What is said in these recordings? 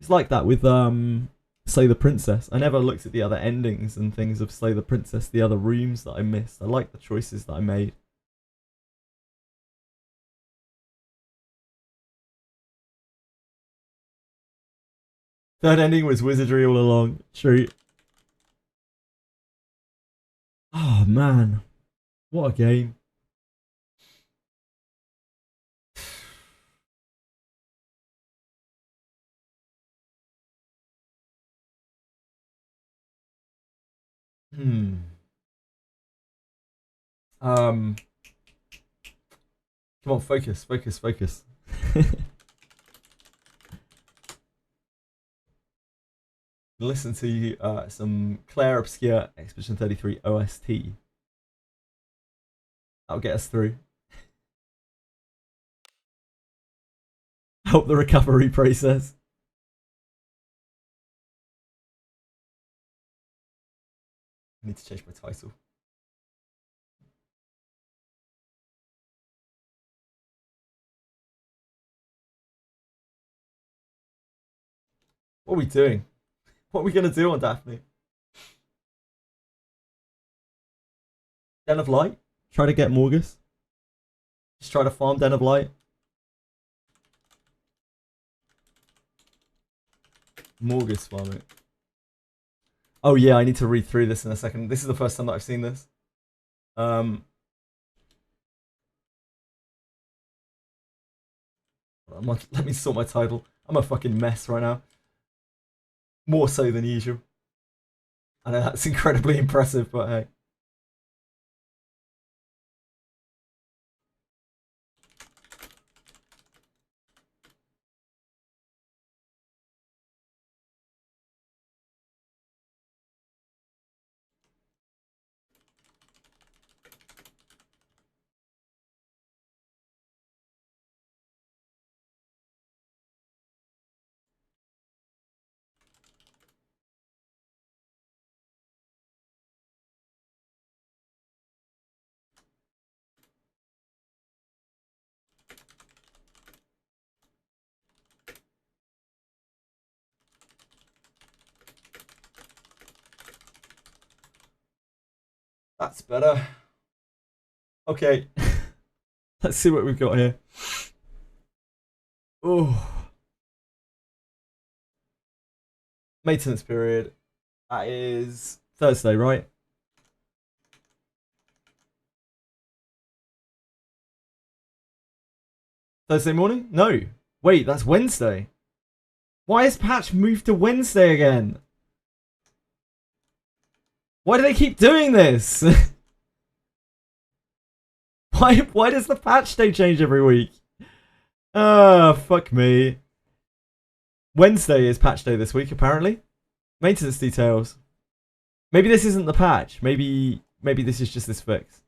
It's like that with Slay the Princess. I never looked at the other endings and things of Slay the Princess, the other rooms that I missed. I like the choices that I made. Third ending was Wizardry all along. True. Oh man. What a game. Hmm. Um. Come on, focus, focus, focus. Listen to some Claire Obscure Expedition 33 OST. That'll get us through. Help the recovery process. I need to change my title. What are we doing? What are we going to do on Daphne? Den of Light? Try to get Morgus? Just try to farm Den of Light? Morgus farm it. Oh yeah, I need to read through this in a second. This is the first time that I've seen this. Let me sort my title. I'm a fucking mess right now. More so than usual. I know that's incredibly impressive, but hey. That's better. Okay. Let's see what we've got here. Oh. Maintenance period. That is Thursday, right? Thursday morning? No. Wait, that's Wednesday. Why has patch moved to Wednesday again? Why do they keep doing this? Why does the patch day change every week? Fuck me. Wednesday is patch day this week, apparently. Maintenance details. Maybe this isn't the patch. Maybe this is just this fix.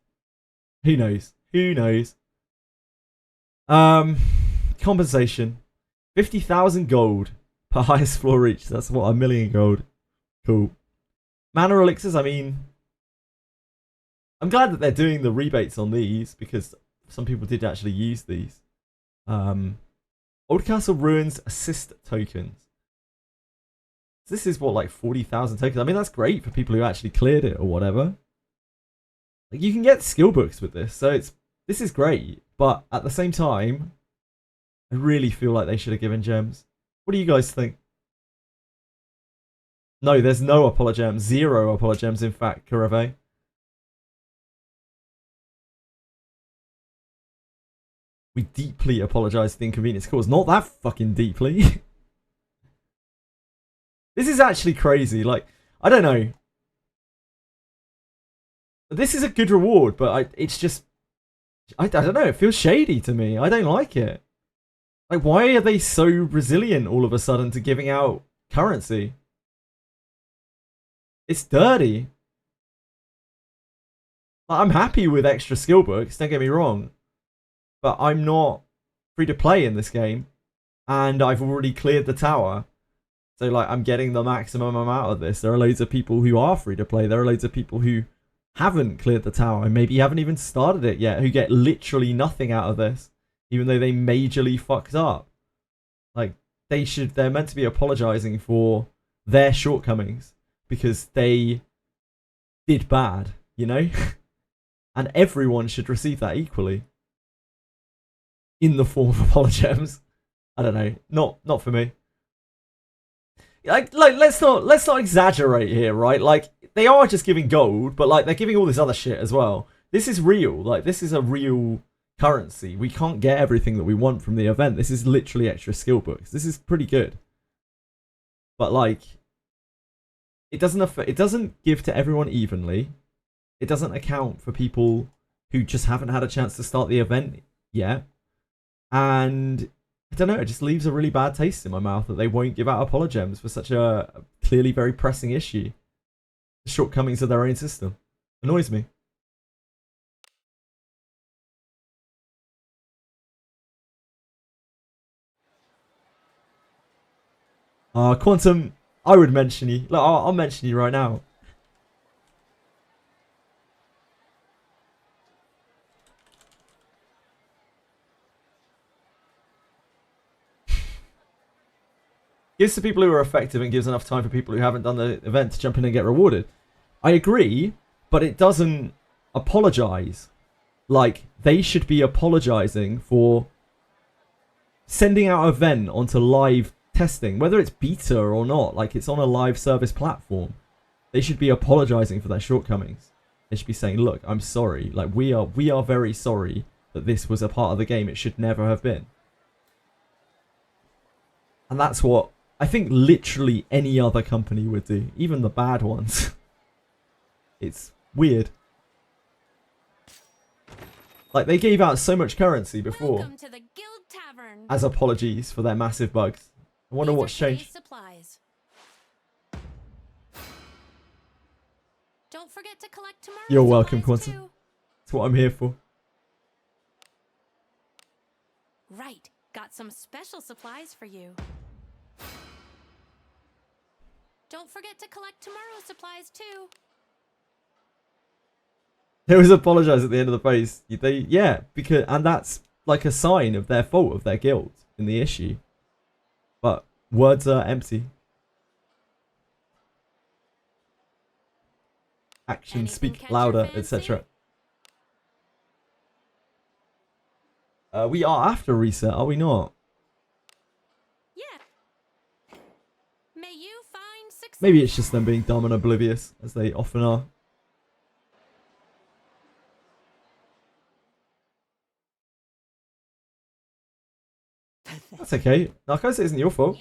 Who knows? Who knows? Compensation. 50,000 gold per highest floor reach. That's what, 1,000,000 gold. Cool. Mana elixirs, I mean, I'm glad that they're doing the rebates on these because some people did actually use these. Old Castle Ruins assist tokens. This is what, like 40,000 tokens? I mean, that's great for people who actually cleared it or whatever. Like, you can get skill books with this, so this is great. But at the same time, I really feel like they should have given gems. What do you guys think? No, there's no apologems. 0 apologems, in fact, Kurave. We deeply apologise for the inconvenience caused. Not that fucking deeply. This is actually crazy. Like, I don't know. This is a good reward, but it's just... I don't know. It feels shady to me. I don't like it. Like, why are they so resilient all of a sudden to giving out currency? It's dirty. I'm happy with extra skill books, don't get me wrong. But I'm not free to play in this game. And I've already cleared the tower. So, like, I'm getting the maximum amount of this. There are loads of people who are free to play. There are loads of people who haven't cleared the tower and maybe haven't even started it yet, who get literally nothing out of this, even though they majorly fucked up. Like, they're meant to be apologizing for their shortcomings because they did bad, you know? And everyone should receive that equally in the form of apologems. I don't know, not for me. Like let's not exaggerate here, right? Like, they are just giving gold, but like they're giving all this other shit as well. This is real. Like, this is a real currency. We can't get everything that we want from the event. This is literally extra skill books. This is pretty good. But like, it doesn't give to everyone evenly. It doesn't account for people who just haven't had a chance to start the event yet. And I don't know, it just leaves a really bad taste in my mouth that they won't give out apologems for such a clearly very pressing issue. The shortcomings of their own system. Annoys me. Quantum, I would mention you. Look, I'll mention you right now. Gives to people who are effective and gives enough time for people who haven't done the event to jump in and get rewarded. I agree, but it doesn't apologize. Like, they should be apologizing for sending out an event onto live testing, whether it's beta or not. Like, it's on a live service platform. They should be apologizing for their shortcomings. They should be saying, look, I'm sorry. Like, we are very sorry that this was a part of the game it should never have been. And that's what I think literally any other company would do, even the bad ones. It's weird. Like, they gave out so much currency before To the Guild Tavern. as apologies for their massive bugs. I wonder what's changed. Supplies. Don't forget to collect tomorrow. You're welcome, Quantum. That's what I'm here for. Right. Got some special supplies for you. Don't forget to collect tomorrow's supplies too. They always apologise at the end of the phase. And that's like a sign of their fault, of their guilt in the issue. But words are empty. Actions speak louder, etc. We are after reset, are we not? Yeah. May you find success. Maybe it's just them being dumb and oblivious, as they often are. That's okay. Narcos, it isn't your fault.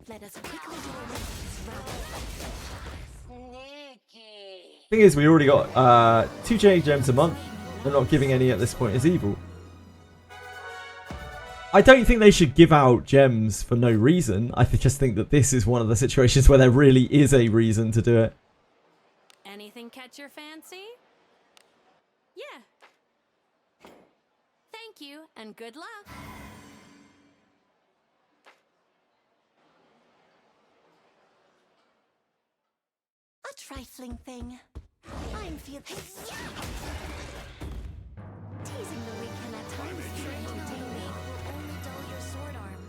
Let us quickly do Thing is, we already got 2 gems a month. They're not giving any at this point as evil. I don't think they should give out gems for no reason. I just think that this is one of the situations where there really is a reason to do it. Anything catch your fancy? Yeah. Thank you and good luck. A trifling thing. I'm feeling teasing the weak can at times be entertaining. Only dull your sword arm.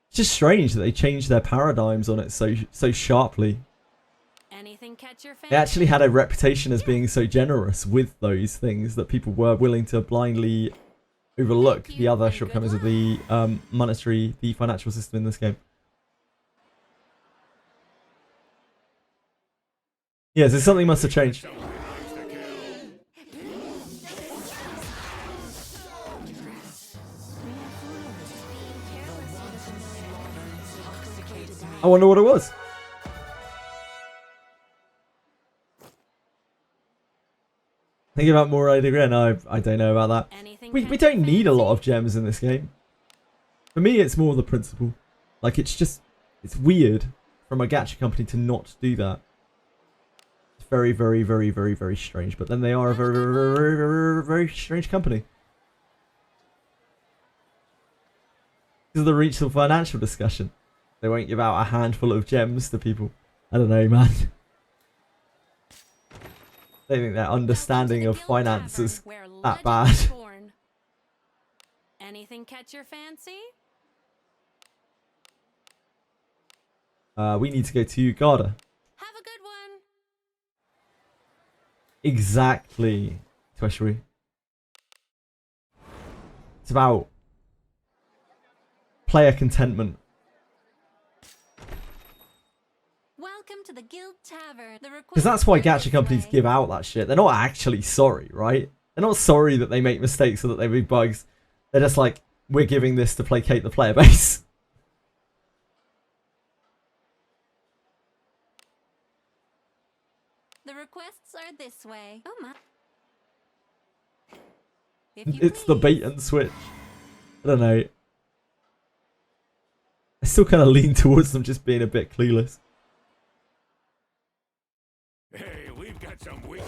It's just strange that they changed their paradigms on it so sharply. Anything catch your fancy? They actually had a reputation as being so generous with those things that people were willing to blindly overlook the other shortcomings of the the financial system in this game. Yeah, so something must have changed. I wonder what it was. Think about more again. I don't know about that. We don't need a lot of gems in this game. For me, it's more the principle. Like, it's weird from a gacha company to not do that. It's very, very, very, very, very strange. But then they are a very, very, very, very, very strange company. Because of the reach of financial discussion. They won't give out a handful of gems to people. I don't know, man. I don't think their understanding of Guild finance Tavern, is where that legends bad. are born. Anything catch your fancy? We need to go to Garda. Have a good one. Exactly. Treasury. It's about player contentment. Welcome to the Guild Tavern. Because that's why gacha companies give out that shit. They're not actually sorry, right? They're not sorry that they make mistakes or that they make bugs. They're just like, we're giving this to placate the player base. The requests are this way. Oh my. It's the bait and switch. I don't know. I still kind of lean towards them just being a bit clueless. Hey, we've got some weakness.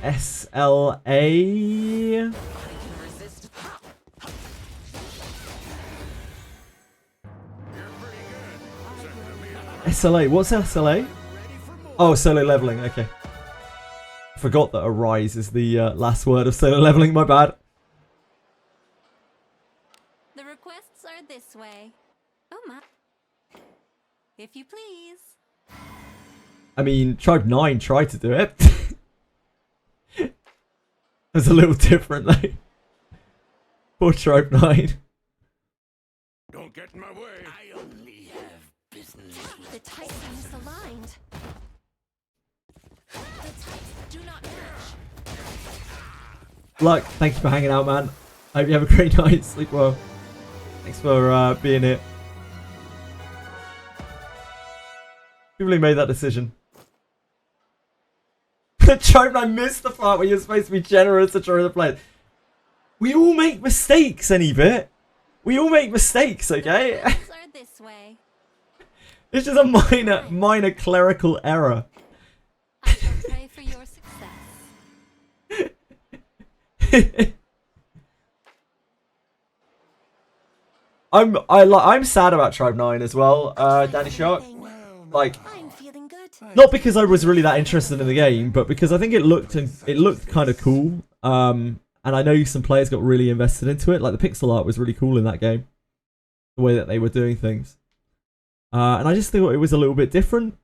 SLA. SLA. What's SLA? Oh, solo leveling. Okay. Forgot that Arise is the last word of solo leveling. My bad. The requests are this way. Oh my. If you please. I mean, Tribe 9 tried to do it. It's a little different though. Poor Tribe 9. Don't get in my way. I only have business with The types are misaligned. The types do not match. Luck, thank you for hanging out, man. Hope you have a great night. Sleep well. Thanks for being here. People who made that decision. Tribe, I missed the part where you're supposed to be generous to try the players. We all make mistakes, any bit. We all make mistakes, okay? The requests are this way. It's just a minor clerical error. I shall pray for your success. I'm sad about Tribe 9 as well, Danny Shark. Like, I'm feeling good. not because I was really that interested in the game, but because I think it looked kind of cool. And I know some players got really invested into it. Like the pixel art was really cool in that game, the way that they were doing things. And I just thought it was a little bit different.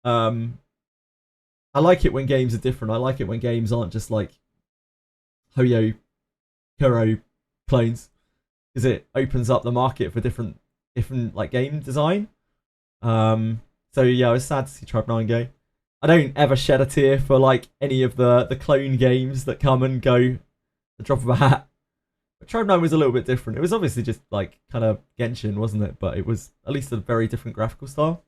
I like it when games are different. I like it when games aren't just like Hoyo Kuro clones, because it opens up the market for different like game design. So yeah, I was sad to see Tribe 9 go. I don't ever shed a tear for like any of the clone games that come and go at the drop of a hat. But Tribe 9 was a little bit different. It was obviously just like kind of Genshin, wasn't it? But it was at least a very different graphical style.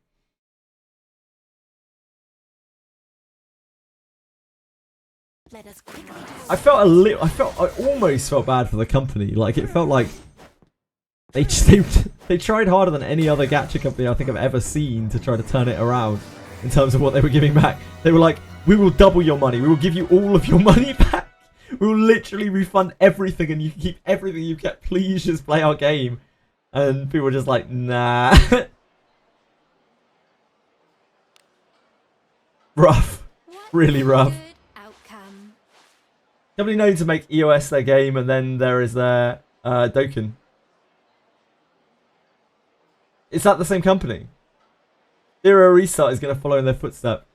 Let us quickly do I almost felt bad for the company. Like it felt like they tried harder than any other gacha company I think I've ever seen to try to turn it around in terms of what they were giving back. They were like, we will double your money. We will give you all of your money back. We will literally refund everything and you can keep everything you get. Please just play our game. And people were just like, nah. Rough. Really rough. Good outcome. Company known to make EOS their game, and then there is their Dokkan. Is that the same company? Zero Restart is going to follow in their footsteps.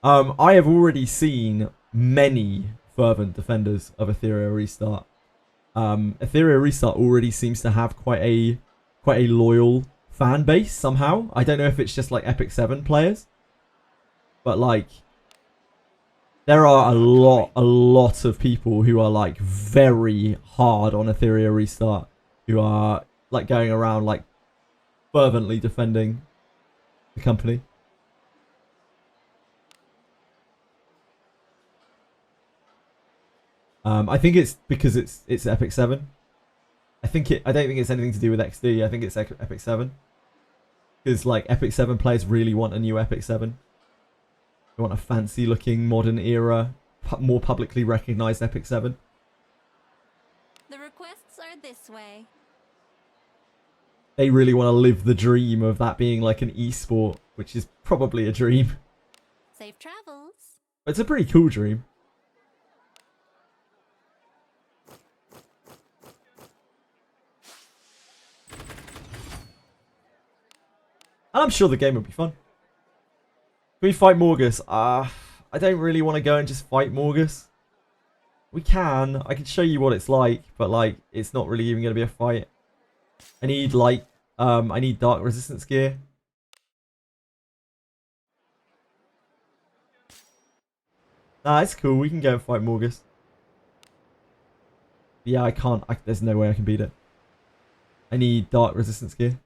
I have already seen many fervent defenders of Ethereal Restart. Ethereal Restart already seems to have quite a loyal fan base somehow. I don't know if it's just like Epic 7 players, but like there are a lot of people who are like very hard on Ethereal Restart, who are like going around like fervently defending the company. I think it's because it's Epic 7. I don't think it's anything to do with XD. I think it's Epic 7. Because like Epic 7 players really want a new Epic 7. They want a fancy looking modern era, more publicly recognized Epic 7. The requests are this way. they really want to live the dream of that being like an esport, which is probably a dream. Safe travels. But it's a pretty cool dream. And I'm sure the game will be fun. Can we fight Morgus? I don't really want to go and just fight Morgus. We can. I can show you what it's like, but like, it's not really even going to be a fight. I need like, I need dark resistance gear. Nah, it's cool. We can go and fight Morgus. Yeah, I can't. There's no way I can beat it. I need dark resistance gear.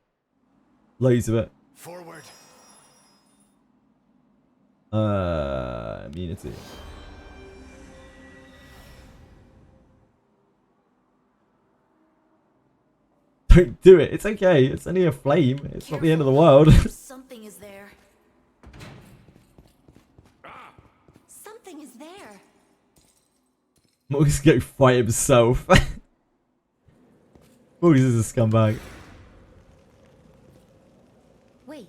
Loads of it. Forward. Immunity. Don't do it. It's okay. It's only a flame. It's not the end of the world. Something is there. Something is there. Morgus go fight himself. Morgus is a scumbag. Wait.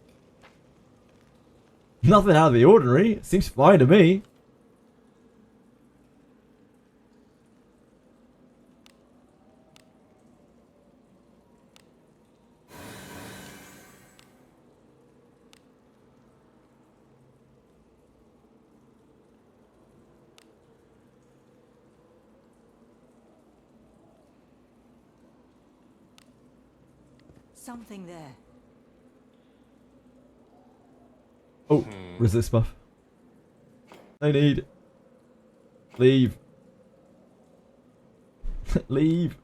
Nothing out of the ordinary. Seems fine to me. Something there. Oh, resist buff. No need. Leave. Leave.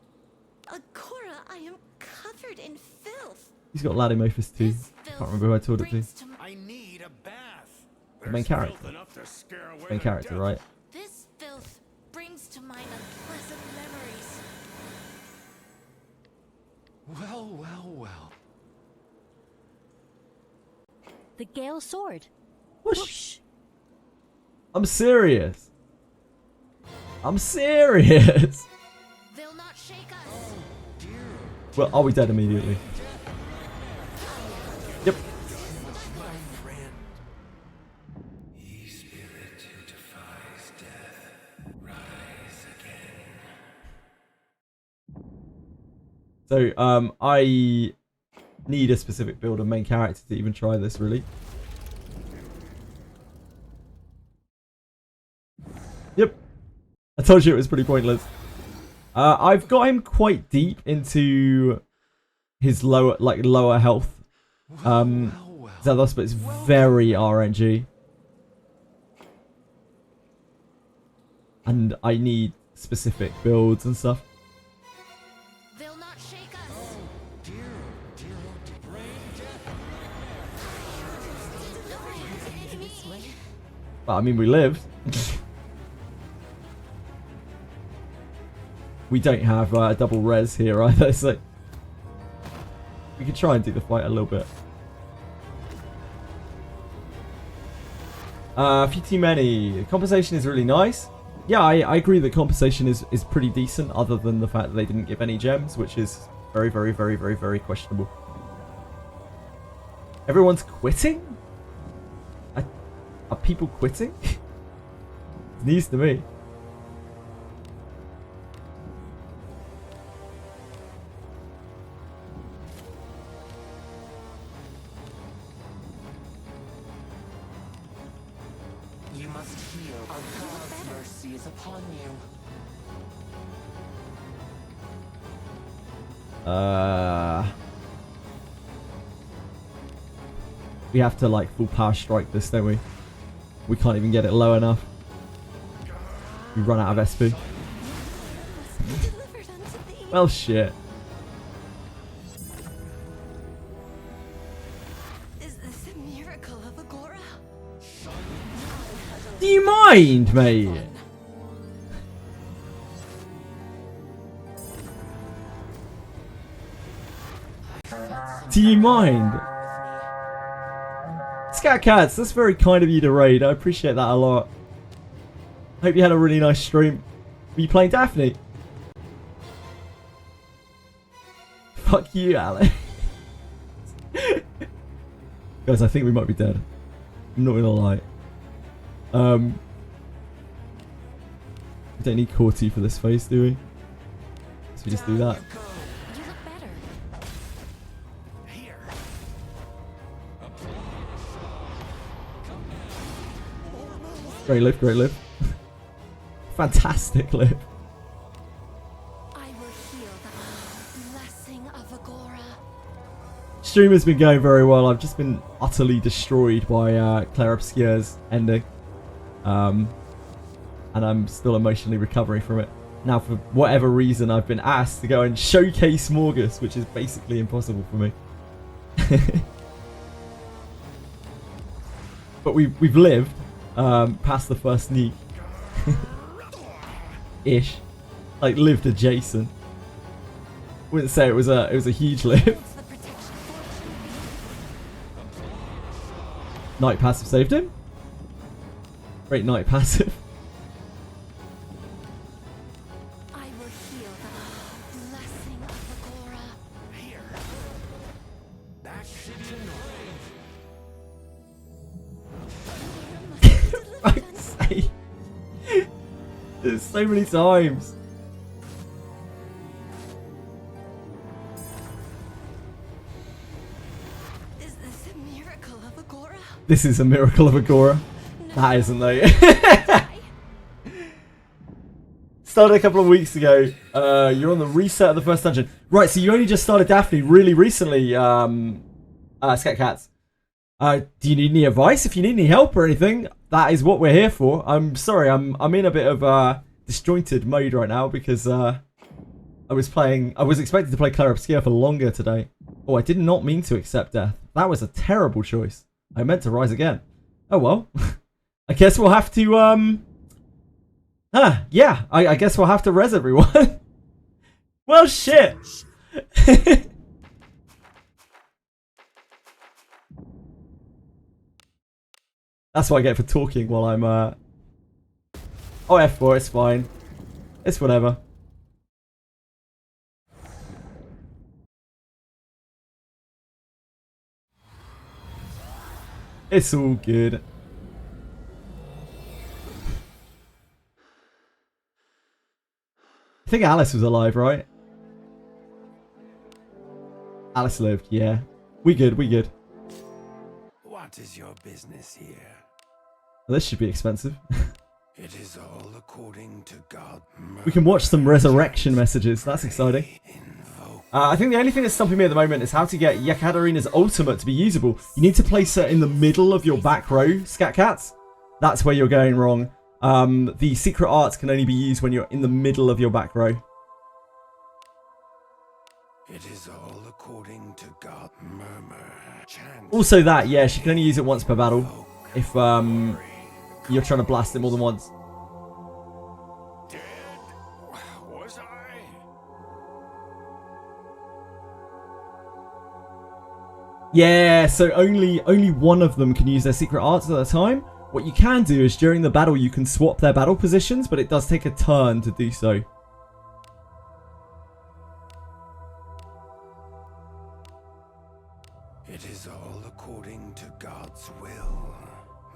Agora, I am covered in filth. He's got Ladimophis too. This Can't filth remember who I told it to. brings to I need a bath. The main character. Filth enough to scare away Main the character, devil. right? This filth brings to mind unpleasant memories. Well, well, well. The Gale Sword. Whoosh. I'm serious. I'm serious. They'll not shake us. Well, are we dead immediately? Yep. Ye spirit who defies death, rise again. So, I need a specific build of main character to even try this, really. Yep. I told you it was pretty pointless. I've got him quite deep into his lower health. Zeldos, but it's very RNG. And I need specific builds and stuff. They'll not shake us. But I mean, we lived. We don't have a double res here either, so we could try and do the fight a little bit. A few too many. Compensation is really nice. Yeah, I agree that compensation is pretty decent, other than the fact that they didn't give any gems, which is very, very, very, very, very questionable. Everyone's quitting? Are people quitting? It's news to me. You must heal. Our God's mercy is upon you. We have to like full power strike this, don't we? We can't even get it low enough. We run out of SP. Delivered unto thee. Well, shit. Is this a miracle of Agora? Do you mind, mate? Do you mind? Scat Cats, that's very kind of you to raid. I appreciate that a lot. Hope you had a really nice stream. Were you playing Daphne? Fuck you, Alex. Guys, I think we might be dead. I'm not gonna lie. We don't need Corti for this phase, do we? So we just do that. You look better. Here. Great lift, great lift. Fantastic lift. I will heal the blessing of Agora. Stream has been going very well. I've just been utterly destroyed by Claire Obscure's ending. And I'm still emotionally recovering from it. Now, for whatever reason, I've been asked to go and showcase Morgus, which is basically impossible for me. But we've lived past the first sneak. Ish. Like, lived adjacent. Wouldn't say it was a huge lift. It's the protection. Night passive saved him. Great night passive. I will heal the blessing of Agora. Here. That shit's annoying. Fuck's sake. There's so many times. Is this a miracle of Agora? This is a miracle of Agora. That isn't though. Started a couple of weeks ago. You're on the reset of the first dungeon. Right, so you only just started Daphne really recently, Scat Cats. Do you need any advice? If you need any help or anything, that is what we're here for. I'm sorry, I'm in a bit of disjointed mode right now because I was expected to play Claire Obscure for longer today. Oh, I did not mean to accept death. That was a terrible choice. I meant to rise again. Oh well. I guess we'll have to yeah, I guess we'll have to res everyone. Well shit. That's what I get for talking while I'm oh, F4, it's fine. It's whatever. It's all good. I think Alice was alive, right? Alice lived, yeah. We good, we good. What is your business here? This should be expensive. It is all according to God. We can watch some resurrection messages. That's exciting. I think the only thing that's stopping me at the moment is how to get Yekaterina's ultimate to be usable. You need to place her in the middle of your back row, Scat Cats. That's where you're going wrong. The secret arts can only be used when you're in the middle of your back row. It is all according to God. Murmur, chant. Also that, yeah, she can only use it once per battle. If you're trying to blast it more than once. Dead? Was I? Yeah, so only one of them can use their secret arts at a time. What you can do is during the battle you can swap their battle positions, but it does take a turn to do so. It is all according to God's will.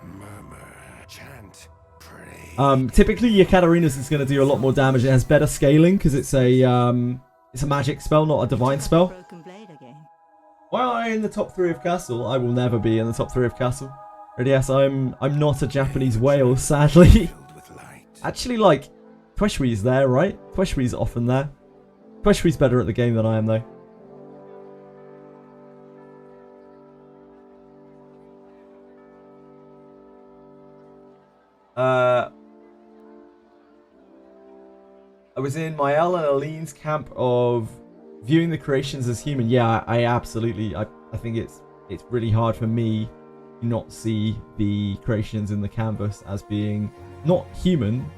Murmur, chant, pray. Typically Yekaterina's is going to do a lot more damage. It has better scaling because it's a magic spell, not a divine spell. Broken blade again. While I'm in the top 3 of Castle, I will never be in the top 3 of Castle. But yes, I'm not a Japanese whale, sadly. Filled with light. Actually, like, Tweshwee's there, right? Tweshwee's often there. Tweshwee's better at the game than I am, though. I was in Mael and Aline's camp of viewing the creations as human. Yeah, I absolutely. I think it's really hard for me to not see the creations in the canvas as being not human.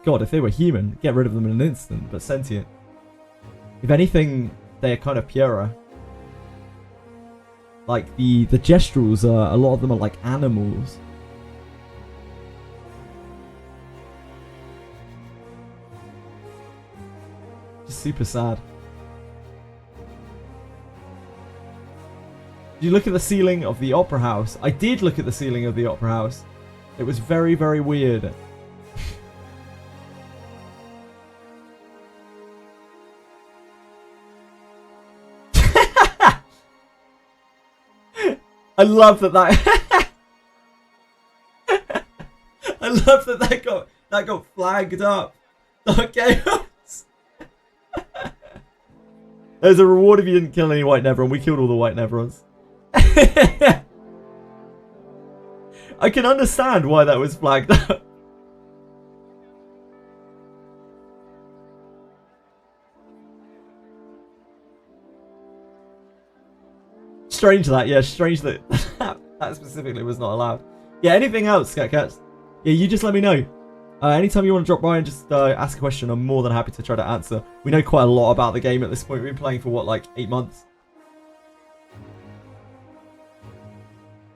God, if they were human, get rid of them in an instant, but sentient. If anything, they're kind of purer. Like the gestrals are, a lot of them are like animals. Just super sad. Did you look at the ceiling of the Opera House? I did look at the ceiling of the Opera House. It was very, very weird. I love that I love that got flagged up. Okay. There's a reward if you didn't kill any White Neveron. We killed all the White Neverons. I can understand why that was flagged up. Strange that, yeah, strange that that specifically was not allowed. Yeah, anything else, Scat Cats? Yeah, you just let me know. Anytime you want to drop by and just ask a question, I'm more than happy to try to answer. We know quite a lot about the game at this point. We've been playing for, what, like 8 months?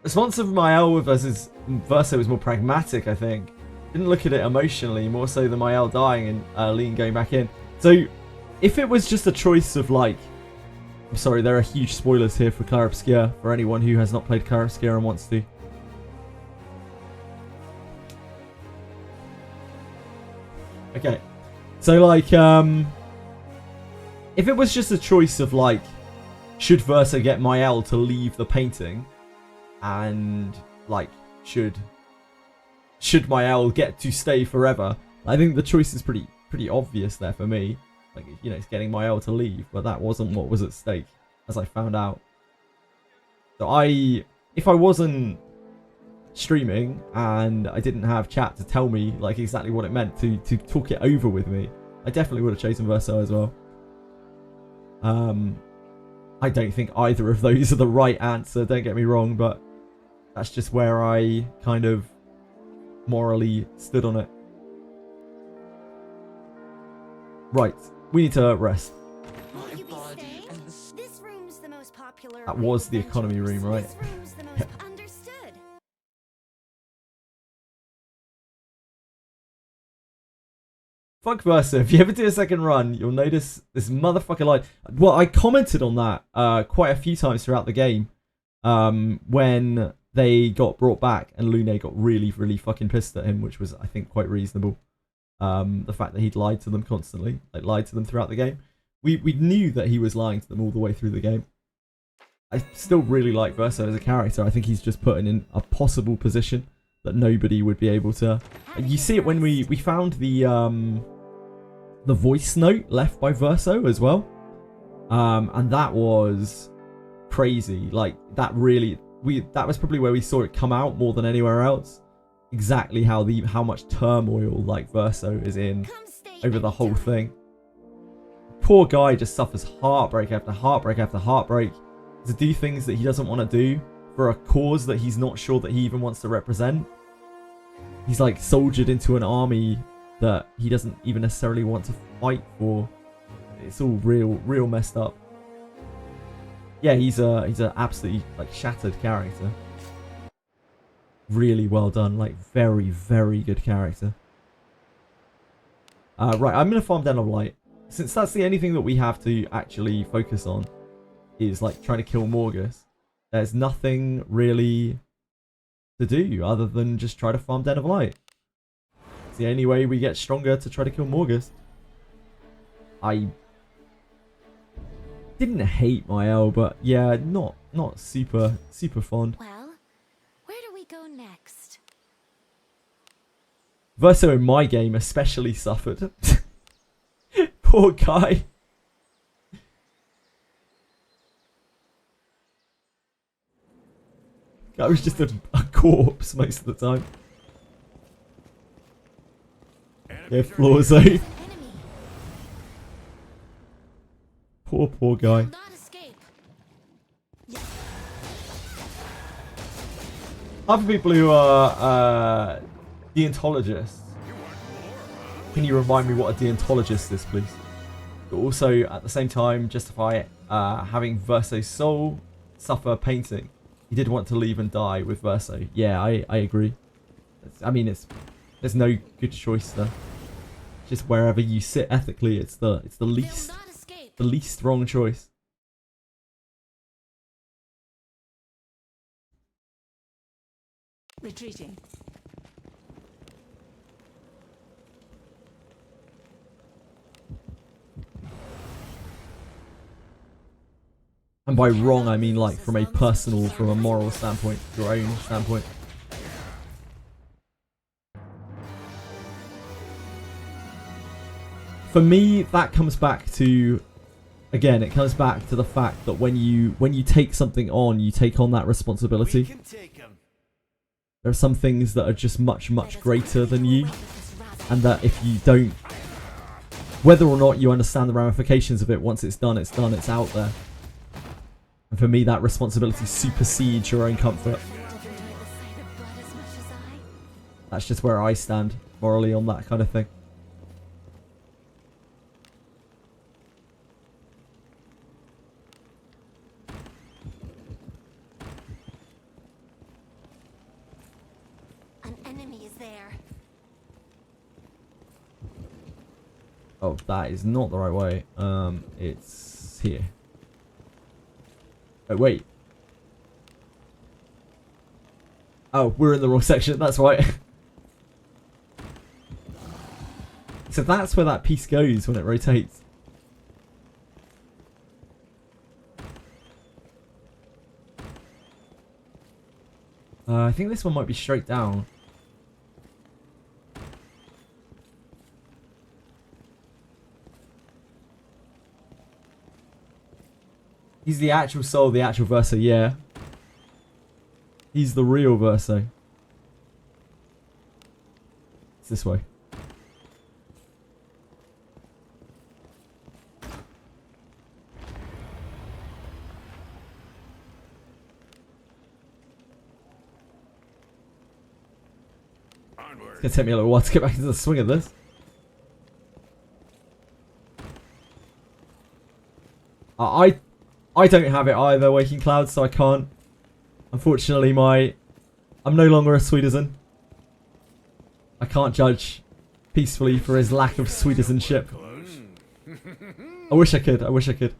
Response of Mael versus Verso was more pragmatic, I think. Didn't look at it emotionally, more so than Mael dying and Lean going back in. So, if it was just a choice of, like... I'm sorry, there are huge spoilers here for Clair Obscur, for anyone who has not played Clair Obscur and wants to. Okay, so like, if it was just a choice of like, should Verso get Mael to leave the painting, and like, should Mael get to stay forever? I think the choice is pretty obvious there for me. Like, you know, it's getting Mael to leave, but that wasn't what was at stake, as I found out. So if I wasn't streaming and I didn't have chat to tell me like exactly what it meant to talk it over with me, I definitely would have chosen Verso as well. I don't think either of those are the right answer, don't get me wrong, but that's just where I kind of morally stood on it. Right, we need to rest. Will you be body staying? and This room's the most popular. That was the economy room, right? This room's the most understood. Fuck Verso, if you ever do a second run, you'll notice this motherfucker line. Well, I commented on that quite a few times throughout the game when they got brought back and Lune got really, really fucking pissed at him, which was, I think, quite reasonable. The fact that he'd lied to them constantly, like lied to them throughout the game. We knew that he was lying to them all the way through the game. I still really like Verso as a character. I think he's just put in a possible position that nobody would be able to. You see it when we found the voice note left by Verso as well, and that was crazy. Like that really, that was probably where we saw it come out more than anywhere else. Exactly how much turmoil like Verso is in over the whole thing. Poor guy just suffers heartbreak after heartbreak after heartbreak to do things that he doesn't want to do for a cause that he's not sure that he even wants to represent. He's like soldiered into an army that he doesn't even necessarily want to fight for. It's all real messed up. Yeah, he's a absolutely like shattered character. Really well done, like very, very good character. Right, I'm gonna farm Den of Light. Since that's the only thing that we have to actually focus on is like trying to kill Morgus. There's nothing really to do other than just try to farm Den of Light. It's the only way we get stronger to try to kill Morgus. I didn't hate Mael, but yeah, not super fond. Well, where do we go next? Verso in my game especially suffered. Poor guy. Guy was just a corpse most of the time. Yeah, Florzo. Enemy. Poor guy. Will not escape. Other people who are deontologists. Can you remind me what a deontologist is, please? But also, at the same time, justify having Verso's soul suffer painting. He did want to leave and die with Verso. Yeah, I agree. I mean, there's no good choice there. Just wherever you sit ethically, it's the least wrong choice. Retreating. And by wrong, I mean like from a personal, from a moral standpoint, your own standpoint. For me, that comes back to, again, it comes back to the fact that when you take something on, you take on that responsibility. There are some things that are just much, much greater than you, and that if you don't, whether or not you understand the ramifications of it, once it's done, it's done, it's out there. And for me, that responsibility supersedes your own comfort. That's just where I stand morally on that kind of thing. An enemy is there. Oh, that is not the right way. It's here. Oh, wait. Oh, we're in the wrong section. That's right. So that's where that piece goes when it rotates. I think this one might be straight down. He's the actual soul, the actual Verso, yeah. He's the real Verso. It's this way. It's gonna take me a little while to get back into the swing of this. I don't have it either, Waking Clouds, so I can't. Unfortunately, I'm no longer a Swedizen. I can't judge peacefully for his lack of Swedizenship. I wish I could. I wish I could.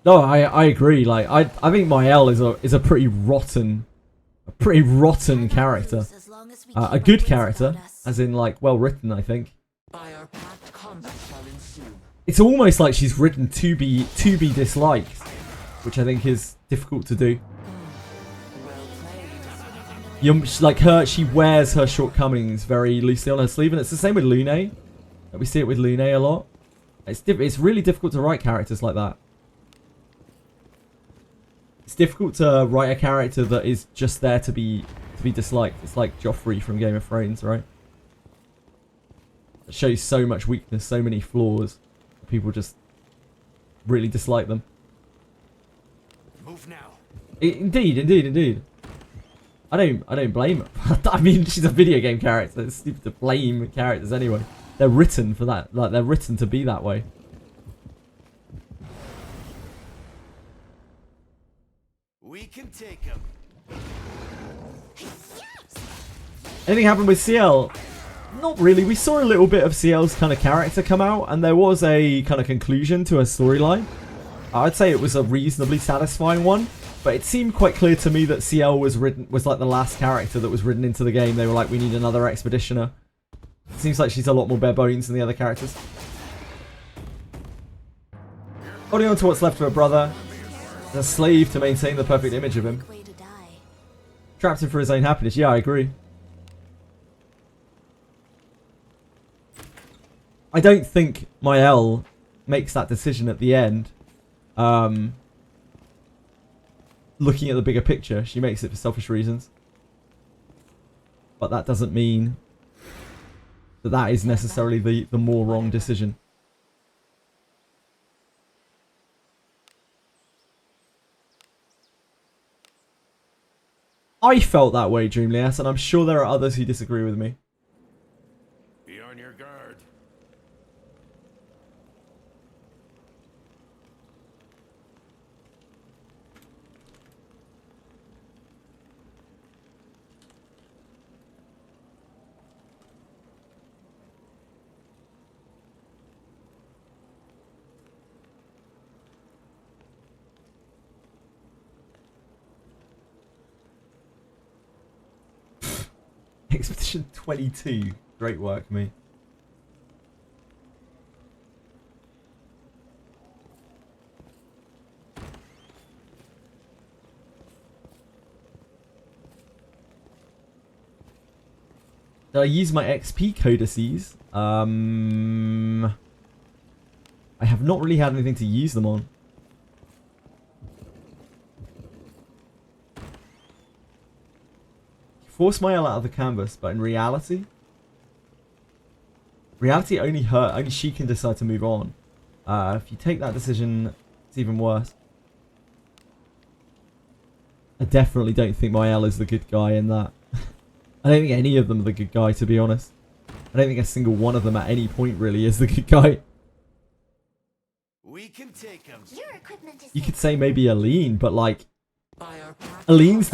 No, I agree. Like I think my L is a pretty rotten character. A good character, as in like well written, I think. By our pact, combat shall ensue. It's almost like she's written to be disliked, which I think is difficult to do. Well played. Like her, she wears her shortcomings very loosely on her sleeve, and it's the same with Lune. We see it with Lune a lot. It's really difficult to write characters like that. It's difficult to write a character that is just there to be disliked. It's like Joffrey from Game of Thrones, right? It shows so much weakness, so many flaws. People just really dislike them. Move now. Indeed. I don't blame her. I mean, she's a video game character. It's stupid to blame characters anyway. They're written for that. Like, they're written to be that way. We can take him. Anything happened with CL? Not really. We saw a little bit of CL's kind of character come out, and there was a kind of conclusion to her storyline. I'd say it was a reasonably satisfying one, but it seemed quite clear to me that CL was like the last character that was written into the game. They were like, we need another expeditioner. It seems like she's a lot more bare bones than the other characters. Holding on to what's left of her brother, a slave to maintain the perfect image of him. Way to die. Trapped him for his own happiness. Yeah, I agree. I don't think my L makes that decision at the end. Looking at the bigger picture, she makes it for selfish reasons. But that doesn't mean that that is necessarily the more wrong decision. I felt that way, Dreamlias, and I'm sure there are others who disagree with me. Be on your guard. Expedition 22. Great work, me. Did I use my XP codices? I have not really had anything to use them on. Force Mael out of the canvas, but in reality only she can decide to move on. If you take that decision, it's even worse. I definitely don't think Mael is the good guy in that. I don't think any of them are the good guy, to be honest. I don't think a single one of them at any point really is the good guy. We can take them. Your equipment is You could say maybe Aline, but like, By our path, Aline's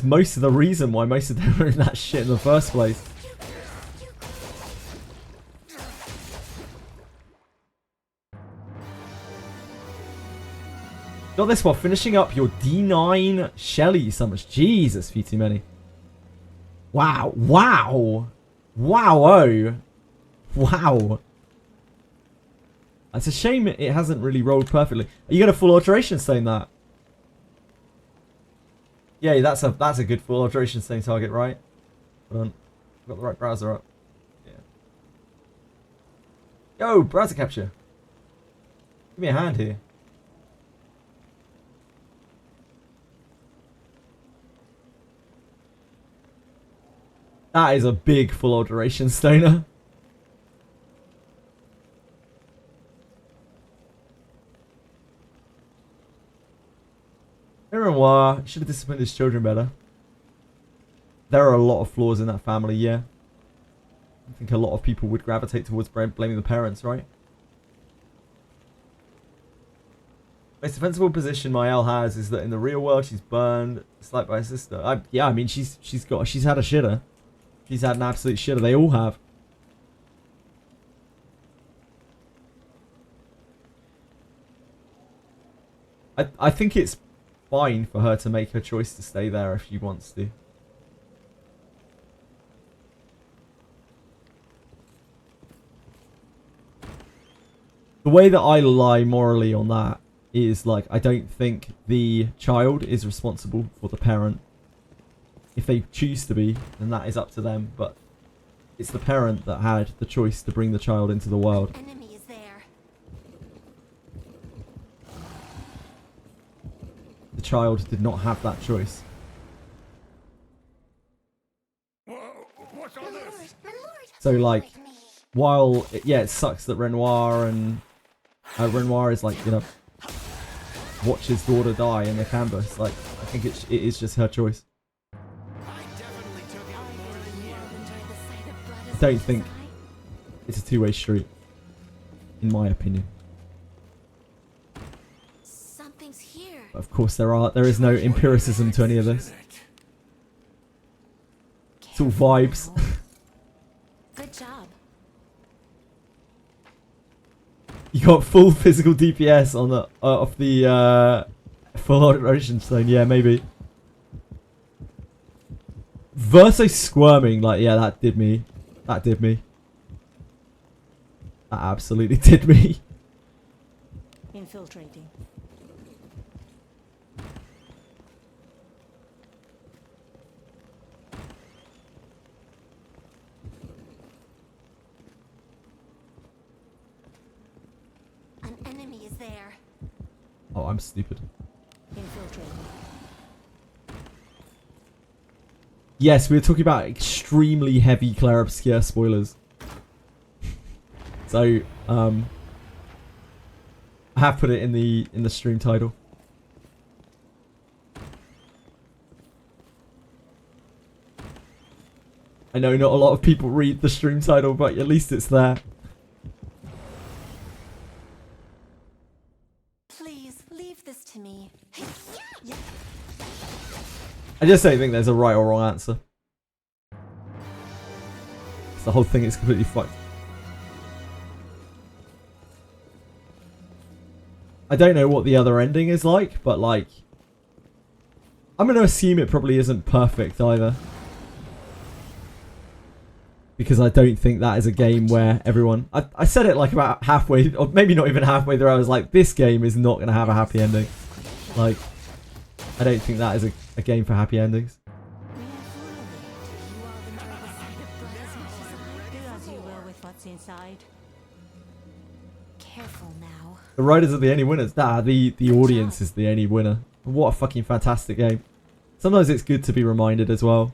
most of the reason why most of them are in that shit in the first place. Got this while finishing up your D9 Shelly summons. Jesus, few too many. Wow. Wow. Wow. Oh. Wow. It's a shame it hasn't really rolled perfectly. Are you going to full alteration stone that? Yeah, that's a good full alteration stone target, right? Hold on. I've got the right browser up. Yeah. Yo, browser capture. Give me a hand here. That is a big full alteration stoner. Renoir should have disciplined his children better. There are a lot of flaws in that family, yeah. I think a lot of people would gravitate towards blaming the parents, right? Most defensible position Mael has is that in the real world she's burned, slapped by her sister. Yeah, I mean she's had a shitter. She's had an absolute shitter. They all have. I think it's fine for her to make her choice to stay there if she wants to. The way that I lie morally on that is like I don't think the child is responsible for the parent. If they choose to be, then that is up to them, but it's the parent that had the choice to bring the child into the world. enemy is there. The child did not have that choice. What's My all lord, this? my lord. So like, With me. while yeah, it sucks that Renoir and Renoir is like, you know, watch his daughter die in the canvas. Like, I think it is just her choice. I definitely took it more than you. Enjoy the sight of blood I as don't much as think it's a two-way street, in my opinion. Something's here. But of course, there is no empiricism to any of this. It's all vibes. Good job. You got full physical DPS on the off the full alteration stone. Yeah, maybe. Verso squirming, like, yeah, that did me. That did me. That absolutely did me. Infiltrating. An enemy is there. Oh, I'm stupid. Infiltrating. Yes, we were talking about extremely heavy Claire Obscure spoilers. So, I have put it in the stream title. I know not a lot of people read the stream title, but at least it's there. Please leave this to me. I just don't think there's a right or wrong answer. The whole thing is completely fucked. I don't know what the other ending is like, but like, I'm going to assume it probably isn't perfect either. because I don't think that is a game where everyone... I said it like about halfway, or maybe not even halfway through. I was like, this game is not going to have a happy ending. Like, I don't think that is a game for happy endings. Do as you will with what's inside. Careful now. The writers are the only winners. Nah, the audience is the only winner. What a fucking fantastic game. Sometimes it's good to be reminded as well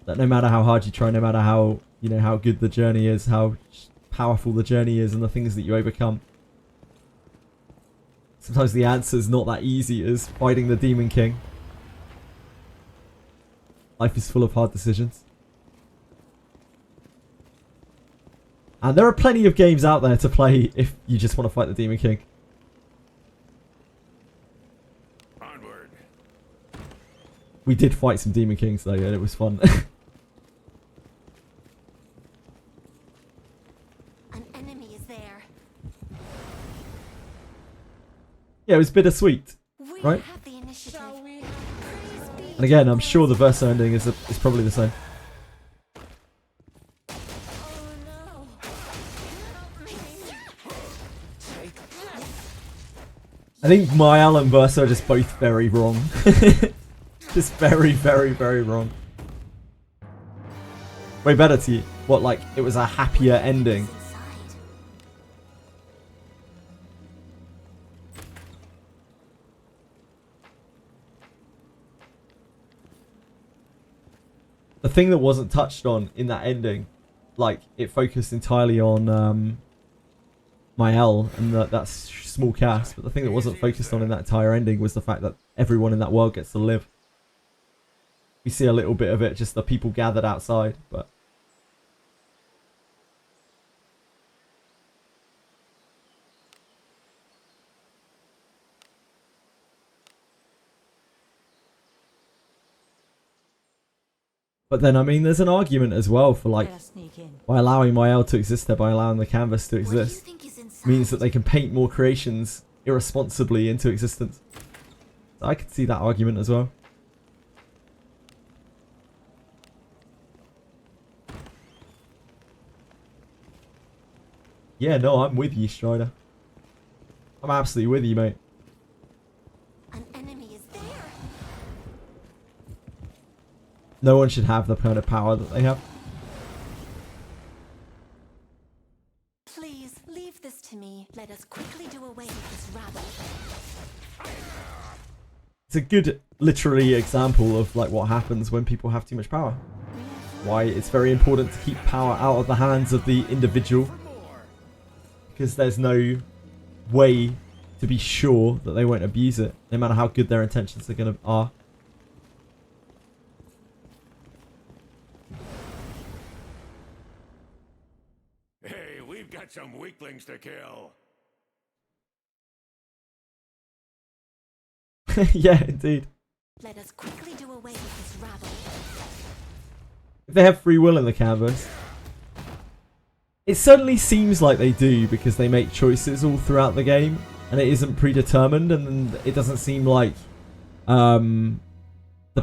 that no matter how hard you try, no matter how, you know, how good the journey is, how powerful the journey is and the things that you overcome, sometimes the answer's not that easy as fighting the Demon King. Life is full of hard decisions. And there are plenty of games out there to play if you just want to fight the Demon King. Onward. We did fight some Demon Kings though, and it was fun. An enemy is there. Yeah, it was bittersweet. We Right. have the initiative. And again, I'm sure the Verso ending is probably the same. I think Mael and Verso are just both very wrong. Just very, very, very wrong. Way better to you. What, like, it was a happier ending. Inside. The thing that wasn't touched on in that ending, like, it focused entirely on Mael and that small cast, but the thing that wasn't focused on in that entire ending was the fact that everyone in that world gets to live. We see a little bit of it, just the people gathered outside, but... But then, I mean, there's an argument as well for, like, Let us sneak in. by allowing Mael to exist there, by allowing the canvas to What do you exist, think is inside? means that they can paint more creations irresponsibly into existence. So I could see that argument as well. Yeah, no, I'm with you, Strider. I'm absolutely with you, mate. An enemy is there. No one should have the kind of power that they have. Please leave this to me. Let us quickly do away with this rabble. It's a good, literally, example of like what happens when people have too much power. Why it's very important to keep power out of the hands of the individual. Because there's no way to be sure that they won't abuse it, no matter how good their intentions are. Hey, we've got some weaklings to kill. Yeah, indeed. Let us quickly do away with this rabble. If they have free will in the canvas, it certainly seems like they do because they make choices all throughout the game and it isn't predetermined, and it doesn't seem like the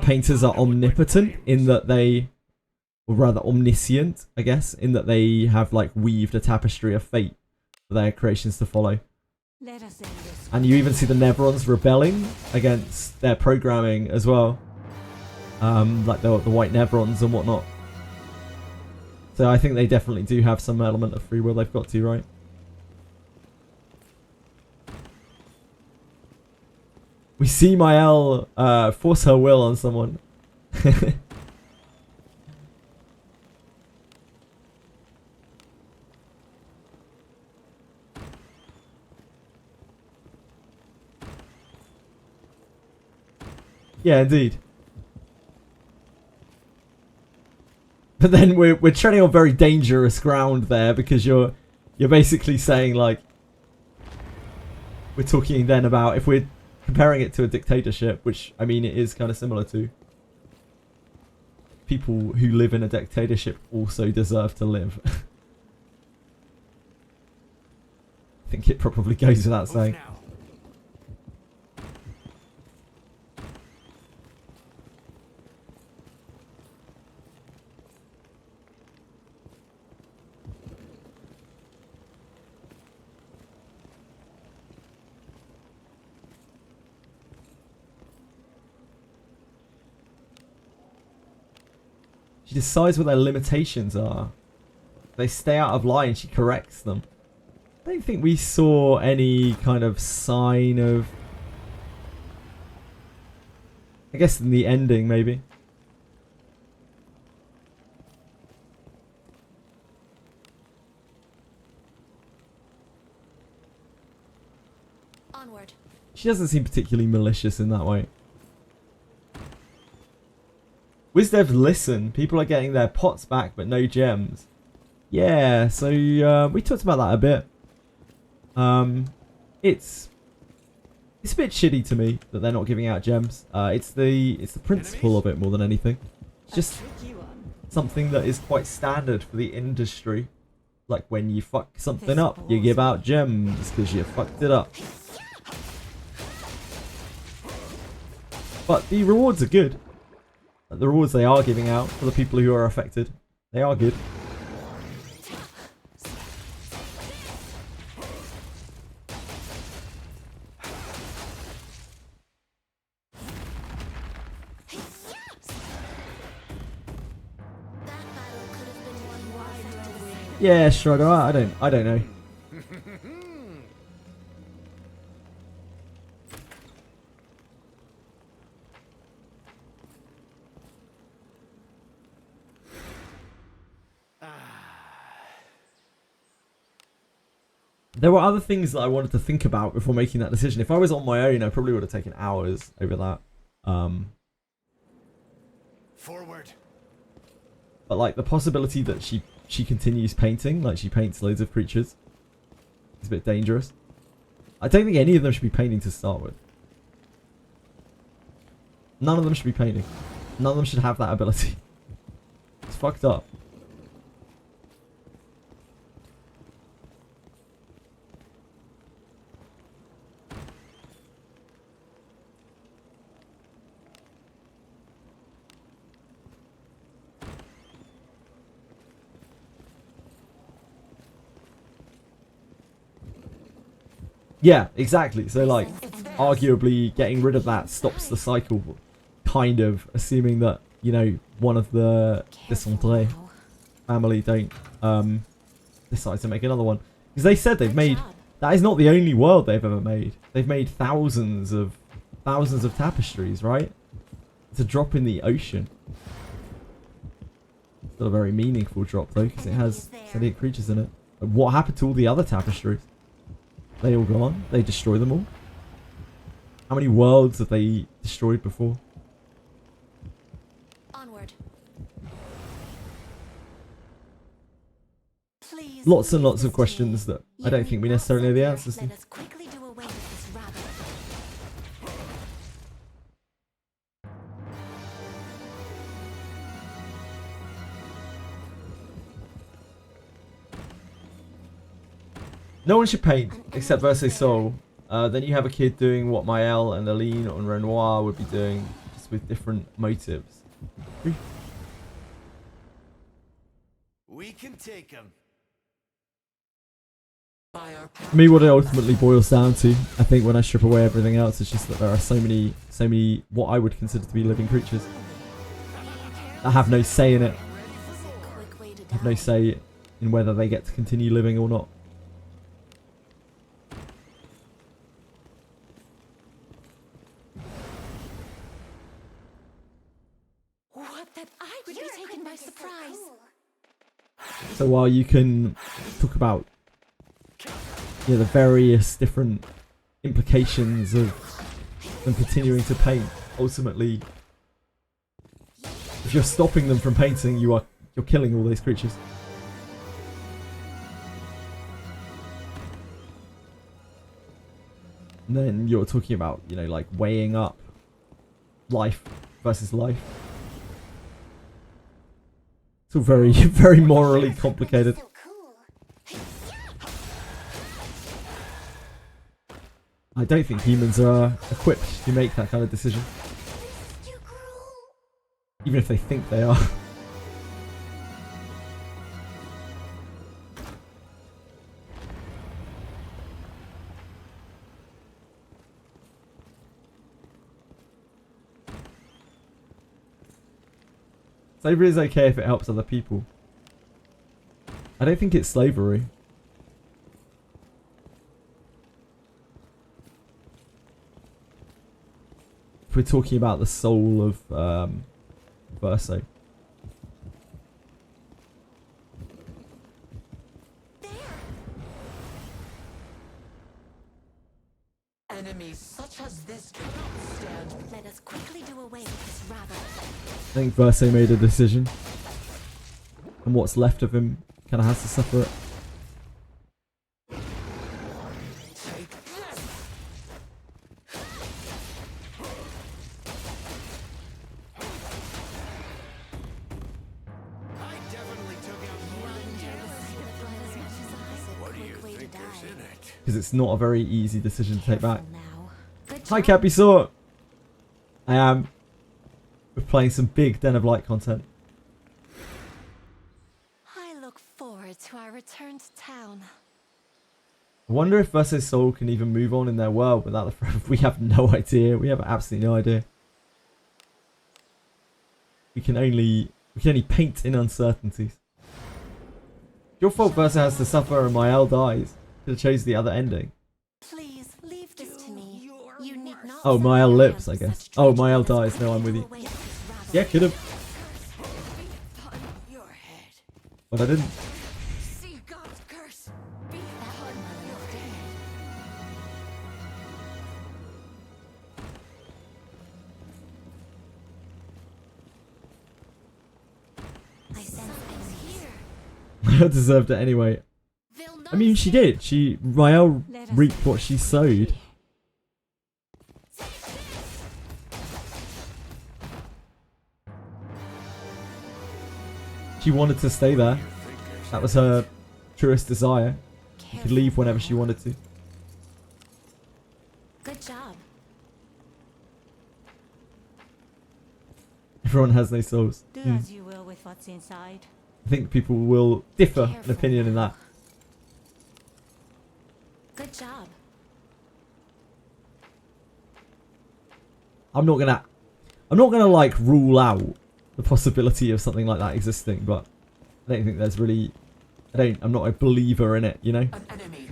painters are omnipotent in that they, or rather omniscient, I guess, in that they have like weaved a tapestry of fate for their creations to follow. Let us end this. And you even see the Nevrons rebelling against their programming as well. Like the white Nevrons and whatnot. So I think they definitely do have some element of free will they've got to, right? We see Mael force her will on someone. Yeah, indeed. But then we're treading on very dangerous ground there because you're basically saying, like, we're talking then about if we're comparing it to a dictatorship, which I mean it is kind of similar to. People who live in a dictatorship also deserve to live. I think it probably goes without saying. Now. She decides what their limitations are. They stay out of line, she corrects them. I don't think we saw any kind of sign of... I guess in the ending, maybe. Onward. She doesn't seem particularly malicious in that way. WizDev listen. People are getting their pots back, but no gems. Yeah, so we talked about that a bit. It's a bit shitty to me that they're not giving out gems. It's the principle of it more than anything. It's just something that is quite standard for the industry. Like when you fuck something up, you give out gems because you fucked it up. But the rewards are good. The rewards they are giving out for the people who are affected, they are good. Yeah, Shrugger, I don't know. There were other things that I wanted to think about before making that decision. If I was on my own, I probably would have taken hours over that. Forward. But like the possibility that she continues painting, like she paints loads of creatures, is a bit dangerous. I don't think any of them should be painting to start with. None of them should be painting. None of them should have that ability. It's fucked up. Yeah, exactly. So, like, arguably getting rid of that stops the cycle, kind of, assuming that, you know, one of the Descendrés family don't decide to make another one. Because they said they've made... That is not the only world they've ever made. They've made thousands of tapestries, right? It's a drop in the ocean. Still a very meaningful drop, though, because it has sentient creatures in it. But what happened to all the other tapestries? They all gone? They destroy them all? How many worlds have they destroyed before? Onward. Please Lots and leave lots of this questions to me. that I don't think we necessarily know the answers to. Let us quickly do away with this rabble. No one should paint except Versailles Soul. Then you have a kid doing what Maëlle and Aline and Renoir would be doing, just with different motives. We can take him. For me, what it ultimately boils down to, I think, when I strip away everything else, is just that there are so many what I would consider to be living creatures that have no say in it, Quick way to have no die. say in whether they get to continue living or not. What that I would be taken by surprise. So while you can talk about the various different implications of them continuing to paint, ultimately, if you're stopping them from painting, you're killing all these creatures. And then you're talking about, like weighing up life versus life. It's all very, very morally complicated. I don't think humans are equipped to make that kind of decision. Even if they think they are. Slavery is okay if it helps other people. I don't think it's slavery. If we're talking about the soul of Verso. Enemies such as this cannot stand. Let us quickly do away with this rabble. I think Verso made a decision. And what's left of him kind of has to suffer it. Take this. I definitely took out more than What do you think is in it? Because it's not a very easy decision to take back. Careful now. Good Hi, job. Cappy Saw. I am. We're playing some big Den of Light content. I look forward to our return to town. I wonder if Verso's soul can even move on in their world without the threat. We have no idea. We have absolutely no idea. We can only paint in uncertainties. Your fault Verso has to suffer and Mael dies. Could have chose the other ending. Please leave this to me. You need not. Oh, send Mael me lives, around I with guess. such Oh, tragedy. Mael Let us dies. No, I'm with quickly you. do away with this rabble. Yeah, could have. Your head. But I didn't. See God's curse. Be That one is dead. I sense enemies here. I deserved it anyway. They'll I mean, she did. Mael reaped what she sowed. She wanted to stay there. That was her truest desire. She could leave whenever she wanted to. Good job. Everyone has no souls. Do Hmm. as you will with what's inside. I think people will differ in Careful opinion in now. that. Good job. I'm not gonna like rule out the possibility of something like that existing, but I don't think there's really. I'm not a believer in it, you know? an enemy.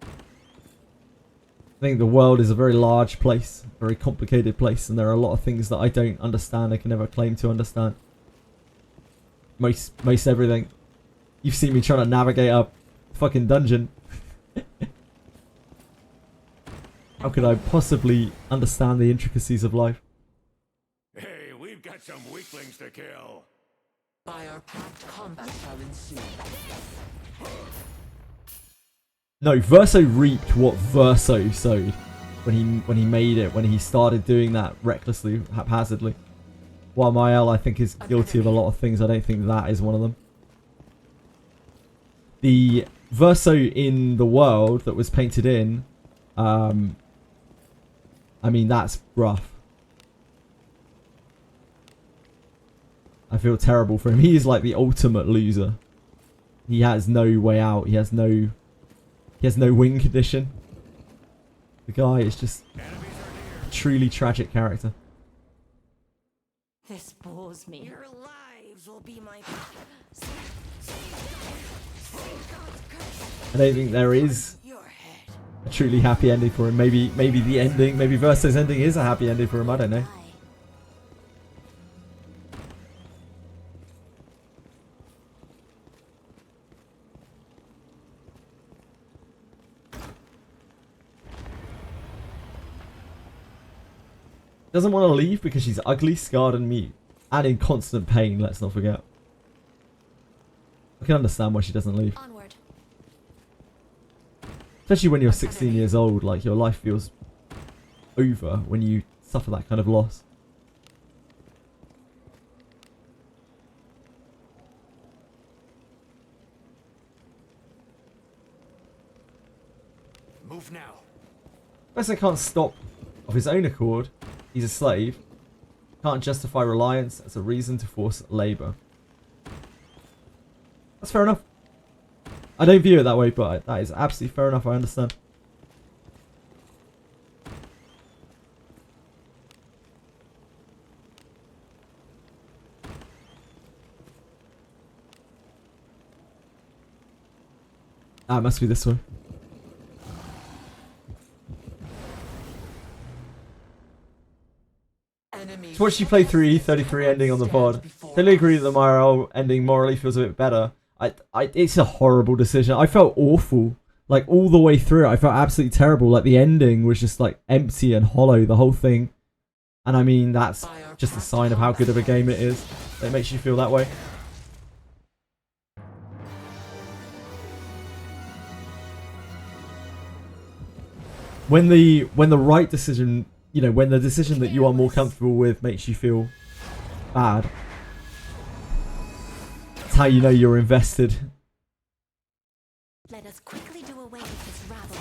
I think the world is a very large place, very complicated place, and there are a lot of things that I don't understand. I can never claim to understand. Most everything. You've seen me trying to navigate a fucking dungeon. How could I possibly understand the intricacies of life? Hey, we've got some weaklings to kill. By our pact, combat shall ensue. No, Verso reaped what Verso sowed when he made it, when he started doing that recklessly, haphazardly. While Mael, I think, is guilty of a lot of things. I don't think that is one of them. The Verso in the world that was painted in, I mean, that's rough. I feel terrible for him. He is like the ultimate loser. He has no way out. He has no win condition. The guy is just a truly tragic character. This bores me. Your lives will be my. I don't think there is Your head. a truly happy ending for him. Maybe the ending, maybe Verso's ending is a happy ending for him. I don't know. Doesn't want to leave because she's ugly, scarred, and mute. And in constant pain, let's not forget. I can understand why she doesn't leave. Onward. Especially when you're 16 years old, like your life feels over when you suffer that kind of loss. Move now. Verso can't stop of his own accord. He's a slave. Can't justify reliance as a reason to force labour. That's fair enough. I don't view it that way, but that is absolutely fair enough. I understand. Ah, it must be this one. Enemies So watched you play through E33 ending on the VOD. Totally agree that the Myro ending morally feels a bit better. It's a horrible decision. I felt awful. Like, all the way through it, I felt absolutely terrible. Like, the ending was just, like, empty and hollow, the whole thing. And I mean, that's just a sign of how good of a game it is. That makes you feel that way. When the right decision, you know, when the decision that you are more comfortable with makes you feel bad, that's how you know you're invested. Let us quickly do away with this rabble.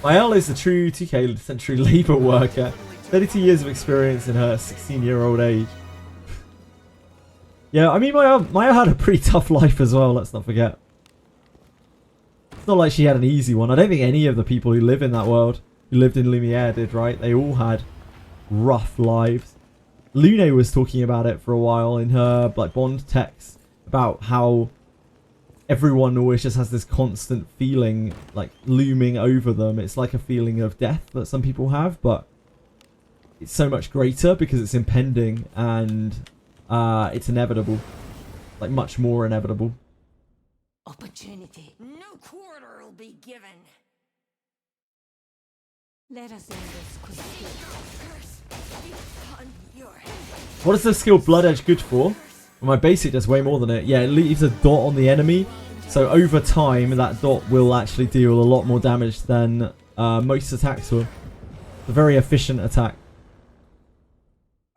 Mael is a true 2K century labour worker. 32 years of experience in her 16-year-old age. Yeah, I mean, Mael had a pretty tough life as well, let's not forget. It's not like she had an easy one. I don't think any of the people who live in that world, who lived in Lumiere, did, right? They all had rough lives. Lune was talking about it for a while in her like Bond text about how everyone always just has this constant feeling like looming over them. It's like a feeling of death that some people have, but it's so much greater because it's impending and it's inevitable. Like, much more inevitable. Opportunity. No quarter will be given. Let us end this quickly. Curse be upon your head. What is the skill Blood Edge good for? Well, my basic does way more than it. Yeah, it leaves a dot on the enemy. So over time, that dot will actually deal a lot more damage than most attacks will. It's a very efficient attack.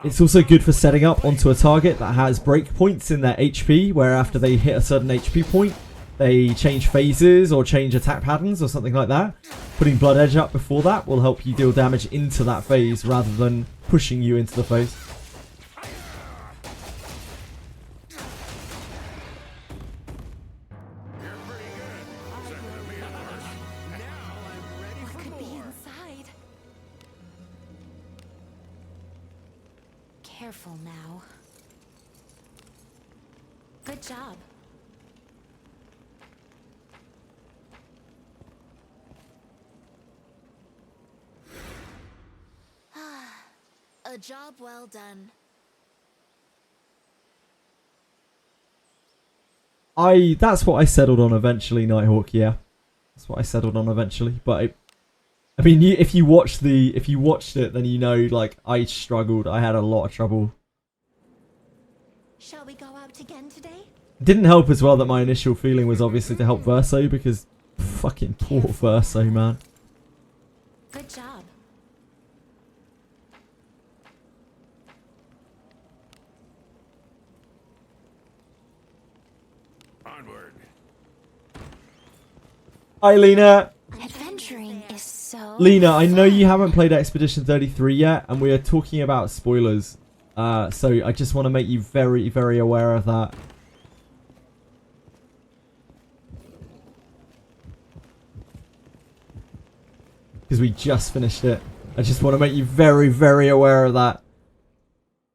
It's also good for setting up onto a target that has breakpoints in their HP, where after they hit a certain HP point, they change phases or change attack patterns or something like that. Putting Blood Edge up before that will help you deal damage into that phase rather than pushing you into the phase. What could be inside? Careful now. Good job. A job well done. That's what I settled on eventually, Nighthawk, yeah. That's what I settled on eventually. But I mean, if you watched it, then you know, like, I struggled. I had a lot of trouble. Shall we go out again today? It didn't help as well that my initial feeling was obviously to help Verso, because fucking poor Verso, man. Good job. Onward. Hi, Lena. Adventuring is so Lena, I know you haven't played Expedition 33 yet, and we are talking about spoilers. So I just want to make you very, very aware of that. Because we just finished it. I just want to make you very, very aware of that.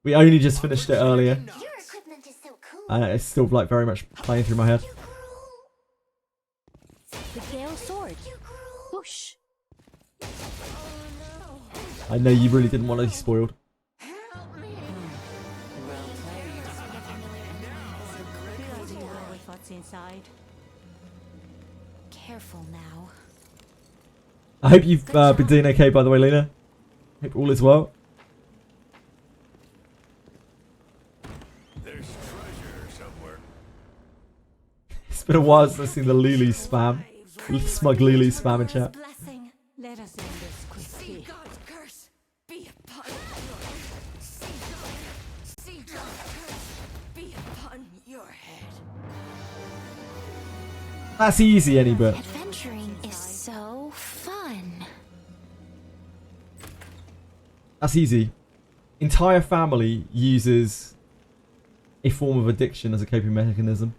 We only just finished it earlier. Your equipment is so cool. It's still like very much playing through my head. The Gale Sword. Whoosh. I know you really didn't want to be spoiled. Realize you know with what's inside. Careful now. I hope you've been doing okay, by the way, Lena. Hope all is well. There's treasure somewhere. It's been a while since I've seen the Lulu spam. Smug Lulu spam in chat. Blessing. Let us end this quickly. See God's curse be upon see God's curse be upon your head. That's easy, any bit. Adventuring is so fun. That's easy. Entire family uses a form of addiction as a coping mechanism.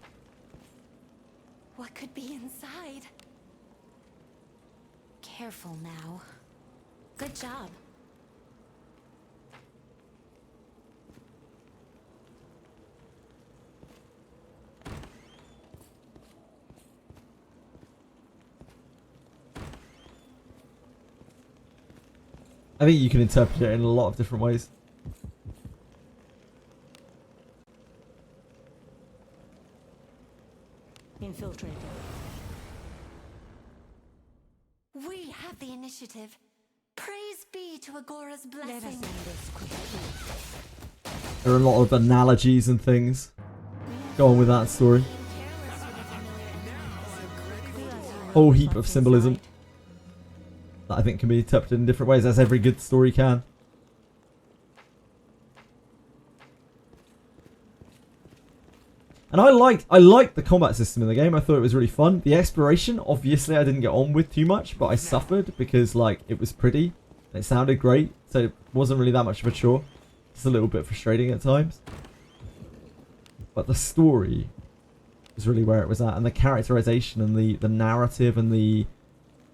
What could be inside? Careful now. Good job. I think you can interpret it in a lot of different ways. Infiltrated. We have the initiative. Praise be to Agora's Let us blessing. end this quickly. There are a lot of analogies and things. Go on with that story. Whole heap of symbolism that I think can be interpreted in different ways, as every good story can. And I liked the combat system in the game. I thought it was really fun. The exploration, obviously, I didn't get on with too much, but I suffered because like it was pretty. It sounded great, so it wasn't really that much of a chore. It's a little bit frustrating at times. But the story was really where it was at, and the characterization and the narrative and the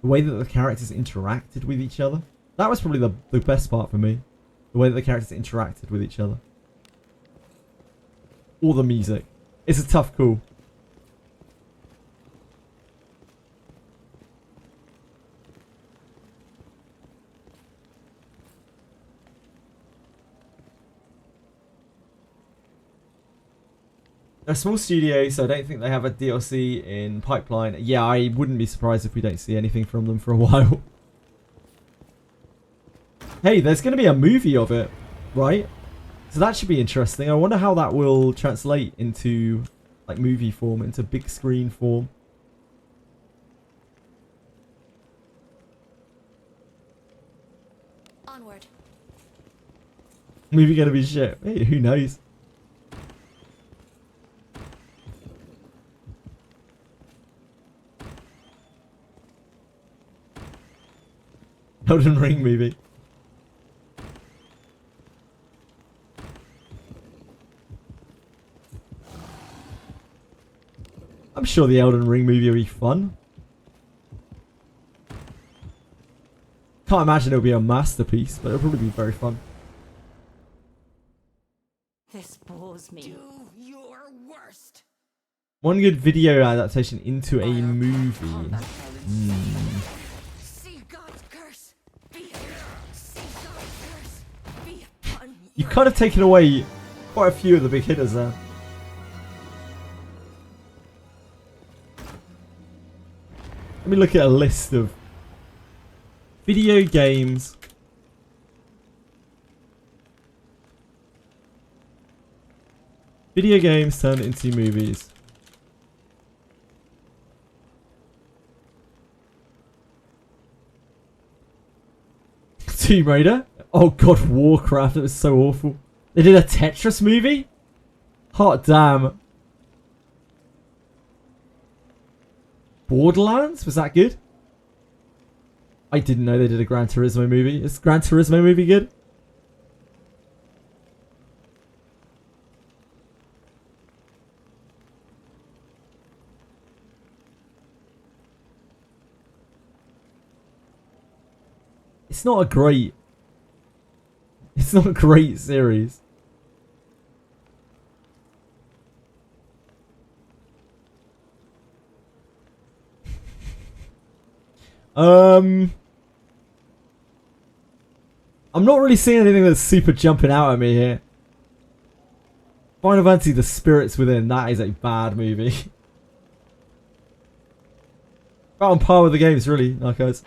way that the characters interacted with each other. That was probably the best part for me. The way that the characters interacted with each other. Or the music. It's a tough call. They're a small studio, so I don't think they have a DLC in pipeline. Yeah, I wouldn't be surprised if we don't see anything from them for a while. Hey, there's going to be a movie of it, right? So that should be interesting. I wonder how that will translate into like movie form, into big screen form. Onward. Movie going to be shit. Hey, who knows? Elden Ring movie. I'm sure the Elden Ring movie will be fun. Can't imagine it'll be a masterpiece, but it'll probably be very fun. This bores me. Do your worst. One good video adaptation into a movie. Combat talents. See God's curse. See God's curse. Be upon You've kind of taken away quite a few of the big hitters there. Let me look at a list of video games. Video games turned into movies. Tomb Raider? Oh god, Warcraft, it was so awful. They did a Tetris movie? Hot damn. Borderlands? Was that good? I didn't know they did a Gran Turismo movie. Is Gran Turismo movie good? It's not a great... It's not a great series. I'm not really seeing anything that's super jumping out at me here. Final Fantasy: The Spirits Within, that is a bad movie. About on par with the games, really, Narcos.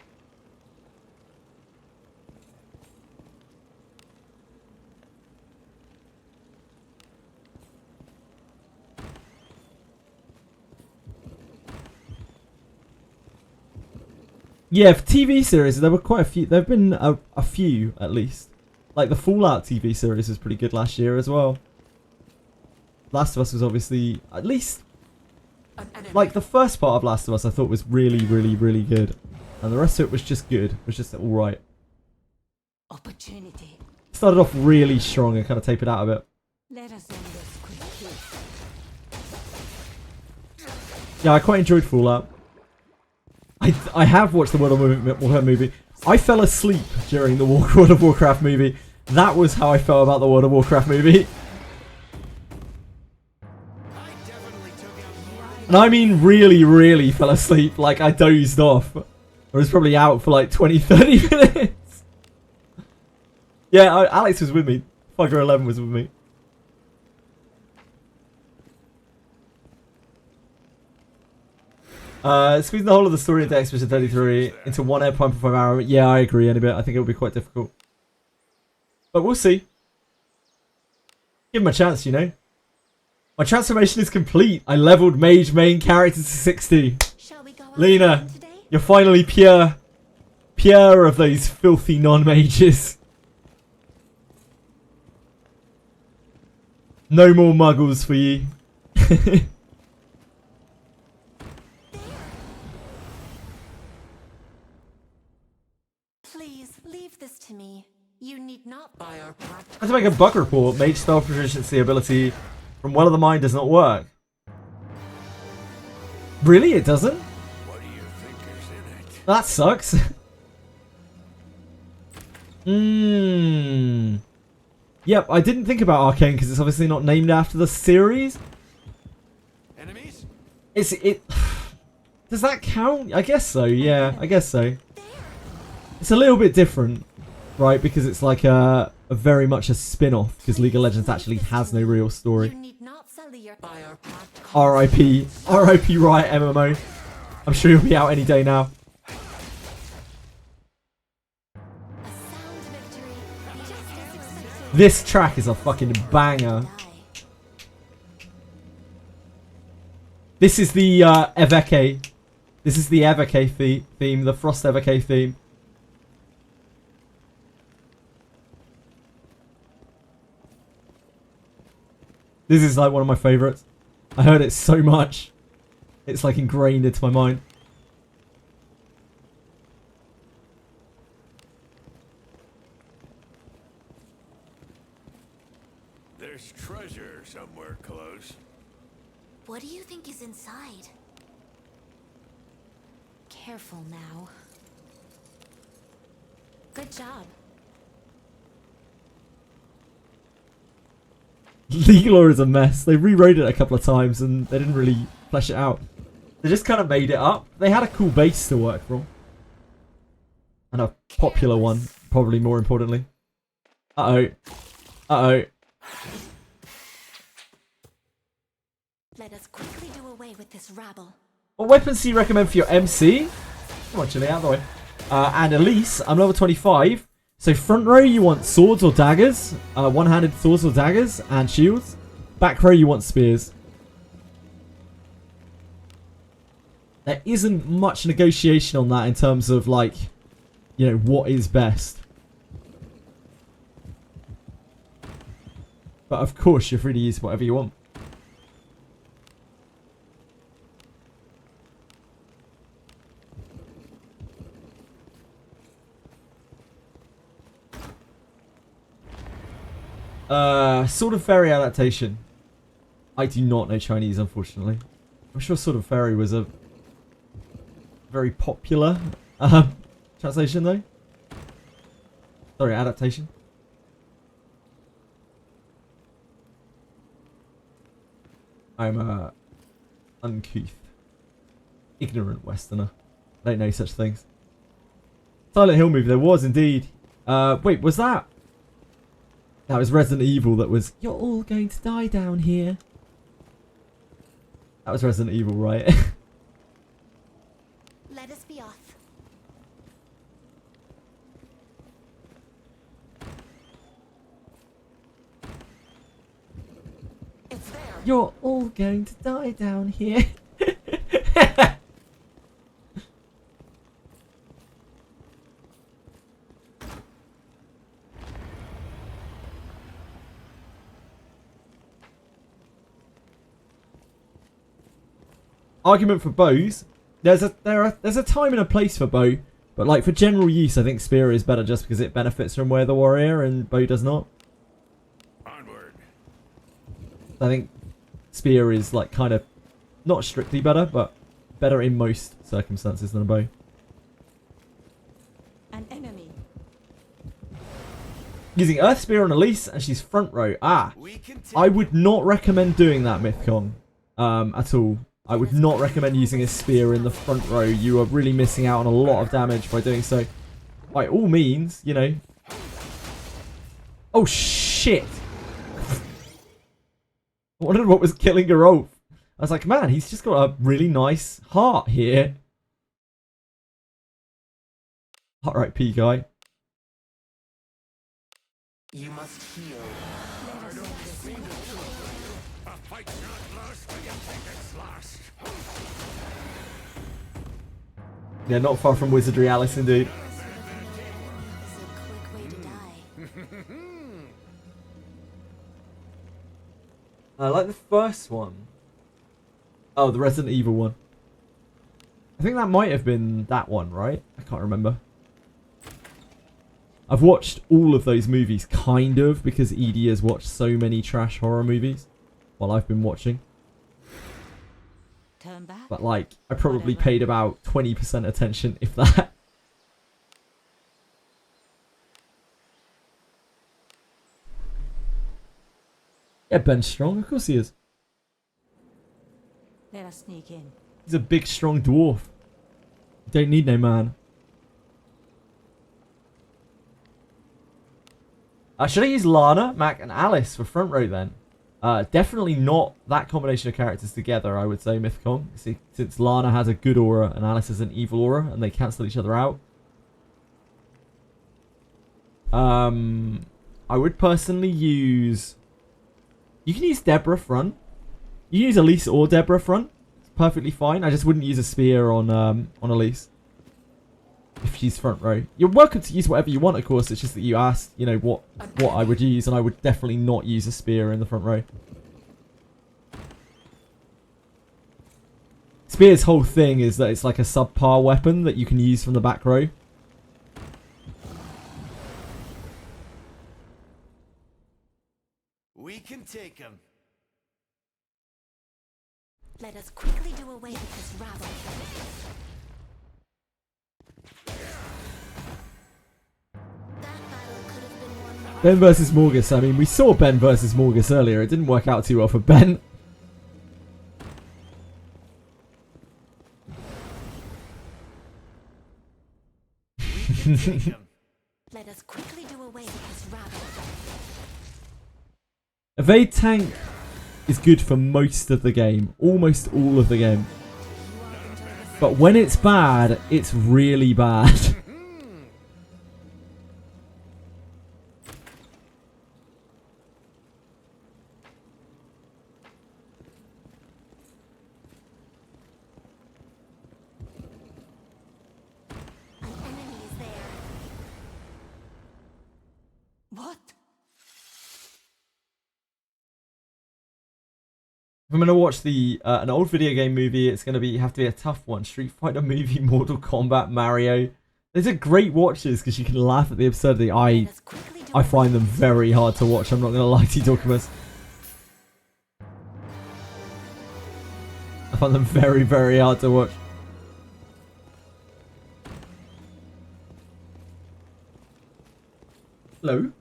Yeah, for TV series, there were quite a few. There have been a few, at least. Like, the Fallout TV series was pretty good last year as well. Last of Us was obviously, at least... Like, the first part of Last of Us I thought was really, really, really good. And the rest of it was just good. It was just alright. Opportunity. Started off really strong and kind of tapered out a bit. Let us end this quickly. Yeah, I quite enjoyed Fallout. I have watched the World of Warcraft movie. I fell asleep during the World of Warcraft movie. That was how I felt about the World of Warcraft movie. And I mean really, really fell asleep. Like, I dozed off. I was probably out for like 20, 30 minutes. Yeah, Alex was with me. Fugger 11 was with me. Squeezing the whole of the story into Expedition 33 into one air prime perform arrow. Yeah, I agree, Anybit. I think it will be quite difficult. But we'll see. Give him a chance, you know. My transformation is complete. I leveled mage main character to 60. Shall we go out Lena, today? you're finally pure of those filthy non-mages. No more muggles for you. Please leave this to me. You need not. By our I have to make a bug report. Mage spell proficiency ability from Well of the Mind does not work. Really? It doesn't? What do you think is in it? That sucks. Yep, I didn't think about Arcane because it's obviously not named after the series. Enemies? It does that count? I guess so, yeah, I guess so. It's a little bit different, right? Because it's like a very much a spin-off because League of Legends actually has no real You story. need not sully your. by our pact. R.I.P. R.I.P. Riot MMO. I'm sure you'll be out any day now. A sound victory. Just as expected. This track is a fucking banger. Die. This is the Eveke. This is the Eveke theme, the Frost Eveke theme. This is like one of my favourites. I heard it so much. It's like ingrained into my mind. There's treasure somewhere close. What do you think is inside? Careful now. Good job. League lore is a mess. They rewrote it a couple of times and they didn't really flesh it out. They just kind of made it up. They had a cool base to work from. And a popular one, probably more importantly. Uh-oh. Uh-oh. Let us quickly do away with this rabble. What weapons do you recommend for your MC? Come on, Chili, out of the way. And Elise, I'm level 25. So front row, you want swords or daggers. One-handed swords or daggers and shields. Back row, you want spears. There isn't much negotiation on that in terms of, like, you know, what is best. But of course, you're free to use whatever you want. Sword of Fairy adaptation. I do not know Chinese, unfortunately. I'm sure Sword of Fairy was a very popular translation, though. Sorry, adaptation. I'm uncouth, ignorant Westerner. I don't know such things. Silent Hill movie, there was indeed. Wait, was that? That was Resident Evil that was, you're all going to die down here. That was Resident Evil, right? Let us be off. It's there. You're all going to die down here. Argument for bows. There's a time and a place for bow, but like for general use, I think spear is better just because it benefits from Wear the Warrior and bow does not. Onward. I think spear is like kind of not strictly better, but better in most circumstances than a bow. An enemy. Using Earth Spear on Elise and she's front row. We can I would not recommend doing that, Mythcon, at all. I would not recommend using a spear in the front row. You are really missing out on a lot of damage by doing so. By all means, you know, Oh shit! I wondered what was killing her off. I was like, man, he's just got a really nice heart here. Alright, P guy. You must heal. A fight's not lost when you think it's lost. Yeah, not far from Wizardry, Alice, indeed. Is a quick way to die. I like the first one. Oh, the Resident Evil one. I think that might have been that one, right? I can't remember. I've watched all of those movies, kind of, because Edie has watched so many trash horror movies while I've been watching. Turn back. But, like, I probably Whatever. paid about 20% attention, if that. Yeah, Ben's strong. Of course he is. Let us sneak in. He's a big, strong dwarf. Don't need no man. Should I use Lana, Mac, and Alice for front row then? Definitely not that combination of characters together, I would say, Mythicon. See, since Lana has a good aura and Alice has an evil aura, and they cancel each other out. I would personally use... You can use Deborah front. You can use Elise or Deborah front. It's perfectly fine. I just wouldn't use a spear on Elise. If she's front row. You're welcome to use whatever you want, of course. It's just that you asked, you know, what I would use, and I would definitely not use a spear in the front row. Spear's whole thing is that it's like a subpar weapon that you can use from the back row. We can take him. Let us quickly do away with this rabble. That battle could have been won by Ben versus Morgus. I mean, we saw Ben versus Morgus earlier. It didn't work out too well for Ben. We can take him. Let us quickly do away with this rabble. Evade tank is good for most of the game. Almost all of the game. But when it's bad, it's really bad. An enemy is there. What? If I'm gonna watch the an old video game movie, it's gonna have to be a tough one. Street Fighter movie, Mortal Kombat, Mario. These are great watches because you can laugh at the absurdity. Let us quickly do I find them very hard to watch. I'm not gonna lie to you, Documus. I find them very, very hard to watch. Hello.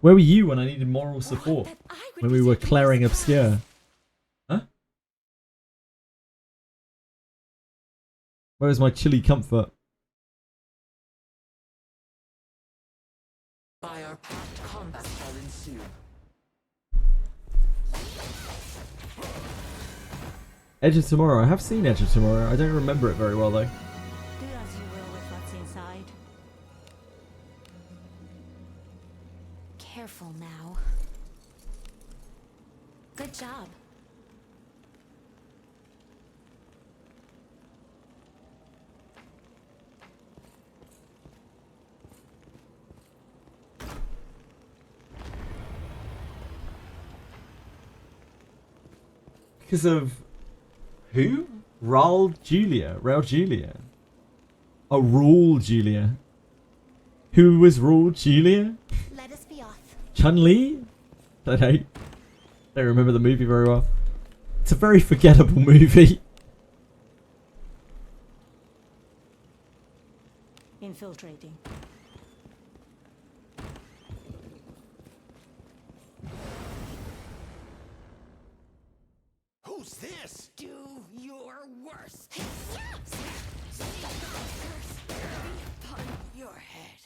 Where were you when I needed moral support? that I would When we were be clearing surprised. obscure. Huh? Where is my chilly comfort? By our pact, combat shall ensue. Edge of Tomorrow. I have seen Edge of Tomorrow. I don't remember it very well though. Do as you will with what's inside. Careful now. Good job. Because of who? Raul Julia. Oh, Raul Julia. Who was Raul Julia? Let us be off. Chun-Li? I don't remember the movie very well. It's a very forgettable movie. Infiltrating. Who's this? Do your worst. Your head.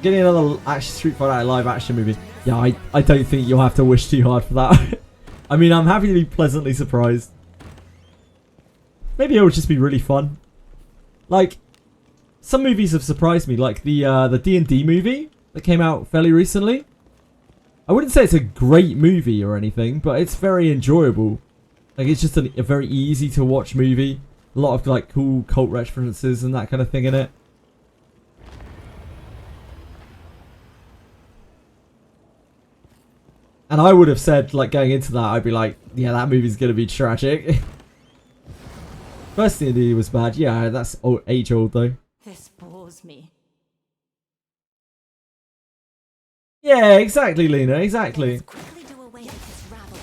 Getting another action Street Fighter live action movie. Yeah, I don't think you'll have to wish too hard for that. I mean, I'm happy to be pleasantly surprised. Maybe it will just be really fun. Like, some movies have surprised me, like the D&D movie that came out fairly recently. I wouldn't say it's a great movie or anything, but it's very enjoyable. Like, it's just a very easy to watch movie. A lot of like cool cult references and that kind of thing in it. And I would have said, like, going into that, I'd be like, yeah, that movie's gonna be tragic. First D&D was bad. Yeah, that's age old though. This bores me. Yeah, exactly, Lena. Exactly. Quickly do away with this rabble.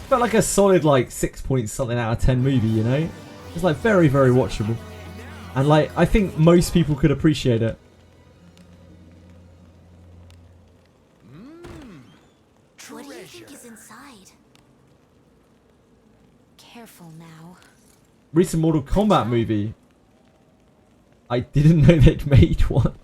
Felt like a solid, like, 6 point something out of 10 movie, you know? It's like very, very watchable. And like, I think most people could appreciate it. What do you think is inside? Careful now. Recent Mortal Kombat movie. I didn't know they'd made one.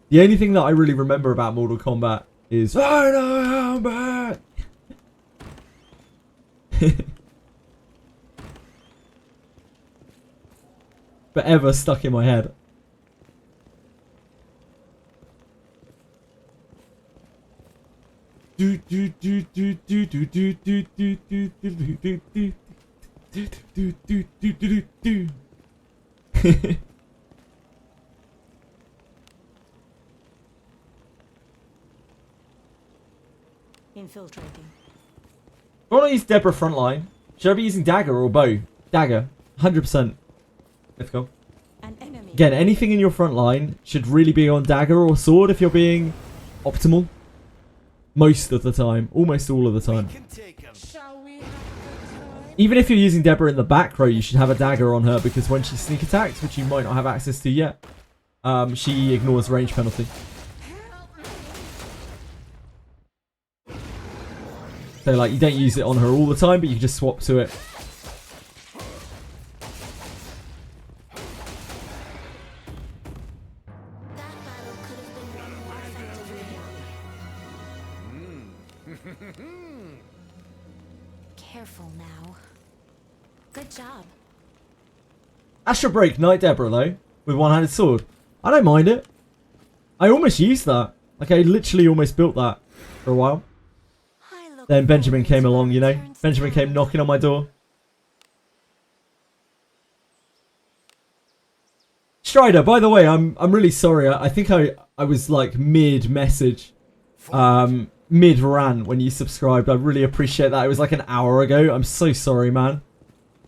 The only thing that I really remember about Mortal Kombat is I know I'm back. Forever stuck in my head. Infiltrating. I want to use Deborah frontline. Should I be using dagger or bow? Dagger. 100%. Let's go. An enemy. Again, anything in your front line should really be on dagger or sword if you're being optimal. Most of the time. Almost all of the time. Even if you're using Deborah in the back row, you should have a dagger on her because when she sneak attacks, which you might not have access to yet, she ignores range penalty. So like, you don't use it on her all the time, but you can just swap to it. That battle could have been won more effectively. Careful now. Good job. Astral Break, Knight Deborah though, with one-handed sword. I don't mind it. I almost used that. Like, I literally almost built that for a while. Then Benjamin came along, you know. Benjamin came knocking on my door. Strider, by the way, I'm really sorry. I think I was like mid-message. Mid-ran when you subscribed. I really appreciate that. It was like an hour ago. I'm so sorry, man.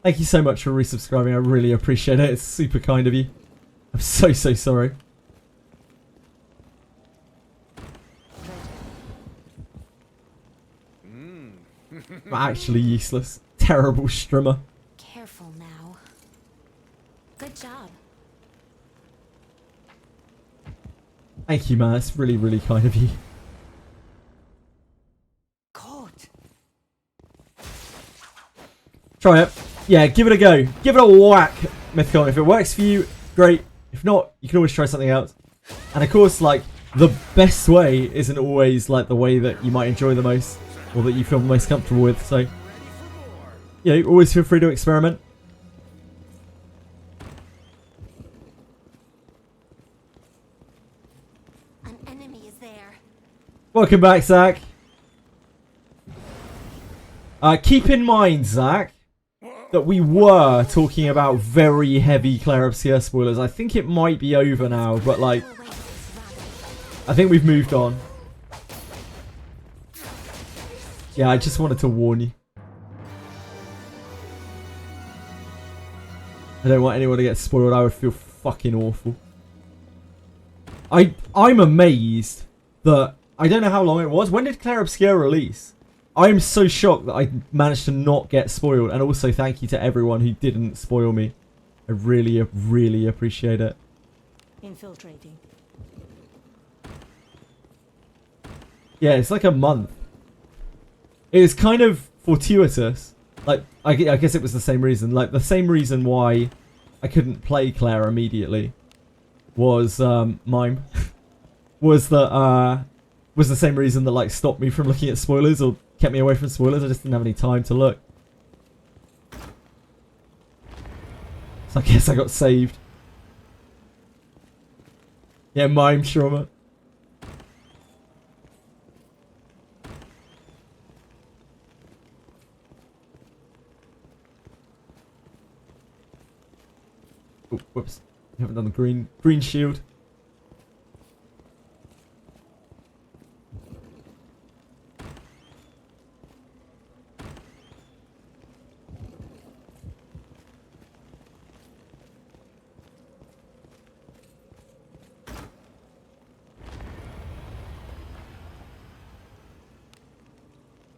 Thank you so much for resubscribing. I really appreciate it. It's super kind of you. I'm so sorry. I'm actually useless. Terrible strimmer. Careful now. Good job. Thank you, man. It's really, really kind of you. Caught. Try it. Yeah, give it a go. Give it a whack, Mythicon. If it works for you, great. If not, you can always try something else. And of course, like, the best way isn't always like the way that you might enjoy the most or that you feel most comfortable with. So, yeah, always feel free to experiment. An enemy is there. Welcome back, Zach. Keep in mind, Zach, that we were talking about very heavy Claire Obscure spoilers. I think it might be over now, but like, Do away with this rabble. I think we've moved on. Yeah, I just wanted to warn you. I don't want anyone to get spoiled. I would feel fucking awful. I'm amazed that I don't know how long it was. When did Claire Obscure release? I'm so shocked that I managed to not get spoiled. And also thank you to everyone who didn't spoil me. I really, really appreciate it. Infiltrating. Yeah, it's like a month. it was kind of fortuitous. Like, I guess it was the same reason. Like, the same reason why I couldn't play Claire immediately was, Mime. was the same reason that, like, stopped me from looking at spoilers or kept me away from spoilers. I just didn't have any time to look. So I guess I got saved. Yeah, Mime trauma. Oh, whoops. Haven't done the green shield.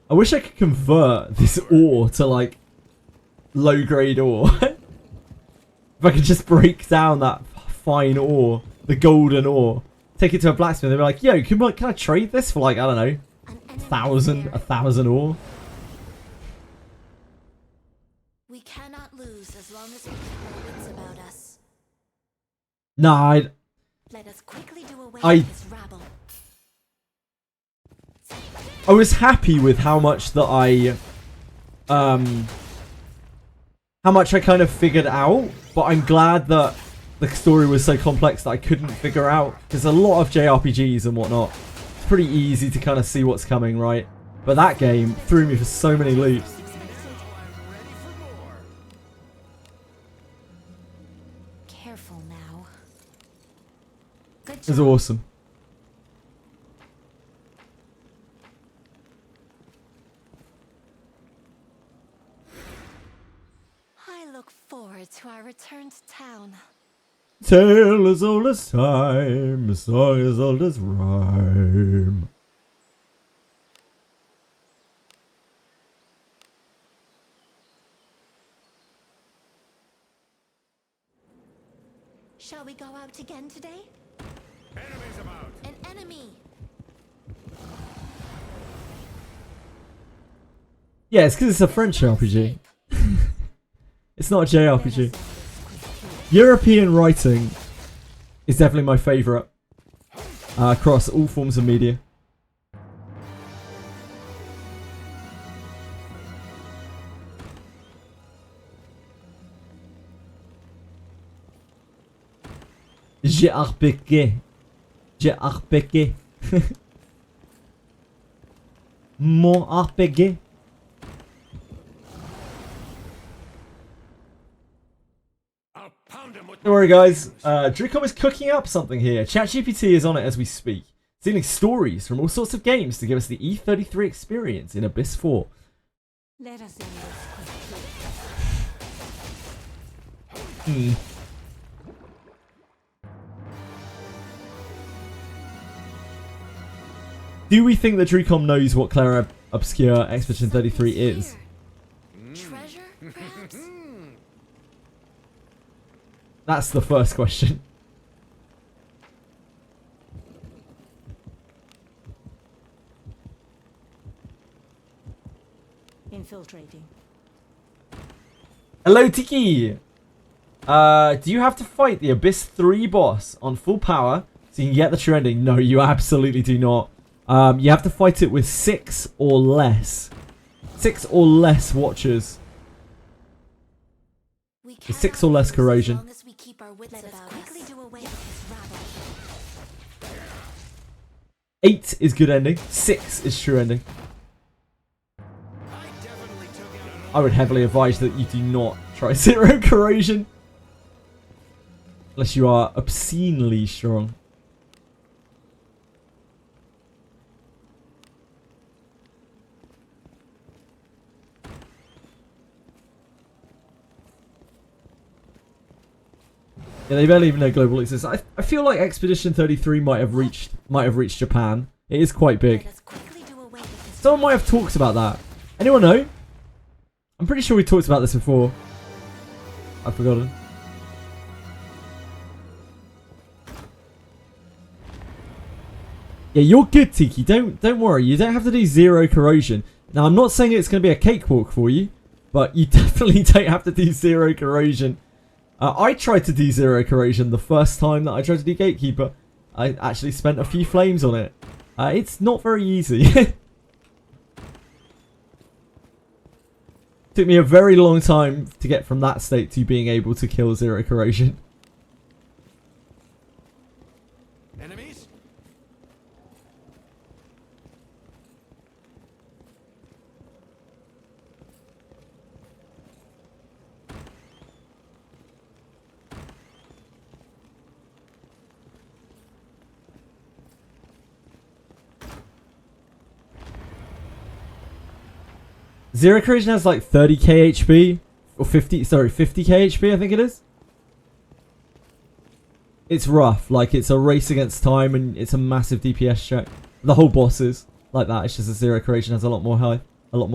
I wish I could convert this ore to, like, low-grade ore. If I could just break down that fine ore, the golden ore, take it to a blacksmith, they'd be like, yo, can I trade this for, like, I don't know, a thousand ore? We cannot lose as long as we keep our wits about us. Nah, Let us quickly do away I- with this rabble. I was happy with how much that how much I kind of figured out, but I'm glad that the story was so complex that I couldn't figure out, because a lot of JRPGs and whatnot, it's pretty easy to kind of see what's coming, right? But that game threw me for so many loops. Careful now. Good It was job. awesome. I look forward to our return to town. Tale as old as time, song as old as rhyme. Shall we go out again today? Enemies about. An enemy! Yeah, it's because it's a French RPG. It's not a JRPG. European writing is definitely my favourite across all forms of media. JRPG. JRPG. Mon RPG. I'll pound him with Don't worry, guys. Dricom is cooking up something here. ChatGPT is on it as we speak, stealing stories from all sorts of games to give us the E33 experience in Abyss 4. Let us end this quickly. Do we think that Dricom knows what Clara Obscure Expedition 33 is? Treasure, perhaps? That's the first question. Infiltrating. Hello, Tiki! Do you have to fight the Abyss 3 boss on full power so you can get the true ending? No, you absolutely do not. You have to fight it with 6 or less. 6 or less watchers. We With 6 or cannot less lose corrosion. As long as we keep our wits about quickly do away with this rabble. 8 is good ending. 6 is true ending. I would heavily advise that you do not try 0 corrosion. Unless you are obscenely strong. Yeah, they barely even know global exists. I feel like Expedition 33 might have reached Japan. It is quite big. Let us quickly do away with this Someone might have talked about that. Anyone know? I'm pretty sure we talked about this before. I've forgotten. Yeah, you're good, Tiki. Don't worry. You don't have to do 0 corrosion. Now, I'm not saying it's going to be a cakewalk for you, but you definitely don't have to do zero corrosion. I tried to do zero corrosion the first time that I tried to do Gatekeeper. I actually spent a few flames on it. It's not very easy. Took me a very long time to get from that state to being able to kill zero corrosion. Enemies? Zero corrosion has like 30k HP. Or 50k HP I think it is. It's rough, like it's a race against time and it's a massive DPS check. The whole boss is like that, it's just a zero corrosion has a lot more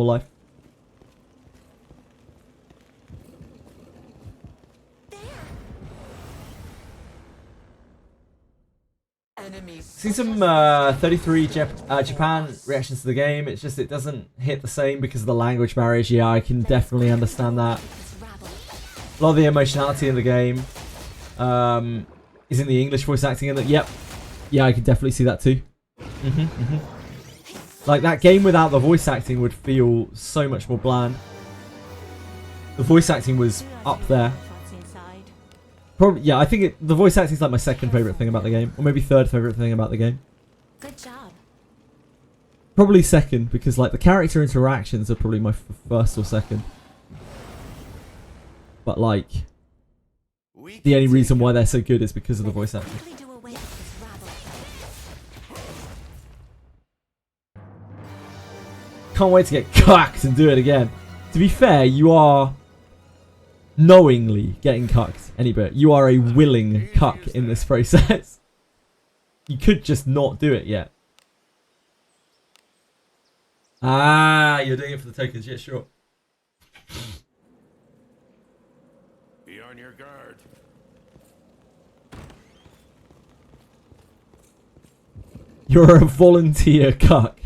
life. See some 33 Japan reactions to the game. It's just it doesn't hit the same because of the language barriers. Yeah, I can definitely understand that. A lot of the emotionality in the game is in the English voice acting in it. Yep. Yeah, I can definitely see that too. Like that game without the voice acting would feel so much more bland. The voice acting was up there. Probably, yeah, I think the voice acting is like my second favourite thing about the game. Or maybe third favourite thing about the game. Good job. Probably second, because like the character interactions are probably my first or second. But like, the only reason why they're so good is because of the voice acting. Quickly do away with this rabble. Can't wait to get cucked and do it again. To be fair, you are knowingly getting cucked any bit. You are a willing cuck in this process. You could just not do it yet. Ah, you're doing it for the tokens. Yeah, sure. Be on your guard. You're a volunteer cuck.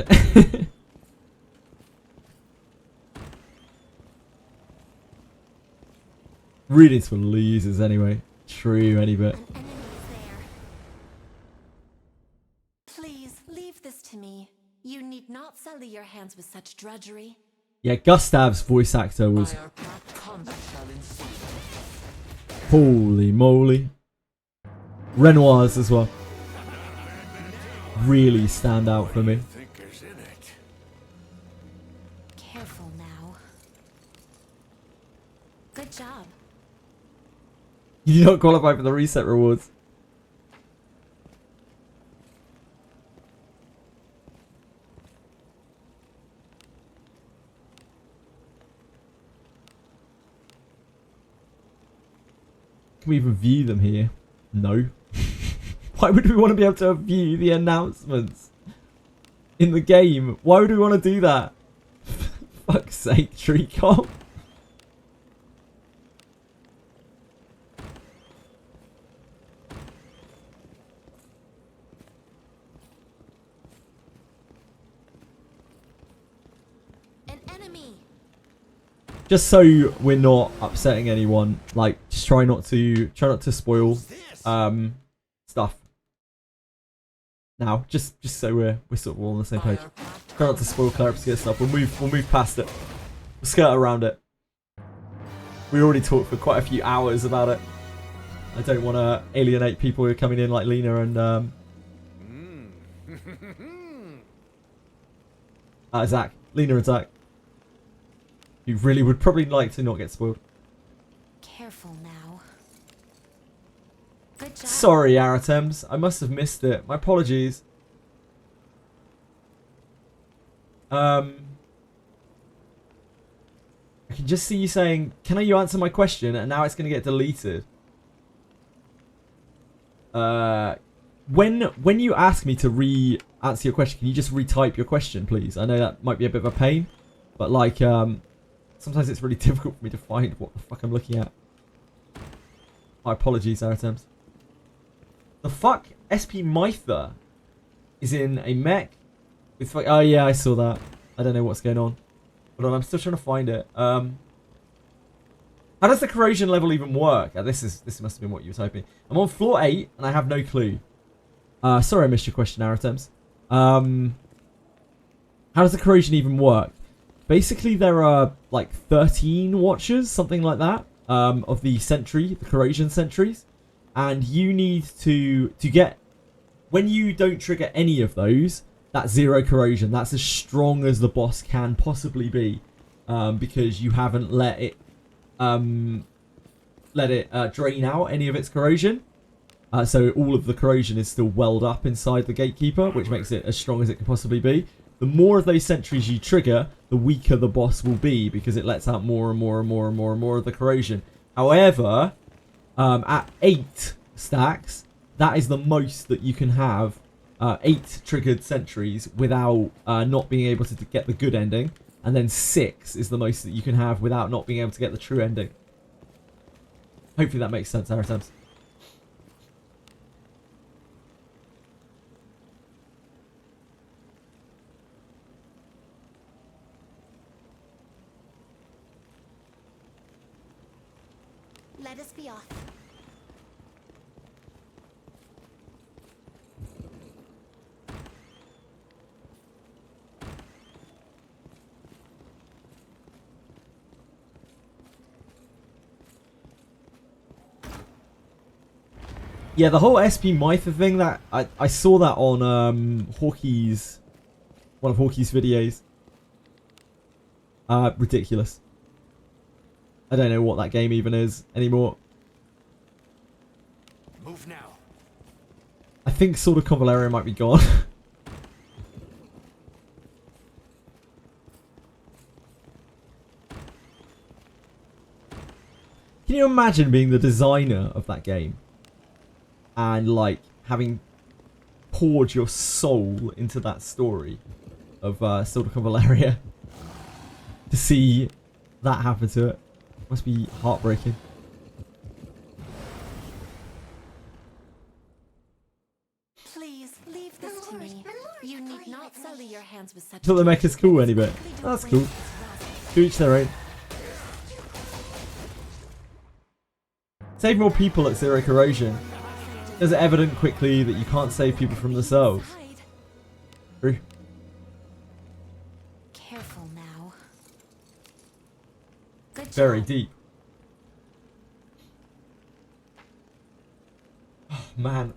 Readings for losers anyway. True, any bit. An enemy is there. Please leave this to me. You need not sully your hands with such drudgery. Yeah, Gustav's voice actor was Fire pack combat shall ensue. holy moly. Renoir's as well. Really stand out for me. Thinkers in it. Careful now. Good job. You do not qualify for the reset rewards. Can we even view them here? No. Why would we want to be able to view the announcements in the game? Why would we want to do that? Fuck's sake, tree cop. An enemy. Just so we're not upsetting anyone, like just try not to spoil stuff. Now, just so we're sort of all on the same page. Try not to spoil Claripsky stuff. We'll move past it. We'll skirt around it. We already talked for quite a few hours about it. I don't want to alienate people who are coming in like Lena and Zach. Lena and Zach. You really would probably like to not get spoiled. Careful now. Good job. Sorry, Aratems. I must have missed it. My apologies. I can just see you saying, "Can you answer my question?" And now it's going to get deleted. When you ask me to re-answer your question, can you just retype your question, please? I know that might be a bit of a pain, but like, sometimes it's really difficult for me to find what the fuck I'm looking at. My apologies, Aratems. The fuck? SP Myther is in a mech with... Oh yeah, I saw that. I don't know what's going on. Hold on, I'm still trying to find it. How does the corrosion level even work? This must have been what you were typing. I'm on floor 8 and I have no clue. Sorry I missed your question, Aratems. How does the corrosion even work? Basically, there are like 13 watchers, something like that, of the sentry, the corrosion sentries. And you need to get... When you don't trigger any of those, that's 0 corrosion. That's as strong as the boss can possibly be. Because you haven't let it drain out any of its corrosion. So all of the corrosion is still welled up inside the gatekeeper, which makes it as strong as it can possibly be. The more of those sentries you trigger, the weaker the boss will be, because it lets out more and more and more and more and more of the corrosion. However, at 8 stacks, that is the most that you can have. 8 triggered sentries without not being able to get the good ending. And then 6 is the most that you can have without not being able to get the true ending. Hopefully that makes sense, Aratems. Let us be off. Yeah, the whole SP Mytha thing, that I saw that on Hawkey's, one of Hawkey's videos. Ridiculous. I don't know what that game even is anymore. Move now. I think Sword of Convaleria might be gone. Can you imagine being the designer of that game? And like having poured your soul into that story of Sword of Convaleria, to see that happen to it must be heartbreaking. Please leave this to me. You need not sully your hands with such. I thought the mech is cool any bit. That's cool. To each their own. Save more people at 0 corrosion. Is it evident quickly that you can't save people from themselves? True. Careful now. Good job. Very deep. Oh, man.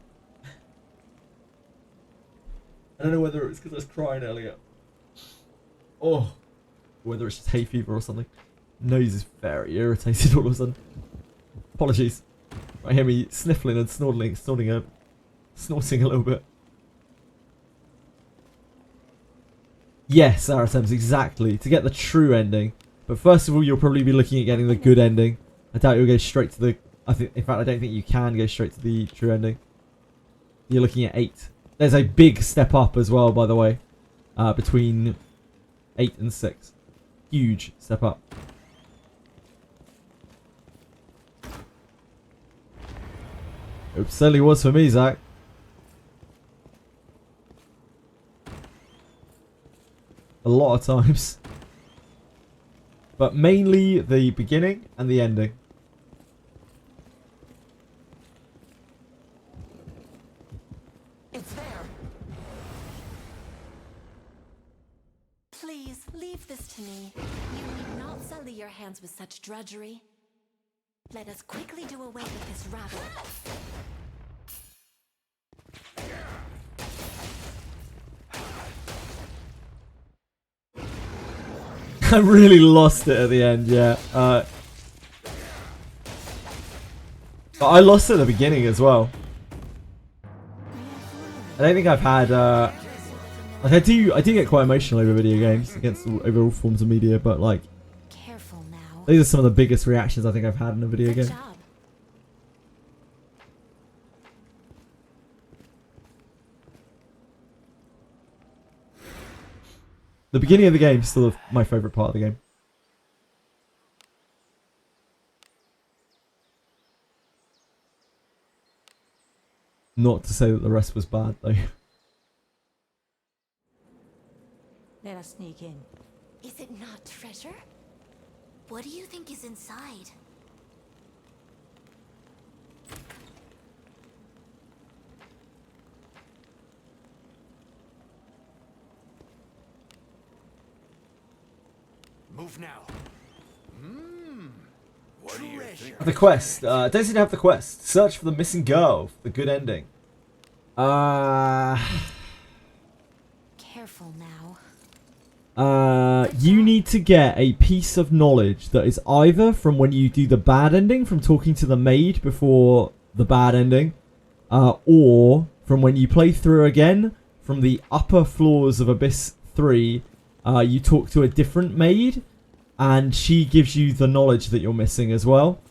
I don't know whether it was because I was crying earlier. Oh. Whether it's just hay fever or something. Nose is very irritated all of a sudden. Apologies. I hear me sniffling and snorting a little bit. Yes, Aratems, exactly. To get the true ending. But first of all, you'll probably be looking at getting the good ending. I doubt you'll go straight to the... in fact, I don't think you can go straight to the true ending. You're looking at 8. There's a big step up as well, by the way. Between 8 and 6. Huge step up. It certainly was for me, Zach. A lot of times. But mainly the beginning and the ending. It's there. Please leave this to me. You need not sully your hands with such drudgery. Let us quickly do away with this rabble. I really lost it at the end, yeah. But I lost it at the beginning as well. I don't think I've had like I do get quite emotional over video games, over all forms of media, but like Careful now. these are some of the biggest reactions I think I've had in a video Good game. job. The beginning of the game is still my favourite part of the game. Not to say that the rest was bad though. Let us sneak in. Is it not treasure? What do you think is inside? Move now. What do you think? The quest. Don't seem to have the quest. Search for the missing girl. The good ending. Careful now. You need to get a piece of knowledge that is either from when you do the bad ending, from talking to the maid before the bad ending, or from when you play through again, from the upper floors of Abyss 3, you talk to a different maid, and she gives you the knowledge that you're missing as well.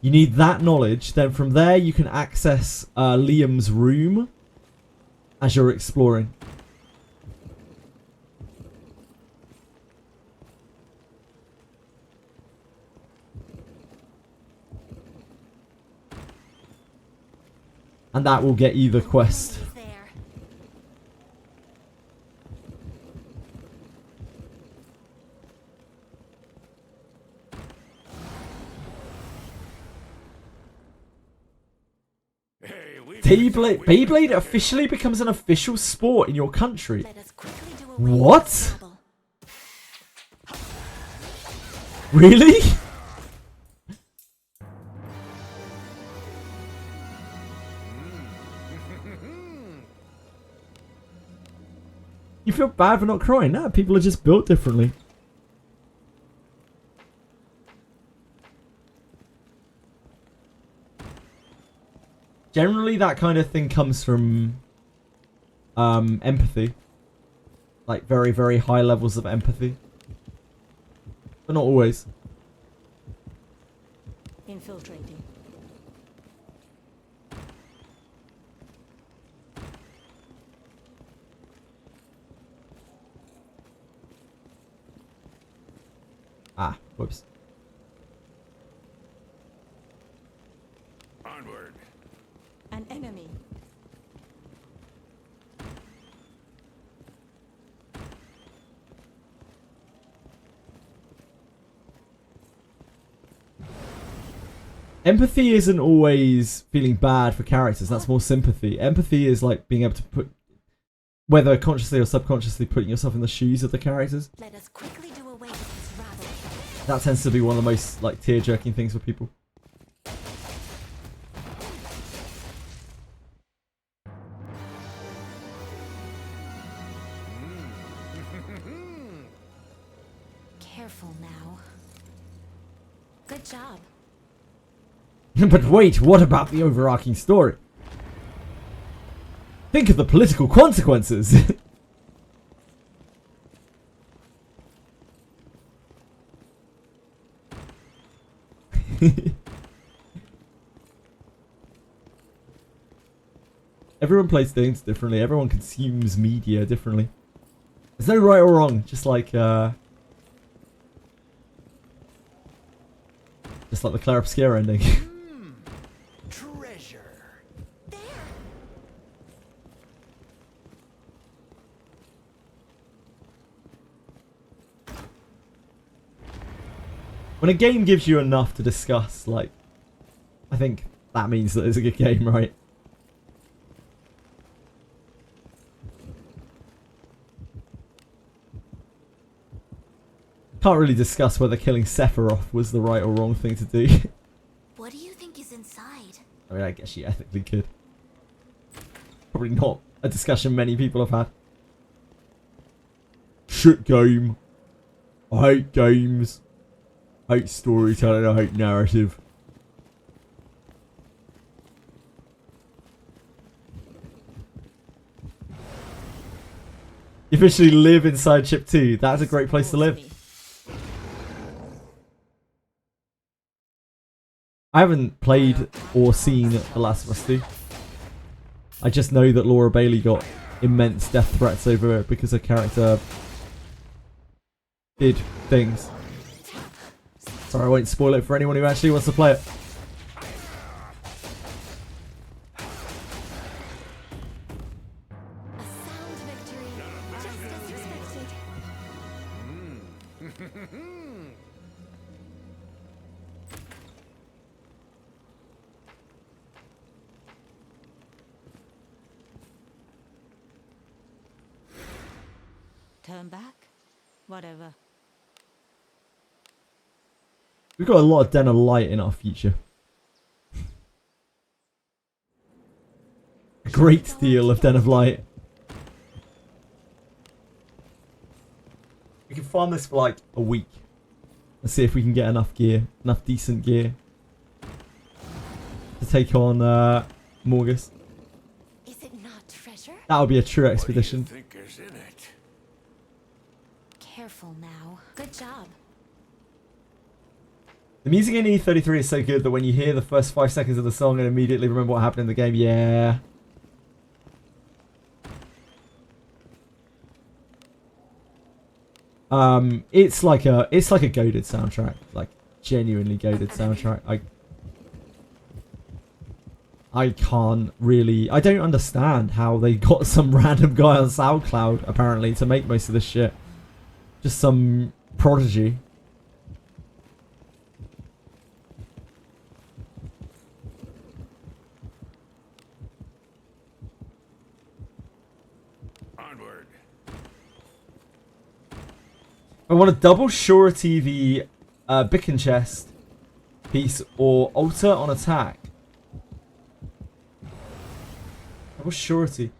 You need that knowledge, then from there you can access Liam's room as you're exploring. And that will get you the quest. There. Hey, we Beyblade officially becomes an official sport in your country. Let us quickly do away What? with this trouble. Really? You feel bad for not crying? Nah, people are just built differently. Generally, that kind of thing comes from empathy. Like very, very high levels of empathy. But not always. Infiltrating. Ah, whoops. onward. An enemy. Empathy isn't always feeling bad for characters. That's more sympathy. Empathy is like being able to put, whether consciously or subconsciously, putting yourself in the shoes of the characters. Let us quickly do away with this rabble. That tends to be one of the most like tear-jerking things for people. Careful now. Good job. But wait, what about the overarching story? Think of the political consequences. Everyone plays things differently. Everyone consumes media differently. There's no right or wrong. Just like the Claire Obscura ending. Treasure. There. When a game gives you enough to discuss, like, I think that means that it's a good game, right? Can't really discuss whether killing Sephiroth was the right or wrong thing to do. What do you think is inside? I mean, I guess you ethically could. Probably not a discussion many people have had. Shit game. I hate games. I hate storytelling. I hate narrative. You officially live inside Chip 2. That's a great place to live. I haven't played or seen The Last of Us 2. I just know that Laura Bailey got immense death threats over it because her character did things. Sorry, I won't spoil it for anyone who actually wants to play it. A sound victory, just as expected. Turn back? Whatever. We've got a lot of Den of Light in our future. A great deal of Den of Light. We can farm this for like a week. And see if we can get enough gear. Enough decent gear. To take on Morgus. Is it not treasure? That would be a true What do you expedition. think is in it? Careful now. Good job. The music in E33 is so good that when you hear the first 5 seconds of the song and immediately remember what happened in the game, yeah. It's like a goated soundtrack, like genuinely goated soundtrack. I can't really, I don't understand how they got some random guy on SoundCloud apparently to make most of this shit. Just some prodigy. Onward. I want a double surety the beacon chest piece or alter on attack. Double surety.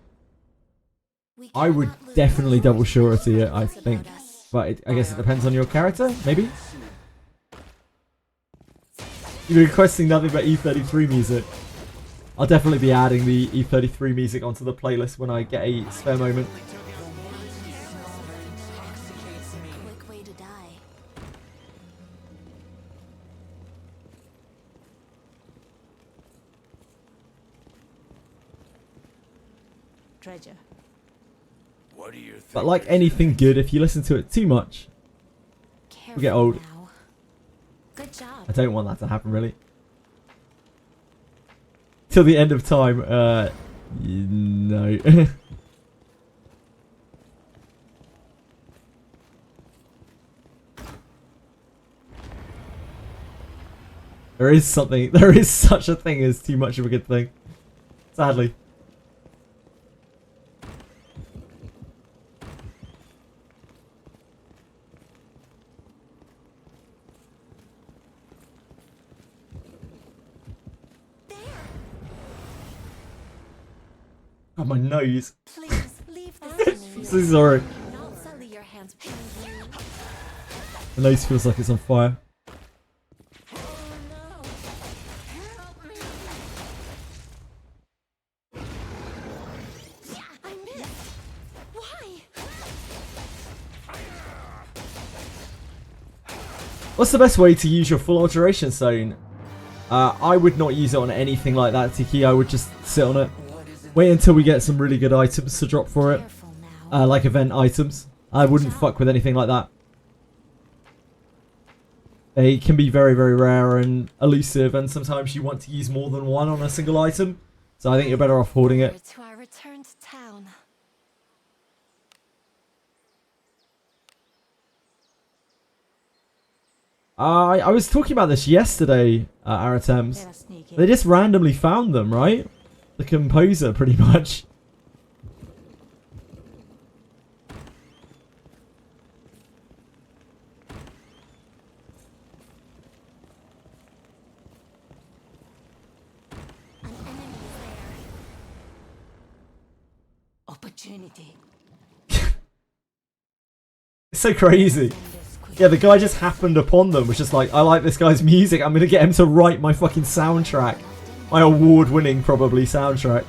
We I would cannot lose definitely double surety it, I about think. us. But I guess it depends on your character, maybe? You're requesting nothing but E33 music. I'll definitely be adding the E33 music onto the playlist when I get a spare moment. Quick way to die. Treasure. What do you think? But like is anything in it? good, if you listen to it too much, Careful get old. now. Good job. I don't want that to happen really. Till the end of time, no. There is such a thing as too much of a good thing. Sadly. God, my nose. Please leave this to I'm me. so sorry. Not sully your hands, please. My nose feels like it's on fire. Oh no! Help me! Yeah, I missed. Why? What's the best way to use your full alteration zone? I would not use it on anything like that, Tiki. I would just sit on it. Wait until we get some really good items to drop for it. Careful now. Like event items. I wouldn't fuck with anything like that. They can be very, very rare and elusive, and sometimes you want to use more than one on a single item. So I think you're better off hoarding it. To our return to town. I was talking about this yesterday, Aratems. They are sneaky. They just randomly found them, right? The composer, pretty much. An enemy is there. Opportunity. It's so crazy. Send us quick. Yeah, the guy just happened upon them, was just like, I like this guy's music, I'm gonna get him to write my fucking soundtrack. My award-winning, probably, soundtrack.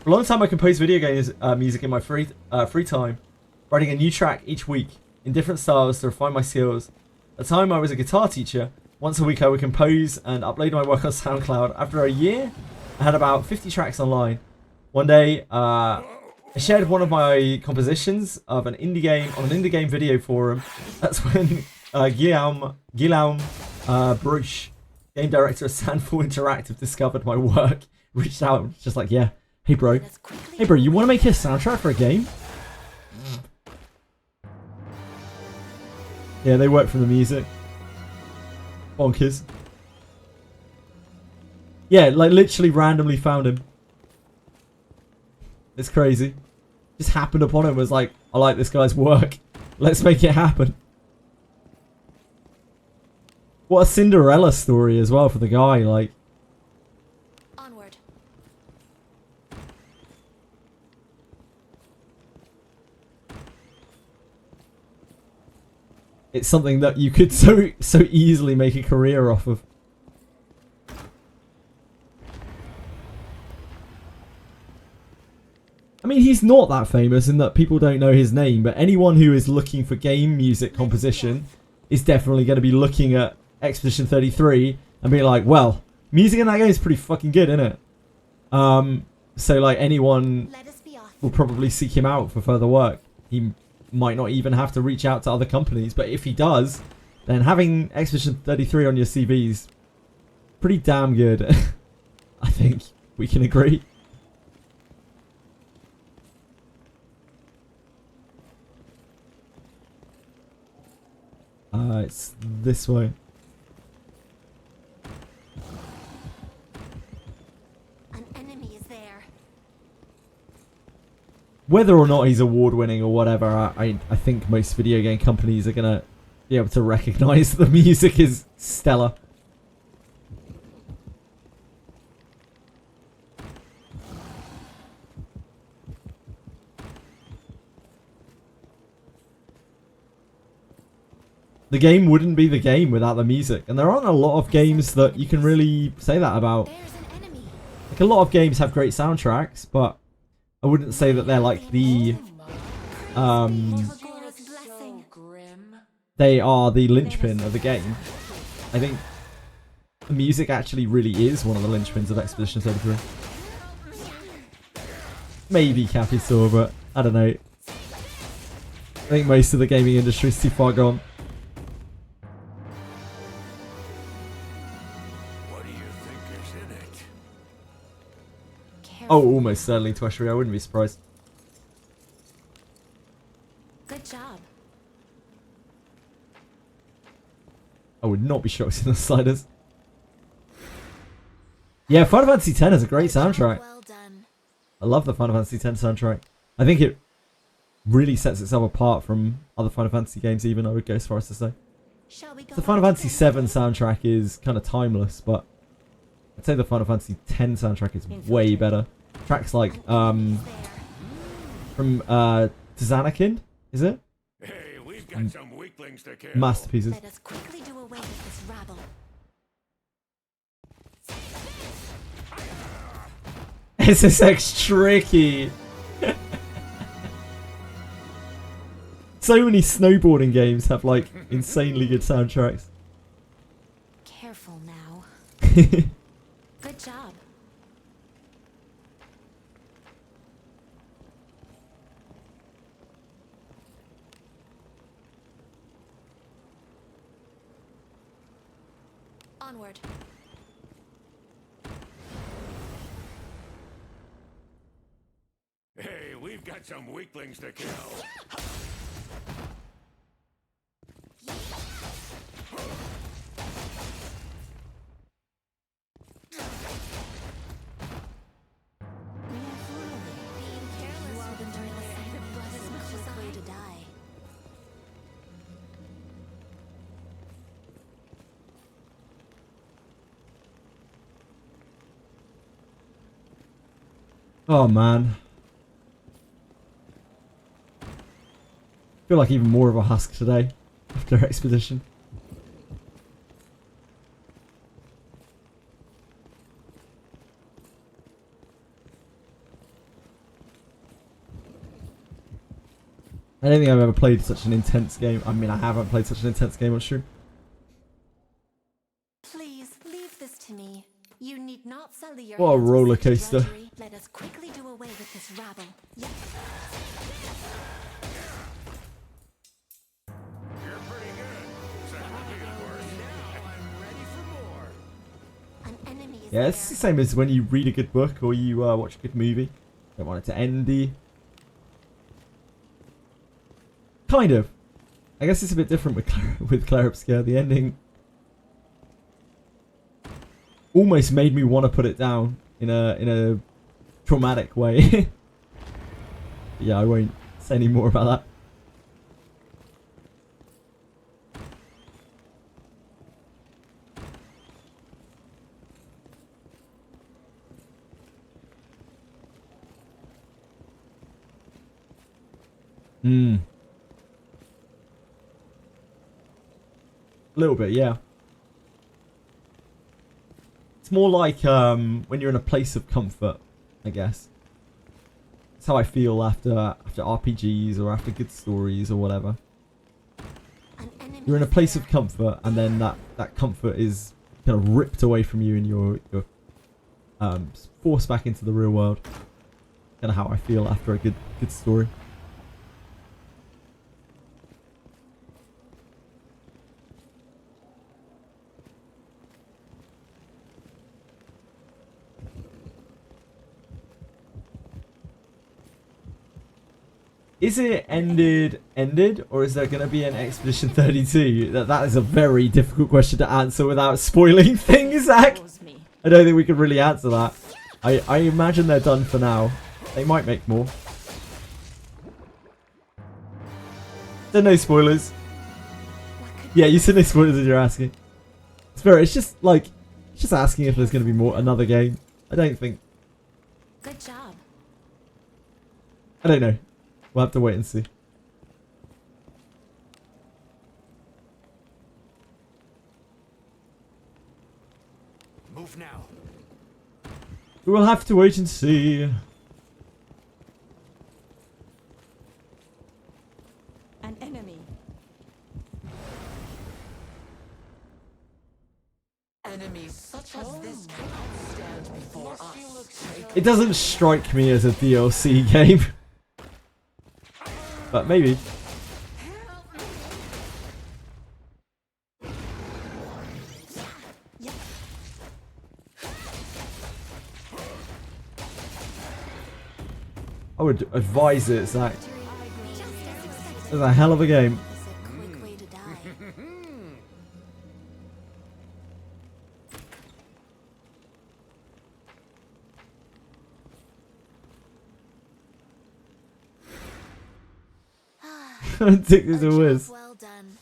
For a long time I composed video games music in my free time, writing a new track each week, in different styles to refine my skills. At the time I was a guitar teacher. Once a week I would compose and upload my work on SoundCloud. After a year, I had about 50 tracks online. One day, I shared one of my compositions of an indie game on an indie game video forum. That's when Guillaume Bruche, game director of Sandfall Interactive, discovered my work. Reached out and was just like, yeah, hey bro, Let us quickly you want to make a soundtrack for a game? Yeah, they work for the music. Bonkers. Yeah, like literally randomly found him. It's crazy. Just happened upon him, was like, I like this guy's work. Let's make it happen. What a Cinderella story as well for the guy, like. Onward. It's something that you could so easily make a career off of. I mean, he's not that famous in that people don't know his name, but anyone who is looking for game music composition is definitely going to be looking at Expedition 33 and be like, well, music in that game is pretty fucking good, isn't it? So like anyone Let us be off. will probably seek him out for further work. He might not even have to reach out to other companies, but if he does, then having Expedition 33 on your CV is pretty damn good. I think we can agree. It's this way. An enemy is there. Whether or not he's award-winning or whatever, I think most video game companies are going to be able to recognize the music is stellar. The game wouldn't be the game without the music. And there aren't a lot of games that you can really say that about. There's an enemy. Like, a lot of games have great soundtracks, but I wouldn't say that they're like the... Magora's So blessing. grim. they are the linchpin of the game. I think the music actually really is one of the linchpins of Expedition 33. Maybe Capital, but I don't know. I think most of the gaming industry is too far gone. What do you think is in it? Oh, almost certainly Tertiary. I wouldn't be surprised. Good job. I would not be shocked in the sliders. Yeah, Final Fantasy X has a great soundtrack. Well done. I love the Final Fantasy X soundtrack. I think it really sets itself apart from other Final Fantasy games even, I would go as far as to say. Shall we go The Final back to Fantasy VII soundtrack is kind of timeless, but I'd say the Final Fantasy X soundtrack is way better. Tracks like, Enemies there. from, Tzanakin, is it? Hey, we've got some weaklings to kill. Masterpieces. Let us quickly do away with this rabble. SSX tricky. So many snowboarding games have like insanely good soundtracks. Careful now. Good job. Onward. Hey, we've got some weaklings to kill. Being careless with the blood is a quick way to die. Oh man. I feel like even more of a husk today after Expedition. I don't think I've ever played such an intense game. I mean, I haven't played such an intense game on stream. Please leave this to me. You need not sully your What a hands with roller such coaster. drudgery. Let us quickly do away with this rabble. Yep. You're pretty good. Some will be, of course. Now I'm ready for more. An enemy is Yeah, there. it's the same as when you read a good book or you watch a good movie. Don't want it to end the... Kind of. I guess it's a bit different with Claire Obscure. The ending almost made me want to put it down in a traumatic way. Yeah, I won't say any more about that. A little bit, yeah. It's more like when you're in a place of comfort, I guess. That's how I feel after RPGs or after good stories or whatever. You're in a place of comfort, and then that comfort is kind of ripped away from you, and you're forced back into the real world. Kind of how I feel after a good story. Is it ended, or is there going to be an Expedition 32? That is a very difficult question to answer without spoiling things, Zach. I don't think we could really answer that. I imagine they're done for now. They might make more. There are no spoilers. Yeah, you said no spoilers as you're asking. It's just asking if there's going to be another game. I don't think. Good job. I don't know. We'll have to wait and see. Move now. We will have to wait and see. An enemy. Enemies such as this cannot stand before us. It doesn't strike me as a DLC game. But maybe. I would advise it, Zach. It's a hell of a game. Dick is a whiz. Well done.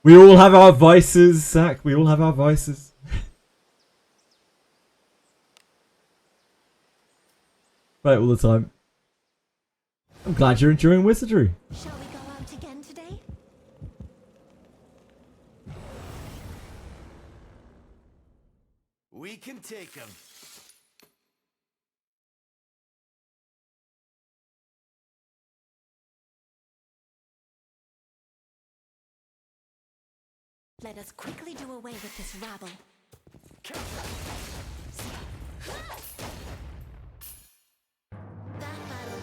We all have our vices, Zach. We all have our vices. Right, all the time. I'm glad you're enjoying Wizardry. Shall we go out again today? We can take him. Let us quickly do away with this rabble.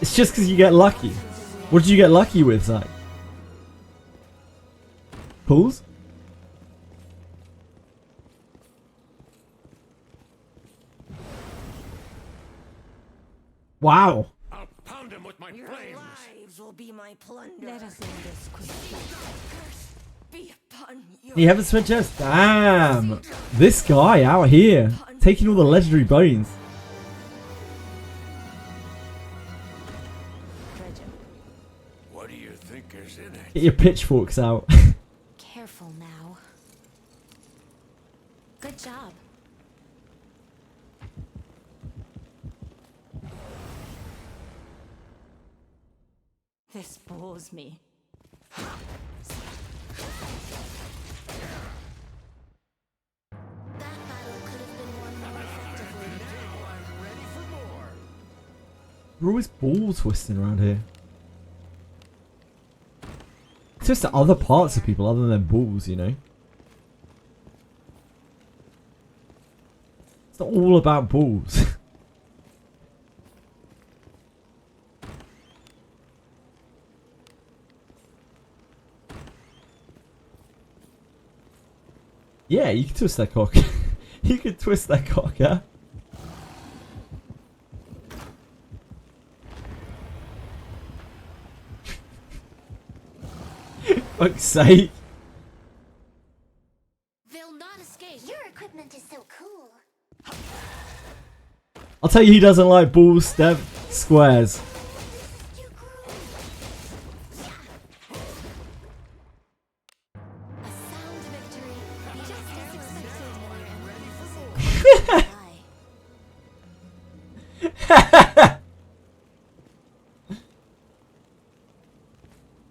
It's just because you get lucky. What did you get lucky with, Zach? Pools? Wow. I'll pound him with my flames. Lives will be my plunder. Let us end this quickly. Be upon you. You haven't spent just. Damn. This guy out here. Taking all the legendary bones. What do you think is in it? Get your pitchforks out. Careful now. Good job. This bores me. That battle could have been won more effectively. Now I'm ready for more. We're always ball twisting around here. Twist to other parts of people other than balls, you know. It's not all about balls. Yeah, you can twist that cock. You can twist that cock, yeah? Fuck's sake. They'll not escape. Your equipment is so cool. I'll tell you who doesn't like balls, Steph. Squares.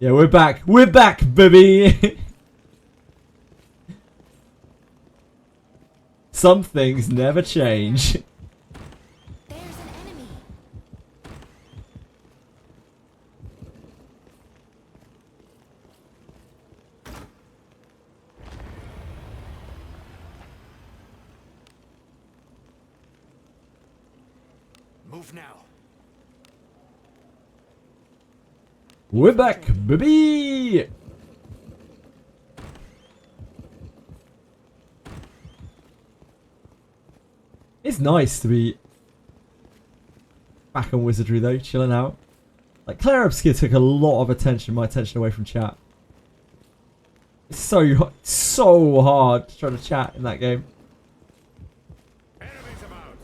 Yeah, we're back. We're back, baby. Some things never change. There's an enemy. Move now. We're back, baby. It's nice to be back on Wizardry though, chilling out. Like Claire Obscure took a lot of my attention away from chat. It's so hard to try to chat in that game. Enemies about.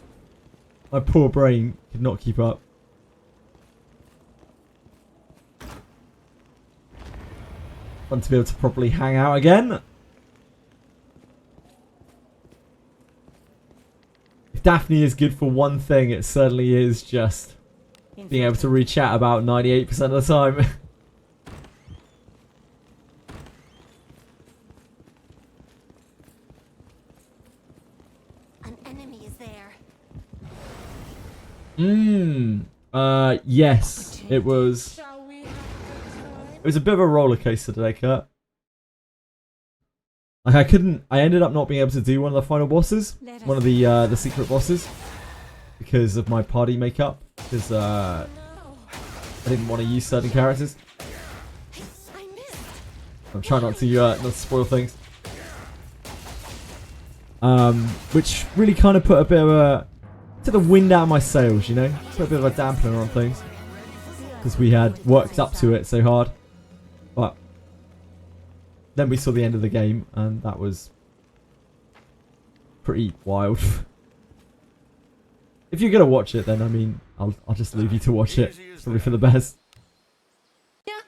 My poor brain could not keep up. Fun to be able to properly hang out again. If Daphne is good for one thing, it certainly is just being able to re-chat about 98% of the time. An enemy is there. Yes, it was. Shall we have a good time? It was a bit of a roller coaster today, Kurt. Like I ended up not being able to do one of the final bosses, one of the secret bosses, because of my party makeup. Because I didn't want to use certain characters. I missed. I'm trying not to spoil things. Which really kind of put a bit of took the wind out of my sails, you know, put a bit of a dampener on things, because we had worked up to it so hard. But then we saw the end of the game, and that was pretty wild. If you're gonna watch it, then I mean, I'll just leave you to watch it. It's probably for the best. Yeah,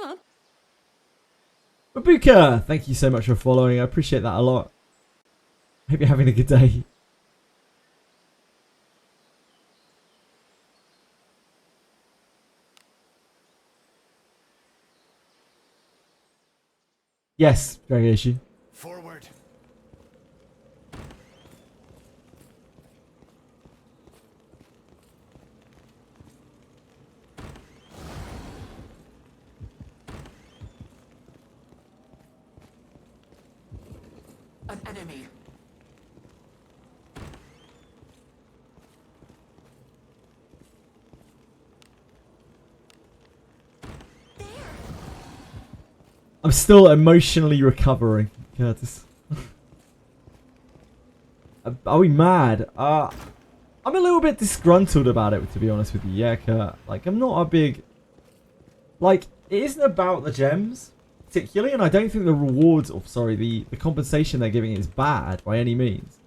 I'm up. Mabuka, thank you so much for following. I appreciate that a lot. Hope you're having a good day. Yes, Dragoshi. Forward. An enemy. I'm still emotionally recovering, Curtis. Are we mad? I'm a little bit disgruntled about it, to be honest with you. Yeah, Kurt. Like, I'm not a big... Like, it isn't about the gems, particularly, and I don't think the rewards, or sorry, the compensation they're giving is bad by any means.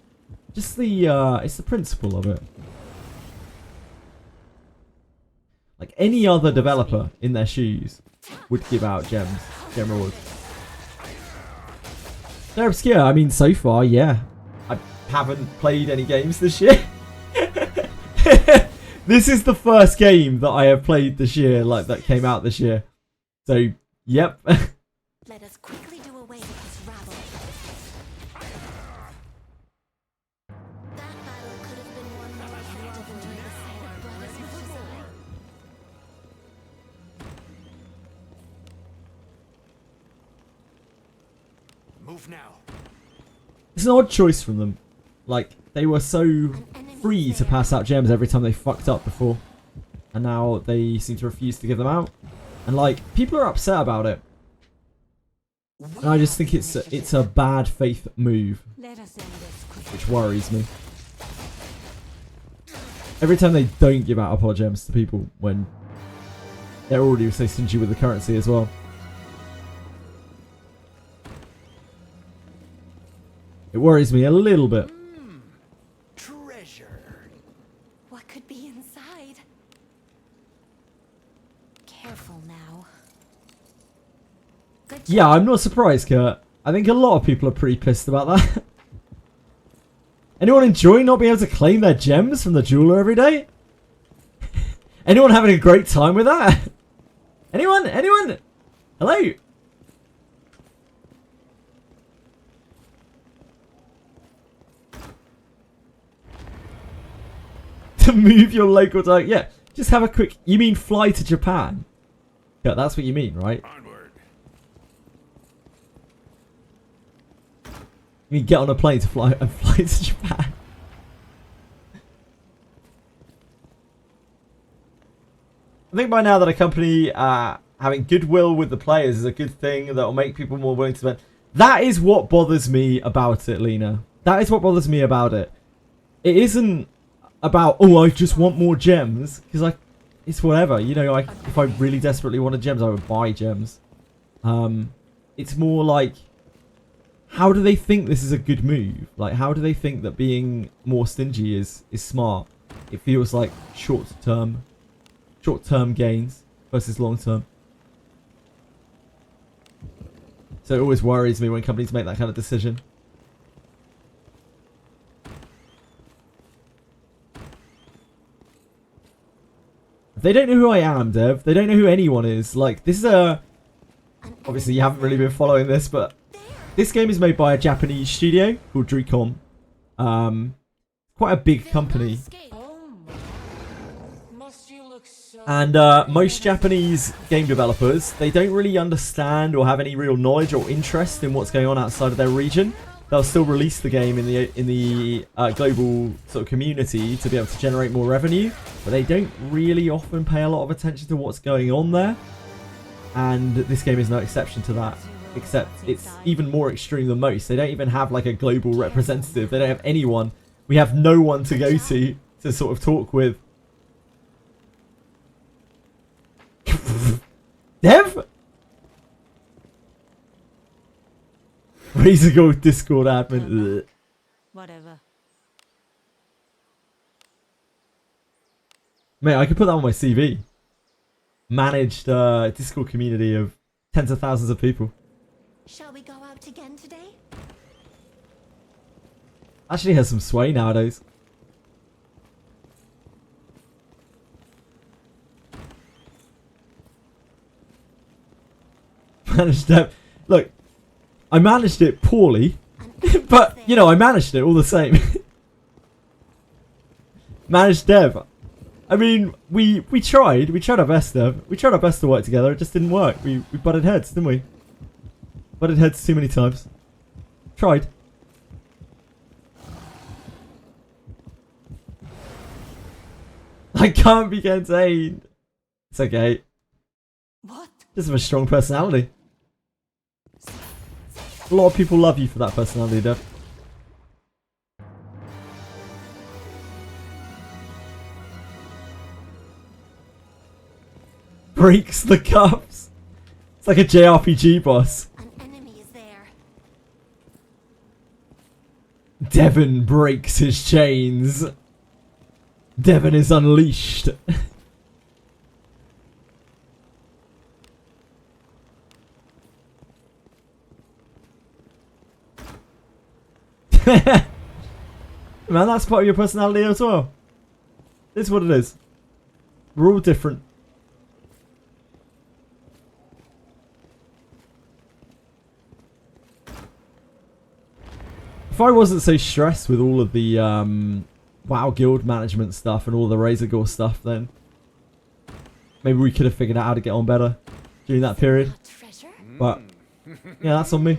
Just the, it's the principle of it. Like, any other developer in their shoes would give out gem rewards. They're obscure. I mean, so far, yeah. I haven't played any games this year. This is the first game that I have played this year, like that came out this year. So, yep. Let us quickly do away with this rabble. That battle could have been won more effectively if I had brought as much as I. Move now. It's an odd choice from them. Like, they were so free to pass out gems every time they fucked up before. And now they seem to refuse to give them out. And, like, people are upset about it. And I just think it's a bad faith move, Let us end this quickly. which worries me. Every time they don't give out Apollo gems to people when they're already so stingy with the currency as well. It worries me a little bit. Treasure. What could be inside? Careful now. Good Yeah, job. I'm not surprised, Kurt. I think a lot of people are pretty pissed about that. Anyone enjoying not being able to claim their gems from the jeweler every day? Anyone having a great time with that? Anyone? Anyone? Hello? To move your local target. Yeah, just have a quick... You mean fly to Japan? Yeah, that's what you mean, right? Onward. You mean get on a plane to fly to Japan? I think by now that a company having goodwill with the players is a good thing that will make people more willing to spend. That is what bothers me about it, Lena. That is what bothers me about it. It isn't about, oh, I just want more gems. Because it's whatever. You know, if I really desperately wanted gems, I would buy gems. It's more like, how do they think this is a good move? Like, how do they think that being more stingy is smart? It feels like short-term gains versus long-term. So it always worries me when companies make that kind of decision. They don't know who I am, Dev. They don't know who anyone is. Like, this is a... Obviously, you haven't really been following this, but... This game is made by a Japanese studio called Dreecom. Quite a big company. And most Japanese game developers, they don't really understand or have any real knowledge or interest in what's going on outside of their region. They'll still release the game in the global sort of community to be able to generate more revenue, but they don't really often pay a lot of attention to what's going on there. And this game is no exception to that, except it's even more extreme than most. They don't even have like a global representative. They don't have anyone. We have no one to go to sort of talk with. Dev? Razor Gold Discord admin. Ugh. Whatever. Mate, I could put that on my CV. Managed Discord community of tens of thousands of people. Shall we go out again today? Actually has some sway nowadays. Managed it. Look, I managed it poorly, but you know I managed it all the same. Managed dev. I mean, we tried our best, Dev. We tried our best to work together. It just didn't work. We butted heads, didn't we? Butted heads too many times. Tried. I can't be contained. It's okay. What? Just have a strong personality. A lot of people love you for that personality, Dev. Breaks the cups. It's like a JRPG boss. An enemy is there. Devon breaks his chains. Devon is unleashed. Man, that's part of your personality as well. It's what it is. We're all different. If I wasn't so stressed with all of the WoW guild management stuff and all the Razor Gore stuff, then maybe we could have figured out how to get on better during that period. Treasure? But yeah, that's on me.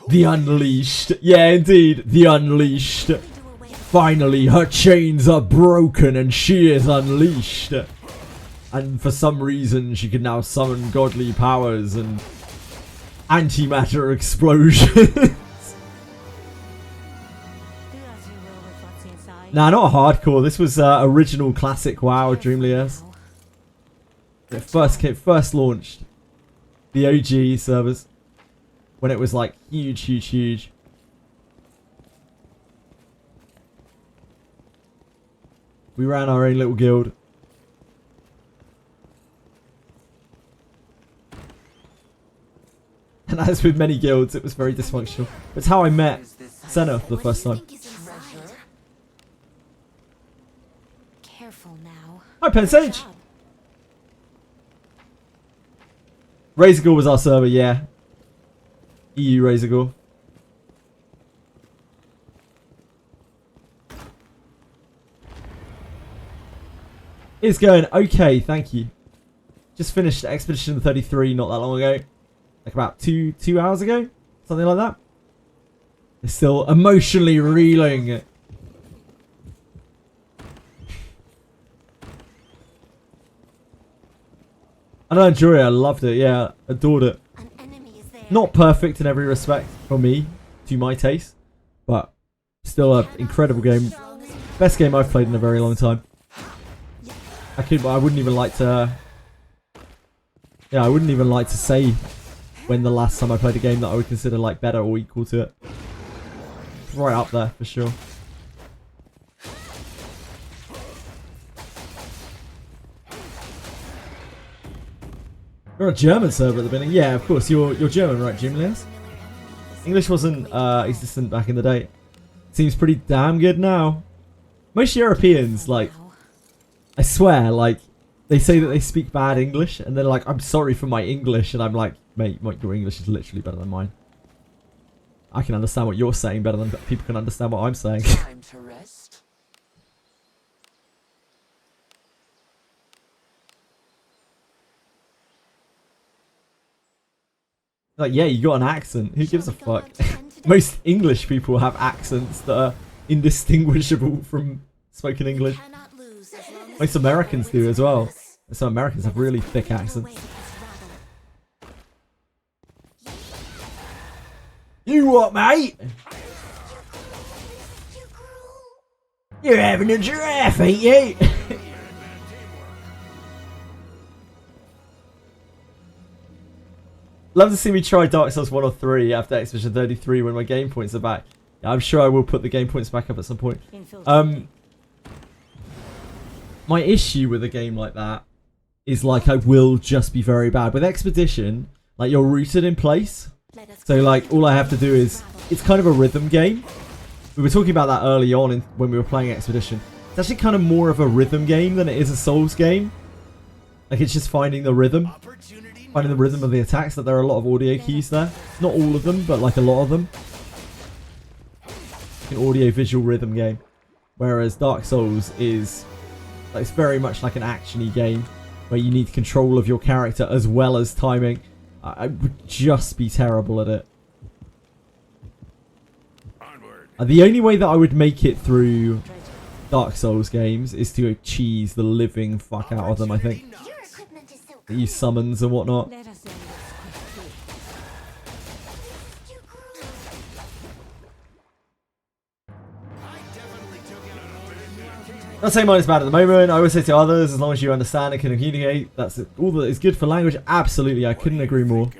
The Unleashed. Yeah, indeed. The Unleashed. Finally, her chains are broken and she is unleashed. And for some reason, she can now summon godly powers and antimatter explosions. Do as you will with what's inside. Nah, not hardcore. This was original classic WoW Dreamliers. It first launched. The OG servers. When it was like huge. We ran our own little guild. And as with many guilds, it was very dysfunctional. It's how I met Senna for the first time. Careful now. Hi, Pensage! Razorgore was our server, yeah. EU Razorgore. It's going okay, thank you. Just finished Expedition 33 not that long ago. Like about two hours ago? Something like that. It's still emotionally reeling. I don't enjoy it, I loved it, yeah. Adored it. An enemy is there. Not perfect in every respect for me, to my taste. But still an incredible game. Best game I've played in a very long time. I wouldn't even like to... Yeah, I wouldn't even like to say when the last time I played a game that I would consider like better or equal to it. It's right up there for sure. You're a German server at the beginning? Yeah, of course. You're German, right, Jimlias? English wasn't existent back in the day. Seems pretty damn good now. Most Europeans, like, I swear, like, they say that they speak bad English, and they're like, I'm sorry for my English, and I'm like, mate, your English is literally better than mine. I can understand what you're saying better than people can understand what I'm saying. Time to rest. Like, yeah, you got an accent. Who gives a fuck? Most English people have accents that are indistinguishable from spoken English. Most Americans do as well. Some Americans have really thick accents. You what, mate? You're having a giraffe, ain't you? Love to see me try Dark Souls 1 or 3 after Expedition 33 when my game points are back. Yeah, I'm sure I will put the game points back up at some point. My issue with a game like that is like I will just be very bad. With Expedition, like you're rooted in place. So like all I have to do is, it's kind of a rhythm game. We were talking about that early on when we were playing Expedition. It's actually kind of more of a rhythm game than it is a Souls game. Like it's just finding the rhythm. Finding the rhythm of the attacks. That there are a lot of audio keys there. Not all of them, but like a lot of them. An audio visual rhythm game. Whereas Dark Souls is... like, it's very much like an action-y game. Where you need control of your character as well as timing. I would just be terrible at it. The only way that I would make it through Dark Souls games is to cheese the living fuck out of them, I think. Use summons and whatnot. Not saying mine is bad at the moment. I always say to others, as long as you understand and can communicate, that's all that is good for language. Absolutely, I couldn't agree more.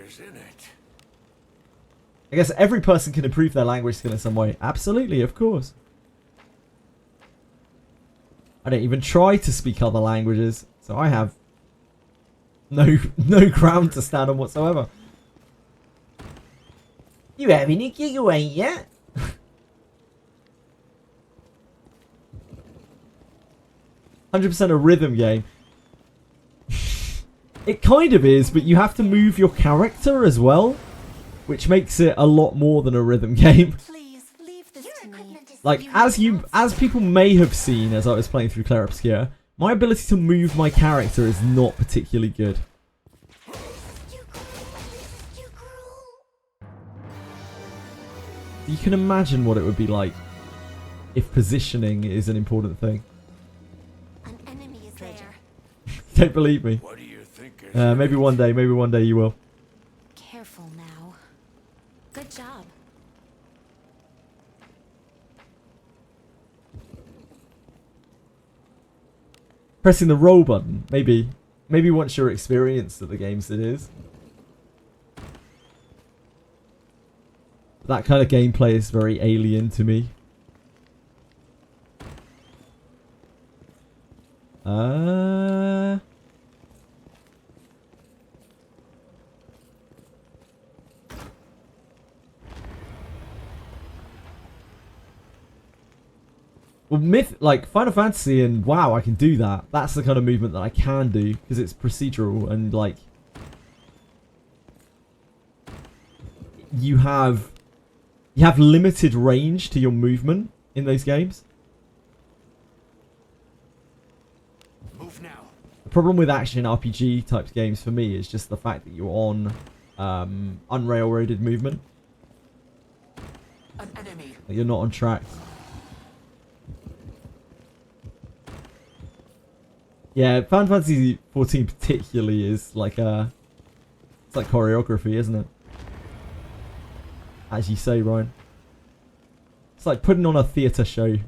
I guess every person can improve their language skill in some way. Absolutely, of course. I don't even try to speak other languages, so I have no ground to stand on whatsoever. You having a giggle, ain't ya? 100% a rhythm game. It kind of is, but you have to move your character as well, which makes it a lot more than a rhythm game. Please leave this to me. Like as people may have seen as I was playing through Clair Obscur, my ability to move my character is not particularly good. You can imagine what it would be like if positioning is an important thing. An enemy is there. Don't believe me. What do you think? Maybe one day you will. Careful now. Good job. Pressing the roll button, maybe once you're experienced at the games it is. That kind of gameplay is very alien to me. Well, like Final Fantasy and WoW, I can do that. That's the kind of movement that I can do because it's procedural and like you have limited range to your movement in those games. Move now. The problem with action RPG type games for me is just the fact that you're on unrailroaded movement. An enemy. Like you're not on track. Yeah, Final Fantasy 14 particularly is like it's like choreography, isn't it? As you say, Ryan. It's like putting on a theatre show.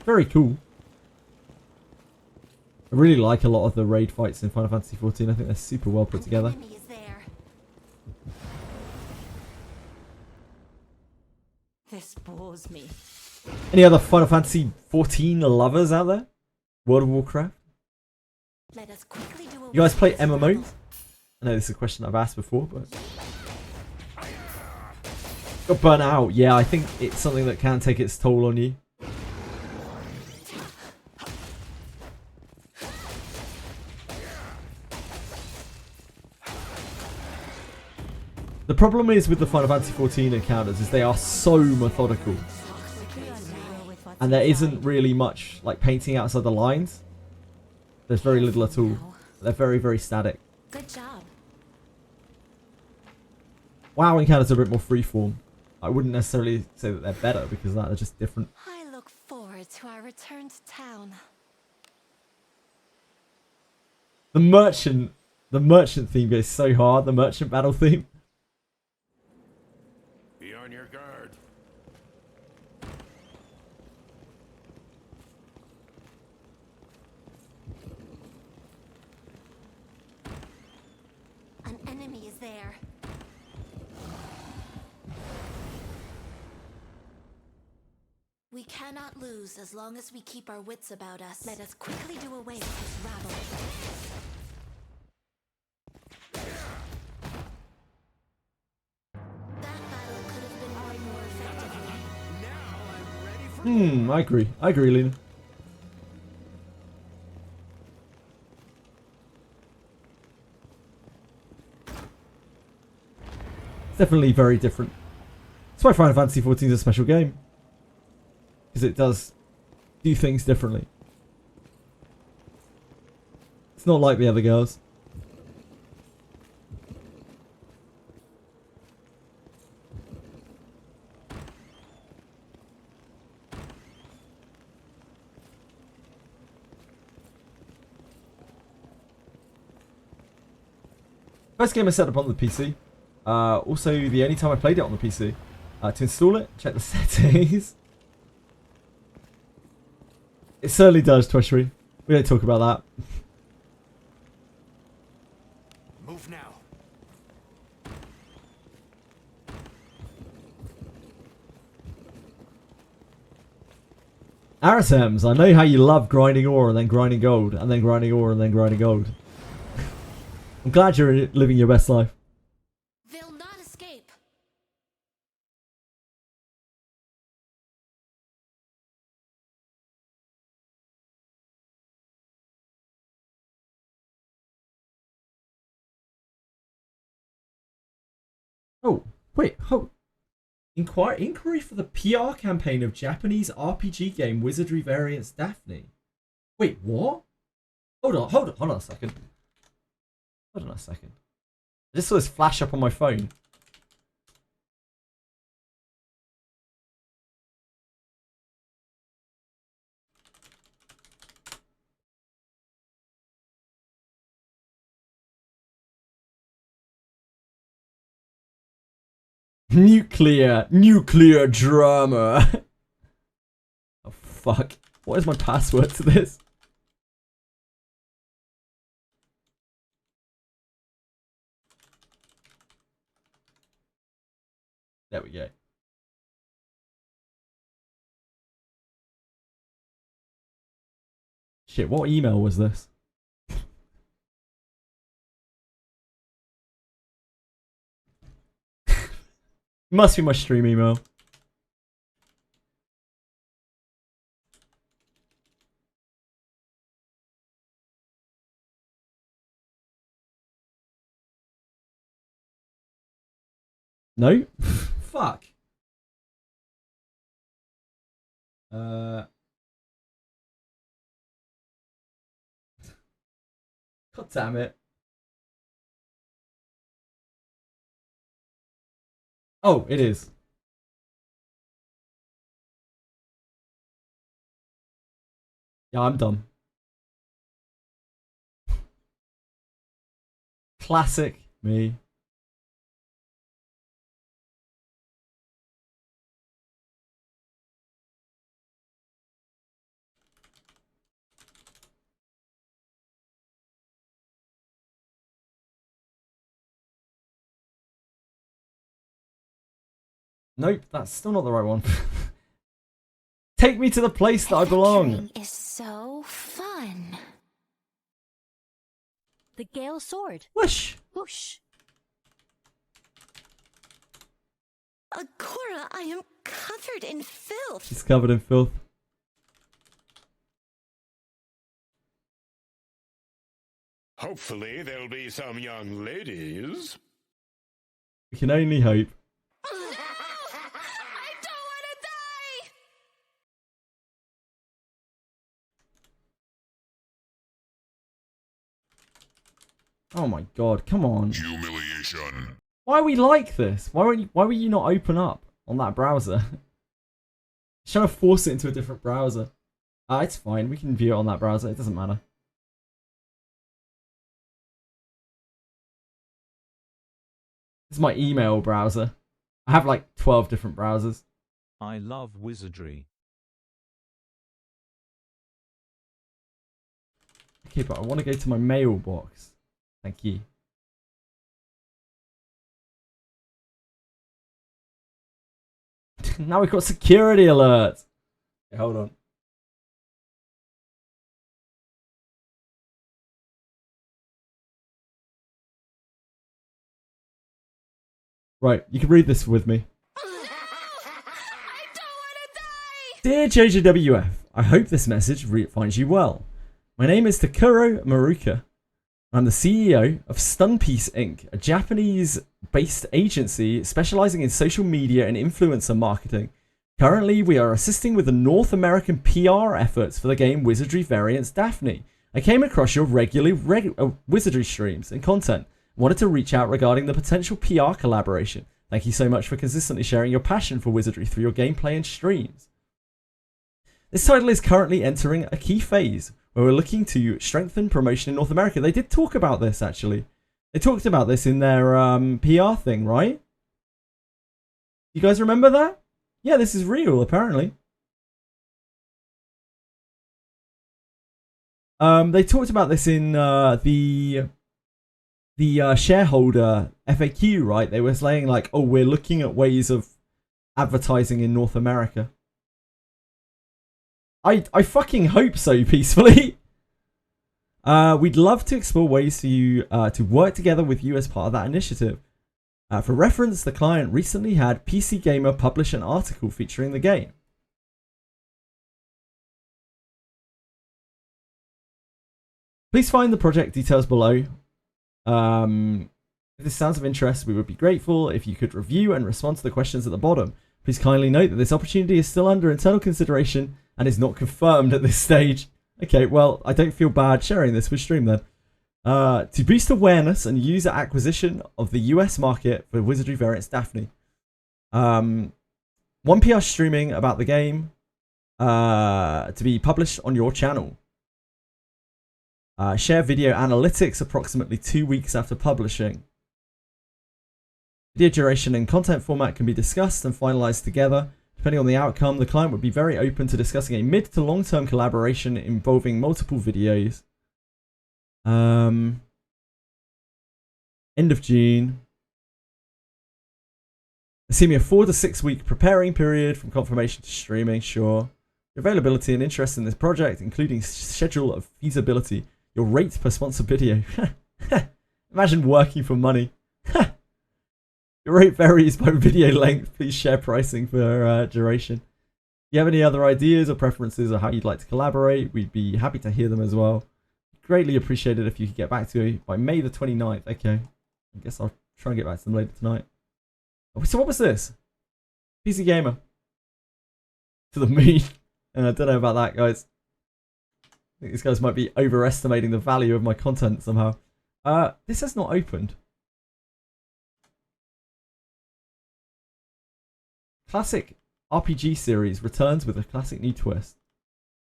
Very cool. I really like a lot of the raid fights in Final Fantasy 14. I think they're super well put together. Enemy is there. This bores me. Any other Final Fantasy 14 lovers out there? World of Warcraft? Let us quickly do You guys play away with this MMOs? rabble. I know this is a question I've asked before, but... Got burnt out. Yeah, I think it's something that can take its toll on you. The problem is with the Final Fantasy 14 encounters is they are so methodical. And there isn't really much like painting outside the lines. There's very little at all. They're very, very static. Good job. WoW encounters are a bit more freeform. I wouldn't necessarily say that they're better because they're just different. I look forward to our return to town. The merchant theme goes so hard. The merchant battle theme. Be on your guard. An enemy is there. We cannot lose as long as we keep our wits about us. Let us quickly do away with this rabble. That battle could have been won more effectively. Now I'm ready for I agree. I agree, Lena. It's definitely very different. That's why Final Fantasy 14 is a special game. Because it does do things differently. It's not like the other girls. First game I set up on the PC. Also, the only time I played it on the PC. To install it, check the settings. It certainly does, Twitchery. We don't talk about that. move now. Aratems, I know how you love grinding ore and then grinding gold and then grinding ore and then grinding gold. I'm glad you're living your best life. They'll not escape. Oh, wait, hold. Inquiry for the PR campaign of Japanese RPG game Wizardry Variants Daphne. Wait, what? Hold on a second. Hold on a second. I just saw this flash up on my phone. Nuclear drama. Oh fuck. What is my password to this? There we go. Shit, what email was this? Must be my stream email. No? Fuck. God damn it. Oh, it is. Yeah, I'm done. Classic me. Nope, that's still not the right one. Take me to the place that I belong. Adventuring is so fun. The Gale Sword. Whoosh. Whoosh. Agora, I am covered in filth. She's covered in filth. Hopefully there'll be some young ladies. We can only hope. I don't want to die! Oh my god, come on. Humiliation. Why are we like this? Why will you not open up on that browser? Just trying to force it into a different browser. It's fine, we can view it on that browser, it doesn't matter. This is my email browser. I have like 12 different browsers. I love Wizardry. Okay, but I want to go to my mailbox. Thank you. Now we've got security alerts. Okay, hold on. Right, you can read this with me. I don't want to die! Dear JJWF, I hope this message finds you well. My name is Takuro Maruka. I'm the CEO of Stunpiece Inc., a Japanese-based agency specializing in social media and influencer marketing. Currently, we are assisting with the North American PR efforts for the game Wizardry variants Daphne. I came across your regular Wizardry streams and content. Wanted to reach out regarding the potential PR collaboration. Thank you so much for consistently sharing your passion for Wizardry through your gameplay and streams. This title is currently entering a key phase where we're looking to strengthen promotion in North America. They did talk about this, actually. They talked about this in their PR thing, right? You guys remember that? Yeah, this is real, apparently. They talked about this in the shareholder FAQ, right? They were saying like, oh, we're looking at ways of advertising in North America. I fucking hope so, peacefully. We'd love to explore ways for you to work together with you as part of that initiative. For reference, the client recently had PC Gamer publish an article featuring the game. Please find the project details below. If this sounds of interest, we would be grateful if you could review and respond to the questions at the bottom. Please kindly note that this opportunity is still under internal consideration and is not confirmed at this stage. Okay, well, I don't feel bad sharing this with Stream then. To boost awareness and user acquisition of the US market for Wizardry variants Daphne. 1PR streaming about the game to be published on your channel. Share video analytics approximately 2 weeks after publishing. Video duration and content format can be discussed and finalized together. Depending on the outcome, the client would be very open to discussing a mid to long-term collaboration involving multiple videos. End of June. Assuming a 4 to 6 week preparing period from confirmation to streaming, sure. Your availability and interest in this project, including schedule of feasibility, your rate per sponsored video. Imagine working for money. Your rate varies by video length. Please share pricing for duration. If you have any other ideas or preferences or how you'd like to collaborate, we'd be happy to hear them as well. Greatly appreciated if you could get back to me by May the 29th. Okay. I guess I'll try and get back to them later tonight. Oh, so what was this? PC Gamer. To the moon. I don't know about that, guys. I think these guys might be overestimating the value of my content somehow. This has not opened. Classic RPG series returns with a classic new twist.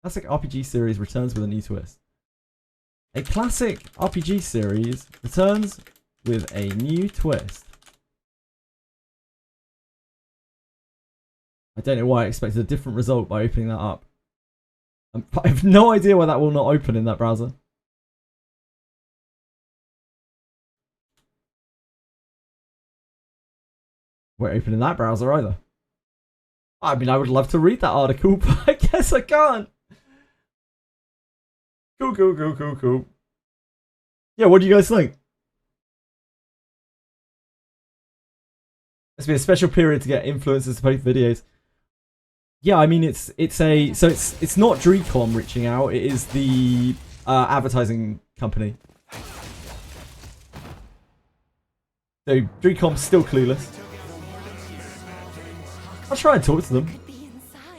Classic RPG series returns with a new twist. A classic RPG series returns with a new twist. I don't know why I expected a different result by opening that up. I have no idea why that will not open in that browser. Won't open in that browser either. I mean, I would love to read that article, but I guess I can't. Cool. Yeah, what do you guys think? It's been a special period to get influencers to post videos. Yeah, I mean, it's not Dreecom reaching out. It is the advertising company. So Dreecom's still clueless. I'll try and talk to them,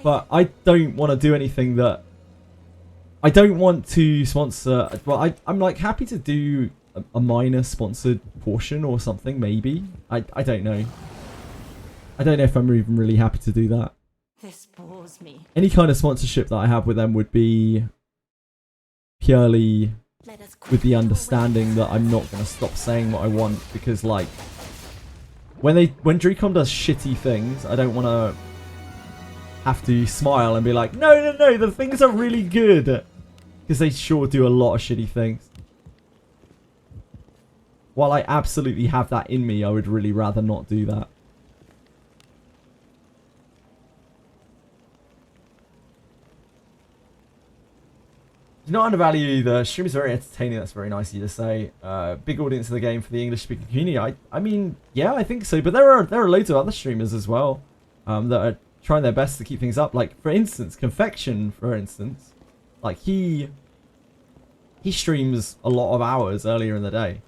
but I don't want to do anything that... I don't want to sponsor... Well, I'm like happy to do a minor sponsored portion or something, maybe. I don't know. I don't know if I'm even really happy to do that. This bores me. Any kind of sponsorship that I have with them would be purely with the understanding that I'm not going to stop saying what I want, because like when Dreecom does shitty things, I don't want to have to smile and be like, no, the things are really good, because they sure do a lot of shitty things. While I absolutely have that in me, I would really rather not do that. Do not undervalue the stream is very entertaining. That's very nice of you to say. Big audience of the game for the English speaking community. I mean, yeah, I think so. But there are loads of other streamers as well that are trying their best to keep things up. Like for instance, Confection, for instance, like he streams a lot of hours earlier in the day,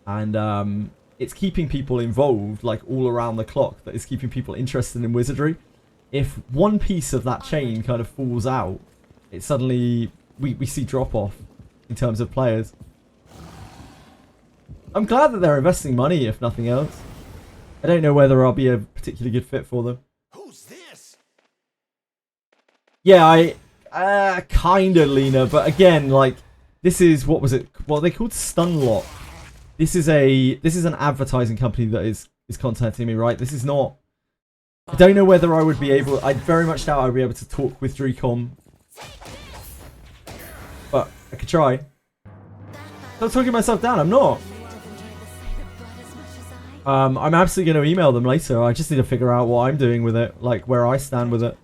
and it's keeping people involved like all around the clock. That is keeping people interested in Wizardry. If one piece of that chain kind of falls out, it suddenly we see drop off in terms of players. I'm glad that they're investing money, if nothing else. I don't know whether I'll be a particularly good fit for them. Who's this? Yeah, I kinda, Lena, but again, like this is what was it? What they called Stunlock. This is an advertising company that is contacting me, right? This is not. I don't know whether I would be able. I very much doubt I would be able to talk with Dreecom. But I could try. I'm talking myself down. I'm not. I'm absolutely going to email them later. I just need to figure out what I'm doing with it, like where I stand with it.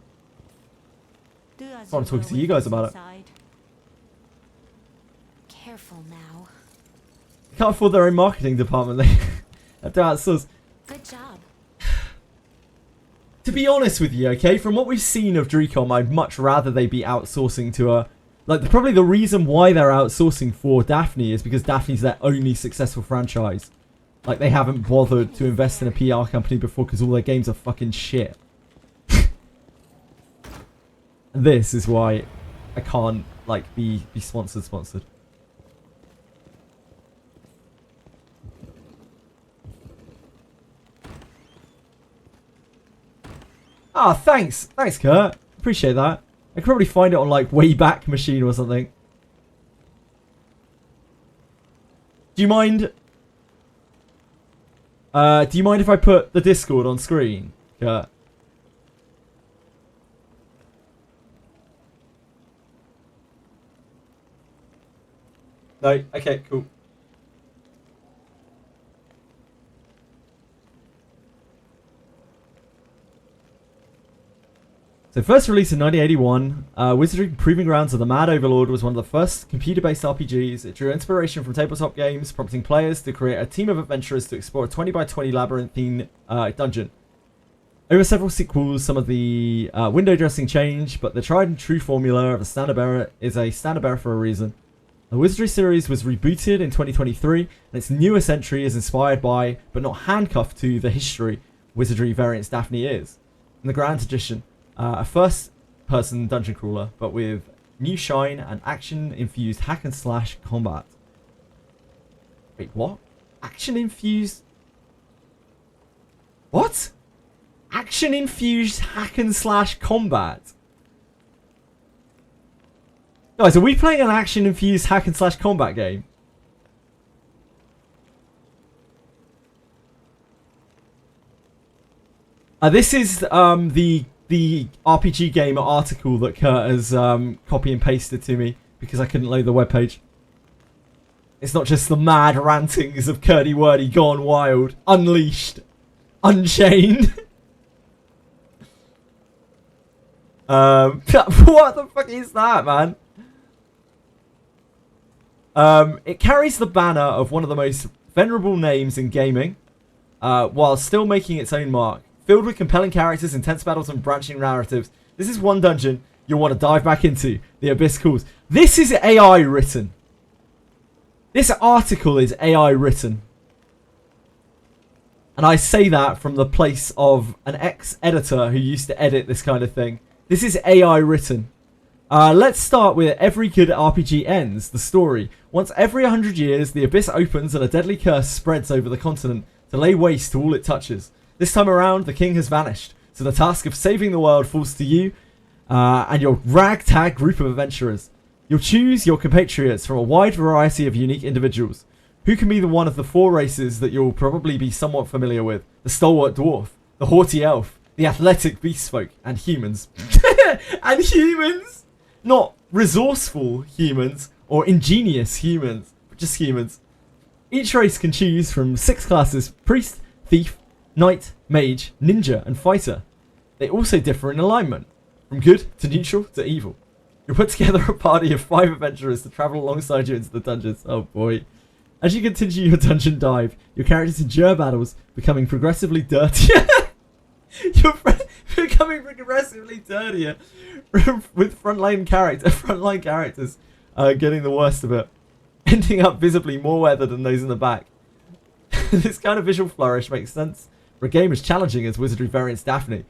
So I'm talking to you guys about it. Careful now. They can't afford their own marketing department. They have to outsource. Good job. To be honest with you, okay, from what we've seen of Dreecom, I'd much rather they be outsourcing to a... Like, probably the reason why they're outsourcing for Daphne is because Daphne's their only successful franchise. Like, they haven't bothered to invest in a PR company before because all their games are fucking shit. And this is why I can't, like, be sponsored. Ah, thanks. Thanks, Kurt. Appreciate that. I could probably find it on, like, Wayback Machine or something. Do you mind... do you mind if I put the Discord on screen, Kurt? No? Okay, cool. So first released in 1981, Wizardry Proving Grounds of the Mad Overlord was one of the first computer-based RPGs. It drew inspiration from tabletop games, prompting players to create a team of adventurers to explore a 20 by 20 labyrinthine dungeon. Over several sequels, some of the window dressing changed, but the tried and true formula of a standard bearer is a standard bearer for a reason. The Wizardry series was rebooted in 2023, and its newest entry is inspired by, but not handcuffed to, the history Wizardry variants Daphne is. In the Grand Edition, a first-person dungeon crawler, but with new shine and action-infused hack-and-slash combat. Wait, what? Action-infused... What? Action-infused hack-and-slash combat? Guys, are we playing an action-infused hack-and-slash combat game? This is the RPG Gamer article that Kurt has copy and pasted to me because I couldn't load the webpage. It's not just the mad rantings of Curdy Wordy gone wild, unleashed, unchained. What the fuck is that, man? It carries the banner of one of the most venerable names in gaming, while still making its own mark. Filled with compelling characters, intense battles, and branching narratives, this is one dungeon you'll want to dive back into. The Abyss Calls. This is AI written. This article is AI written. And I say that from the place of an ex-editor who used to edit this kind of thing. This is AI written. Let's start with every good RPG ends, the story. Once every 100 years, the Abyss opens and a deadly curse spreads over the continent to lay waste to all it touches. This time around, the king has vanished, so the task of saving the world falls to you and your ragtag group of adventurers. You'll choose your compatriots from a wide variety of unique individuals. Who can be the one of the four races that you'll probably be somewhat familiar with? The stalwart dwarf, the haughty elf, the athletic beast folk, and humans. And humans! Not resourceful humans or ingenious humans, but just humans. Each race can choose from 6 classes: priest, thief, knight, mage, ninja, and fighter. They also differ in alignment, from good to neutral to evil. You'll put together a party of 5 adventurers to travel alongside you into the dungeons. Oh boy. As you continue your dungeon dive, your characters endure battles, becoming progressively dirtier. You're becoming progressively dirtier, with frontline characters getting the worst of it, ending up visibly more weathered than those in the back. This kind of visual flourish makes sense for a game as challenging as Wizardry variants Daphne.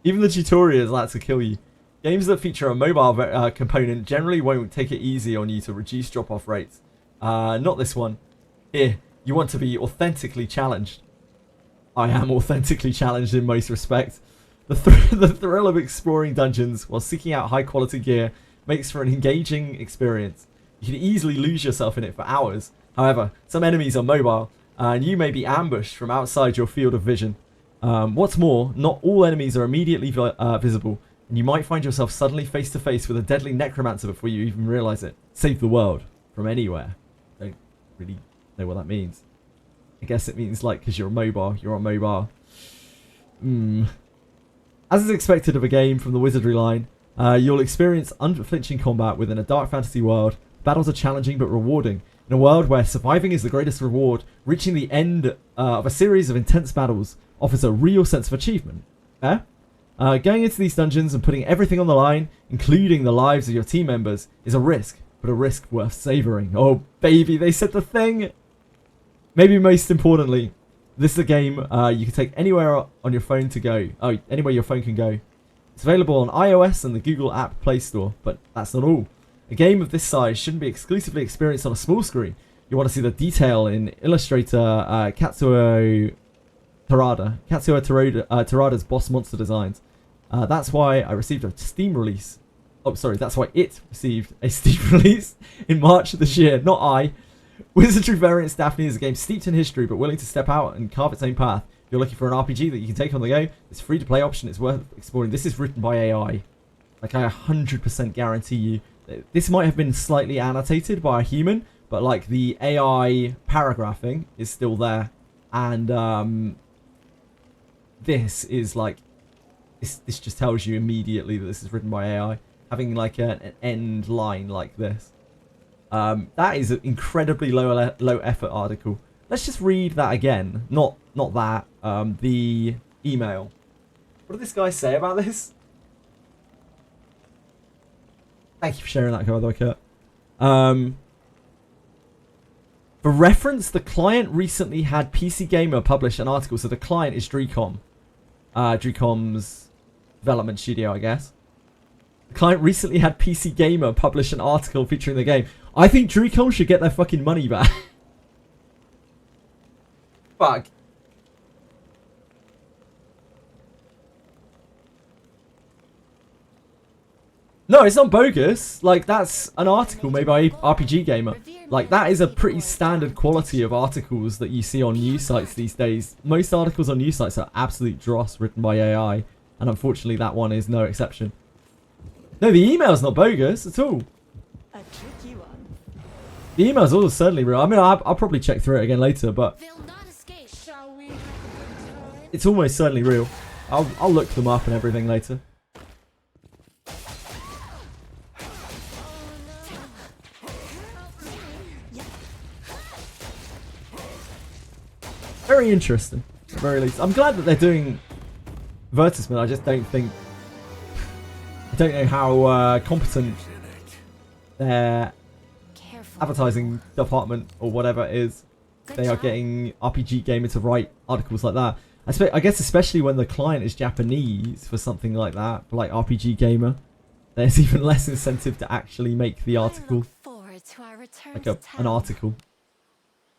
Even the tutorials like to kill you. Games that feature a mobile component generally won't take it easy on you to reduce drop-off rates. Not this one. Here, you want to be authentically challenged. I am authentically challenged in most respects. The thrill of exploring dungeons while seeking out high-quality gear makes for an engaging experience. You can easily lose yourself in it for hours. However, some enemies are mobile, and you may be ambushed from outside your field of vision. What's more, not all enemies are immediately visible, and you might find yourself suddenly face to face with a deadly necromancer before you even realise it. Save the world from anywhere. Don't really know what that means. I guess it means, like, because you're on mobile. As is expected of a game from the Wizardry line, you'll experience unflinching combat within a dark fantasy world. Battles are challenging but rewarding. In a world where surviving is the greatest reward, reaching the end of a series of intense battles offers a real sense of achievement. Going into these dungeons and putting everything on the line, including the lives of your team members, is a risk, but a risk worth savouring. Oh baby, they said the thing! Maybe most importantly, this is a game you can take anywhere on your phone to go. Oh, anywhere your phone can go. It's available on iOS and the Google App Play Store, but that's not all. A game of this size shouldn't be exclusively experienced on a small screen. You want to see the detail in Illustrator Katsuo Terada's boss monster designs. That's why I received a Steam release. Oh, sorry, that's why it received a Steam release in March of this year, not I. Wizardry variants Daphne is a game steeped in history but willing to step out and carve its own path. If you're looking for an RPG that you can take on the go, it's a free-to-play option. It's worth exploring. This is written by AI. Like, I 100% guarantee you. This might have been slightly annotated by a human, but, like, the AI paragraphing is still there. And, this is, like, this just tells you immediately that this is written by AI. Having like an end line like this. That is an incredibly low effort article. Let's just read that again. Not that. The email. What did this guy say about this? Thank you for sharing that, by the way, Kurt. For reference, the client recently had PC Gamer publish an article. So the client is Dricom. Dricom's development studio, I guess. The client recently had PC Gamer publish an article featuring the game. I think Dricom should get their fucking money back. Fuck. No, it's not bogus. Like, that's an article made by RPG Gamer. Like, that is a pretty standard quality of articles that you see on news sites these days. Most articles on news sites are absolute dross written by AI. And unfortunately, that one is no exception. No, the email's not bogus at all. A tricky one. The email's also certainly real. I mean, I'll probably check through it again later, but They'll not escape. Shall we have a good time? it's almost certainly real. I'll look them up and everything later. Very interesting, at the very least. I'm glad that they're doing advertisement. I just don't think... I don't know how competent their Careful. advertising department or whatever it is. Good They are job. getting RPG Gamer to write articles like that. I guess especially when the client is Japanese for something like that, for like RPG Gamer, there's even less incentive to actually make the I article look forward to our return like to an town. article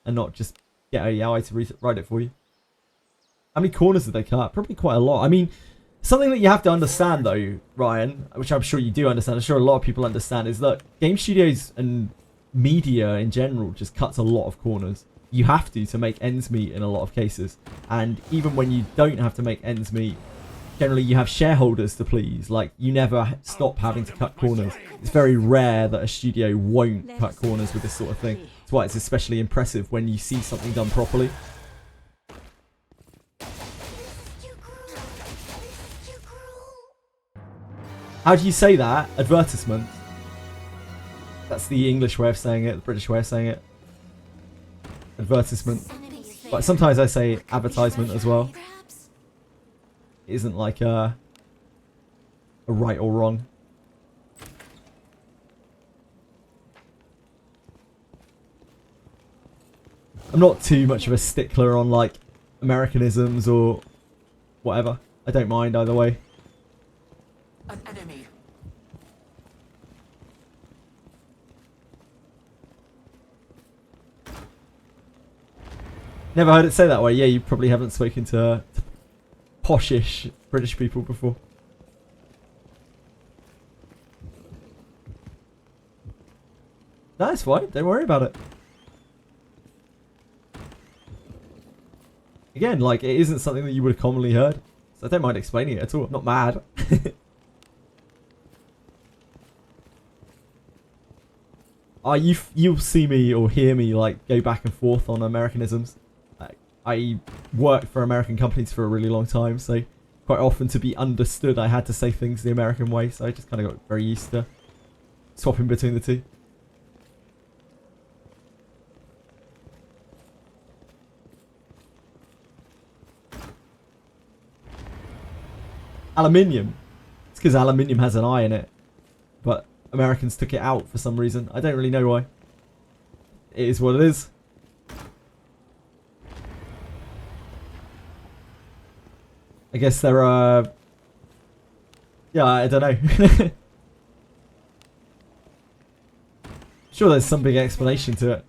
and not just get AI to write it for you. How many corners did they cut? Probably quite a lot. I mean, something that you have to understand though, Ryan, which I'm sure you do understand, I'm sure a lot of people understand, is that game studios and media in general just cuts a lot of corners. You have to make ends meet in a lot of cases. And even when you don't have to make ends meet, generally you have shareholders to please. Like, you never stop having to cut corners. It's very rare that a studio won't cut corners with this sort of thing. That's why it's especially impressive when you see something done properly. How do you say that? Advertisement. That's the English way of saying it, the British way of saying it. Advertisement. But sometimes I say advertisement as well. Perhaps? It isn't like a right or wrong. I'm not too much of a stickler on like Americanisms or whatever. I don't mind either way. An enemy. Never heard it say that way. Yeah, you probably haven't spoken to poshish British people before. No, it's fine. Don't worry about it. Again, like, it isn't something that you would have commonly heard. So I don't mind explaining it at all. I'm not mad. You'll see me or hear me, like, go back and forth on Americanisms. I worked for American companies for a really long time, so quite often to be understood I had to say things the American way, so I just kind of got very used to swapping between the two. Aluminium. It's because aluminium has an I in it, but Americans took it out for some reason. I don't really know why. It is what it is. I guess there are... Yeah, I don't know. Sure, there's some big explanation to it.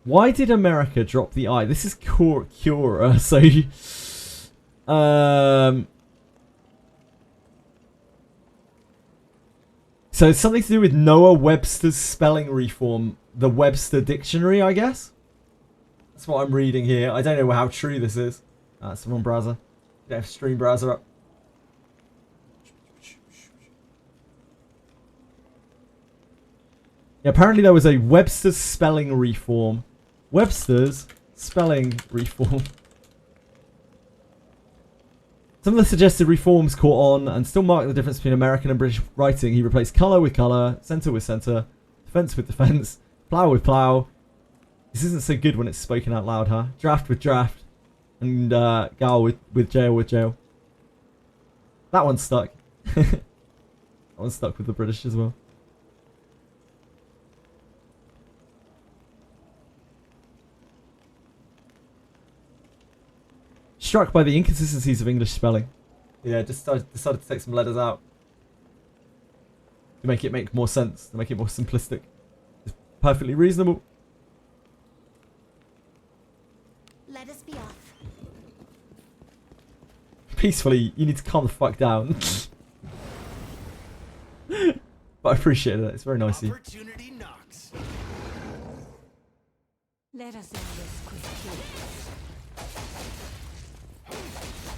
Why did America drop the I? This is Cura, so... So it's something to do with Noah Webster's spelling reform. The Webster Dictionary, I guess? That's what I'm reading here. I don't know how true this is. It's the wrong browser. Don't have Stream browser up. Yeah, apparently there was a Webster's spelling reform. Webster's spelling reform. Some of the suggested reforms caught on and still mark the difference between American and British writing. He replaced colour with colour, centre with centre, defence with defence, plough with plough. This isn't so good when it's spoken out loud, huh? Draft with draft, and gal with jail with jail. That one's stuck. That one's stuck with the British as well. Struck by the inconsistencies of English spelling. Yeah, just decided to take some letters out. To make it make more sense, to make it more simplistic. It's perfectly reasonable. Let us be off. Peacefully, you need to calm the fuck down. But I appreciate it, it's very nice of you. Opportunity knocks. Let us end this quickly.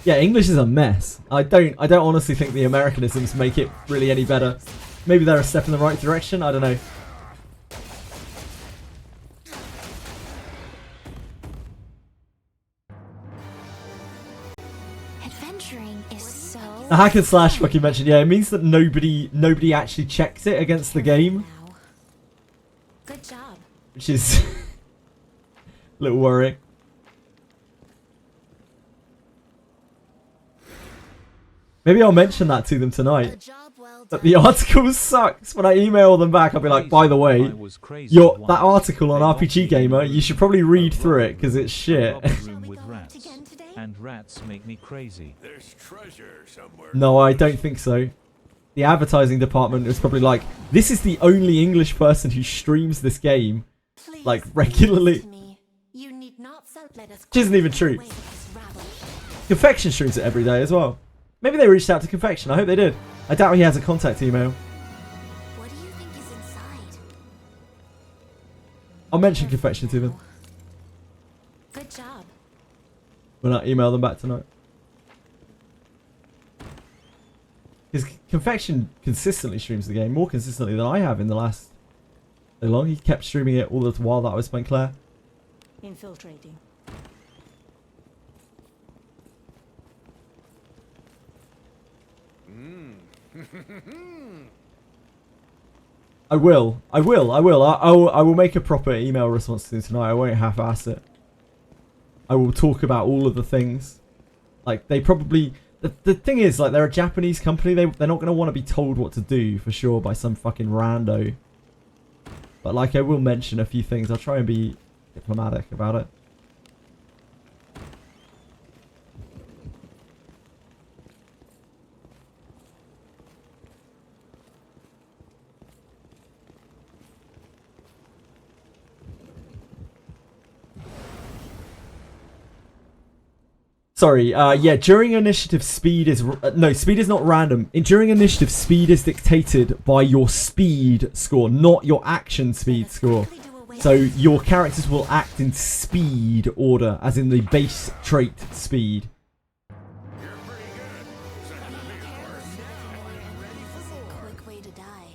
Yeah, English is a mess. I don't honestly think the Americanisms make it really any better. Maybe they're a step in the right direction, I don't know. Adventuring is so. A hack and slash fucking mentioned, yeah, it means that nobody actually checks it against the game, Now. Good job. which is a little worrying. Maybe I'll mention that to them A tonight. job well That done. the article sucks. When I email them back, I'll be like, by the way, that article on RPG Gamer, you should probably read through it because it's shit. Shall we go out again today? And rats make me crazy. There's treasure somewhere. No, I don't think so. The advertising department was probably like, this is the only English person who streams this game, Please like, regularly. listen to me. You need not let us Which isn't even quickly true. away with this rabble. Confection streams it every day as well. Maybe they reached out to Confection. I hope they did. I doubt he has a contact email. What do you think is inside? I'll mention Confection to them Good job. when I email them back tonight. Because Confection consistently streams the game, more consistently than I have in the last so long. He kept streaming it all the while that I was playing Claire. Infiltrating. I will make a proper email response to him tonight. I won't half-ass it. I will talk about all of the things. Like, they probably... The thing is, like, they're a Japanese company. They're not going to want to be told what to do, for sure, by some fucking rando. But, like, I will mention a few things. I'll try and be diplomatic about it. Sorry, yeah, during initiative speed is... no, speed is not random. During initiative, speed is dictated by your speed score, not your action speed score. So your characters will act in speed order, as in the base trait speed. Quick way to die.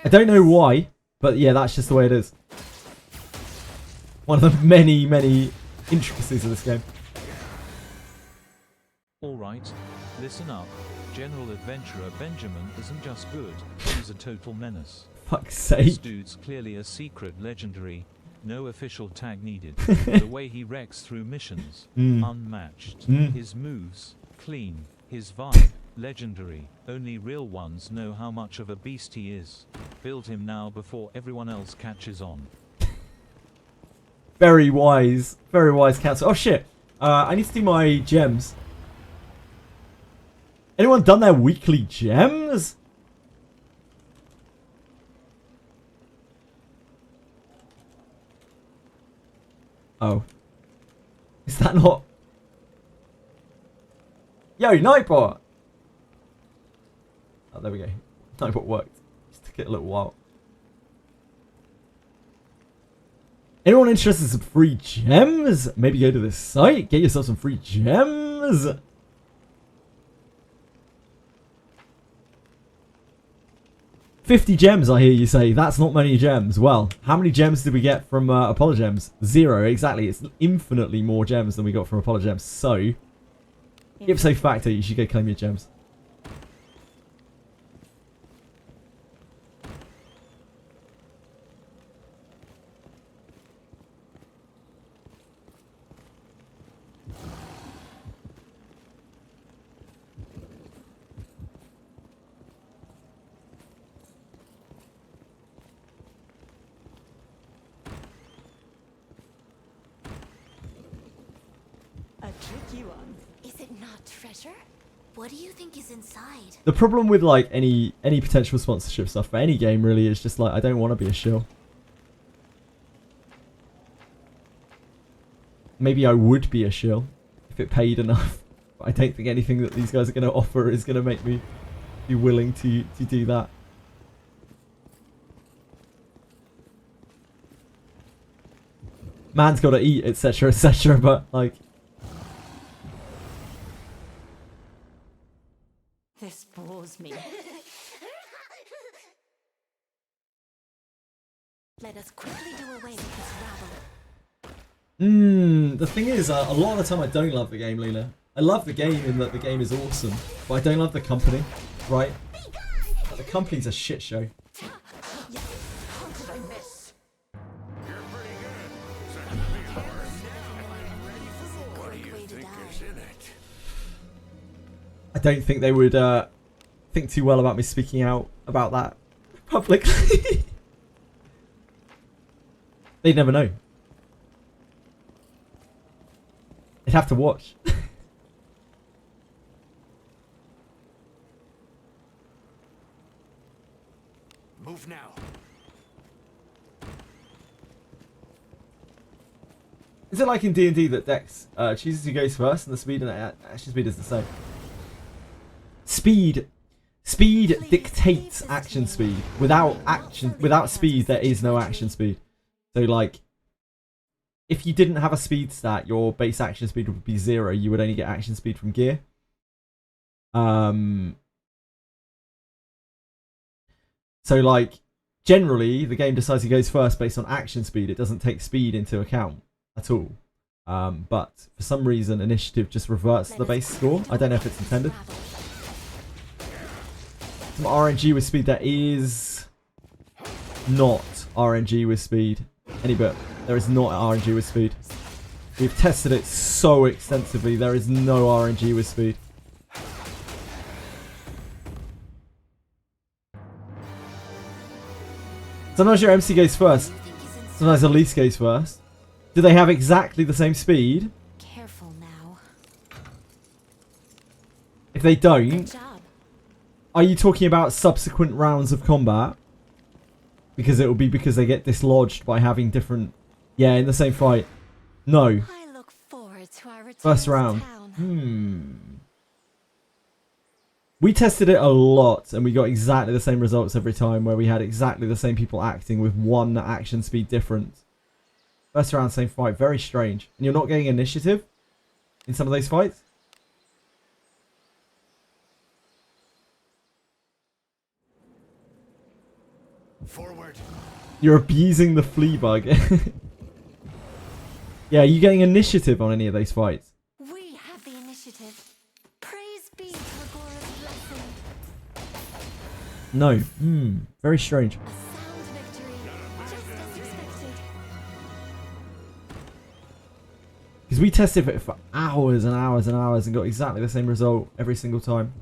I don't know why, but yeah, that's just the way it is. One of the many, many intricacies of this game. Alright, listen up. General Adventurer Benjamin isn't just good, he's a total menace. Fuck's This sake. dude's clearly a secret legendary. No official tag needed. The way he wrecks through missions, unmatched. His moves, clean. His vibe, legendary. Only real ones know how much of a beast he is. Build him now before everyone else catches on. Very wise counsel. Oh shit, I need to do my gems. Anyone done their weekly gems? Oh. Is that not... Yo, Nightbot! Oh, there we go. Nightbot worked. Just took it a little while. Anyone interested in some free gems? Maybe go to this site, get yourself some free gems. 50 gems, I hear you say. That's not many gems. Well, how many gems did we get from Apologems? 0, exactly. It's infinitely more gems than we got from Apologems. So, ipso facto, you should go claim your gems. A tricky one. Is it not treasure? What do you think is inside? The problem with like any potential sponsorship stuff for any game really is just like I don't want to be a shill. Maybe I would be a shill if it paid enough. But I don't think anything that these guys are going to offer is going to make me be willing to do that. Man's got to eat, etc., etc. But like, This bores me. Let us quickly do away with this rabble. the thing is, a lot of the time I don't love the game, Lena. I love the game in that the game is awesome, but I don't love the company, right? Like, the company's a shit show. How did I miss? You're pretty good. Second to be yours. What do you think is in it? I don't think they would think too well about me speaking out about that publicly. They'd never know. They'd have to watch. Move now. Is it like in D&D that Dex chooses who goes first and the speed and action speed is the same? Speed dictates action speed. Without speed there is no action speed. So like, if you didn't have a speed stat, your base action speed would be 0. You would only get action speed from gear. So like, generally the game decides who goes first based on action speed. It doesn't take speed into account at all. But for some reason initiative just reverts the base score. I don't know if it's intended. Some RNG with speed. That is not RNG with speed. Any bit. There is not RNG with speed. We've tested it so extensively. There is no RNG with speed. Sometimes your MC goes first. Sometimes Elise goes first. Do they have exactly the same speed? Careful now. If they Good don't, job. are you talking about subsequent rounds of combat? Because it will be because they get dislodged by having different... Yeah, in the same fight. No. I look forward to our return First to round. town. We tested it a lot and we got exactly the same results every time, where we had exactly the same people acting with one action speed difference. First round, same fight. Very strange. And you're not getting initiative in some of those fights? Forward. You're abusing the flea bug. Yeah, are you getting initiative on any of those fights? We have the initiative. Praise be to Agora's blessing. No. Very strange. A sound victory, just as expected. Because we tested it for hours and hours and hours and got exactly the same result every single time.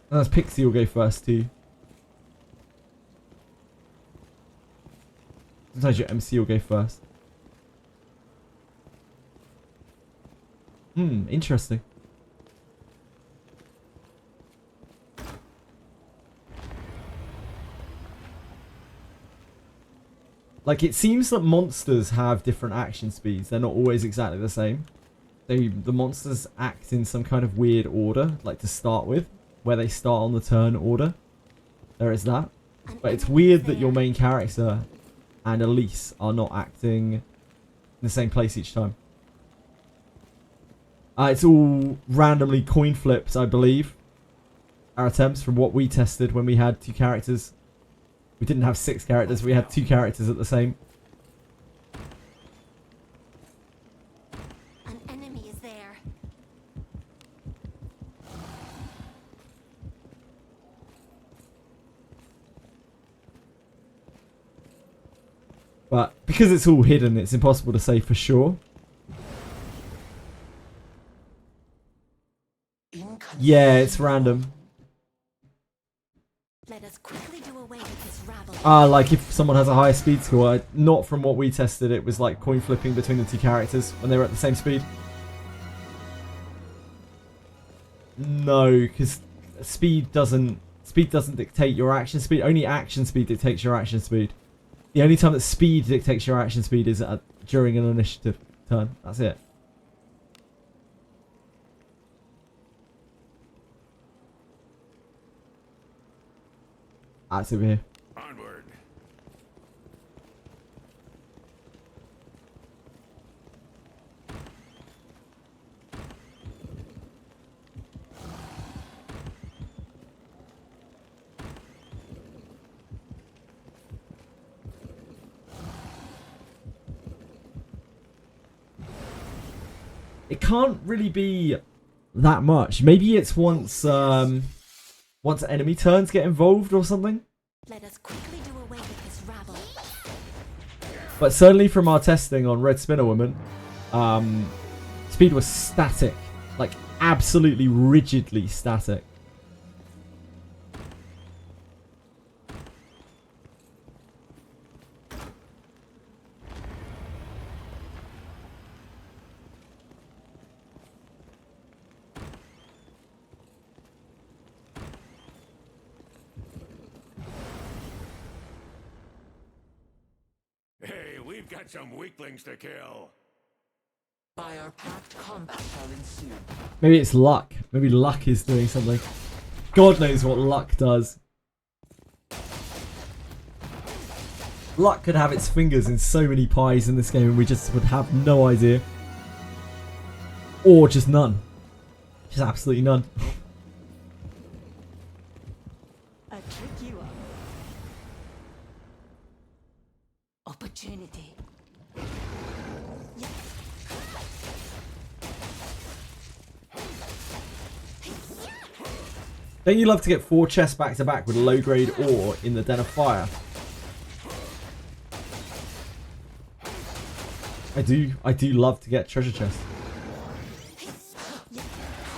That's Pixie will go first too. Sometimes your MC will go first. Interesting. Like, it seems that monsters have different action speeds. They're not always exactly the same. The monsters act in some kind of weird order, like to start with, where they start on the turn order. There is that. But it's weird that your main character and Elise are not acting in the same place each time. It's all randomly coin flips, I believe. Our attempts from what we tested when we had 2 characters. We didn't have 6 characters, we had 2 characters at the same. An enemy is there. But because it's all hidden, it's impossible to say for sure. Yeah, it's random. Let us quickly do away with this rabble. Like if someone has a higher speed score, not from what we tested, it was like coin flipping between the 2 characters when they were at the same speed. No, because speed doesn't dictate your action speed. Only action speed dictates your action speed. The only time that speed dictates your action speed is during an initiative turn. That's it. That's over here. Onward. It can't really be that much. Maybe it's once enemy turns get involved or something. Let us quickly do away with this rabble. But certainly from our testing on Red Spinner Woman, speed was static. Like absolutely rigidly static. Hey, we've got some weaklings to kill. Fire packed combat shall ensue. Maybe it's luck. Maybe luck is doing something. God knows what luck does. Luck could have its fingers in so many pies in this game and we just would have no idea. Or just none. Just absolutely none. I trick you up. Opportunity. Don't you love to get 4 chests back to back with low grade ore in the Den of Fire? I do love to get treasure chests.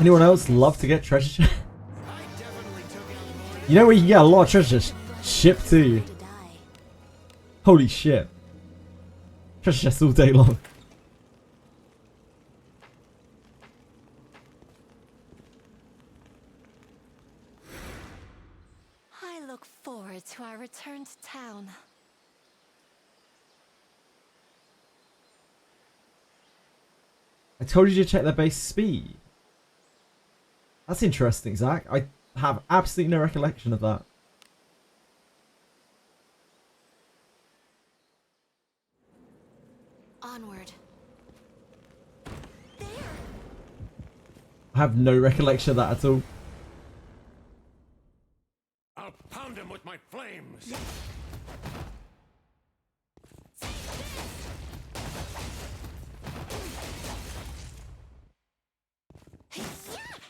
Anyone else love to get treasure chests? You know where you can get a lot of treasure chests shipped to you. Holy shit. Treasure chests all day long. I look forward to our return to town. I told you to check their base speed. That's interesting, Zach. I have absolutely no recollection of that. Onward. There. I have no recollection of that at all. I'll pound him with my flames.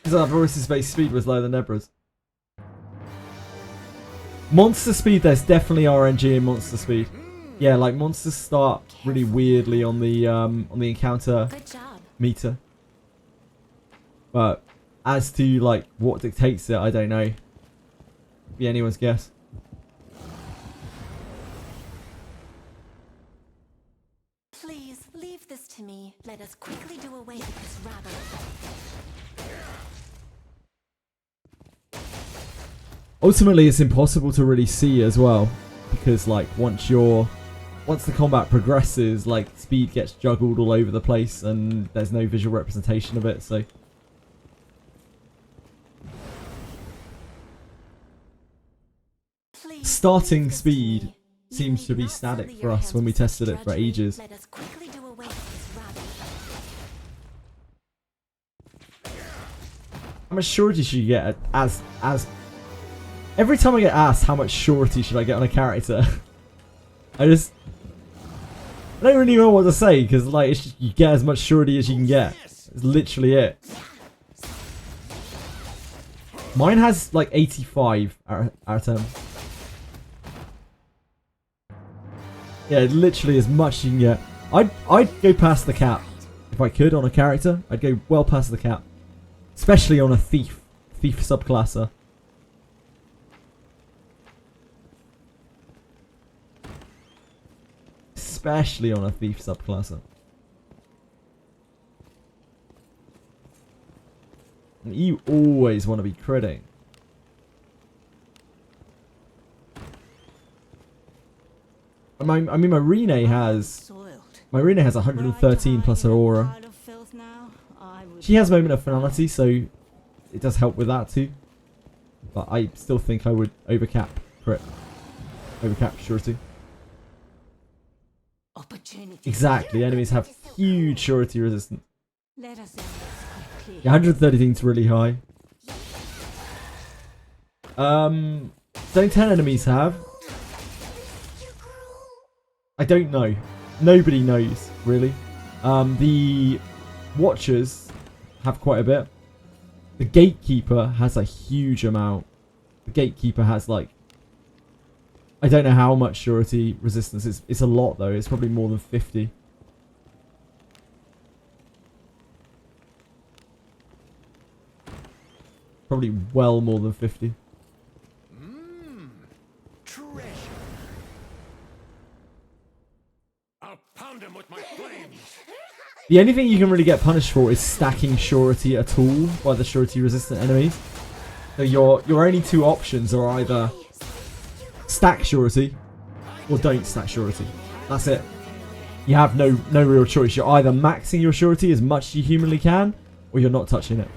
Because our Boris's base speed was lower than Nebra's. Monster speed, there's definitely RNG in monster speed. Yeah, like monsters start really weirdly on the encounter Good job. meter. But as to like what dictates it, I don't know. Be anyone's guess. Please leave this to me. Let us quickly do away with this rabble. Ultimately, it's impossible to really see as well, because like once the combat progresses, like speed gets juggled all over the place, and there's no visual representation of it. So Please starting leave this to speed me. You seems need to be not static sully for your us hands when we with such tested it for drudgery. ages. Let us quickly do away with this rabble. How much surety should you get as every time I get asked how much surety should I get on a character, I don't really know what to say, because like it's just, you get as much surety as you can get. It's literally it. Mine has like 85 out of 10. Yeah, literally as much as you can get. I'd go past the cap if I could on a character. I'd go well past the cap, especially on a thief subclasser. Especially on a thief subclasser. And you always want to be critting. I mean, my Rene has 113 plus her aura. She has Moment of Finality, so it does help with that too. But I still think I would overcap crit, overcap surety. Exactly, enemies have huge surety resistance. Let us end this quickly. 113 is really high. Don't 10 enemies have? I don't know. Nobody knows, really. The Watchers have quite a bit. The Gatekeeper has a huge amount. The Gatekeeper has like, I don't know how much surety resistance is. It's a lot though. It's probably more than 50. Probably well more than 50. Treasure. I'll pound him with my flames. The only thing you can really get punished for is stacking surety at all by the surety resistant enemies. So your only two options are either stack surety or don't stack surety. That's it. You have no real choice. You're either maxing your surety as much as you humanly can, or you're not touching it.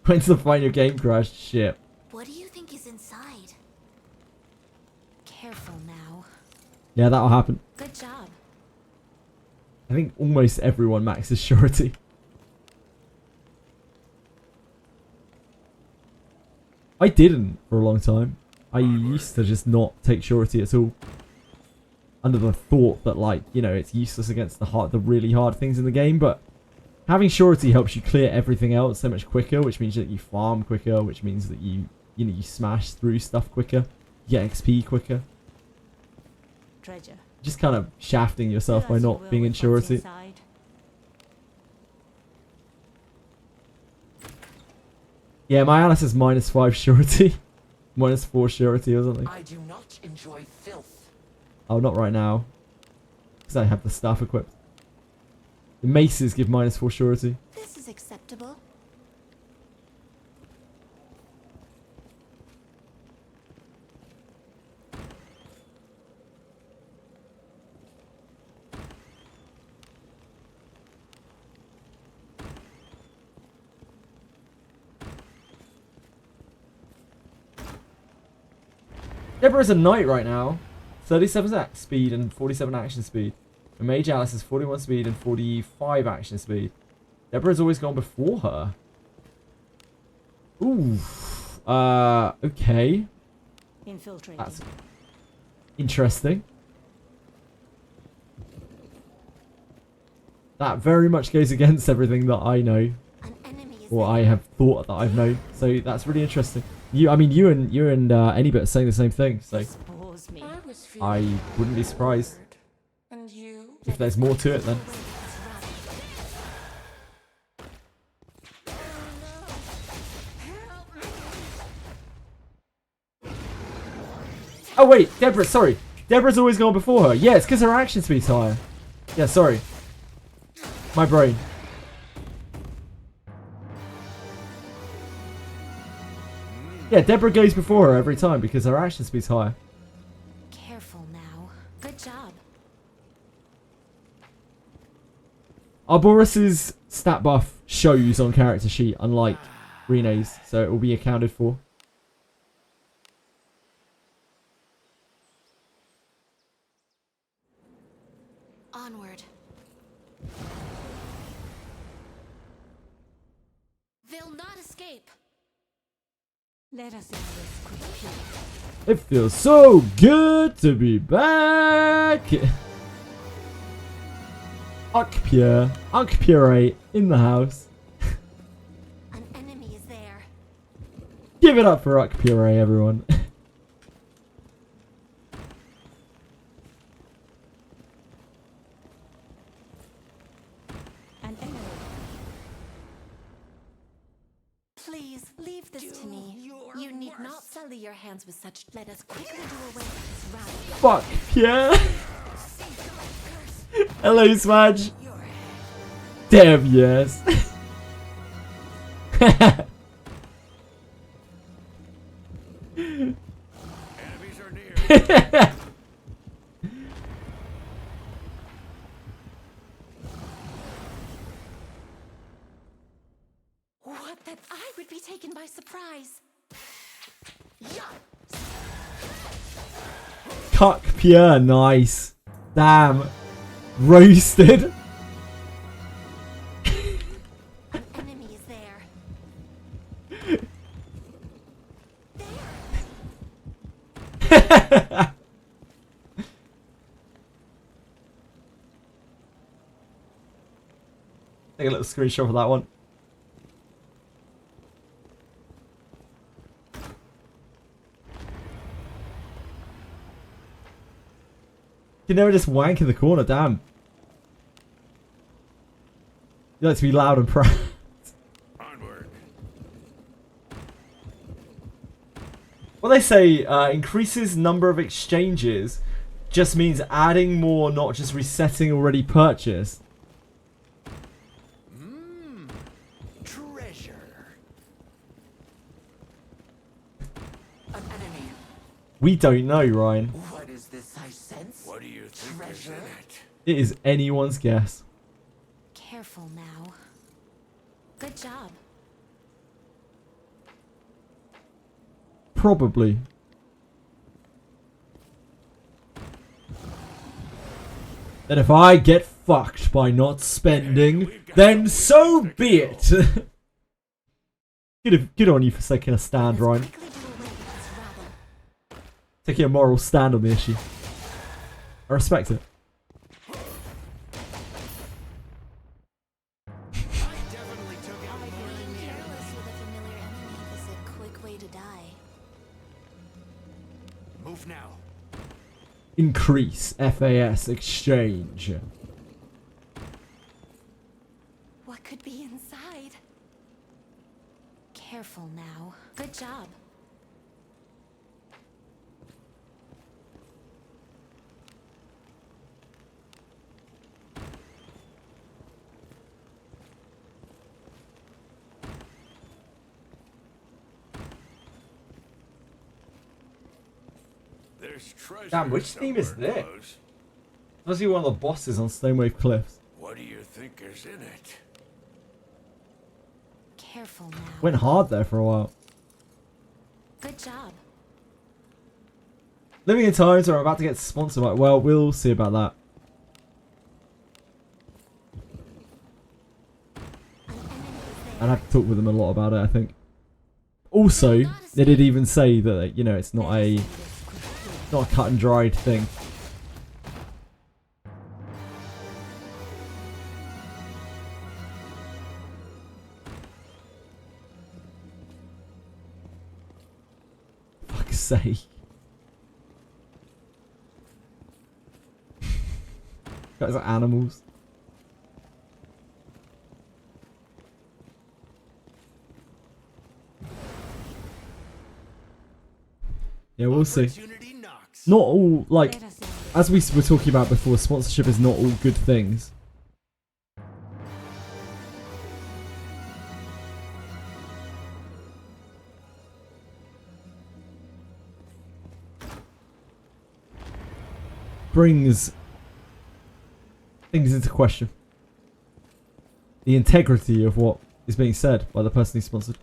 When's the final game crash? Shit. What do you think is inside? Careful now. Yeah, that'll happen. Good job. I think almost everyone maxes surety. I didn't for a long time. I used to just not take surety at all. Under the thought that, like, you know, it's useless against the really hard things in the game, but having surety helps you clear everything else so much quicker, which means that you farm quicker, which means that you smash through stuff quicker, you get XP quicker. Treasure. Just kind of shafting yourself by not being in surety. Yeah, my Alice is -5 surety. -4 surety or something. I do not enjoy filth. Oh, not right now. Because I have the staff equipped. The maces give -4 surety. This is acceptable. Deborah's a knight right now. 37 speed and 47 action speed. And Mage Alice is 41 speed and 45 action speed. Deborah's always gone before her. Ooh. Okay. Infiltrating. That's interesting. That very much goes against everything that I know. An enemy is Or I have thought that I've known. So that's really interesting. You and Anybit are saying the same thing. So Bores me. I wouldn't be surprised And you? if there's more to it then. Oh wait, Deborah, sorry. Deborah's always gone before her. Yeah, it's because her action speed's higher. Yeah, sorry. My brain. Yeah, Deborah goes before her every time because her action speed's higher. Careful now. Good job. Arboris's stat buff shows on character sheet, unlike Rene's, so it will be accounted for. Onward. They'll not escape. Let us end this quickly. It feels so good to be back. Ukpure in the house. An enemy is there. Give it up for Ukpure, everyone. An enemy. Please leave this to me. You need not sully your hands with such. Let us quickly do away with this rabble. Fuck, Pierre. Hello, Smudge. Damn, yes. Enemies are near. What that I would be taken by surprise. Cuck Pierre, nice. Damn. Roasted. An enemy is there. Take a little screenshot of that one. You never just wank in the corner, damn. You like to be loud and proud. Onward. What they say, increases number of exchanges just means adding more, not just resetting already purchased. Treasure. An enemy. We don't know, Ryan. What is this I sense? What do you think is in Treasure? it? It is anyone's guess. Careful now. Good job. Probably. Then if I get fucked by not spending, then so be it. Good on you for taking a stand, Let's Ryan. quickly do away with this rabble. Taking a moral stand on the issue. I respect it. Definitely took out Being careless with a familiar enemy is a quick way to die. Move now. Increase FAS exchange. What could be inside? Careful now. Good job. There's treasure. Damn, which theme is somewhere this? close. Was he one of the bosses on Stonewave Cliffs? What do you think is in it? Careful now. Went hard there for a while. Good job. Living in times where I'm about to get sponsored by... Well, we'll see about that. An enemy is I'd there. have to talk with them a lot about it, I think. Also, they did even say that, you know, it's not Let us a... end this quickly. Not a cut and dried thing. Fuck's sake. Guys are animals. Yeah, we'll see. Opportunity knocks. Not all, like, Let us end this. as we were talking about before, sponsorship is not all good things. Brings things into question. The integrity of what is being said by the person who sponsored.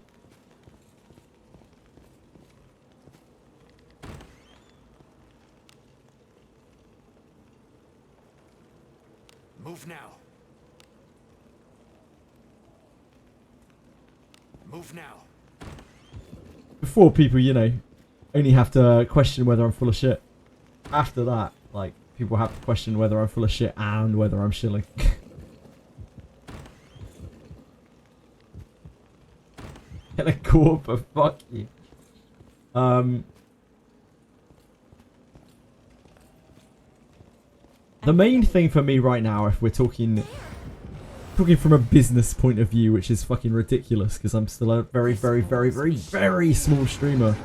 Move now. Move now. Before people, you know, only have to question whether I'm full of shit. After that, like, people have to question whether I'm full of shit and whether I'm shilling. Get a corp, fuck you. The main thing for me right now, if we're talking from a business point of view, which is fucking ridiculous because I'm still a very, very, very, very, very small streamer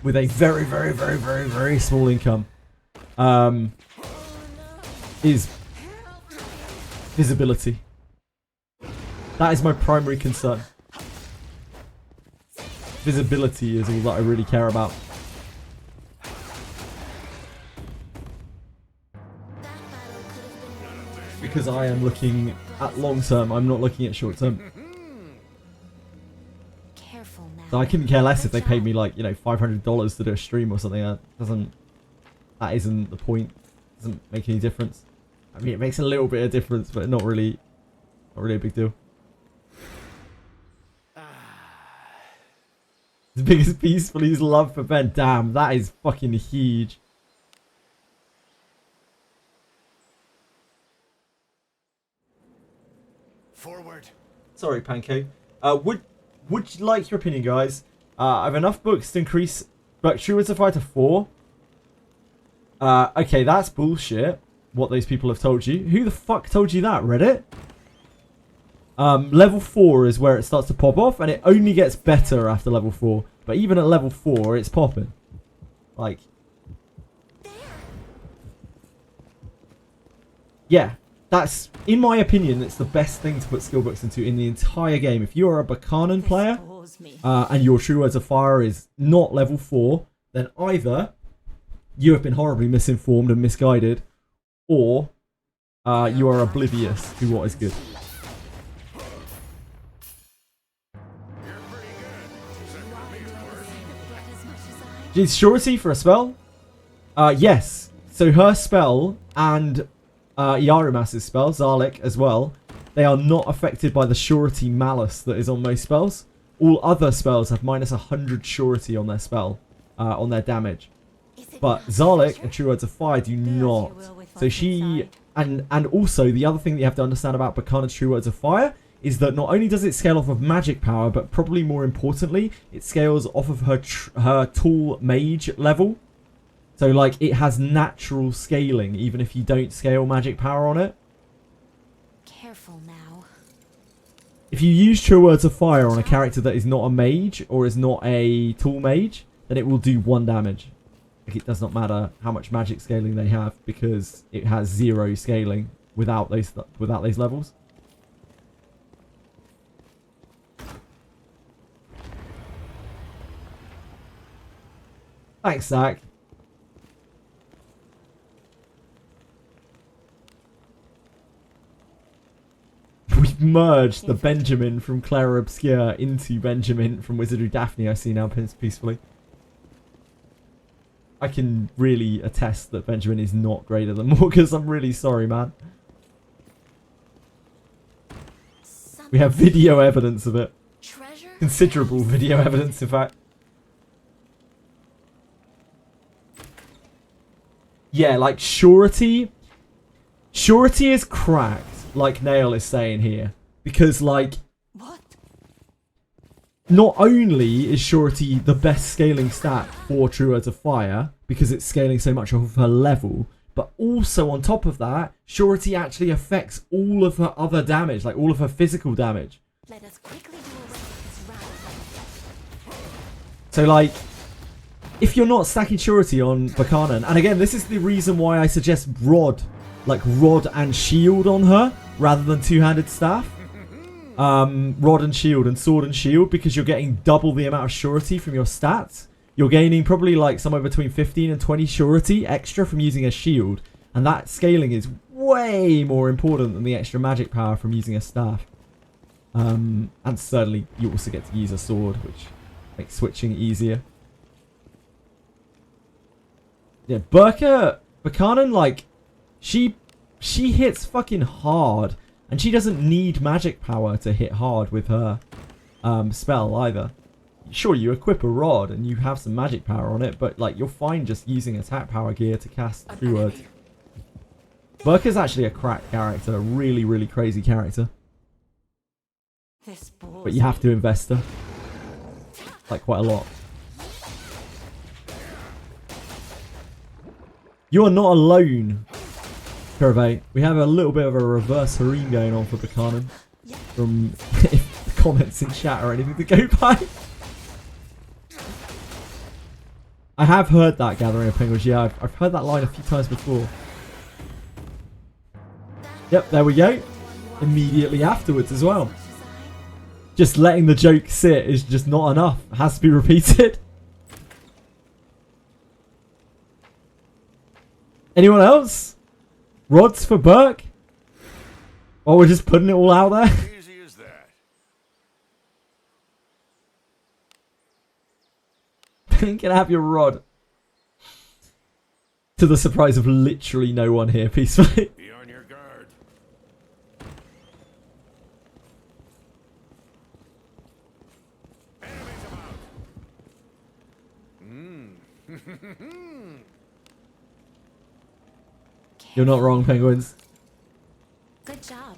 with a very, very, very, very, very small income, is visibility. That is my primary concern. Visibility is all that I really care about. Because I am looking at long term, I'm not looking at short term. Careful now. So I couldn't care less if they paid me like, you know, $500 to do a stream or something. That isn't the point. Doesn't make any difference. I mean, it makes a little bit of difference, but not really a big deal. The biggest peacefully's love for Ben. Damn, that is fucking huge. Forward. Sorry, Pancake. Would you like your opinion, guys? I have enough books to increase True Words of Fire to 4. Okay, that's bullshit. What those people have told you. Who the fuck told you that, Reddit? Level 4 is where it starts to pop off, and it only gets better after level 4. But even at level 4, it's popping. Like, yeah, that's, in my opinion, it's the best thing to put skill books into in the entire game. If you are a Buchanan player, and your True Words of Fire is not level 4, then either you have been horribly misinformed and misguided, or you are oblivious to what is good. Is surety for a spell? Yes. So her spell and Yarumas's spell, Zarlik as well, they are not affected by the surety malice that is on most spells. All other spells have minus 100 surety on their spell, on their damage. But Zarlik and True Words of Fire do not. So she, and also the other thing that you have to understand about Buchanan's True Words of Fire is that not only does it scale off of magic power, but probably more importantly, it scales off of her tool mage level. So like it has natural scaling even if you don't scale magic power on it. Careful now. If you use True Words of Fire on a character that is not a mage or is not a tool mage, then it will do 1 damage. Like it does not matter how much magic scaling they have because it has 0 scaling without those levels. Thanks, Zach. We've merged the Benjamin from Clara Obscure into Benjamin from Wizardry Daphne, I see now peacefully. I can really attest that Benjamin is not greater than Morgus. I'm really sorry, man. We have video evidence of it. Considerable video evidence, in fact. Yeah, like surety. Surety is cracked, like Nail is saying here. Because, like, not only is surety the best scaling stat for True Words of Fire, because it's scaling so much off of her level, but also on top of that, surety actually affects all of her other damage, like all of her physical damage. Let us quickly do away with this round. So, like, if you're not stacking surety on Buchanan, and again, this is the reason why I suggest rod, like rod and shield on her, rather than two-handed staff. Rod and shield and sword and shield, because you're getting double the amount of surety from your stats. You're gaining probably like somewhere between 15 and 20 surety extra from using a shield, and that scaling is way more important than the extra magic power from using a staff. And certainly you also get to use a sword, which makes switching easier. Yeah, Buchanan, like, she she hits fucking hard. And she doesn't need magic power to hit hard with her spell either. Sure, you equip a rod and you have some magic power on it, but like you're fine just using attack power gear to cast True Words. Burka's actually a crack character, a really, really crazy character. But you have to invest her. Like quite a lot. You are not alone, Curve. We have a little bit of a reverse harem going on for Buchanan. From if the comments in chat or anything to go by. I have heard that, Gathering of Penguins. Yeah, I've heard that line a few times before. Yep, there we go. Immediately afterwards as well. Just letting the joke sit is just not enough. It has to be repeated. Anyone else? Rods for Burke? Or we're just putting it all out there? Easy as that. You can have your rod. To the surprise of literally no one here, peacefully. Be on your guard. Enemies about. You're not wrong, Penguins. Good job.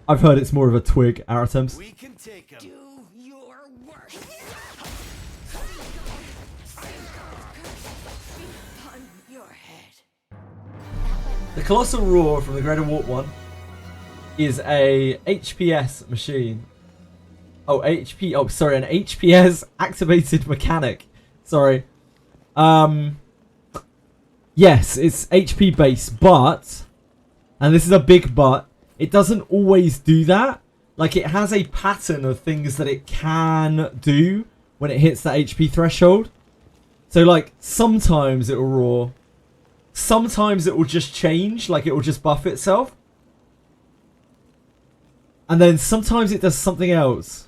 I've heard it's more of a twig, Aratems. We can take him. Do your worst. On your head. The Colossal Roar from the Greater Warp 1 is a HPS machine. Oh, an HPS activated mechanic. Sorry. Yes, it's HP based, but, and this is a big but, it doesn't always do that. Like, it has a pattern of things that it can do when it hits that HP threshold. So, like, sometimes it will roar. Sometimes it will just change, like it will just buff itself. And then sometimes it does something else.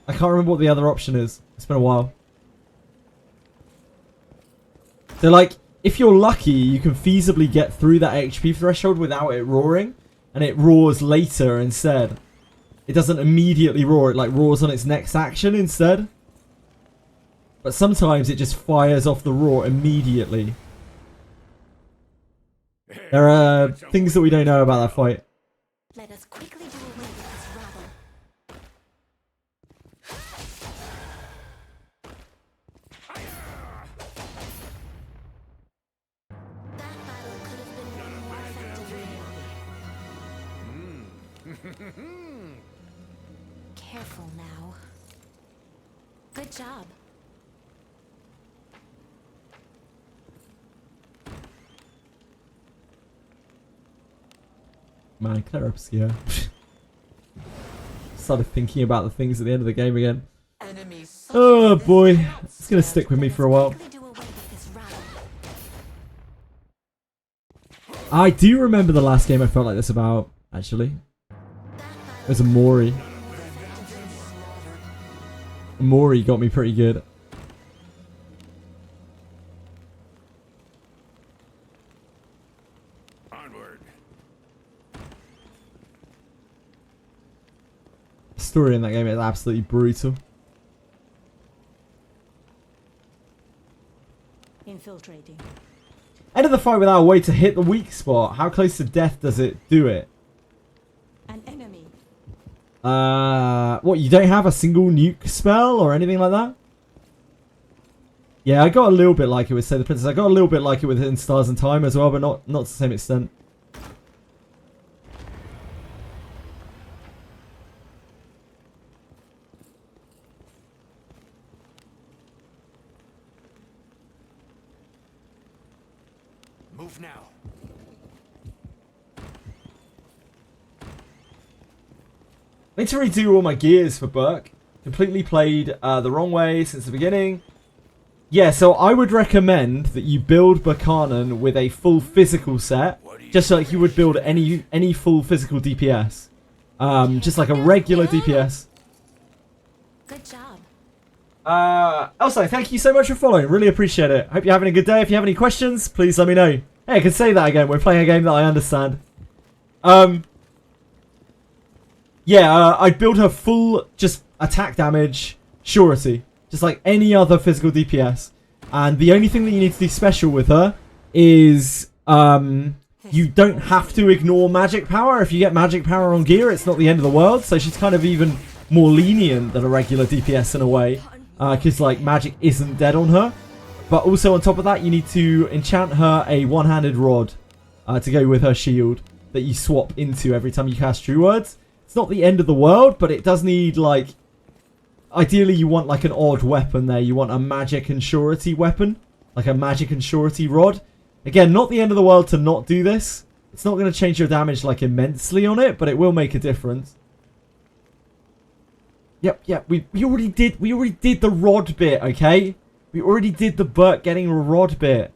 I can't remember what the other option is. It's been a while. So, like, if you're lucky, you can feasibly get through that HP threshold without it roaring. And it roars later instead. It doesn't immediately roar. It, like, roars on its next action instead. But sometimes it just fires off the roar immediately. There are things that we don't know about that fight. Let us quickly do away with this rabble. That battle could have been won more effectively. Careful now. Good job. Man, Claire Obscure. Started thinking about the things at the end of the game again. Oh boy, it's gonna stick with me for a while. I do remember the last game I felt like this about, actually. It was a Mori. Mori got me pretty good. Onward. The story in that game is absolutely brutal. Infiltrating. End of the fight without a way to hit the weak spot. How close to death does it do it? An enemy. What, you don't have a single nuke spell or anything like that? Yeah, I got a little bit like it with Say the Princess. I got a little bit like it with In Stars and Time as well, but not to the same extent. Move now. I need to redo all my gears for Burke. Completely played the wrong way since the beginning. Yeah, so I would recommend that you build Buchanan with a full physical set. Just like you would build any full physical DPS. Just like a regular DPS. Good job. Also, thank you so much for following. Really appreciate it. Hope you're having a good day. If you have any questions, please let me know. Hey, I can say that again. We're playing a game that I understand. Yeah, I'd build her full just attack damage surety. Just like any other physical DPS. And the only thing that you need to do special with her is you don't have to ignore magic power. If you get magic power on gear, it's not the end of the world. So she's kind of even more lenient than a regular DPS in a way. Because like magic isn't dead on her. But also on top of that, you need to enchant her a one-handed rod to go with her shield that you swap into every time you cast True Words. It's not the end of the world, but it does need like... Ideally, you want like an odd weapon there. You want a magic and surety weapon. Like a magic and surety rod. Again, not the end of the world to not do this. It's not going to change your damage like immensely on it, but it will make a difference. Yep. We already did the rod bit, okay? We already did the Bert getting a rod bit.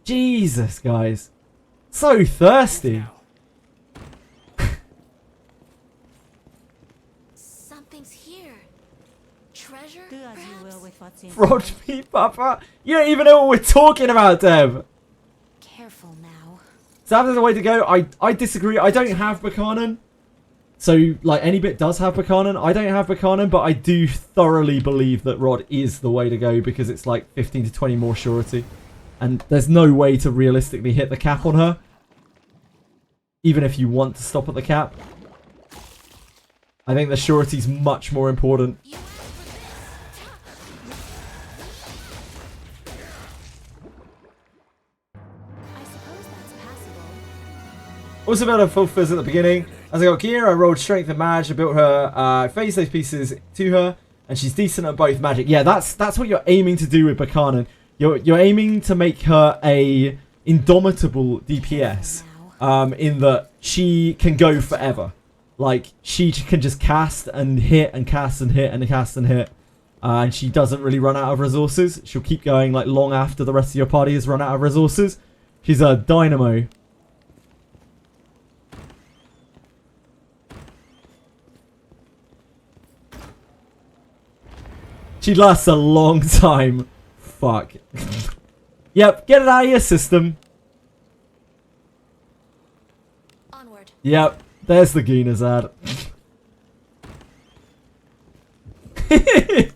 Jesus, guys. So thirsty. Something's here. Treasure? Do as you will with what's in. Rod me, Papa. You don't even know what we're talking about, Dev. Careful now. So there's a way to go. I disagree. I don't have Buchanan. So, like, any bit does have Buchanan. I don't have Buchanan, but I do thoroughly believe that Rod is the way to go because it's like 15 to 20 more surety. And there's no way to realistically hit the cap on her. Even if you want to stop at the cap. I think the surety's much more important. I suppose that's passable. Also built a full fizz at the beginning. As I got gear, I rolled strength and mage. I built her, phased those pieces to her, and she's decent at both magic. Yeah, that's what you're aiming to do with Buchanan. You're aiming to make her a indomitable DPS, in that she can go forever. Like, she can just cast and hit and cast and hit and cast and hit. And she doesn't really run out of resources. She'll keep going like long after the rest of your party has run out of resources. She's a dynamo. She lasts a long time. Fuck. Yep, get it out of your system. Onward. Yep, there's the Guinness ad. I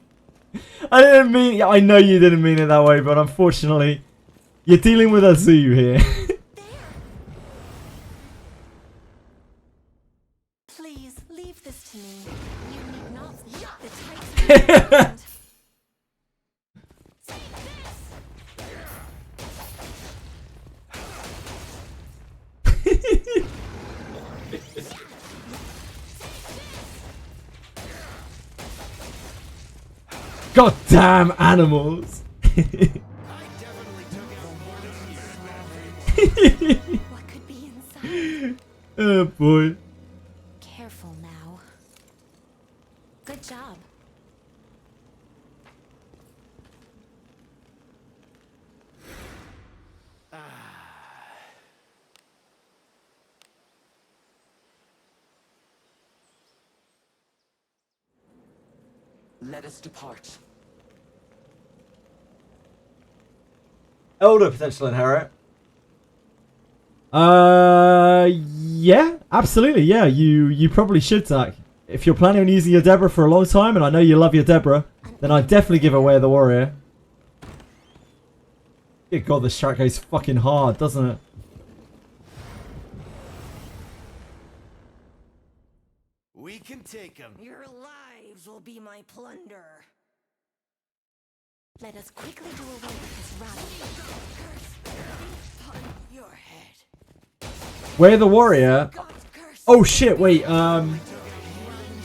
didn't mean... I know you didn't mean it that way, but unfortunately, you're dealing with a zoo here. Please leave this to me. You need not the tight. Goddamn animals! What could be inside? Oh boy. Careful now. Good job. Let us depart. Elder potential inherit. Yeah, absolutely. Yeah, you probably should, Zach. If you're planning on using your Deborah for a long time, and I know you love your Deborah, then I'd definitely give away the warrior. Good God, this track goes fucking hard, doesn't it? We can take him. Your lives will be my plunder. Let us quickly do away with this rabble. Curse be upon your head. Where the warrior? God's curse. Oh shit! Wait.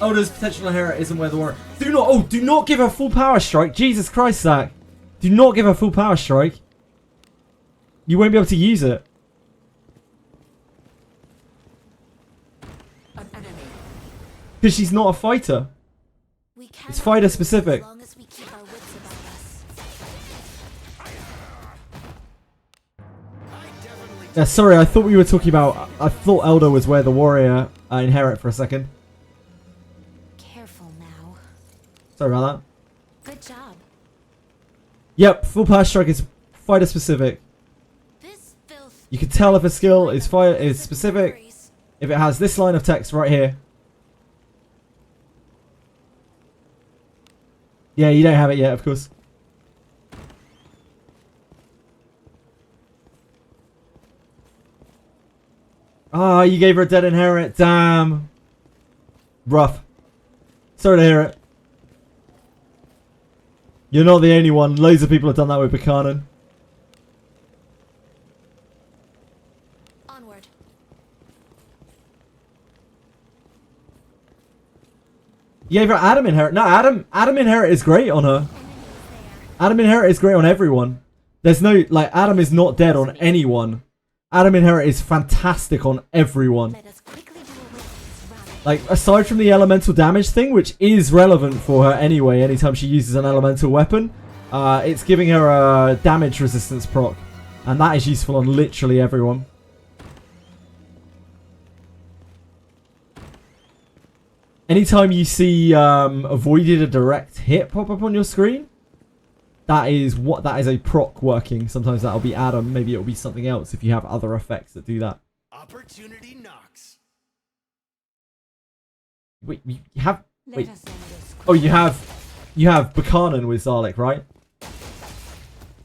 Elder's potential inherit isn't where the warrior. Do not give her full power strike. Jesus Christ, Zach. Do not give her full power strike. You won't be able to use it. An enemy. Because she's not a fighter. We cannot It's fighter lose specific. As long as we keep our wits about us. Yeah, sorry, I thought we were talking about... I thought Elder was where the warrior inherit for a second. Careful now. Sorry about that. Good job. Yep, full power strike is fighter specific. This filth. You can tell if a skill is fire is specific if it has this line of text right here. Yeah, you don't have it yet, of course. Ah, you gave her a dead inherit. Damn. Rough. Sorry to hear it. You're not the only one. Loads of people have done that with Buchanan. Onward. You gave her Adam inherit. No, Adam inherit is great on her. Adam inherit is great on everyone. There's no, like, Adam is not dead on anyone. Adam inherit is fantastic on everyone. Let us quickly do away with this rabble. Like, aside from the elemental damage thing, which is relevant for her anyway, anytime she uses an elemental weapon, it's giving her a damage resistance proc. And that is useful on literally everyone. Anytime you see avoided a direct hit pop up on your screen, that is a proc working. Sometimes that'll be Adam, maybe it'll be something else if you have other effects that do that. Opportunity knocks. Wait, you have wait. Let us end this Oh, you have Buchanan with Zarlik, right?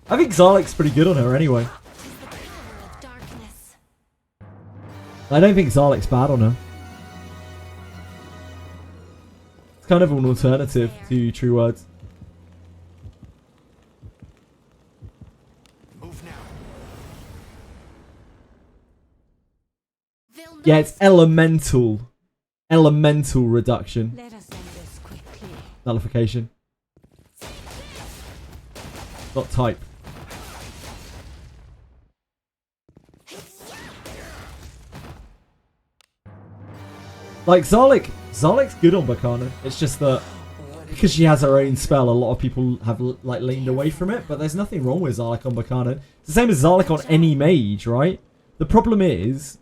I think Zarlik's pretty good on her anyway. quick. The power of darkness. I don't think Zarlik's bad on her. It's kind of an alternative to True Words. Move now. They'll Yeah, not it's elemental. Elemental reduction. Let us end this quickly. Nullification. Not type. Like Zarlik's good on Buchanan. It's just that because she has her own spell, a lot of people have like leaned away from it. But there's nothing wrong with Zarlik on Buchanan. It's the same as Zarlik on any mage, right? The problem is,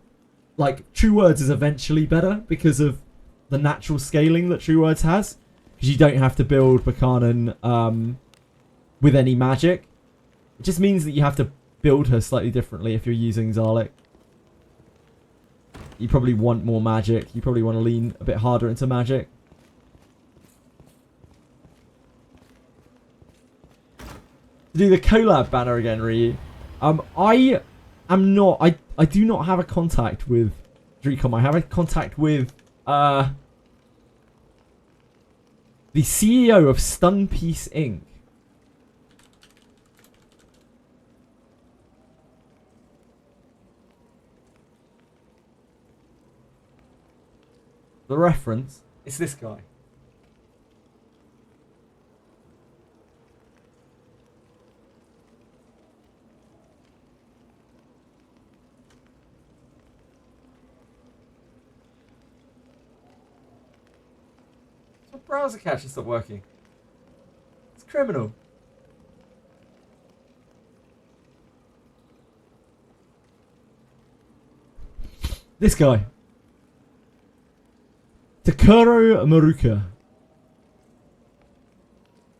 like, True Words is eventually better because of the natural scaling that True Words has. Because you don't have to build Buchanan with any magic. It just means that you have to build her slightly differently if you're using Zarlik. You probably want more magic. You probably want to lean a bit harder into magic. To do the collab banner again, Ryu. I am not. I do not have a contact with Dreecom. I have a contact with the CEO of Stunpiece Inc. The reference is this guy. My browser cache is not working. It's criminal. This guy. Takuro Maruka.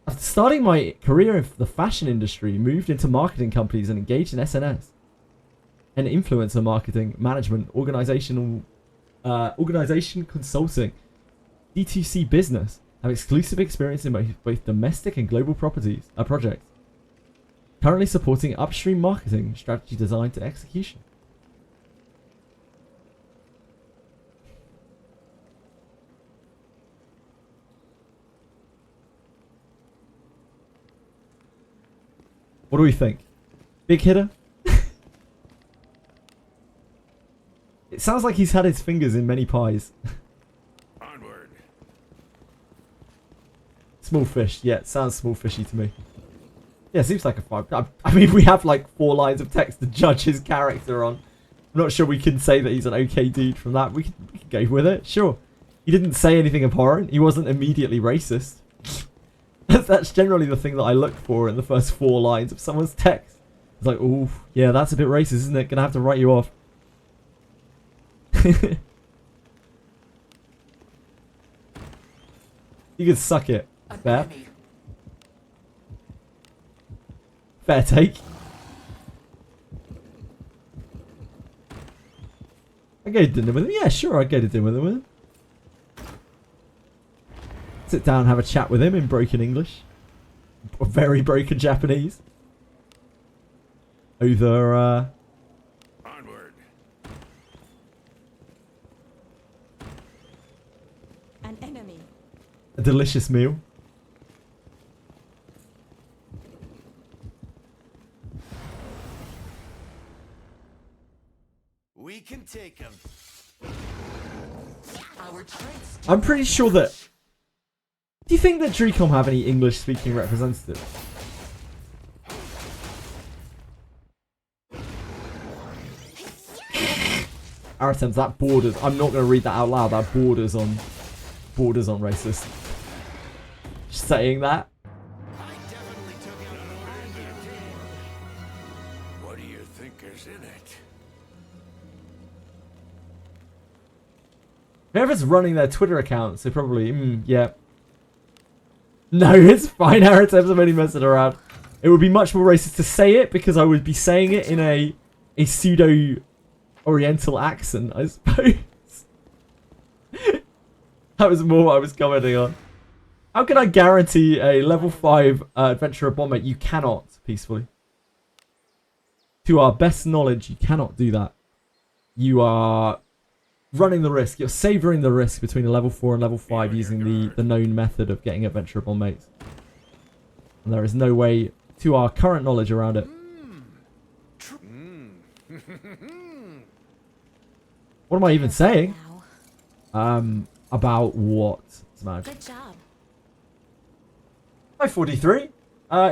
After starting my career in the fashion industry, moved into marketing companies and engaged in SNS and influencer marketing, management, organization consulting, D2C business. Have exclusive experience in both domestic and global projects. Currently supporting upstream marketing, strategy design to execution. What do we think? Big hitter? It sounds like he's had his fingers in many pies. Onward. Small fish. Yeah, it sounds small fishy to me. Yeah, seems like a 5. I mean, we have like 4 lines of text to judge his character on. I'm not sure we can say that he's an okay dude from that. We can go with it. Sure. He didn't say anything abhorrent. He wasn't immediately racist. That's generally the thing that I look for in the first 4 lines of someone's text. It's like, oh, yeah, that's a bit racist, isn't it? Gonna have to write you off. You can suck it. Fair. Fair take. I go to dinner with him. Yeah, sure, I'd go to dinner with him. Sit down and have a chat with him in broken English. Or very broken Japanese. Over, Onward. An enemy. a delicious meal. We can take him. Our traits I'm pretty sure that... Do you think that Dricom have any English-speaking representatives? Aratems, that borders... I'm not going to read that out loud. That borders on racist. Just saying that. I definitely took him. What do you think is in it? Whoever's running their Twitter accounts, they probably... yeah. No, it's fine, Aratems. I'm only messing around. It would be much more racist to say it because I would be saying it in a pseudo-oriental accent, I suppose. That was more what I was commenting on. How can I guarantee a level 5 adventurer bombmate? You cannot, peacefully. To our best knowledge, you cannot do that. You are running the risk. You're savouring the risk between a level 4 and level 5 using the known method of getting adventurer bombmates. And there is no way, to our current knowledge, around it. What am I even saying? Now. About what? Smudge? Good job. 543.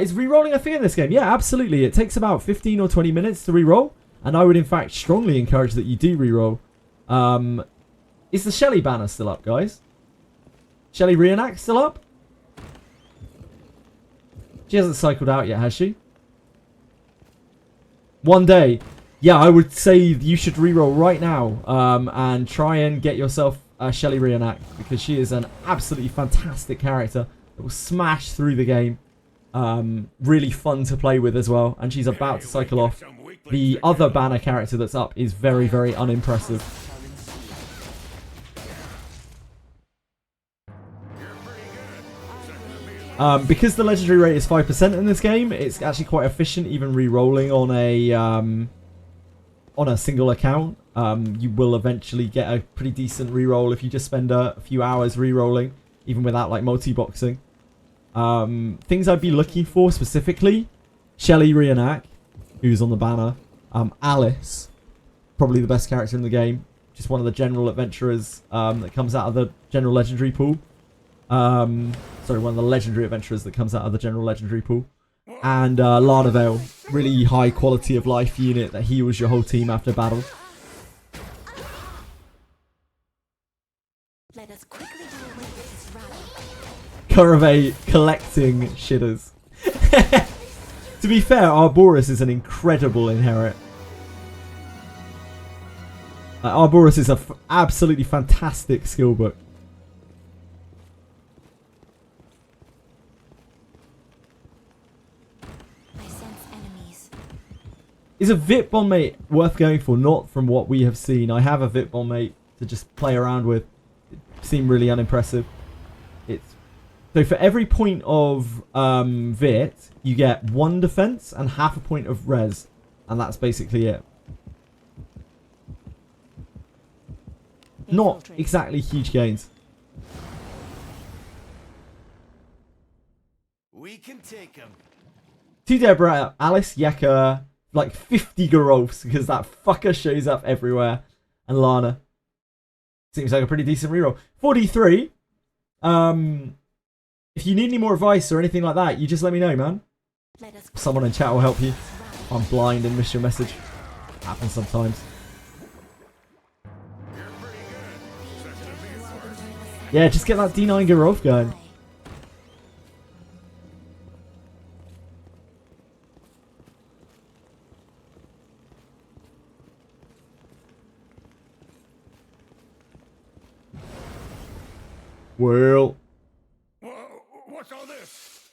Is re-rolling a thing in this game? Yeah, absolutely. It takes about 15 or 20 minutes to re-roll. And I would, in fact, strongly encourage that you do re-roll. Is the Shelly banner still up, guys? Shelly Reenact still up? She hasn't cycled out yet, has she? One day. Yeah, I would say you should re-roll right now and try and get yourself Shelly Reenact because she is an absolutely fantastic character that will smash through the game. Really fun to play with as well. And she's about to cycle off. The other banner character that's up is very, very unimpressive. Because the legendary rate is 5% in this game, it's actually quite efficient even re-rolling on a single account. You will eventually get a pretty decent re-roll if you just spend a few hours re-rolling, even without like multi-boxing. Things I'd be looking for specifically: Shelly Reenact, who's on the banner. Alice, probably the best character in the game. Just one of the general adventurers that comes out of the general legendary pool. Sorry, one of the legendary adventurers that comes out of the general legendary pool. And Lana Vale, really high quality of life unit that heals your whole team after battle. Let us quickly do away with this rabble. Kurave collecting shitters. To be fair, Arboris is an incredible inherit. Arboris is a absolutely fantastic skill book. I sense enemies. Is a Vit Bombmate worth going for? Not from what we have seen. I have a Vit Bombmate to just play around with. It seemed really unimpressive. So for every point of Vit, you get 1 defense and half a point of res. And that's basically it. Not exactly huge gains. We can take him. To Deborah, Alice, Yeka, like 50 Garolfs because that fucker shows up everywhere. And Lana. Seems like a pretty decent reroll. 43. If you need any more advice or anything like that, you just let me know, man. Someone in chat will help you. I'm blind and miss your message. Happens sometimes. Yeah, just get that D9 Garolf going. Well, What's all this?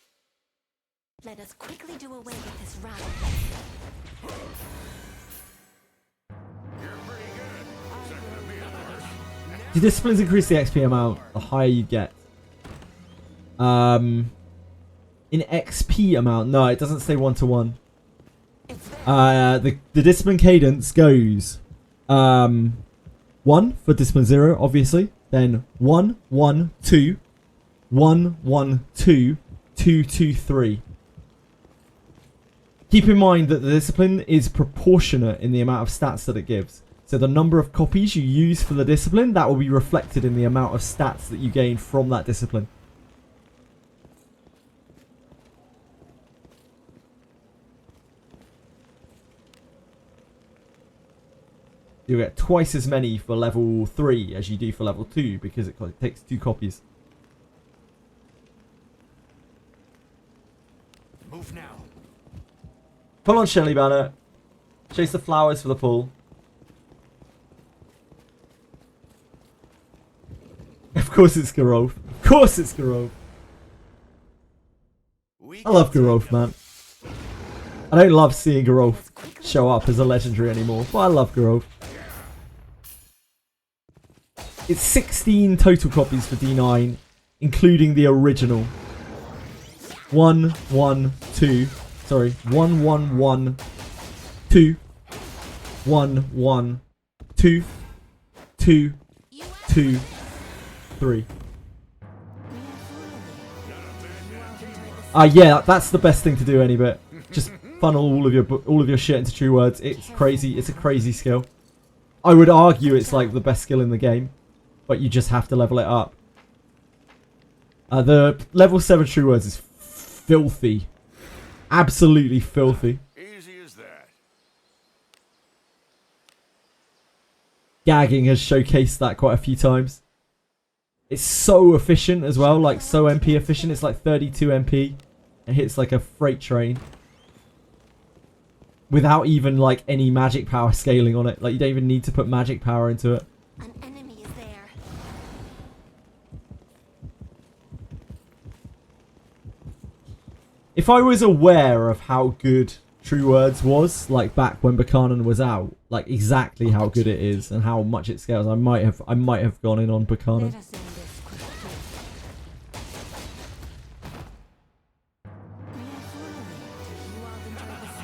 Let us quickly do away with this rabble. The disciplines increase the XP amount the higher you get. In XP amount, no, it doesn't say 1-to-1. The discipline cadence goes 1 for discipline 0, obviously. Then 1, 1, 2, 1, 1, 2, 2, 2, 3. Keep in mind that the discipline is proportionate in the amount of stats that it gives. So the number of copies you use for the discipline, that will be reflected in the amount of stats that you gain from that discipline. You get twice as many for level 3 as you do for level 2 because it takes 2 copies. Move now. Pull on Shelly Banner. Chase the flowers for the pull. Of course it's Garov. Of course it's Garov. I love Garov, man. I don't love seeing Garov show up as a legendary anymore, but I love Garov. It's 16 total copies for D9, including the original. 1, 1, 2. Sorry, 1, 1, 1, 2. 1, 1, 2. 2, 2, 3. Yeah, that's the best thing to do any bit. Just funnel all of your shit into true words. It's crazy. It's a crazy skill. I would argue it's like the best skill in the game, but you just have to level it up. The level 7 true words is filthy. Absolutely filthy. Easy as that. Gagging has showcased that quite a few times. It's so efficient as well, like so MP efficient. It's like 32 MP. It hits like a freight train. Without even like any magic power scaling on it. Like you don't even need to put magic power into it. An enemy is there. If I was aware of how good True Words was, like back when Buchanan was out, like exactly how good it is and how much it scales, I might have gone in on Buchanan.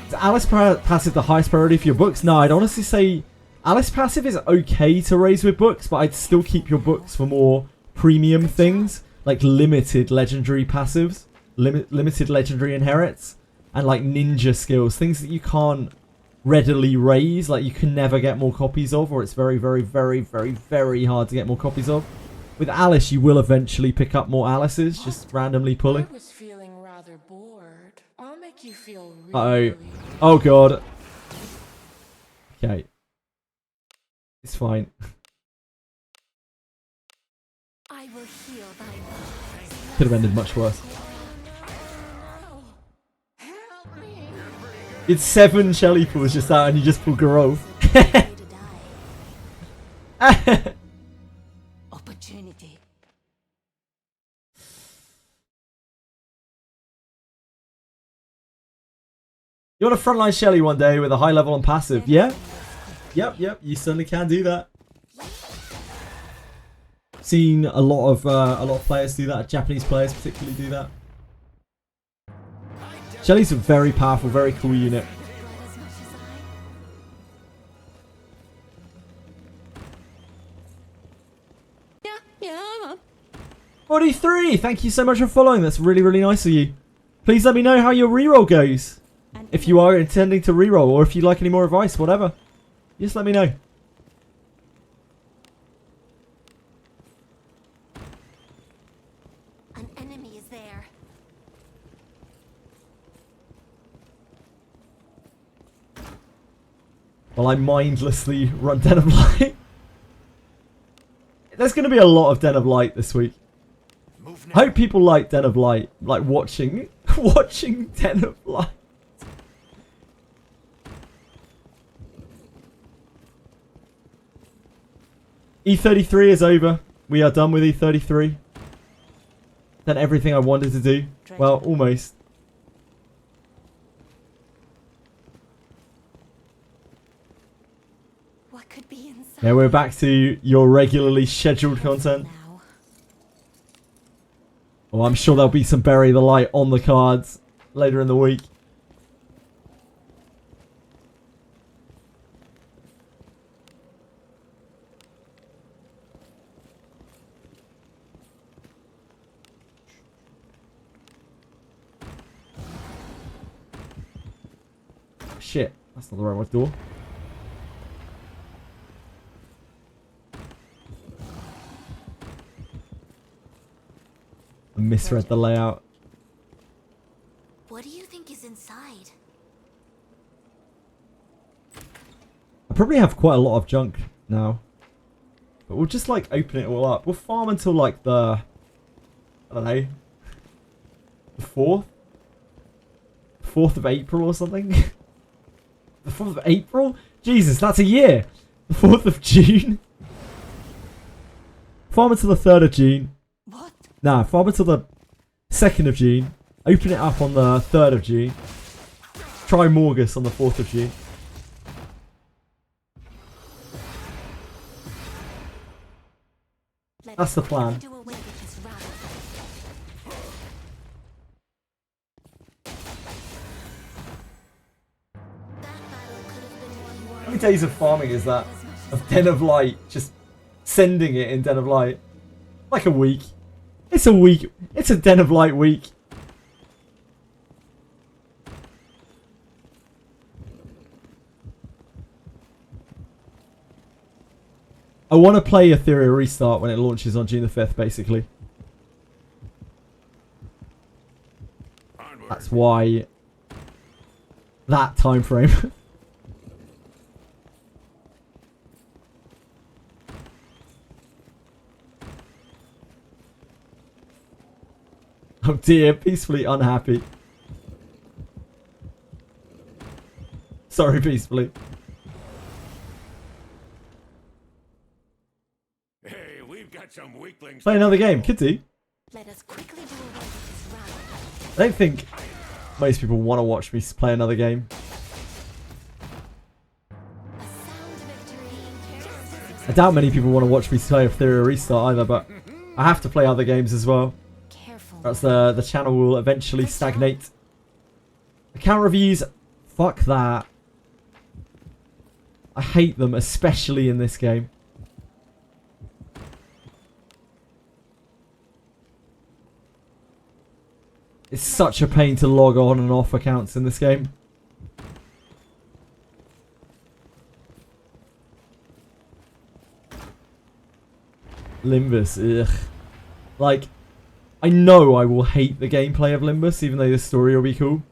Is Alice Passive the highest priority for your books? No, I'd honestly say Alice Passive is okay to raise with books, but I'd still keep your books for more premium things, like limited legendary passives, limited legendary inherits, and like ninja skills, things that you can't readily raise, like you can never get more copies of, or it's very, very, very, very, very hard to get more copies of. With Alice, you will eventually pick up more Alices, just randomly pulling. I was feeling rather bored. I'll make you feel Uh-oh. Oh god. Okay. It's fine. I will heal thy wounds. Could have ended much worse. It's 7 Shelly pulls just out and you just pull Garov. Way to die. Opportunity. You want a frontline Shelly one day with a high level on passive? Yeah? Yep, you certainly can do that. Seen a lot of players do that, Japanese players particularly do that. Shelly's a very powerful, very cool unit. As much as Yeah. 43! Thank you so much for following. That's really, really nice of you. Please let me know how your reroll goes. If you are intending to reroll, or if you'd like any more advice, whatever. Just let me know. An enemy is there. While I mindlessly run Den of Light. There's going to be a lot of Den of Light this week. I hope people like Den of Light. Like watching Den of Light. E33 is over. We are done with E33. Done everything I wanted to do. Well, almost. Yeah, we're back to your regularly scheduled content. Now. Well, I'm sure there'll be some Bury the Light on the cards later in the week. Shit, that's not the right door. I misread the layout. What do you think is inside? I probably have quite a lot of junk now. But we'll just like open it all up. We'll farm until like the... I don't know. The 4th? 4th of April or something? The 4th of April? Jesus, that's a year! The 4th of June? Farm until the 3rd of June. What? Nah, farm until the 2nd of June. Open it up on the 3rd of June. Try Morgus on the 4th of June. That's the plan. Do away with this rabble. That battle could have been won. How many days of farming is that? Of Den of Light, just sending it in Den of Light. Like a week. It's a week. It's a Den of Light week. I want to play Ethereal Restart when it launches on June the 5th, basically. Onward. That's why... that time frame. Oh dear, peacefully unhappy. Sorry, peacefully. Hey, we've got some weaklings. Play another game, could do. Let us quickly do away with this rabble. I don't think most people want to watch me play another game. A sound victory. I doubt many people want to watch me play Ethereal Restart either, but I have to play other games as well. Careful. That's the channel will eventually stagnate. Account reviews, fuck that. I hate them, especially in this game. It's such a pain to log on and off accounts in this game. Limbus, ugh. Like, I know I will hate the gameplay of Limbus, even though the story will be cool.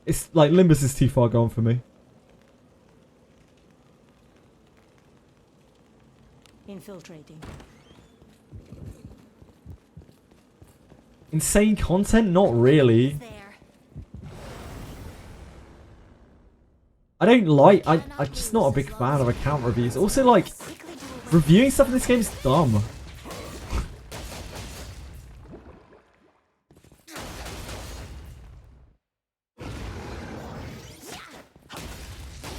It's like, Limbus is too far gone for me. Infiltrating. Insane content? Not really. There. I don't like... I'm just not a big fan of account reviews. Also, like, Quickly do away. reviewing stuff in this game is dumb.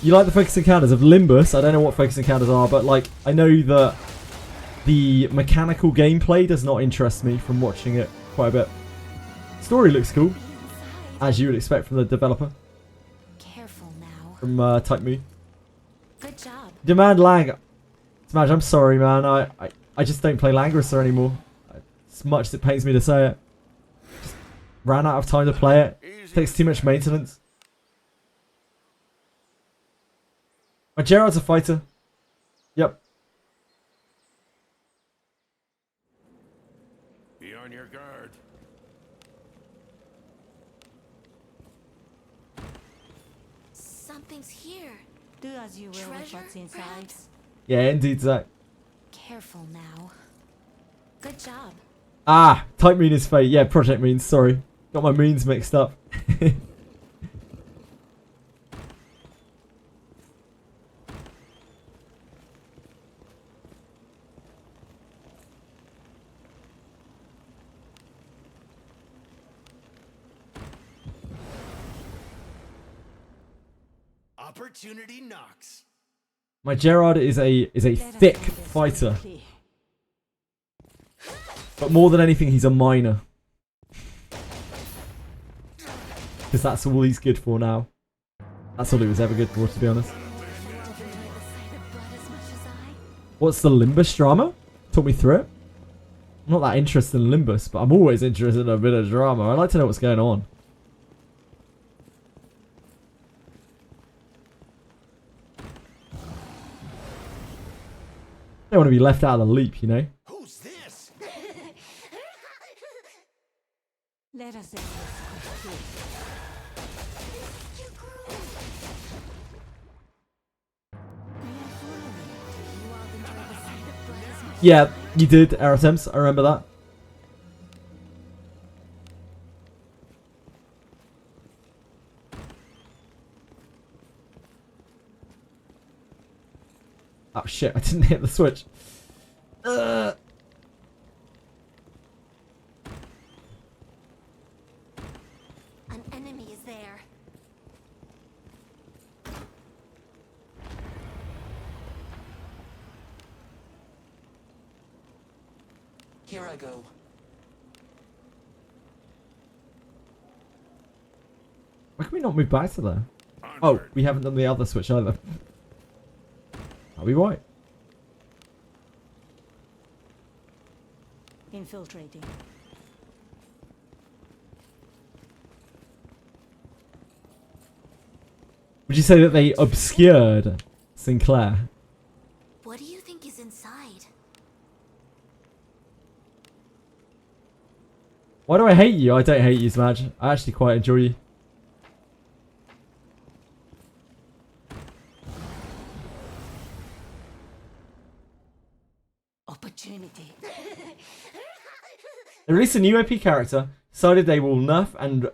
You like the focus encounters of Limbus? I don't know what focus encounters are, but like I know that the mechanical gameplay does not interest me from watching it quite a bit. Story looks cool, as you would expect from the developer, Careful now. from Type Me. Good job. Demand Lang. Smash, I'm sorry, man. I just don't play Langrisser anymore. As much as it pains me to say it. Just ran out of time to play it. It takes too much maintenance. My Gerard's a fighter. Yep. Be on your guard. Something's here. Do as you will with Treasure, what's inside. perhaps? Yeah, indeed, Zach. Careful now. Good job. Ah, Type Mean is fate. Yeah, Project Means, sorry. Got my means mixed up. Opportunity knocks. My Gerard is a thick fighter. But more than anything, he's a miner. Because that's all he's good for now. That's all he was ever good for, to be honest. What's the Limbus drama? Talk me through it. I'm not that interested in Limbus, but I'm always interested in a bit of drama. I like to know what's going on. I don't want to be left out of the loop, you know? Who's this? Let us end this quickly. Yeah, you did, Aratems. I remember that. Oh shit, I didn't hit the switch. An enemy is there. Here I go. Why can we not move back to there? Oh, we haven't done the other switch either. Are we right? Infiltrating. Would you say that they obscured Sinclair? What do you think is inside? Why do I hate you? I don't hate you, Smadge. I actually quite enjoy you. Opportunity. They released a new OP character, decided they will nerf and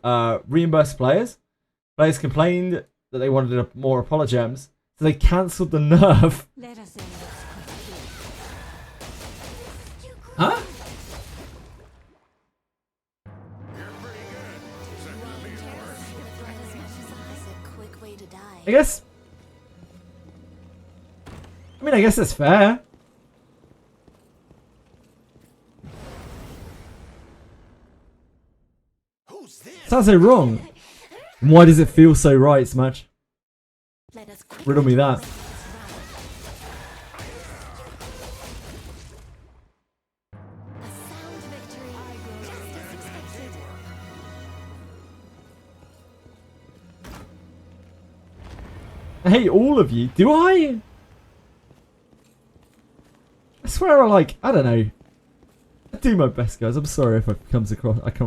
reimburse players. Players complained that they wanted more apologems, so they cancelled the nerf. Let us end this quickly. Huh? I guess. I mean, I guess that's fair. Who's this? Sounds so wrong. And why does it feel so right, Smadge? Let us Riddle me that. A sound victory. Just as expected. I hate all of you. Do I? I swear I don't know. I do my best, guys. I'm sorry if I come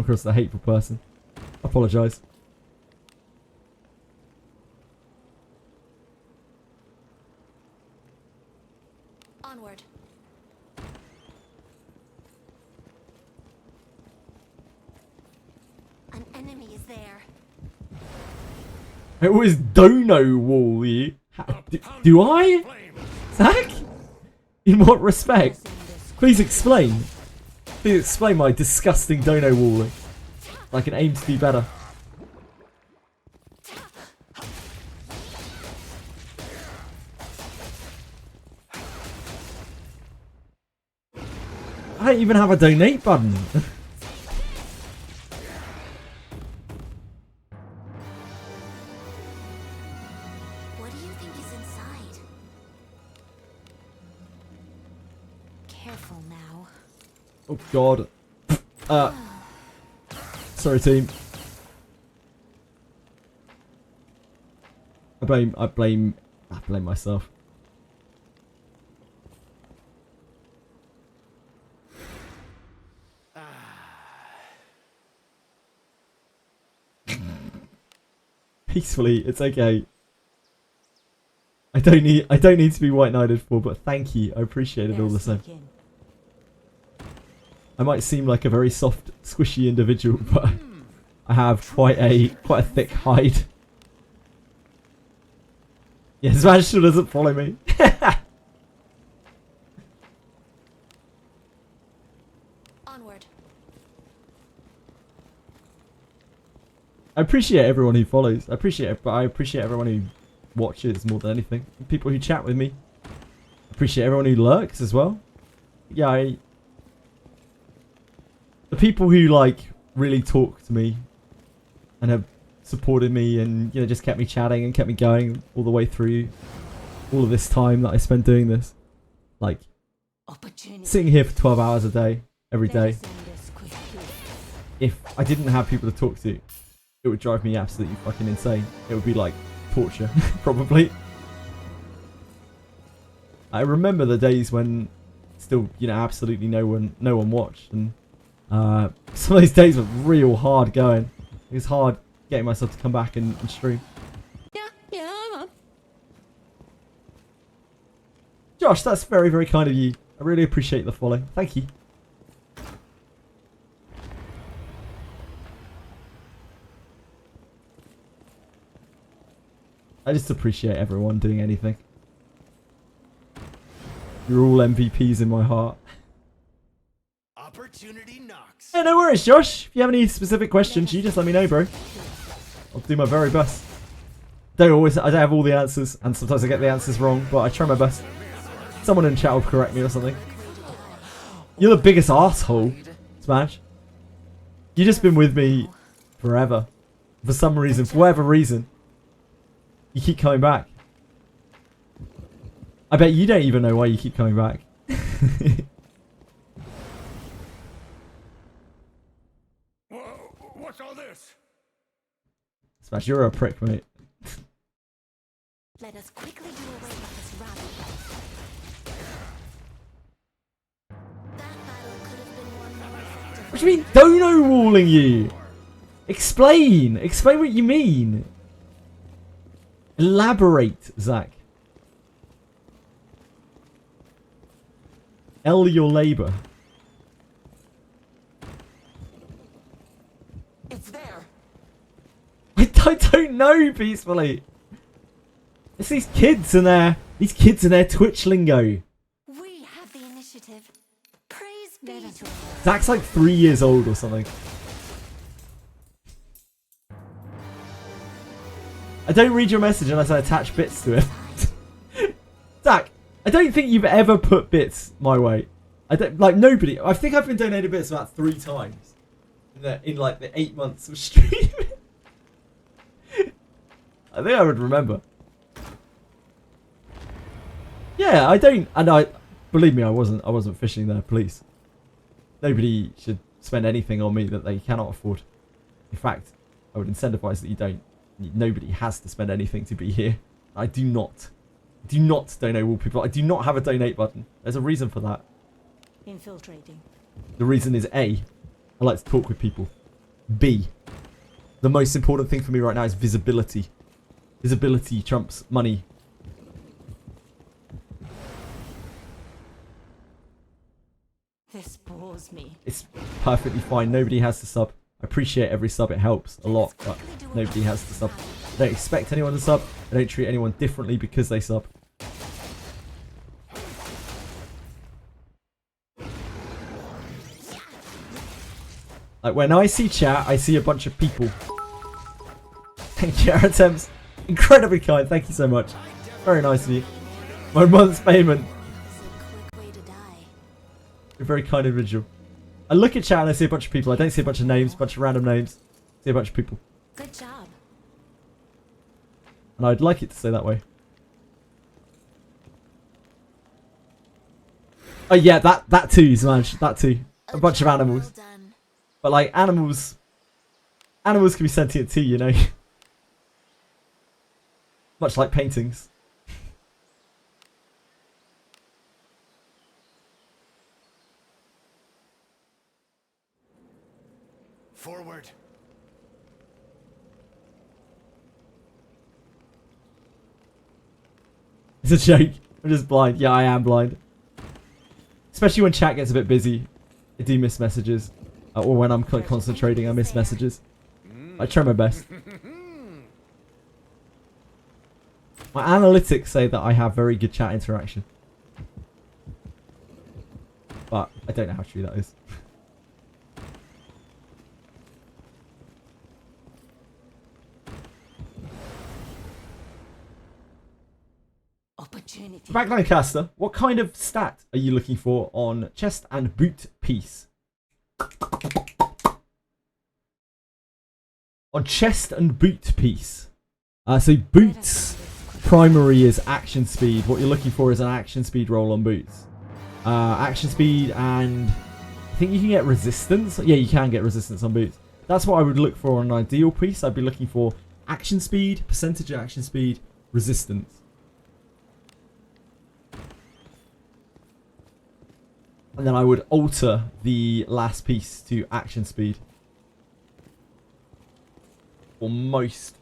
across a hateful person. I apologise. Onward. An enemy is there. I always dono wall you. Do I? Zach? In what respect? Please explain. Please explain my disgusting dono walling. I can aim to do better. I don't even have a donate button. What do you think is inside? Careful now. Oh god. Sorry team. I blame myself. Peacefully, it's okay. I don't need to be white knighted for, but thank you. I appreciate it all the same. I might seem like a very soft, squishy individual, but I have quite a thick hide. Yeah, Smash still doesn't follow me. Onward. I appreciate everyone who follows. I appreciate it, but I appreciate everyone who watchers more than anything. People who chat with me. Appreciate everyone who lurks as well. Yeah, the people who like really talk to me and have supported me and, you know, just kept me chatting and kept me going all the way through all of this time that I spent doing this. Like, sitting here for 12 hours a day, every day. If I didn't have people to talk to, it would drive me absolutely fucking insane. It would be like torture, probably. I remember the days when still, you know, absolutely no one watched, and some of those days were real hard going. It was hard getting myself to come back and stream. Yeah, I'm on. Josh, that's very, very kind of you. I really appreciate the follow. Thank you. I just appreciate everyone doing anything. You're all MVPs in my heart. Opportunity knocks. Yeah, no worries, Josh. If you have any specific questions, you just let me know, bro. I'll do my very best. I don't have all the answers, and sometimes I get the answers wrong, but I try my best. Someone in chat will correct me or something. You're the biggest asshole, Smash. You've just been with me forever. For some reason, for whatever reason. You keep coming back. I bet you don't even know why you keep coming back. What's all this? Smash, you're a prick, mate. Let us quickly do away with this rabble. That battle could have been won more effectively. What do you mean, dono walling you? Explain. Explain what you mean. Elaborate, Zach. L your labour. It's there. I don't know, peacefully. It's these kids and their Twitch lingo. We have the initiative. Praise be to God. Zach's like 3 years old or something. I don't read your message unless I attach bits to it. Zach, I don't think you've ever put bits my way. I don't, like, nobody. I think I've been donated bits about 3 times in like the 8 months of streaming. I think I would remember. Yeah, I don't, and I believe me, I wasn't fishing there, please. Nobody should spend anything on me that they cannot afford. In fact, I would incentivize that you don't. Nobody has to spend anything to be here. I do not donate all people. I do not have a donate button. There's a reason for that. Infiltrating. The reason is A, I like to talk with people. B, the most important thing for me right now is visibility. Visibility trumps money. This bores me. It's perfectly fine. Nobody has to sub. I appreciate every sub. It helps a lot, but nobody has to sub. I don't expect anyone to sub. I don't treat anyone differently because they sub. Like, when I see chat, I see a bunch of people. Thank you, Aratems. Incredibly kind. Thank you so much. Very nice of you. My month's payment. This is a quick way to die. You're a very kind individual. I look at chat and I see a bunch of people. I don't see a bunch of names, a bunch of random names. I see a bunch of people. Good job. And I'd like it to stay that way. Oh yeah, that too, Smash. That too. A bunch of animals. Well done. But like, animals can be sentient too, you know. Much like paintings. Forward. It's a joke. I'm just blind. Yeah, I am blind. Especially when chat gets a bit busy. I do miss messages. Or when I'm concentrating, I miss messages. I try my best. My analytics say that I have very good chat interaction. But I don't know how true that is. Backline caster, what kind of stat are you looking for on chest and boot piece? On chest and boot piece. So boots primary is action speed. What you're looking for is an action speed roll on boots. Action speed, and I think you can get resistance. Yeah, you can get resistance on boots. That's what I would look for on an ideal piece. I'd be looking for action speed, percentage of action speed, resistance. And then I would alter the last piece to action speed. For most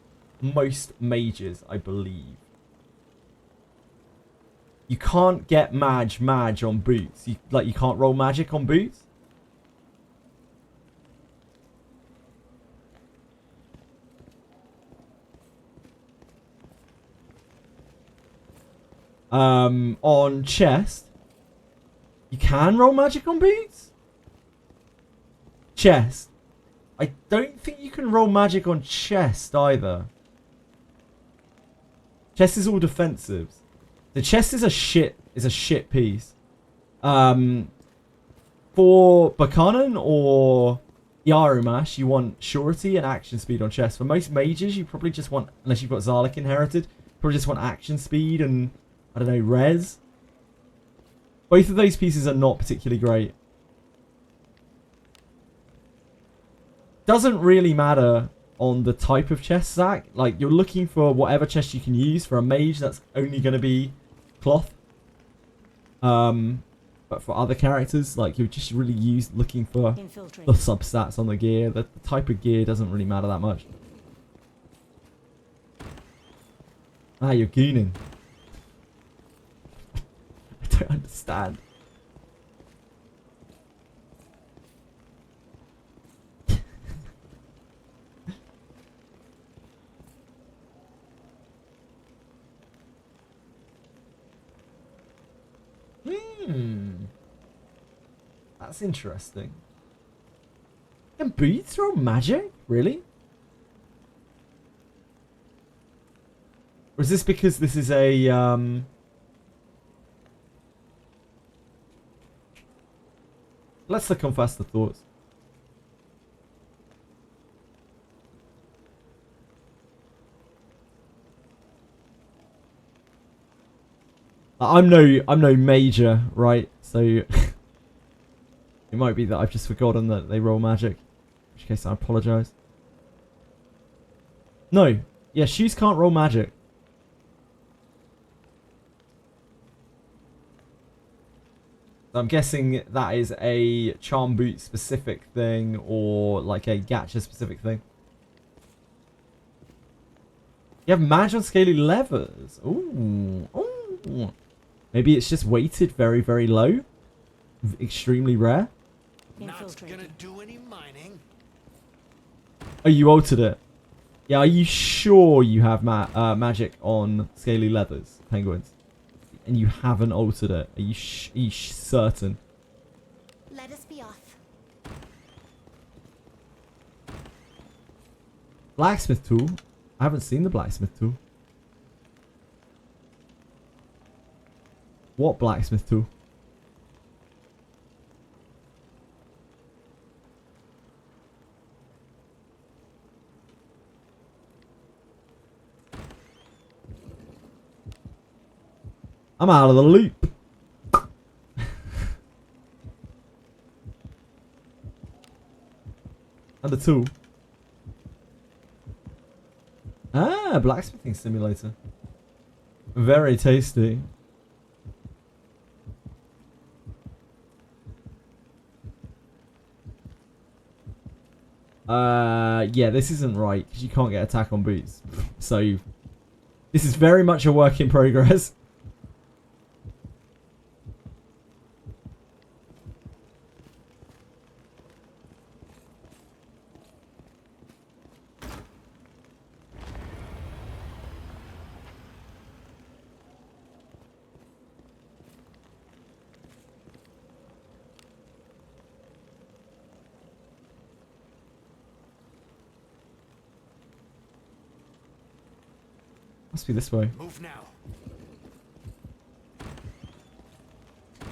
mages, I believe. You can't get mage on boots. You can't roll magic on boots. On chest, you can roll magic on boots. Chest, I don't think you can roll magic on chest either. Chest is all defensives. The chest is a shit piece. For Buchanan or Yarumash, you want surety and action speed on chest. For most mages, you probably just want, unless you've got Zarlik inherited, probably just want action speed and, I don't know, res. Both of those pieces are not particularly great. Doesn't really matter on the type of chest, Zach. Like, you're looking for whatever chest you can use. For a mage, that's only going to be cloth. But for other characters, like, you're just really looking for the substats on the gear. The type of gear doesn't really matter that much. Ah, you're gooning. I don't understand. That's interesting. Can boots roll magic? Really? Or is this because this is a let's look on faster thoughts. I'm no major, right? So it might be that I've just forgotten that they roll magic. In which case I apologise. No. Yeah, shoes can't roll magic. So I'm guessing that is a charm boot specific thing or like a gacha specific thing. You have mage on scaly levers. Ooh. Ooh. Maybe it's just weighted very, very low. Extremely rare. Not gonna do any mining. Oh, you altered it. Yeah, are you sure you have magic on scaly leathers, penguins? And you haven't altered it? Are you certain? Let us be off. Blacksmith tool? I haven't seen the blacksmith tool. What blacksmith tool? I'm out of the loop. And the tool. Ah, blacksmithing simulator. Very tasty. Yeah, this isn't right because you can't get attack on boots. So this is very much a work in progress. Must be this way. Move now.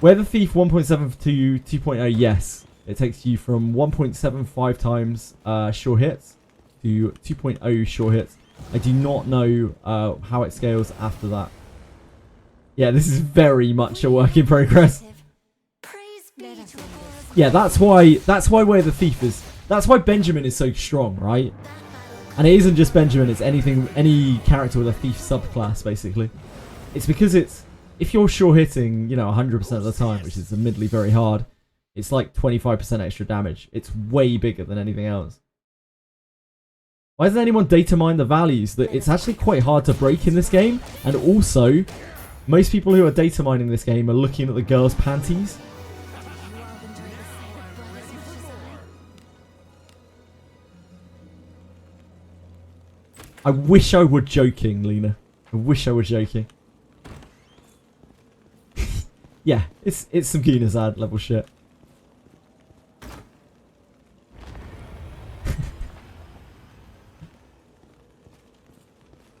Where the Thief 1.7 to 2.0, yes. It takes you from 1.75 times sure hits to 2.0 sure hits. I do not know how it scales after that. Yeah, this is very much a work in progress. Praise be to Agora's Yeah, that's why Where the Thief is. That's why Benjamin is so strong, right? And it isn't just Benjamin, it's any character with a thief subclass, basically. It's because if you're sure hitting, you know, 100% of the time, which is admittedly very hard, it's like 25% extra damage. It's way bigger than anything else. Why doesn't anyone data mine the values? That it's actually quite hard to break in this game, and also, most people who are data mining this game are looking at the girls' panties. I wish I were joking, Lena. I wish I were joking. Yeah, it's some Gunazad level shit.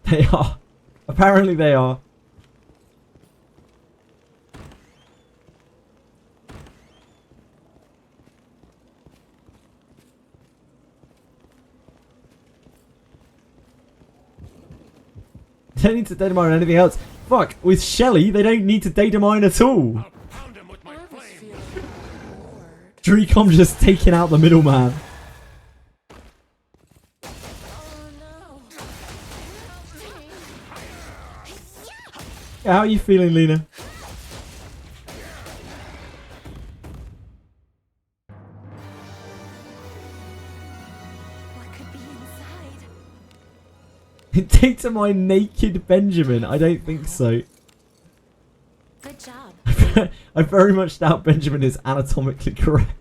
They are. Apparently they are. They don't need to data mine or anything else. Fuck, with Shelly, they don't need to data mine at all. I'll pound him with my flame. Dreecom just taking out the middleman. Yeah, how are you feeling, Lena? What could be inside? Data mine naked Benjamin? I don't think so. Good job. I very much doubt Benjamin is anatomically correct.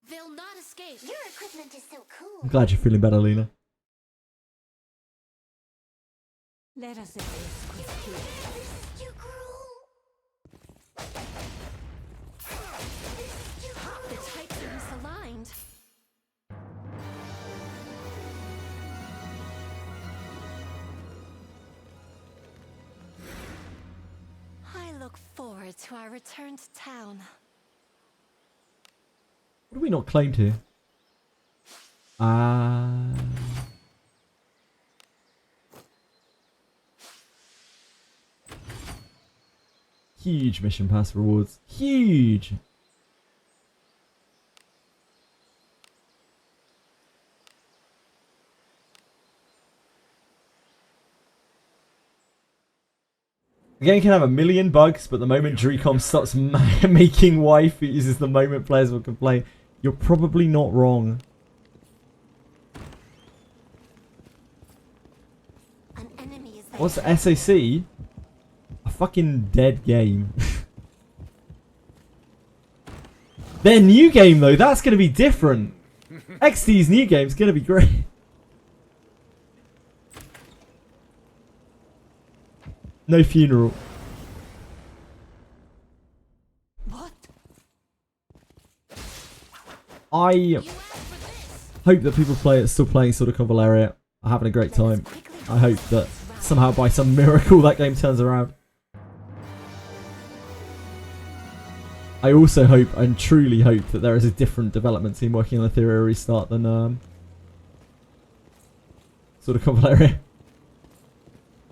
They'll not escape. Your equipment is so cool. I'm glad you're feeling better, Lena. Let us end this quickly. You The types are misaligned. I look forward to our return to town. What have we not claimed here? Huge mission pass rewards. Huge! The game can have a million bugs, but the moment Dreecom stops making wife, it uses the moment players will complain. You're probably not wrong. An enemy is there. What's the SAC? A fucking dead game. Their new game though, that's going to be different. XD's new game's going to be great. No funeral. What? I hope that people still playing Sword of Cavaleria are having a great time. I hope that somehow by some miracle that game turns around. I also hope and truly hope that there is a different development team working on Ethereal Restart than Sword of Cavaleria.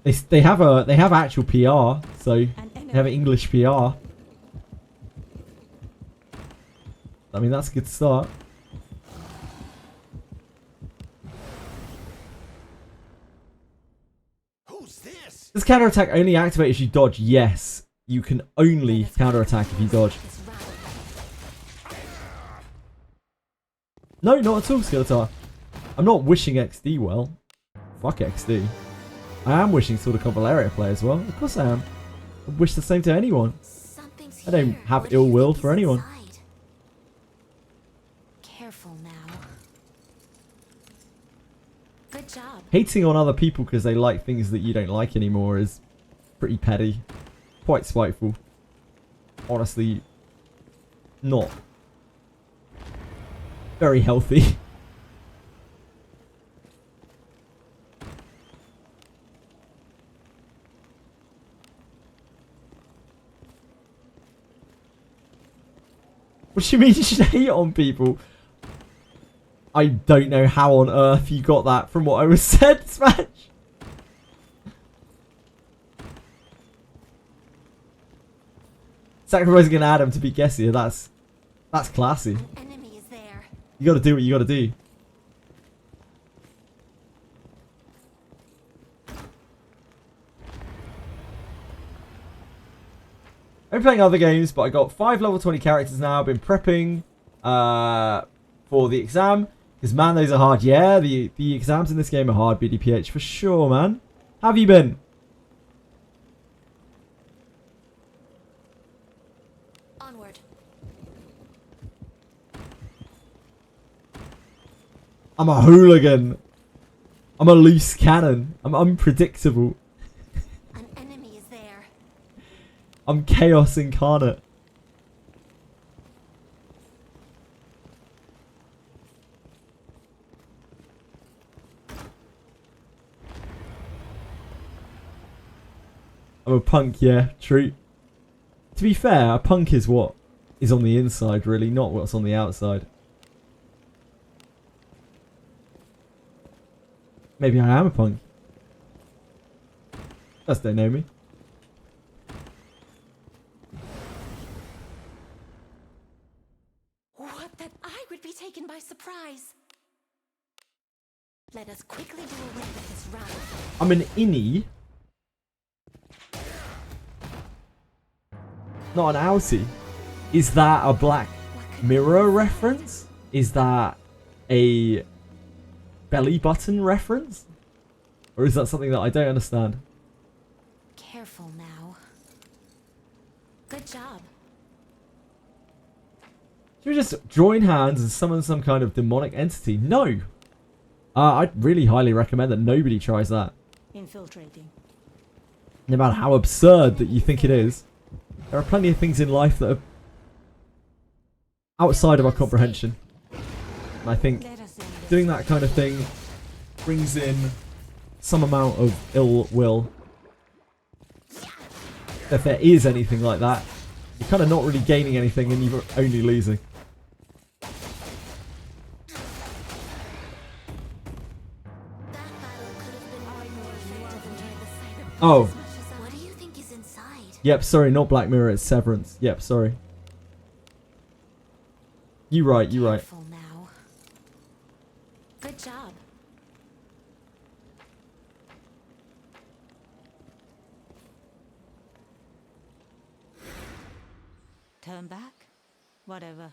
They have actual PR, so they have English PR. I mean, that's a good start. Who's this? Does counterattack only activate if you dodge? Yes. You can only counterattack if you dodge. No, not at all, Skeletor. I'm not wishing XD well. Fuck XD. I am wishing Sword of Cavaleria players well. Of course I am. I wish the same to anyone. Something's I don't here. have What do you ill will think for is anyone. inside? Careful now. Good job. Hating on other people because they like things that you don't like anymore is pretty petty. Quite spiteful. Honestly, not very healthy. What do you mean you should hate on people? I don't know how on earth you got that from what I was said, Smash. Sacrificing an Adam to beat Gessia, that's classy. An enemy is there. You gotta do what you gotta do. I've been playing other games, but I got 5 level 20 characters now. I've been prepping for the exam. Because, man, those are hard. Yeah, the exams in this game are hard, BDPH, for sure, man. How have you been? Onward. I'm a hooligan. I'm a loose cannon. I'm unpredictable. An enemy is there. I'm chaos incarnate. I'm a punk, yeah, true. To be fair, a punk is what is on the inside, really, not what's on the outside. Maybe I am a punk. Just don't know me. What, that I would be taken by surprise. Let us quickly do away with this round. I'm an innie. Not an outie. Is that a Black Mirror reference? Is that a belly button reference? Or is that something that I don't understand? Careful now. Good job. Should we just join hands and summon some kind of demonic entity? No! I'd really highly recommend that nobody tries that. Infiltrating. No matter how absurd that you think it is. There are plenty of things in life that are outside of our comprehension. And I think doing that kind of thing brings in some amount of ill will. If there is anything like that, you're kind of not really gaining anything and you're only losing. Oh. What do you think is inside? Yep, sorry, not Black Mirror, it's Severance. Yep, sorry. You right, you right. Careful now. Good job. Turn back? Whatever.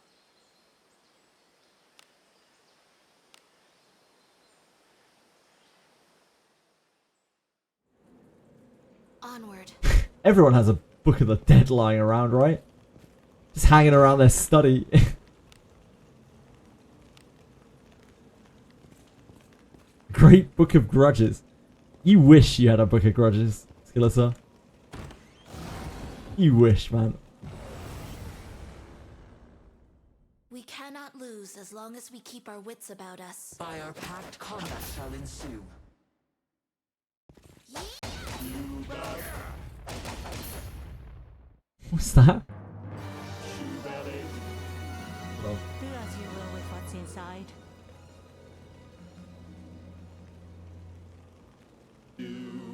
Onward. Everyone has a Book of the Dead lying around, right? Just hanging around their study. Great Book of Grudges. You wish you had a Book of Grudges, Skeletor. You wish, man. We cannot lose as long as we keep our wits about us. By our pact, combat shall ensue. What's that? Well, Do as you will with what's inside.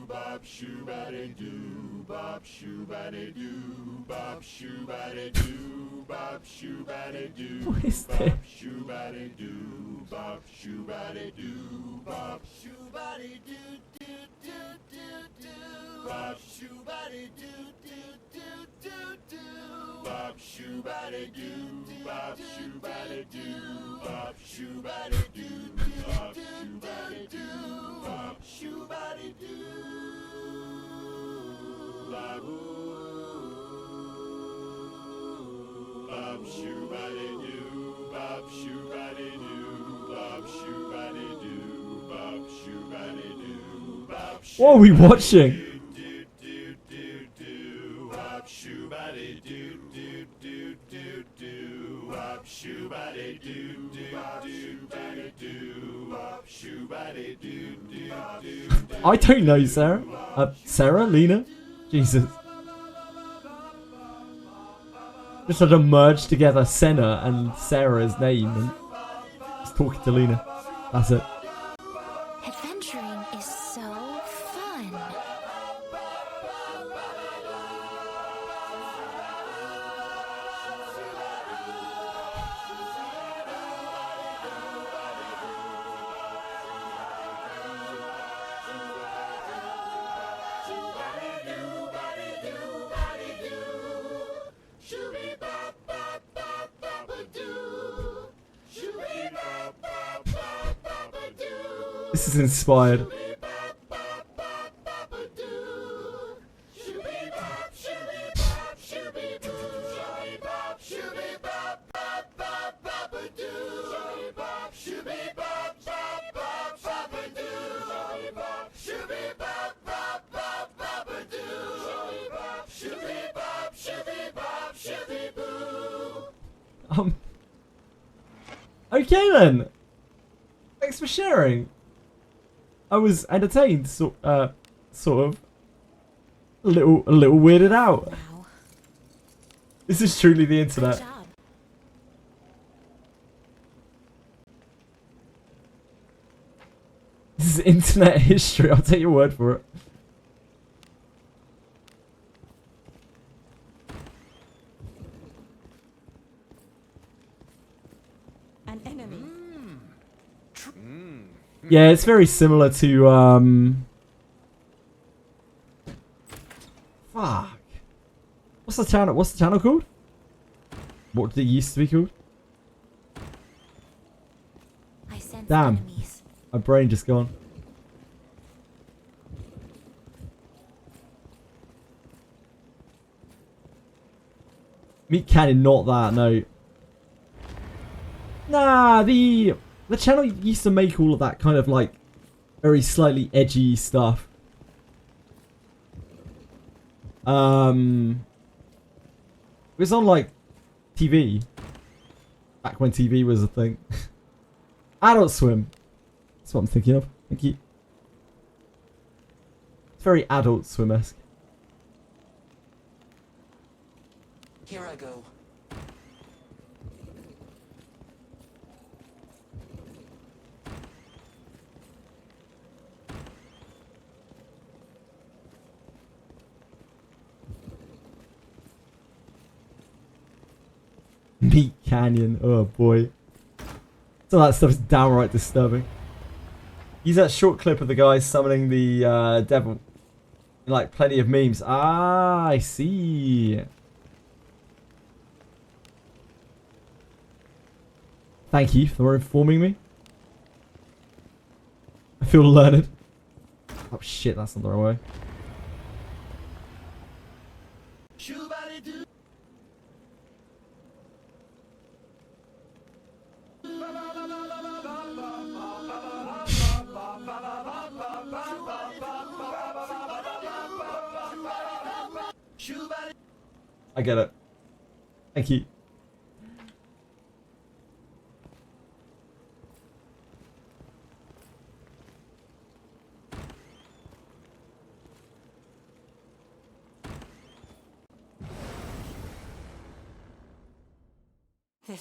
Bop shoobady doo, bop shoobady doo, bop shoobady doo, bop shoobady doo. what is this? Bop shoobady doo, bop shoobady doo, bop shoobady doo doo doo doo doo. Bop shoobady doo doo doo doo doo. Bop shoobady doo, bop shoobady doo, bop shoobady doo, bop shoobady doo, bop shoobady doo. Bop shoobady doo, bop shoobady doo, bop shoobady doo, bop shoobady doo, bop. What are we watching? Do do do do, bop shoobady do do do do do, bop shoobady do do do do do, bop shoobady do do do. I don't know, Sarah. Sarah? Lena? Jesus. Just had to merge together Senna and Sarah's name and just talking to Lena. That's it. Adventuring is so fun. This is inspired. Okay then. Thanks for sharing. I was entertained, sort of, a little weirded out. Wow. This is truly the Good internet. job. This is internet history. I'll take your word for it. An enemy. Yeah, it's very similar to fuck. What's the channel? What's the channel called? What did it used to be called? I sense Damn. enemies. My brain just gone. Meat Cannon, not that, no. Nah, the channel used to make all of that kind of like very slightly edgy stuff. It was on like TV. Back when TV was a thing. Adult Swim. That's what I'm thinking of. Thank you. It's very Adult Swim-esque. Here I go. Meat Canyon. Oh boy. So that stuff is downright disturbing. Use that short clip of the guy summoning the devil. In like plenty of memes. Ah, I see. Thank you for informing me. I feel learned. Oh shit, that's not the right way. I get it. Thank you.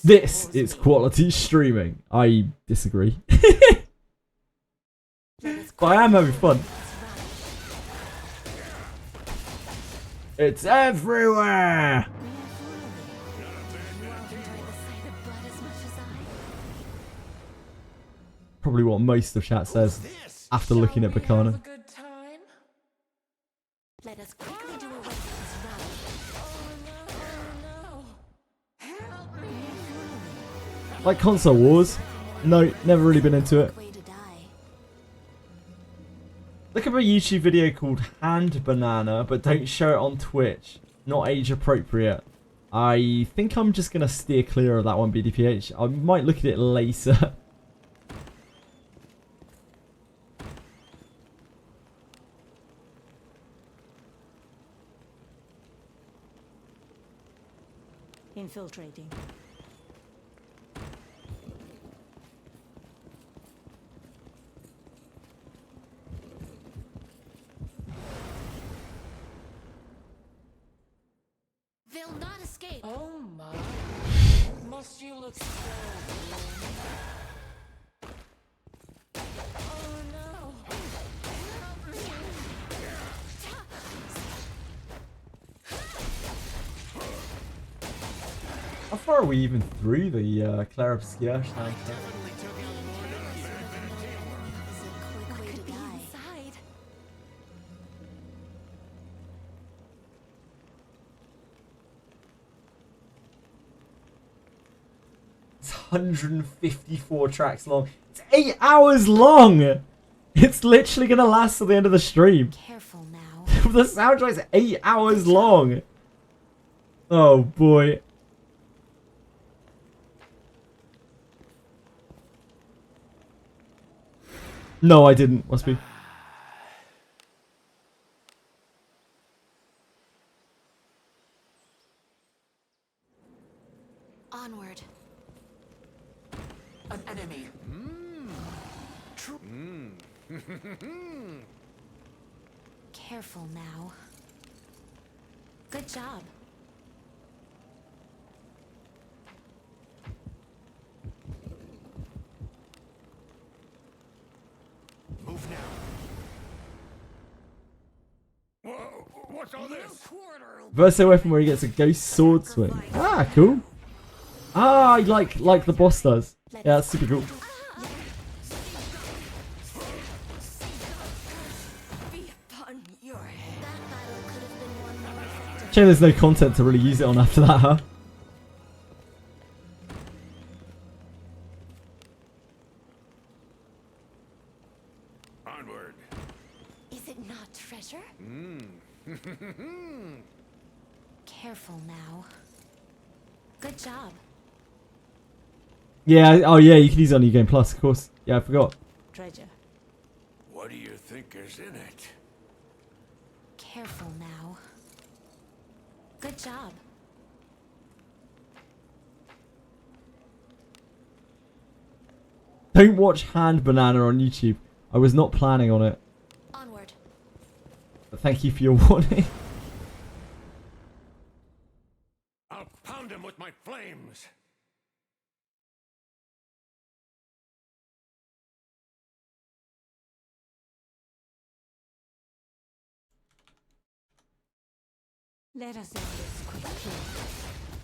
This is quality streaming. I disagree. But I am having fun. It's everywhere! Probably what most of chat says after looking at Bacana. Have a good time? Let us quickly do away with this rubbish. Like console wars? No, never really been into it. Way to die. Look up a YouTube video called Hand Banana, but don't show it on Twitch. Not age appropriate. I think I'm just going to steer clear of that one, BDPH. I might look at it later. Infiltrating. They'll not escape. Oh my. Must you look so Oh no. Help me. How far are we even through the Claire Obscure? Is a quick way to die. Inside. It's 154 tracks long. It's 8 hours long! It's literally gonna last till the end of the stream. Careful now. The soundtrack's 8 hours long! Oh boy. No, I didn't. Must be. Onward. an enemy. Careful now. Good job. Move now. Whoa, what's all this? Verso weapon where he gets a ghost sword swing. Ah, cool. Ah, like the boss does. Yeah, that's super cool. Be upon your head. That battle could have been won more effectively. Shame there's no content to really use it on after that, huh? Onward. Is it not treasure? Careful now. Good job. Yeah, oh yeah, you can use it on New Game Plus, of course. Yeah, I forgot. Treasure. What do you think is in it? Careful now. Good job. Don't watch Hand Banana on YouTube. I was not planning on it. Onward. But thank you for your warning. I'll pound him with my flames. Let us end this quickly.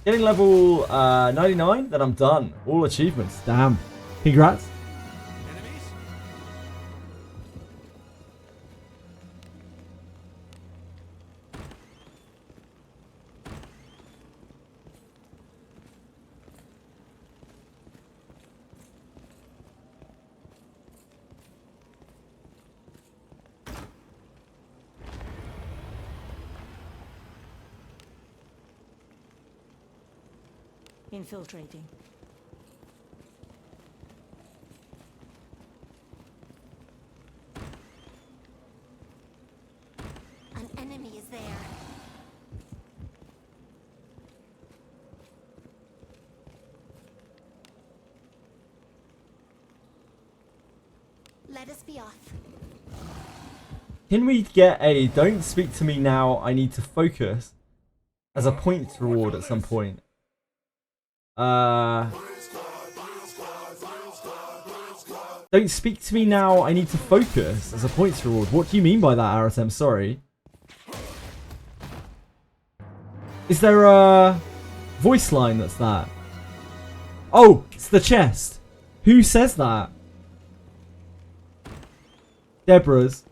Getting level 99, then I'm done. All achievements. Damn. Congrats. Enemies? Infiltrating. An enemy is there. Let us be off. Can we get a don't speak to me now, I need to focus as a points reward at some point? Don't speak to me now, I need to focus as a points reward. What do you mean by that, RSM? Sorry. Is there a voice line that's that? Oh, it's the chest. Who says that? Deborah's.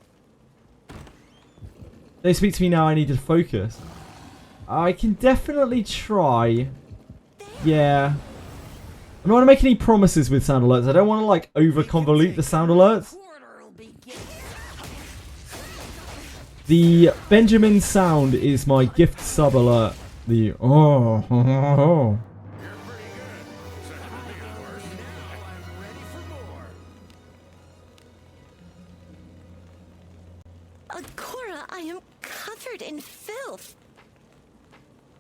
Don't speak to me now, I need to focus. I can definitely try. Yeah. I don't want to make any promises with sound alerts. I don't want to like over convolute the sound alerts. The Benjamin sound is my gift sub alert. The oh. You're pretty good. Second to me, of course. Now I'm ready for more. Agora, I am covered in filth.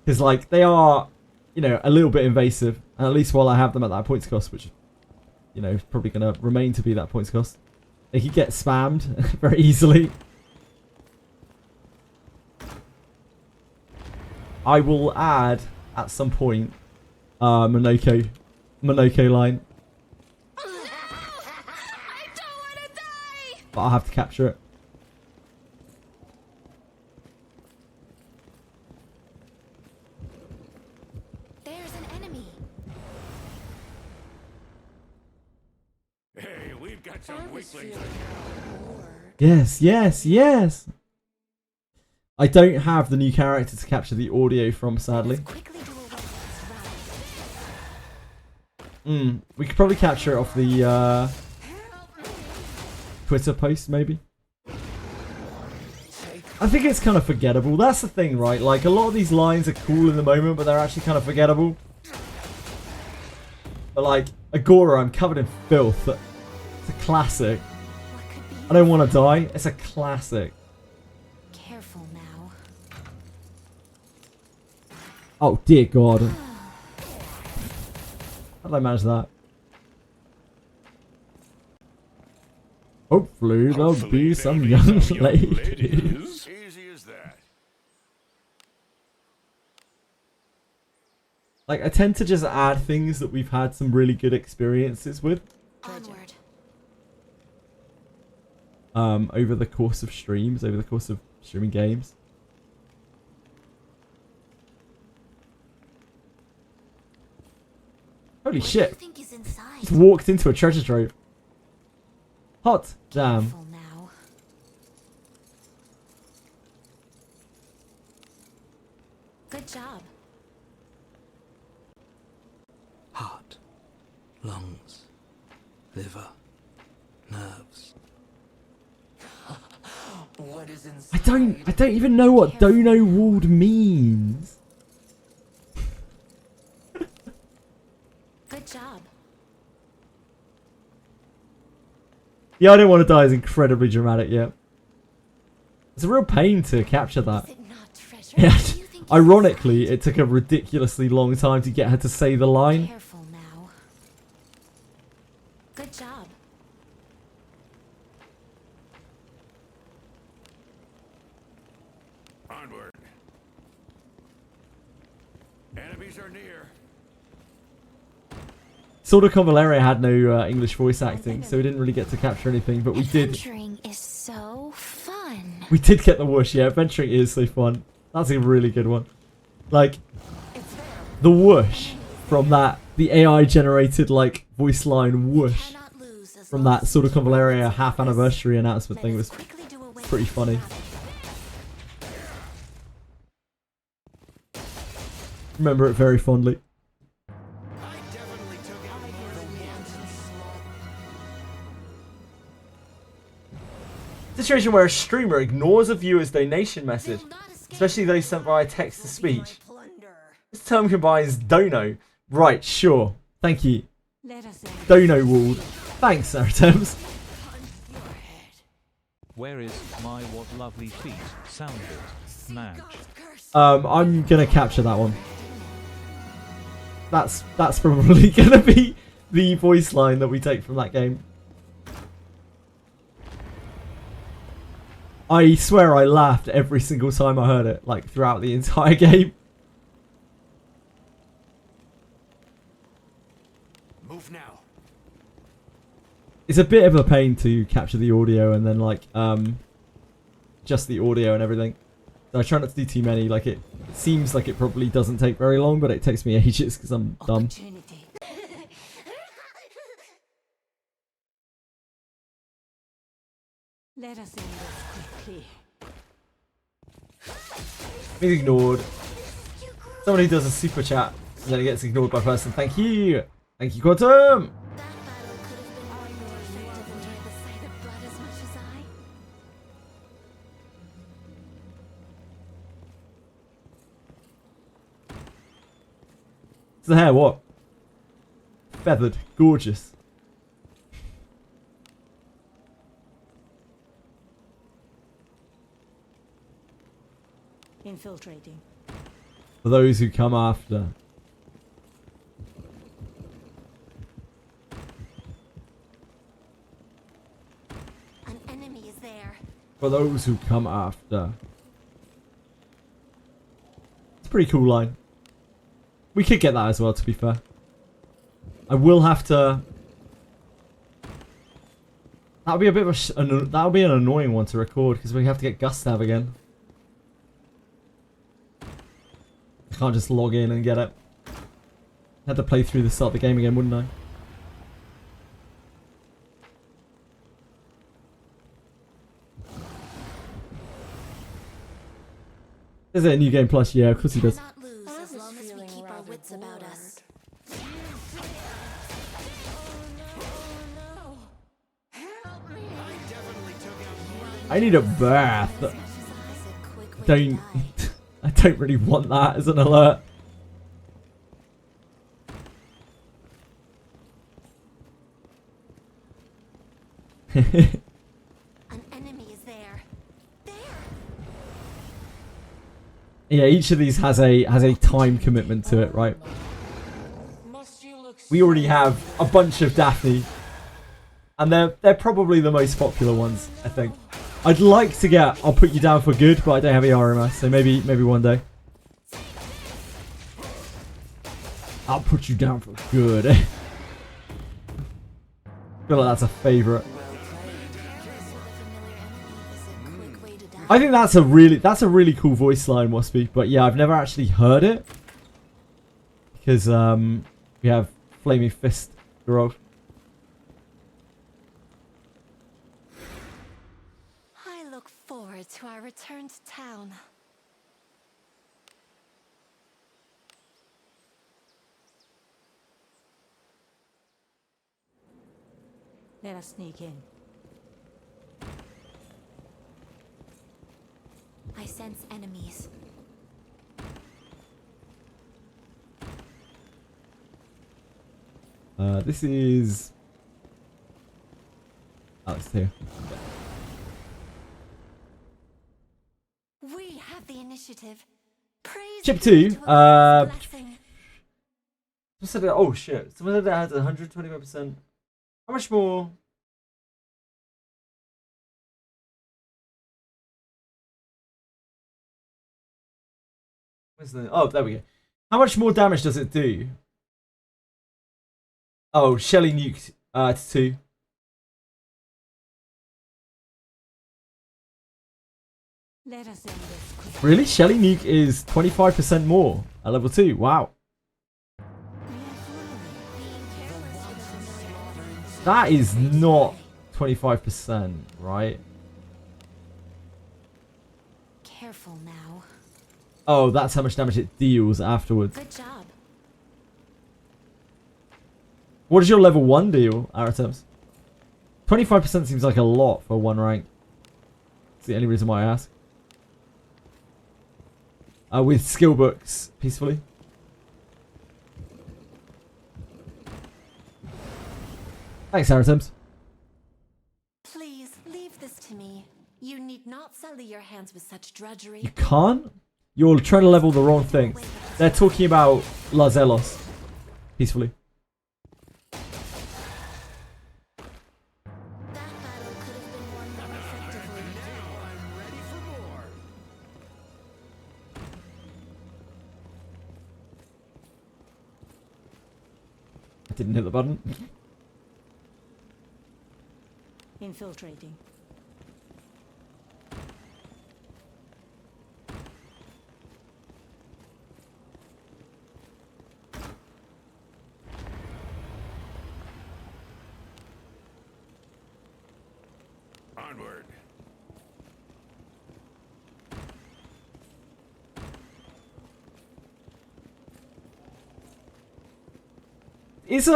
Because like they are, you know, a little bit invasive. At least while I have them at that points cost, which, you know, is probably going to remain to be that points cost. They could get spammed very easily. I will add at some point Monoko line. I don't want to die. But I'll have to capture it. There's an enemy. Hey, we've got some weaklings. Yes, yes, yes. I don't have the new character to capture the audio from, sadly. Quickly do away with this ride. We could probably capture it off the Twitter post, maybe. I think it's kind of forgettable. That's the thing, right? Like, a lot of these lines are cool in the moment, but they're actually kind of forgettable. But like, Agora, I'm covered in filth. It's a classic. What could be? I don't want to die. It's a classic. Careful now. Oh, dear God. How did I manage that? Hopefully there'll be some young ladies. Easy as that. Like, I tend to just add things that we've had some really good experiences with. Onward. Over the course of streams, over the course of streaming games. Holy What do shit. you think is inside? Just walked into a treasure trove. Hot damn. Careful now. Good job. Heart, lungs, liver, nerves. What is I inside? don't even know what Dono Ward means. Good job. Yeah, I don't want to die is incredibly dramatic, yeah. It's a real pain to capture that. Is it not treasure? Yeah. What do you think is Ironically, inside? it took a ridiculously long time to get her to say the line. Careful now. Good job. Onward. Enemies are near. Sort of Convaleria had no English voice acting, so we didn't really get to capture anything, but we did. Adventuring is so fun. We did get the whoosh, yeah. Adventuring is so fun. That's a really good one. Like, the whoosh from that, the AI generated, like, voice line whoosh Cannot lose as from long that as sort of you keep Convaleria your half focus. anniversary announcement Let thing us was quickly do away pretty with funny. this Remember it very fondly. I definitely took it. Situation where a streamer ignores a viewer's donation message, They'll not escape. especially those sent via text to speech. Plunder. This term combines dono. Right, sure. Thank you. Let us end. Dono walled. Thanks, Saratoms. Where is my what lovely feet sounded? Madge. I'm gonna capture that one. That's probably gonna be the voice line that we take from that game. I swear I laughed every single time I heard it, like throughout the entire game. Move now. It's a bit of a pain to capture the audio and then like just the audio and everything. So I try not to do too many. Like it seems like it probably doesn't take very long, but it takes me ages because I'm dumb. Opportunity. Let us end this quickly. Being ignored. Someone who does a super chat and then it gets ignored by a person. Thank you. Thank you, Quantum. That battle could have been more effective enjoy the sight of blood as much as I. It's the hair, what? Feathered. Gorgeous. Infiltrating. For those who come after. An enemy is there. For those who come after. pretty cool line. We could get that as well, to be fair. I will have to... That would be a bit of a... That would be an annoying one to record, because we have to get Gustav again. I can't just log in and get it. I had to play through the start of the game again, wouldn't I? Is it a new game plus? Yeah, of course he does. Not lose as long as we keep our wits about us. I need a bath. Don't. I don't really want that as an alert. An enemy is there. There. Yeah, each of these has a time commitment to it, right? We already have a bunch of Daphne, and they're probably the most popular ones, I think. I'd like to get I'll put you down for good, but I don't have the RMS, so maybe one day. I'll put you down for good. I feel like that's a favourite. I think that's a really cool voice line, Waspy. But yeah, I've never actually heard it because we have Flaming Fist Geralt. I look forward to our return to town. Let us sneak in. I sense enemies. This is... Oh, it's here. We have the initiative. Praise Chip be 2. to Allah's blessing. Oh shit. Someone said it had 125%. How much more? Where's the... Oh, there we go. How much more damage does it do? Oh, Shelly nuked. It's 2. Let us end this quick. Really? Shelly nuke is 25% more at level 2. Wow. That is not 25%, right? Careful now. Oh, that's how much damage it deals afterwards. Good job. What does your level 1 deal, Aratems? 25% seems like a lot for one rank. It's the only reason why I ask. With skill books, peacefully. Thanks, Aratems. Please leave this to me. You need not sully your hands with such drudgery. You can't? You're trying to level the wrong thing. They're talking about La Zelos. Peacefully. That battle could have been won more effectively. I'm ready for more. I didn't hit the button. Infiltrating. Onward. Is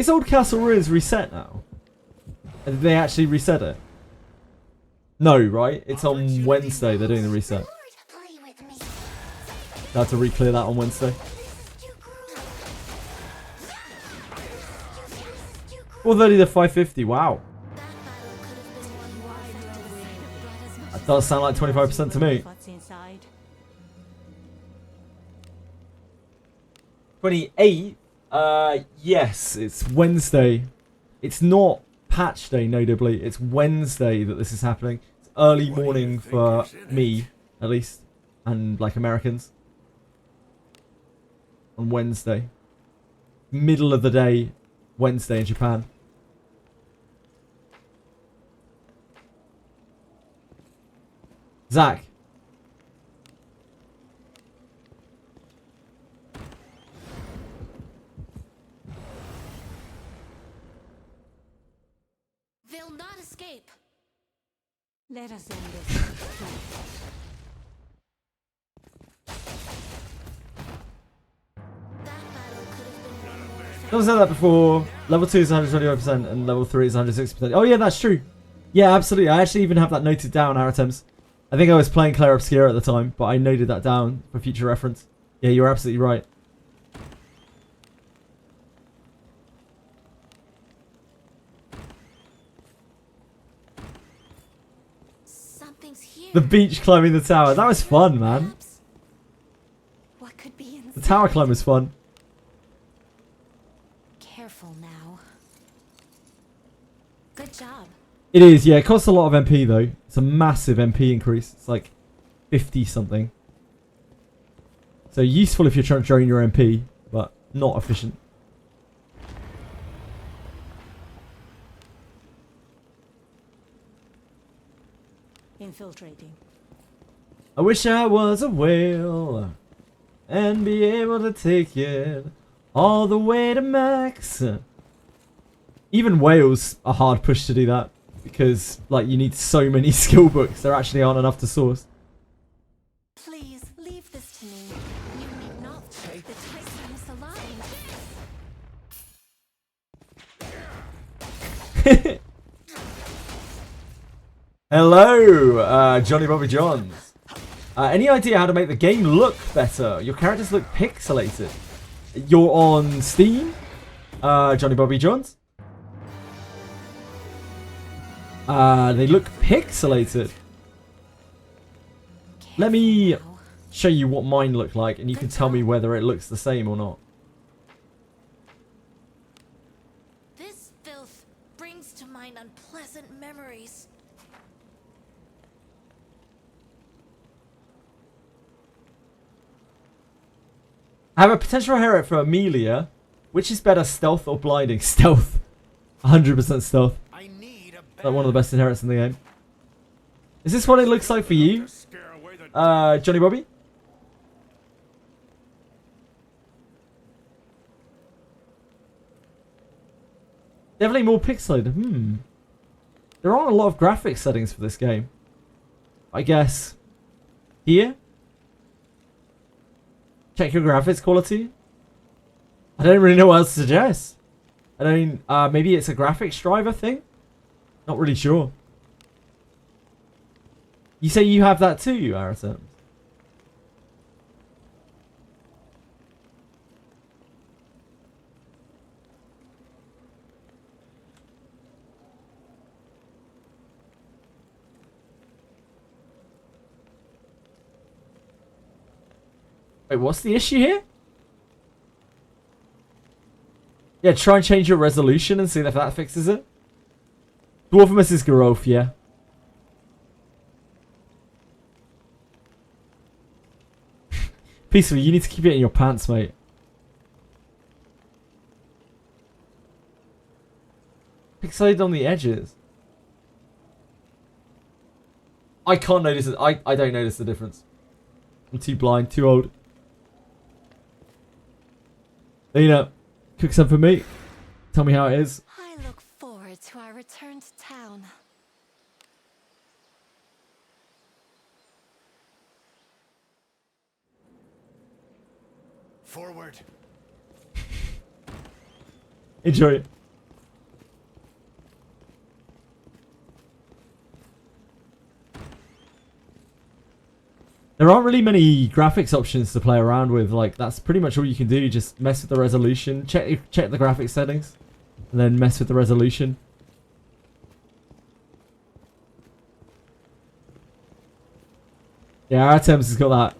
Old Castle Ruins reset now? Did they actually reset it? No, right? It's on Wednesday they're doing the reset. Play with me. I have to re-clear that on Wednesday. 430 to 550, wow. That does sound like 25% to me. What's inside? 28? Yes, it's Wednesday. It's not patch day, notably. It's Wednesday that this is happening. It's early morning for me, at least, and like Americans. on Wednesday. Middle of the day, Wednesday in Japan. Zach. They'll not escape. Let us end this. That battle could have been won more I've said that before. Level 2 is 121% and level 3 is 160%. Oh yeah, that's true. Yeah, absolutely. I actually even have that noted down, Aratems. I think I was playing Claire Obscura at the time, but I noted that down for future reference. Yeah, you're absolutely right. Something's here. The beach climbing the tower. That was fun, man. Perhaps. What could be The inside? tower climb was fun. Careful now. Good job. It is, yeah. It costs a lot of MP, though. It's a massive MP increase. It's like 50 something. So useful if you're trying to drain your MP, but not efficient. Infiltrating. I wish I was a whale and be able to take it all the way to max. Even whales are hard pushed to do that because, like, you need so many skill books. There actually aren't enough to source. Please leave this to me. You need not take the Titans alive. Hello, Johnny Bobby Johns. Any idea how to make the game look better? Your characters look pixelated. You're on Steam, Johnny Bobby Johns. They look pixelated. Let me show you what mine look like, and you can tell me whether it looks the same or not. This filth brings to mind unpleasant memories. I have a potential hero for Amelia. Which is better, stealth or blinding? Stealth. 100% stealth. I need a Like one of the best inherits in the game. Is this what it looks like for you, scare away the Johnny Bobby? Definitely more pixelated. There aren't a lot of graphics settings for this game. I guess. Here? Check your graphics quality. I don't really know what else to suggest. I mean, maybe it's a graphics driver thing? Not really sure. You say you have that too, Aratem? Wait, what's the issue here? Yeah, try and change your resolution and see if that fixes it. Dwarfimus is Garolf, yeah. Peacefully, you need to keep it in your pants, mate. Pixelated on the edges. I can't notice it. I don't notice the difference. I'm too blind, too old. Lena, cook some for me. Tell me how it is. I look forward to our return to town. forward. Enjoy it. There aren't really many graphics options to play around with. Like, that's pretty much all you can do. Just mess with the resolution, check the graphics settings, and then mess with the resolution. Yeah, Artemis has got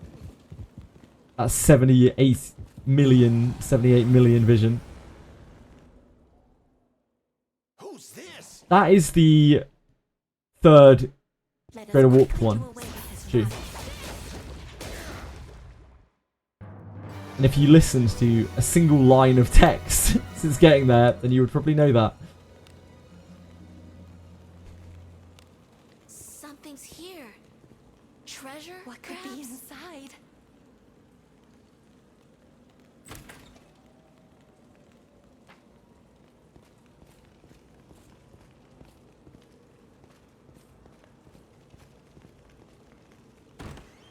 that 78 million vision. Who's this? That is the third Let us Greater Warp quickly one. do away with his True. rot. And if you listened to a single line of text since getting there, then you would probably know that. Something's here. Treasure? What could be inside?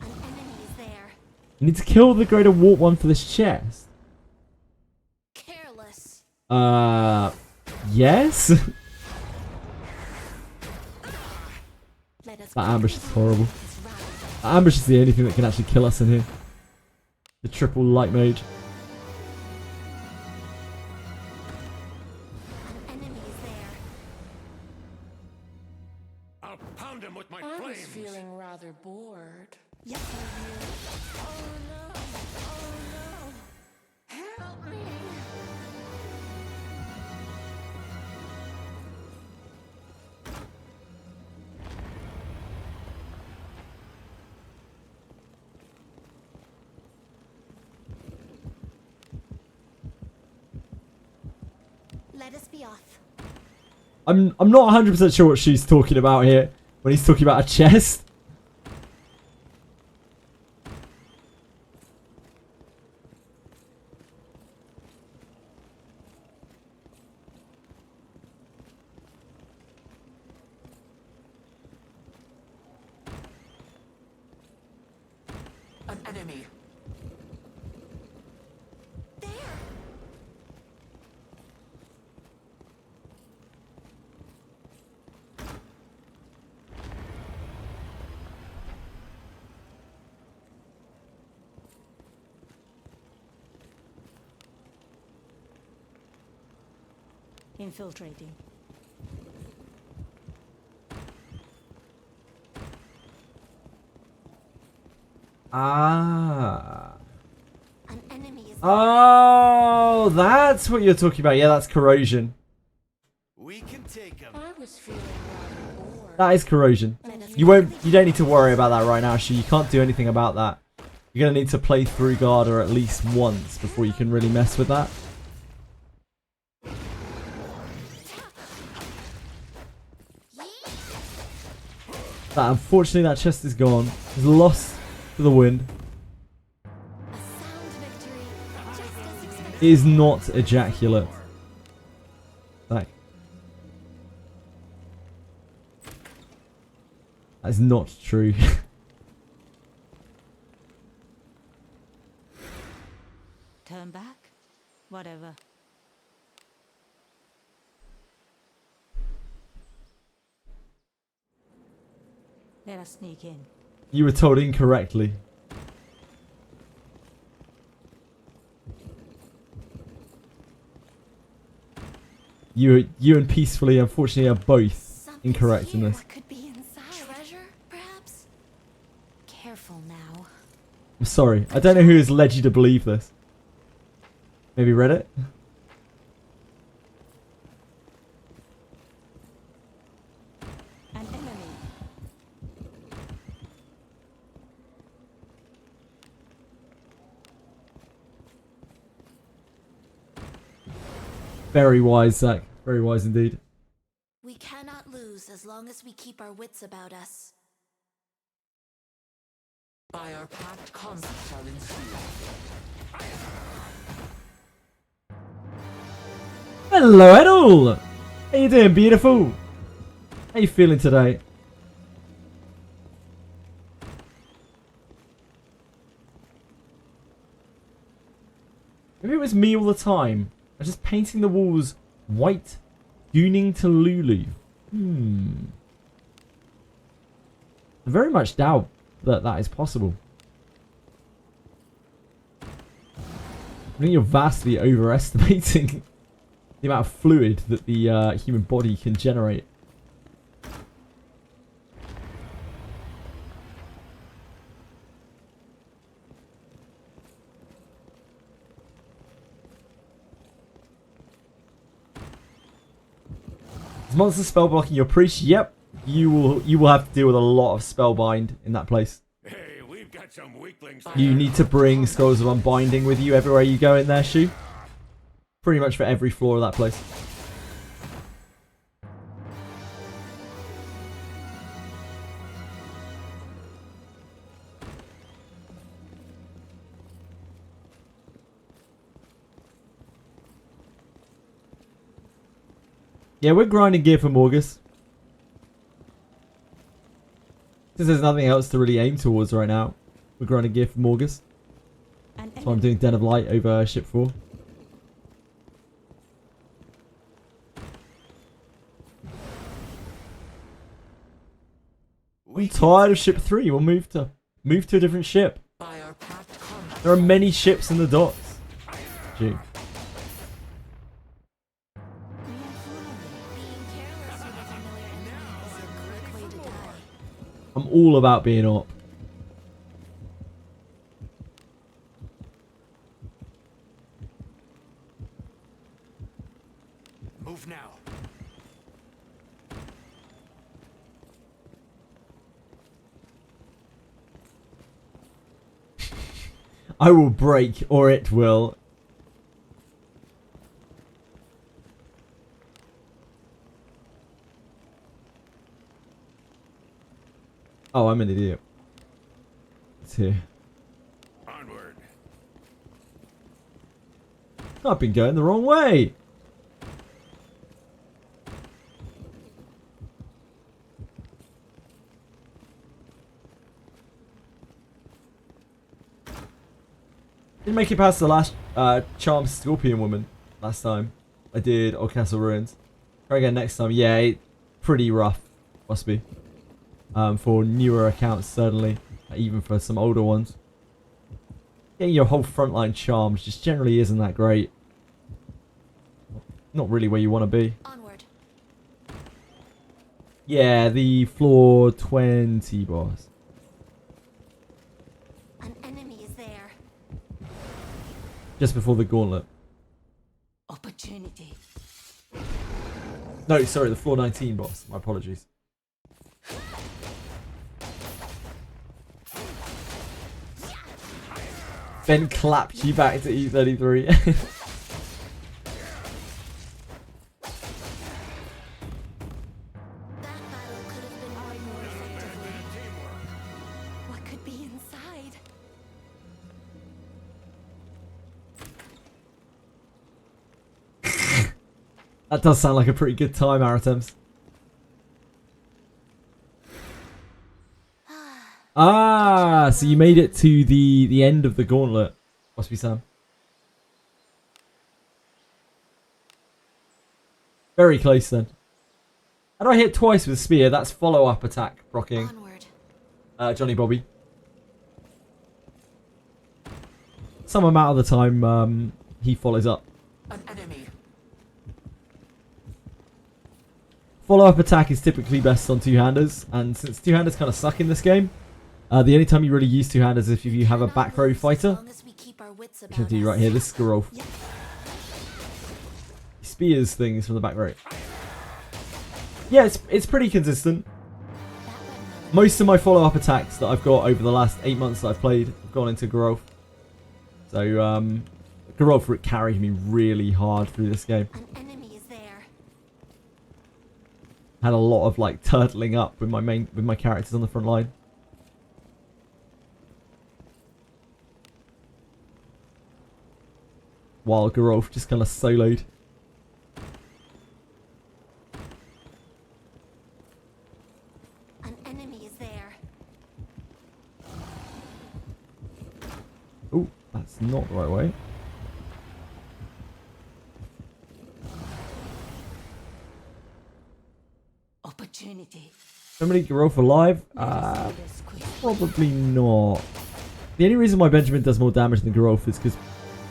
An enemy is there. You need to kill the greater warp one for this chest. Careless. Yes? Let us That ambush is horrible. this round. That ambush is the only thing that can actually kill us in here. The triple light mage. An enemy is there. I'll pound him with my I was flames. feeling rather bored. Yes, Oh no! Oh no! Help me! let us be off. I'm not 100% sure what she's talking about here when he's talking about a chest. An enemy. There! Infiltrating. Ah. An enemy is Oh, that's what you're talking about. Yeah, that's corrosion. We can take him. I was feeling rather bored. That is corrosion. You don't need to worry about that right now, She. You can't do anything about that. You're gonna need to play through Garda at least once before you can really mess with that. That unfortunately that chest is gone. It's lost to the wind. a sound victory, just as expected. It is not ejaculate. That is not true. Turn back? Whatever. Let us sneak in. You were told incorrectly. You and Peacefully, unfortunately, are both Something's incorrect in here. this. What could be inside? Treasure, perhaps? Careful now. I'm sorry. I don't know who has led you to believe this. Maybe Reddit? An enemy. Very wise, Zach. Very wise indeed. We cannot lose as long as we keep our wits about us. By our pact, combat shall ensue. Hello, Edel! How you doing, beautiful? How you feeling today? Maybe it was me all the time. I was just painting the walls white, gooning to Lulu. I very much doubt that that is possible. I think you're vastly overestimating the amount of fluid that the human body can generate. Is monster spell blocking your priest? Yep. You will have to deal with a lot of spellbind in that place. Hey, we've got some weaklings. You need to bring Scrolls of Unbinding with you everywhere you go in there, Shu. Pretty much for every floor of that place. Yeah, we're grinding gear for Morgus. Since there's nothing else to really aim towards right now, we're grinding gear for Morgus. That's why I'm doing Den of Light over Ship 4. I'm tired of Ship 3. We'll move to a different ship. There are many ships in the docks. Gee. I'm all about being up. Move now. I will break, or it will. Oh, I'm an idiot. It's here. Onward. I've been going the wrong way. Didn't make it past the last Charmed Scorpion Woman last time. I did Old Castle Ruins. Try again next time. Yeah, pretty rough. Must be. For newer accounts, certainly. Even for some older ones. Getting your whole frontline charmed just generally isn't that great. Not really where you want to be. Onward. Yeah, the floor 20 boss. An enemy is there. Just before the gauntlet. Opportunity. No, sorry, the floor 19 boss. My apologies. Ben clapped you back to E33. That battle could have been won more effectively. What could be inside? That does sound like a pretty good time, Aratems. Ah, so you made it to the end of the gauntlet. Must be Sam. Very close then. How do I hit twice with a spear? That's follow-up attack, rocking. Johnny Bobby. Some amount of the time, he follows up. An enemy. Follow-up attack is typically best on two-handers, and since two-handers kind of suck in this game, the only time you really use two-handers is if you have a back row fighter. Which I do right here. This is Garolf. He spears things from the back row. Yeah, it's pretty consistent. Most of my follow-up attacks that I've got over the last 8 months that I've played have gone into Garolf. So, Garolf carried me really hard through this game. Had a lot of like turtling up with my characters on the front line. While Garolf just kind of soloed. An enemy is there. Oh, that's not the right way. Opportunity. How many Garolf alive? Probably not. The only reason why Benjamin does more damage than Garolf is because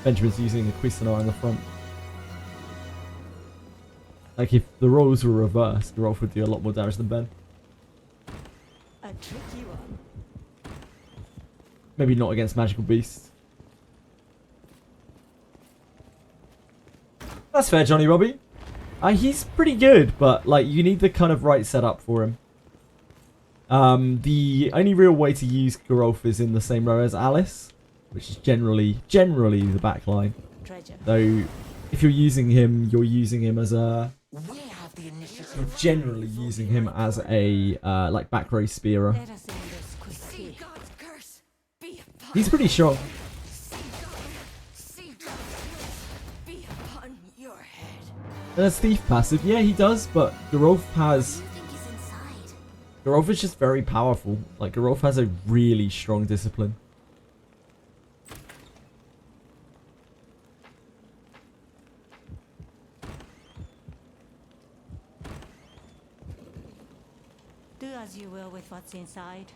Benjamin's using a Cuisinart in the front. Like if the roles were reversed, Garolf would do a lot more damage than Ben. A tricky one. Maybe not against magical beasts. That's fair, Johnny Robbie. He's pretty good, but like you need the kind of right setup for him. The only real way to use Geralf is in the same row as Alice, which is generally the back line. Treasure. Though, if you're using him, you're using him as a... We have the initiative. You're generally using him as a, like, back row spearer. Let us end this quickly. See God's curse be upon He's pretty strong. See God's curse be upon your head. And that's thief passive. Yeah, he does, but Geralf has... You think he's inside? Geralf is just very powerful. Like, Geralf has a really strong discipline. Do as you will with what's inside.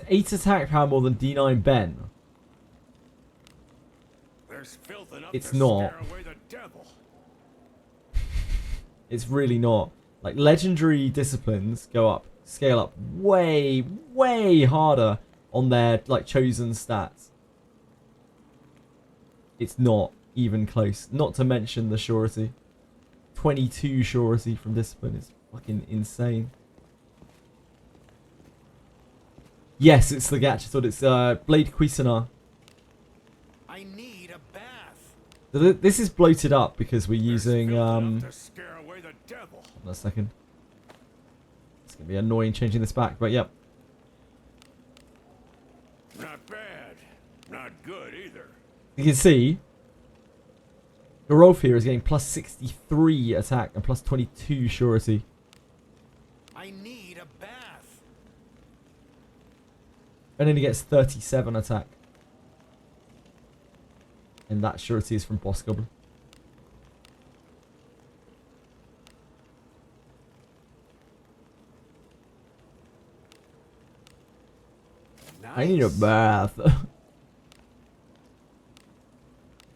Eight attack power more than D9 Ben. There's filth enough It's to not. scare away the devil. It's really not. Like, legendary disciplines go up, scale up way, way harder on their, like, chosen stats. It's not even close. Not to mention the surety. 22 surety from discipline is fucking insane. Yes, it's the Gatchatot. It's Blade Cuisinart. I need a bath. So this is bloated up because we're using... Filth enough to scare away the devil. Hold on a second. It's going to be annoying changing this back, but yep. Not bad. Not good either. You can see, Geralf here is getting plus 63 attack and plus 22 surety. I need a bath. And then he gets 37 attack. And that surety is from Boss Goblin. Nice. I need a bath.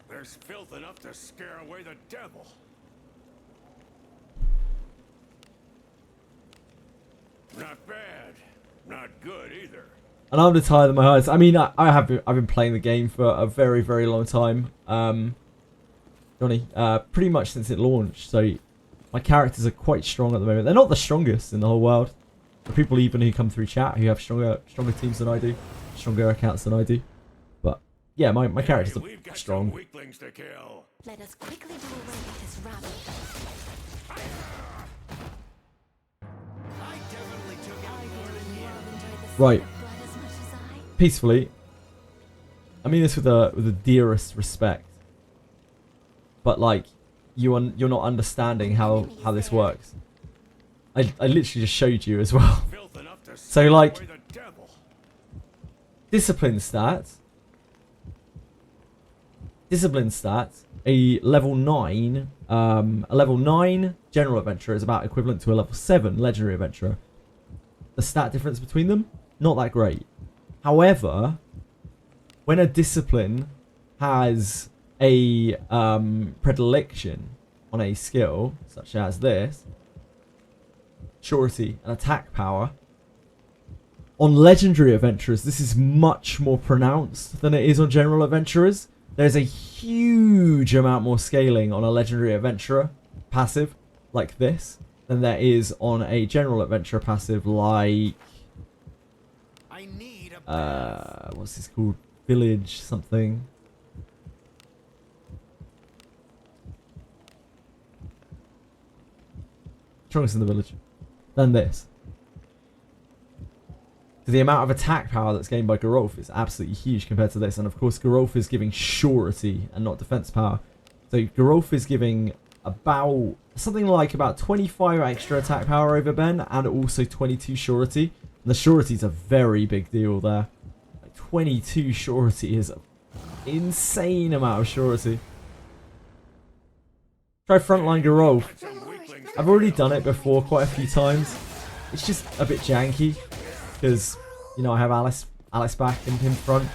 There's filth enough to scare away the devil. Not bad. Not good either. And I'm to tire my hearts. I mean, I've been playing the game for a very, very long time. Johnny, pretty much since it launched. So my characters are quite strong at the moment. They're not the strongest in the whole world. The people even who come through chat who have stronger teams than I do, stronger accounts than I do. But yeah, my characters We've are got strong. some weaklings to kill. Let us quickly do away with this rabble. I definitely took it more than you. Enjoy the Right. sight of blood as much as I. Peacefully. I mean this with the dearest respect. But like, you're not understanding how this works. I literally just showed you as well. Filth enough to So scare like, away the devil. discipline stats. Discipline stats. A level 9 general adventurer is about equivalent to a level 7 legendary adventurer. The stat difference between them, not that great. However, when a discipline has a predilection on a skill, such as this, surety and attack power, on legendary adventurers, this is much more pronounced than it is on general adventurers. There's a huge amount more scaling on a legendary adventurer passive like this than there is on a general adventurer passive like I need a what's this called? Village something. Strongest in the village than this. So the amount of attack power that's gained by Geralf is absolutely huge compared to this. And of course, Geralf is giving surety and not defense power. So Geralf is giving about something like about 25 extra attack power over Ben and also 22 surety. And the surety is a very big deal there. Like 22 surety is an insane amount of surety. Try frontline Geralf. I've already done it before quite a few times. It's just a bit janky. Because, you know, I have Alice back and him front.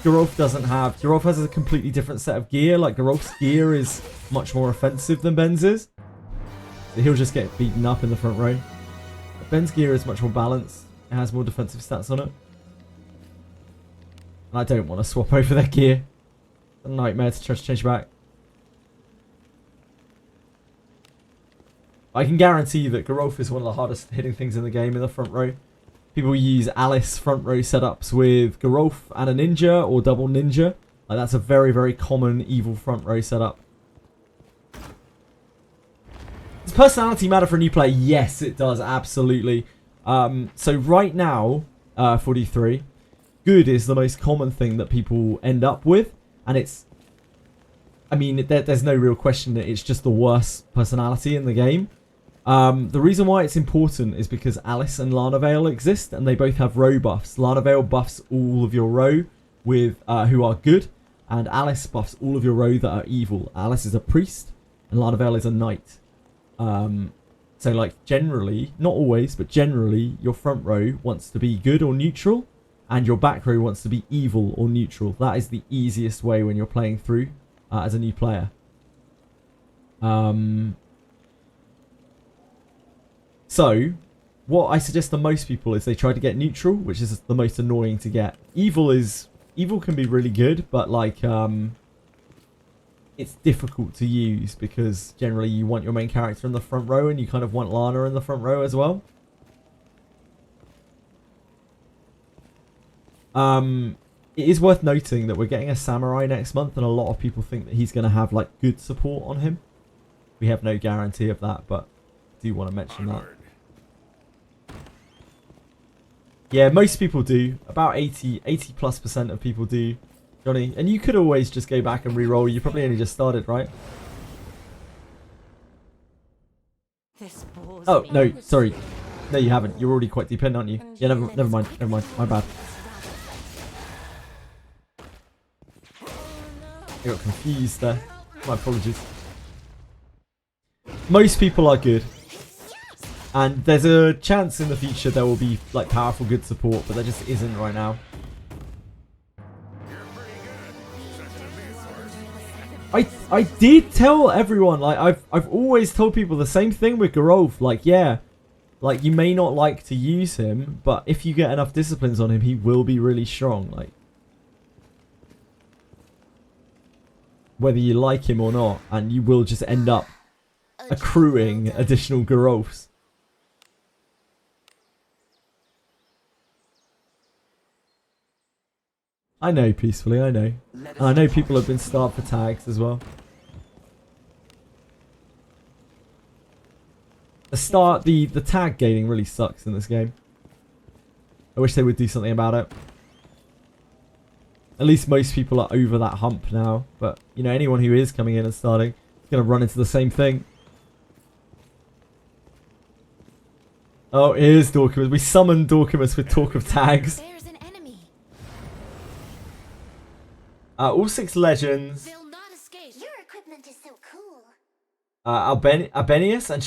Geralf doesn't have... Geralf has a completely different set of gear. Like, Geralf's gear is much more offensive than Ben's is. So he'll just get beaten up in the front row. But Ben's gear is much more balanced. It has more defensive stats on it. And I don't want to swap over their gear. a nightmare to try to change back. I can guarantee that Geralf is one of the hardest hitting things in the game in the front row. People use Alice front row setups with Geralf and a ninja or double ninja. Like that's a very, very common evil front row setup. Does personality matter for a new player? Yes, it does, absolutely. So right now, 43, good is the most common thing that people end up with, and it's, I mean, there's no real question that it's just the worst personality in the game. The reason why it's important is because Alice and Lana Vale exist, and they both have row buffs. Lana Vale buffs all of your row with who are good, and Alice buffs all of your row that are evil. Alice is a priest, and Lana Vale is a knight. So like generally, not always, but generally, your front row wants to be good or neutral, and your back row wants to be evil or neutral. That is the easiest way when you're playing through as a new player. So, what I suggest to most people is they try to get neutral, which is the most annoying to get. Evil can be really good, but like it's difficult to use because generally you want your main character in the front row and you kind of want Lana in the front row as well. It is worth noting that we're getting a samurai next month, and a lot of people think that he's going to have like good support on him. We have no guarantee of that, but I do want to mention that. Yeah, most people do. About 80+% of people do, Johnny. And you could always just go back and re-roll. You probably only just started, right? Oh, no, sorry. No, you haven't. You're already quite deep in, aren't you? Yeah, never mind. Never mind. My bad. I got confused there. My apologies. Most people are good. And there's a chance in the future there will be like powerful good support, but there just isn't right now. I did tell everyone, like I've always told people the same thing with Geralf. Like, yeah, like you may not like to use him, but if you get enough disciplines on him, he will be really strong. Like, whether you like him or not, and you will just end up accruing additional Geralfs. I know, peacefully, I know. And I know people have been starved for tags as well. The tag gaining really sucks in this game. I wish they would do something about it. At least most people are over that hump now. But, you know, anyone who is coming in and starting is going to run into the same thing. Oh, here's Dorkimus. We summoned Dorkimus with talk of tags. There's an enemy. All 6 legends. They'll not escape. Your equipment is so cool. Albenius and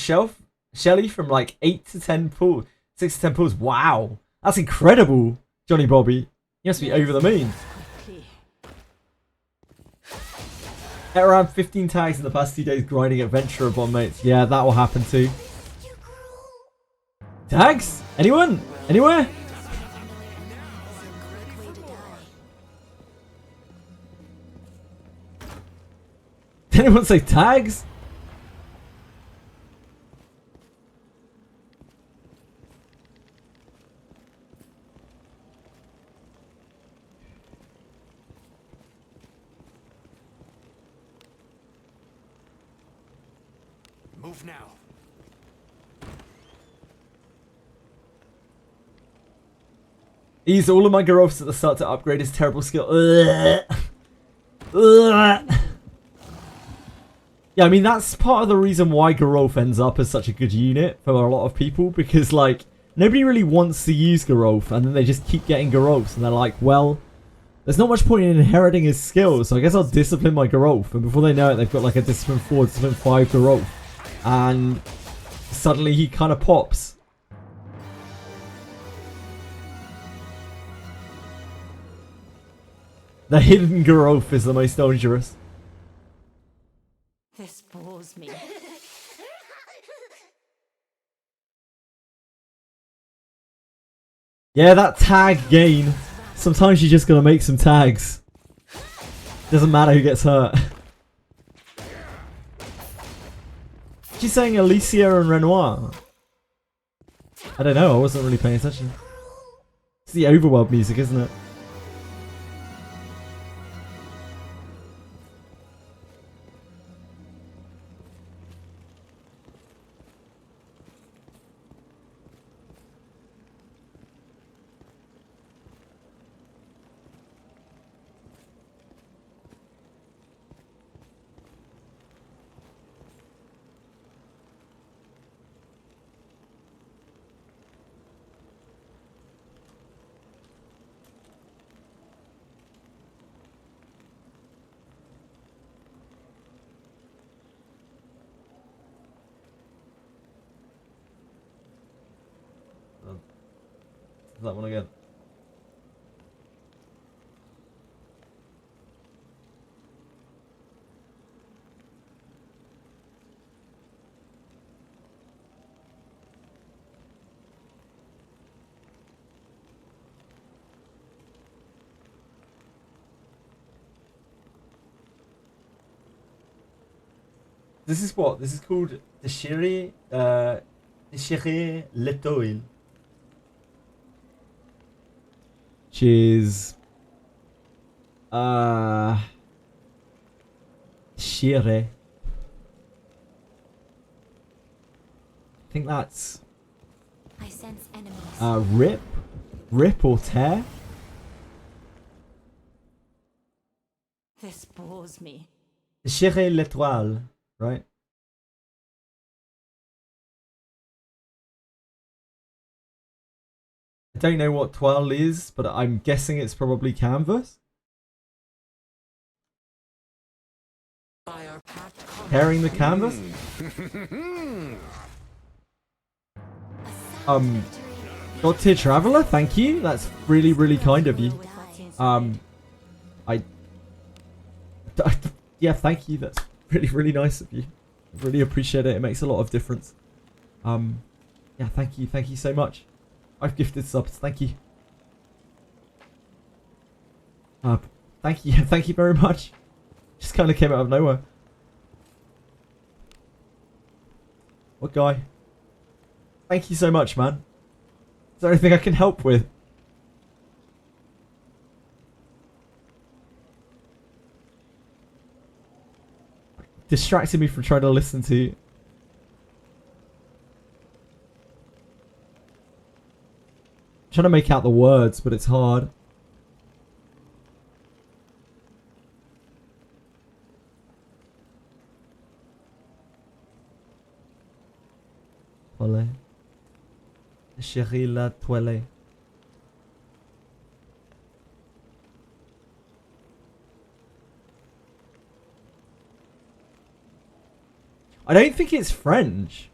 Shelly from like 8 to 10 pools. 6 to 10 pools. Wow. That's incredible, Johnny Bobby. You must be over the moon. At around 15 tags in the past 2 days grinding adventurer bomb mates. Yeah, that will happen too. Tags? Anyone? Anywhere? Did anyone say tags? Move now. Use all of my Geralfs at the start to upgrade his terrible skill. Ugh. Ugh. Yeah, I mean, that's part of the reason why Geralf ends up as such a good unit for a lot of people. Because, like, nobody really wants to use Geralf. And then they just keep getting Geralfs. And they're like, well, there's not much point in inheriting his skills. So I guess I'll discipline my Geralf. And before they know it, they've got like a discipline 4, discipline 5 Geralf. And suddenly he kind of pops. The hidden Geralf is the most dangerous. This bores me. Yeah, that tag gain. Sometimes you just gotta make some tags. Doesn't matter who gets hurt. She's saying Alicia and Renoir. I don't know, I wasn't really paying attention. It's the overworld music, isn't it? That one again. This is what? This is called Déchirer l'étoile. Which is Shire. I think that's I sense enemies. rip or tear. This bores me. Déchirer l'étoile, right? I don't know what toile is, but I'm guessing it's probably canvas. Tearing the canvas? God tier traveler, thank you. That's really, really kind of you. Yeah, thank you. That's really, really nice of you. I really appreciate it. It makes a lot of difference. Yeah, thank you so much. I've gifted subs, thank you. Thank you very much. Just kind of came out of nowhere. What guy? Thank you so much, man. Is there anything I can help with? Distracting me from trying to listen to you. Trying to make out the words, but it's hard. Toile. Chérie la toile. I don't think it's French.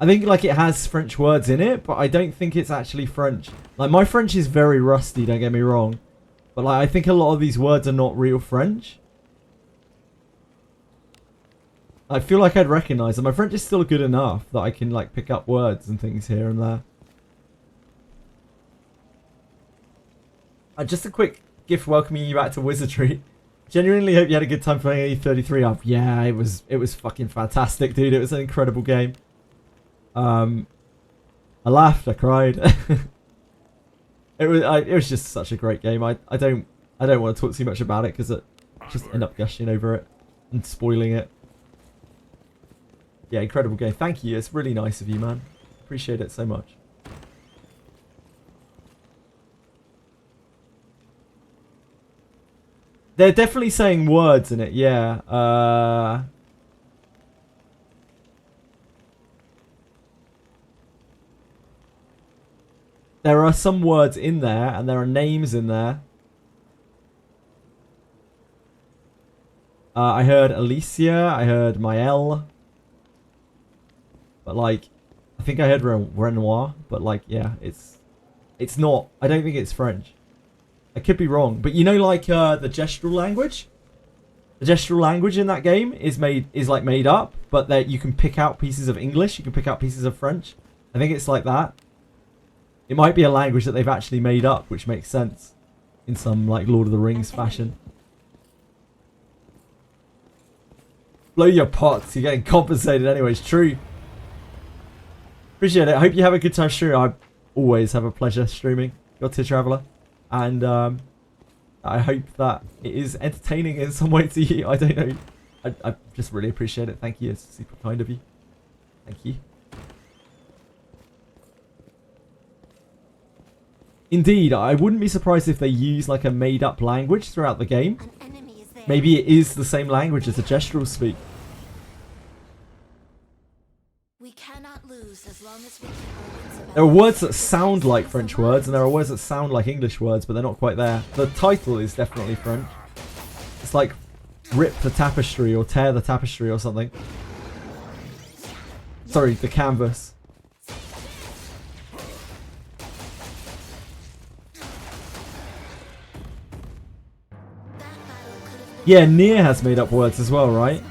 I think like it has French words in it, but I don't think it's actually French. Like my French is very rusty, don't get me wrong. But like I think a lot of these words are not real French. I feel like I'd recognize them. My French is still good enough that I can like pick up words and things here and there. Just a quick gift welcoming you back to Wizardry. Genuinely hope you had a good time playing A33 up. Yeah, it was fucking fantastic, dude. It was an incredible game. I laughed, I cried. it was just such a great game. I don't want to talk too much about it because I just end up gushing over it and spoiling it. Yeah, incredible game. Thank you. It's really nice of you, man. Appreciate it so much. They're definitely saying words in it, yeah. There are some words in there, and there are names in there. I heard Alicia, I heard Maëlle. But like, I think I heard Renoir, but like, yeah, it's not, I don't think it's French. I could be wrong, but you know like the gestural language? The gestural language in that game is like made up, but that you can pick out pieces of English, you can pick out pieces of French. I think it's like that. It might be a language that they've actually made up, which makes sense. in some like Lord of the Rings fashion. Blow your pots, you're getting compensated anyways. True. Appreciate it. I hope you have a good time streaming. I always have a pleasure streaming God Tier Traveller. And I hope that it is entertaining in some way to you. I don't know. I just really appreciate it. Thank you. It's super kind of you. Thank you. Indeed, I wouldn't be surprised if they use like a made-up language throughout the game. An enemy is there. Maybe it is the same language as the Gestural speak. We cannot lose as long as we keep our wits about There are words us. that sound like French words, and there are words that sound like English words, but they're not quite there. The title is definitely French. It's like rip the tapestry or tear the tapestry or something. Sorry, the canvas. Yeah, Nier has made up words as well, right?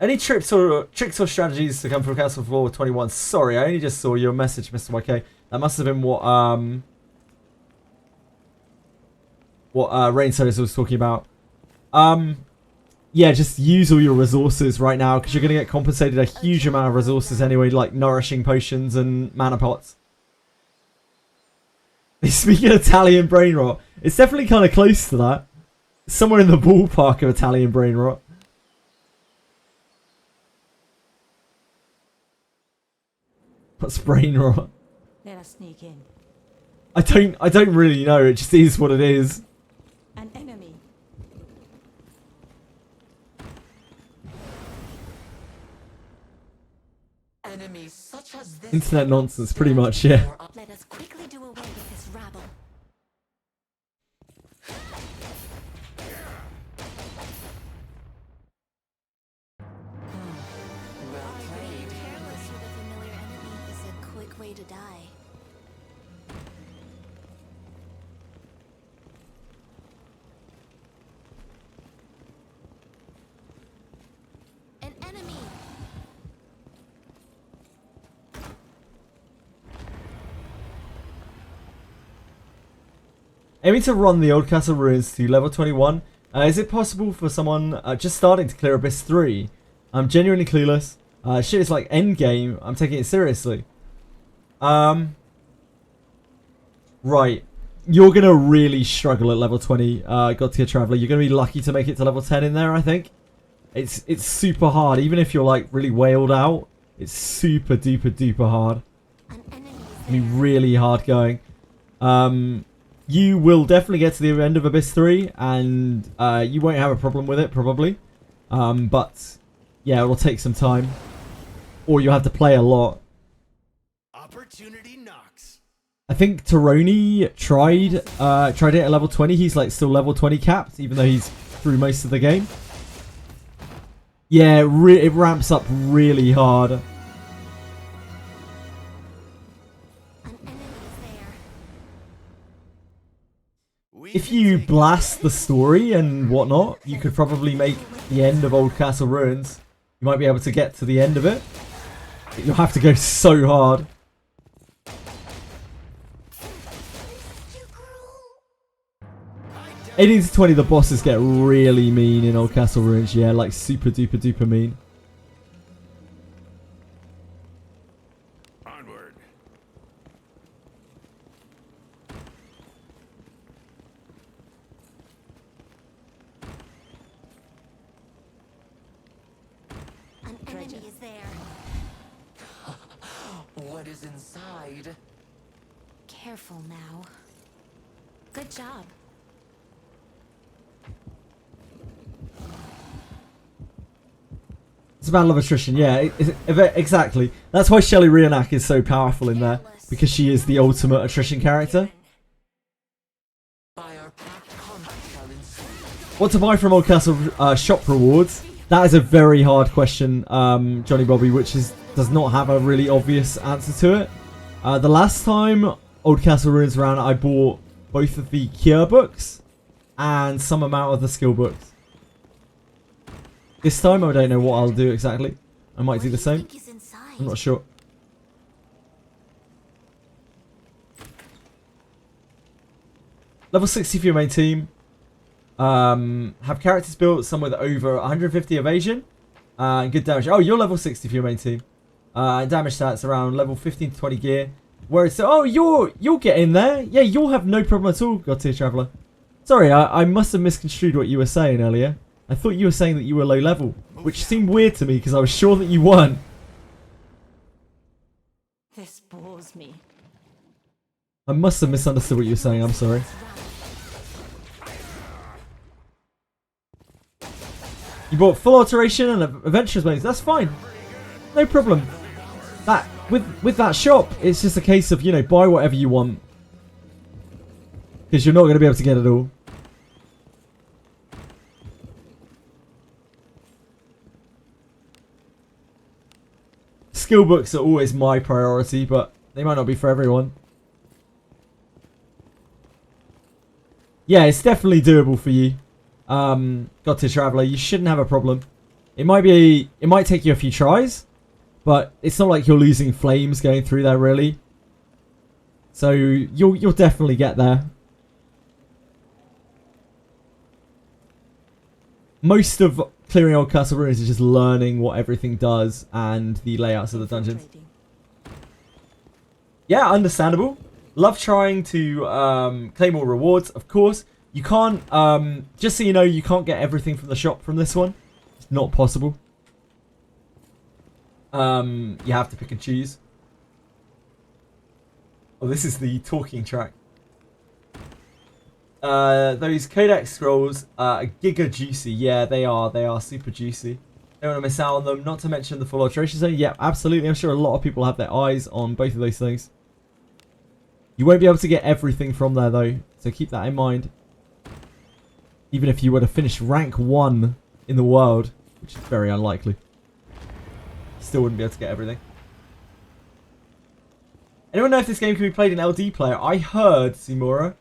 Any tricks or strategies to come from Castle Floor 21? Sorry, I only just saw your message, Mr. YK. That must have been what Rain Sodas was talking about. Yeah, just use all your resources right now because you're going to get compensated a huge amount of resources anyway, like nourishing potions and mana pots. They speak in Italian brain rot. It's definitely kind of close to that. Somewhere in the ballpark of Italian brain rot. What's brain rot? Let us sneak in. I don't really know. It just is what it is. An enemy. Enemies such as this Internet nonsense, pretty much, yeah. Let us quickly do away with this rabble. Well played. Careless with a familiar enemy is a quick way to die. An enemy! Aiming to run the Old Castle Ruins to level 21. Is it possible for someone just starting to clear Abyss 3? I'm genuinely clueless. Shit is like endgame. I'm taking it seriously. Right. You're going to really struggle at level 20, God Tier Traveller. You're going to be lucky to make it to level 10 in there, I think. It's super hard. Even if you're like really wailed out, it's super duper hard. An enemy is I mean, really hard going. You will definitely get to the end of Abyss 3, and you won't have a problem with it, probably. But, yeah, it'll take some time. Or you'll have to play a lot. Opportunity knocks. I think Taroni tried it at level 20. He's, like, still level 20 capped, even though he's through most of the game. Yeah, it ramps up really hard. An enemy is there. If you blast the story and whatnot, you could probably make the end of Old Castle Ruins. You might be able to get to the end of it. But you'll have to go so hard. 18 to 20, the bosses get really mean in Old Castle Ruins. Yeah, like super duper mean. Onward. An enemy is there. What is inside? Careful now. Good job. It's a battle of attrition, yeah, exactly. That's why Shelly Rionak is so powerful in there, because she is the ultimate attrition character. By our pact, combat shall ensue. What to buy from Old Castle shop rewards? That is a very hard question, Johnny Bobby, which does not have a really obvious answer to it. The last time Old Castle Ruins ran, I bought both of the cure books and some amount of the skill books. This time, I don't know what I'll do exactly. I might do the same. Think is inside? I'm not sure. level 60 for your main team. Have characters built, some with over 150 evasion. And good damage. Oh, you're level 60 for your main team. And damage stats around level 15 to 20 gear. Whereas, oh, you'll get in there. Yeah, you'll have no problem at all, God Tier Traveller. Sorry, I must have misconstrued what you were saying earlier. I thought you were saying that you were low level, which seemed weird to me because I was sure that you weren't. This bores me. I must have misunderstood what you were saying. I'm sorry. You bought full alteration and adventurers modes. That's fine. No problem. That with that shop, it's just a case of, you know, buy whatever you want. Because you're not going to be able to get it all. Skill books are always my priority, but they might not be for everyone. Yeah, it's definitely doable for you. God Tier Traveller, you shouldn't have a problem. It might take you a few tries, but it's not like you're losing flames going through there really. So you'll definitely get there. Most of clearing Old Castle Ruins is just learning what everything does and the layouts of the dungeons. Yeah, understandable. Love trying to claim all rewards, of course. You can't, just so you know, you can't get everything from the shop from this one. It's not possible. You have to pick and choose. Oh, this is the talking track. Those Codex scrolls are giga juicy. Yeah, they are super juicy. Don't want to miss out on them. Not to mention the full alteration zone. Yeah, absolutely. I'm sure a lot of people have their eyes on both of those things. You won't be able to get everything from there though, so keep that in mind. Even if you were to finish rank 1 in the world, which is very unlikely, still wouldn't be able to get everything. Anyone know if this game can be played in LD player? I heard, Simora,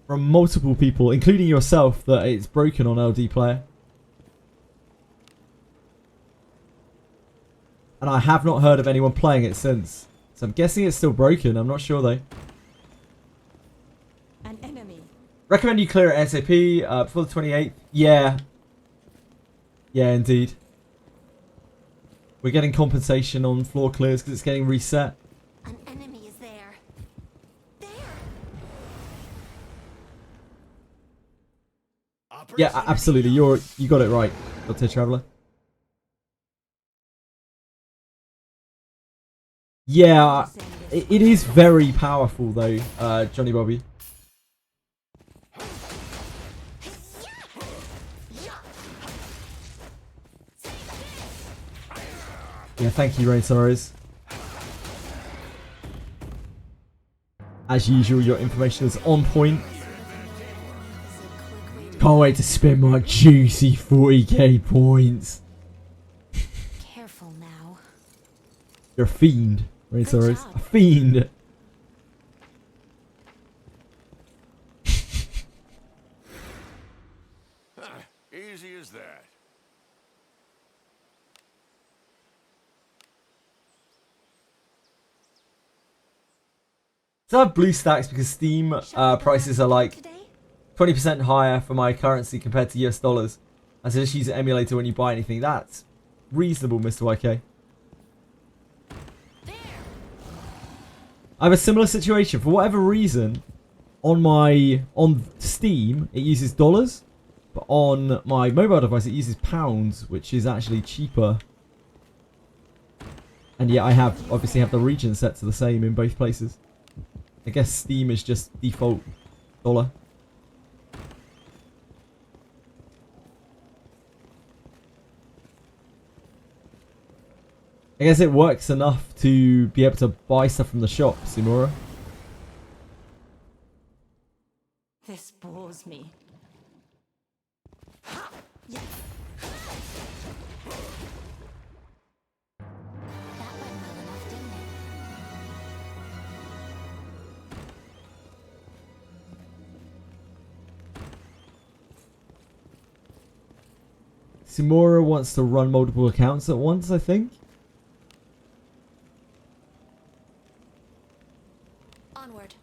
from multiple people, including yourself, that it's broken on LD player. And I have not heard of anyone playing it since. So I'm guessing it's still broken. I'm not sure though. An enemy. Recommend you clear it ASAP before the 28th. Yeah. Yeah, indeed. We're getting compensation on floor clears because it's getting reset. An enemy is there. There. Yeah, absolutely. You got it right, God Tier Traveller. Yeah, it is very powerful though, Johnny Bobby. Yeah, thank you, Rain Sorrows. As usual, your information is on point. Can't wait to spend my juicy 40k points. Careful now. You're a fiend, Rain Sorrows. A fiend. Easy as that. So I have blue stacks because Steam prices are like 20% higher for my currency compared to US dollars. And so just use an emulator when you buy anything. That's reasonable, Mr. YK. I have a similar situation. For whatever reason, on Steam, it uses dollars. But on my mobile device, it uses pounds, which is actually cheaper. And yet I obviously have the region set to the same in both places. I guess Steam is just default dollar. I guess it works enough to be able to buy stuff from the shop, Simora. This bores me. Simora wants to run multiple accounts at once, I think. Onward.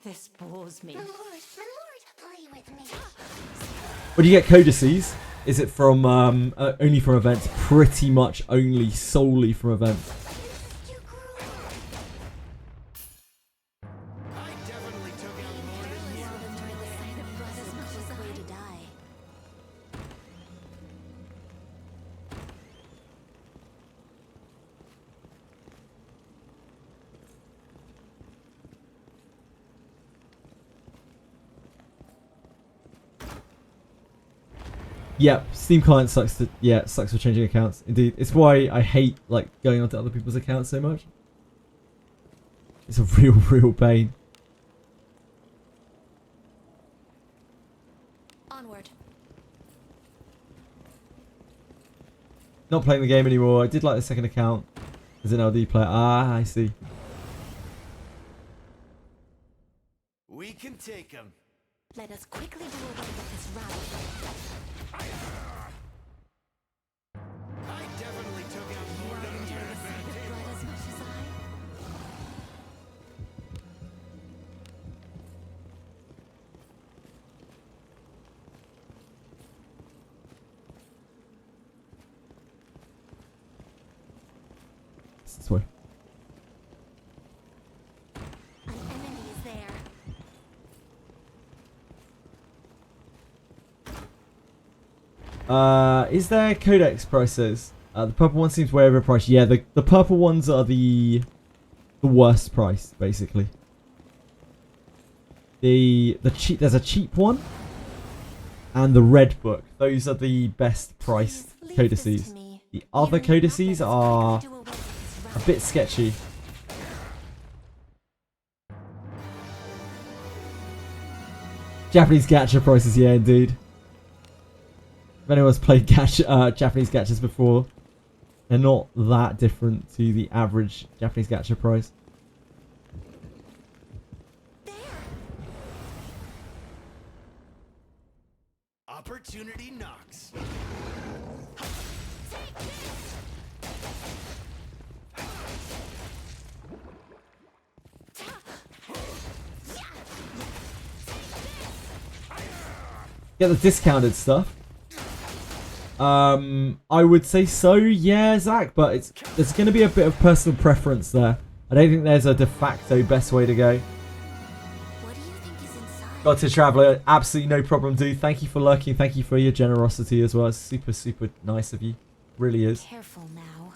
This bores me. My lord, play with me. When you get codices, is it from only from events? Pretty much only solely from events. You grew I definitely took out more than you. enjoy the sight of blood as much as way to die. Yeah, Steam client sucks. It sucks for changing accounts. Indeed, it's why I hate like going onto other people's accounts so much. It's a real pain. Onward. Not playing the game anymore. I did like the second account as an LD player. Ah, I see. We can take him. Let us quickly do away with this rabble. I definitely took out more than you. Blood as much as I. This way. An enemy is there. Is there codex prices? The purple one seems way overpriced. Yeah, the purple ones are the worst price, basically. The cheap, there's a cheap one, and the red book. Those are the best priced Please leave this codices. to me. The other You need not codices let us are quickly do away with this a rabble. bit sketchy. Japanese gacha prices, yeah, indeed. If anyone's played Japanese gachas before, they're not that different to the average Japanese gacha price. Opportunity knocks. Get the discounted stuff. I would say so, yeah, Zach, but there's going to be a bit of personal preference there. I don't think there's a de facto best way to go. What do you think is inside? Got to Traveller, absolutely no problem, dude. Thank you for lurking. Thank you for your generosity as well. It's super nice of you. Really is. Careful now.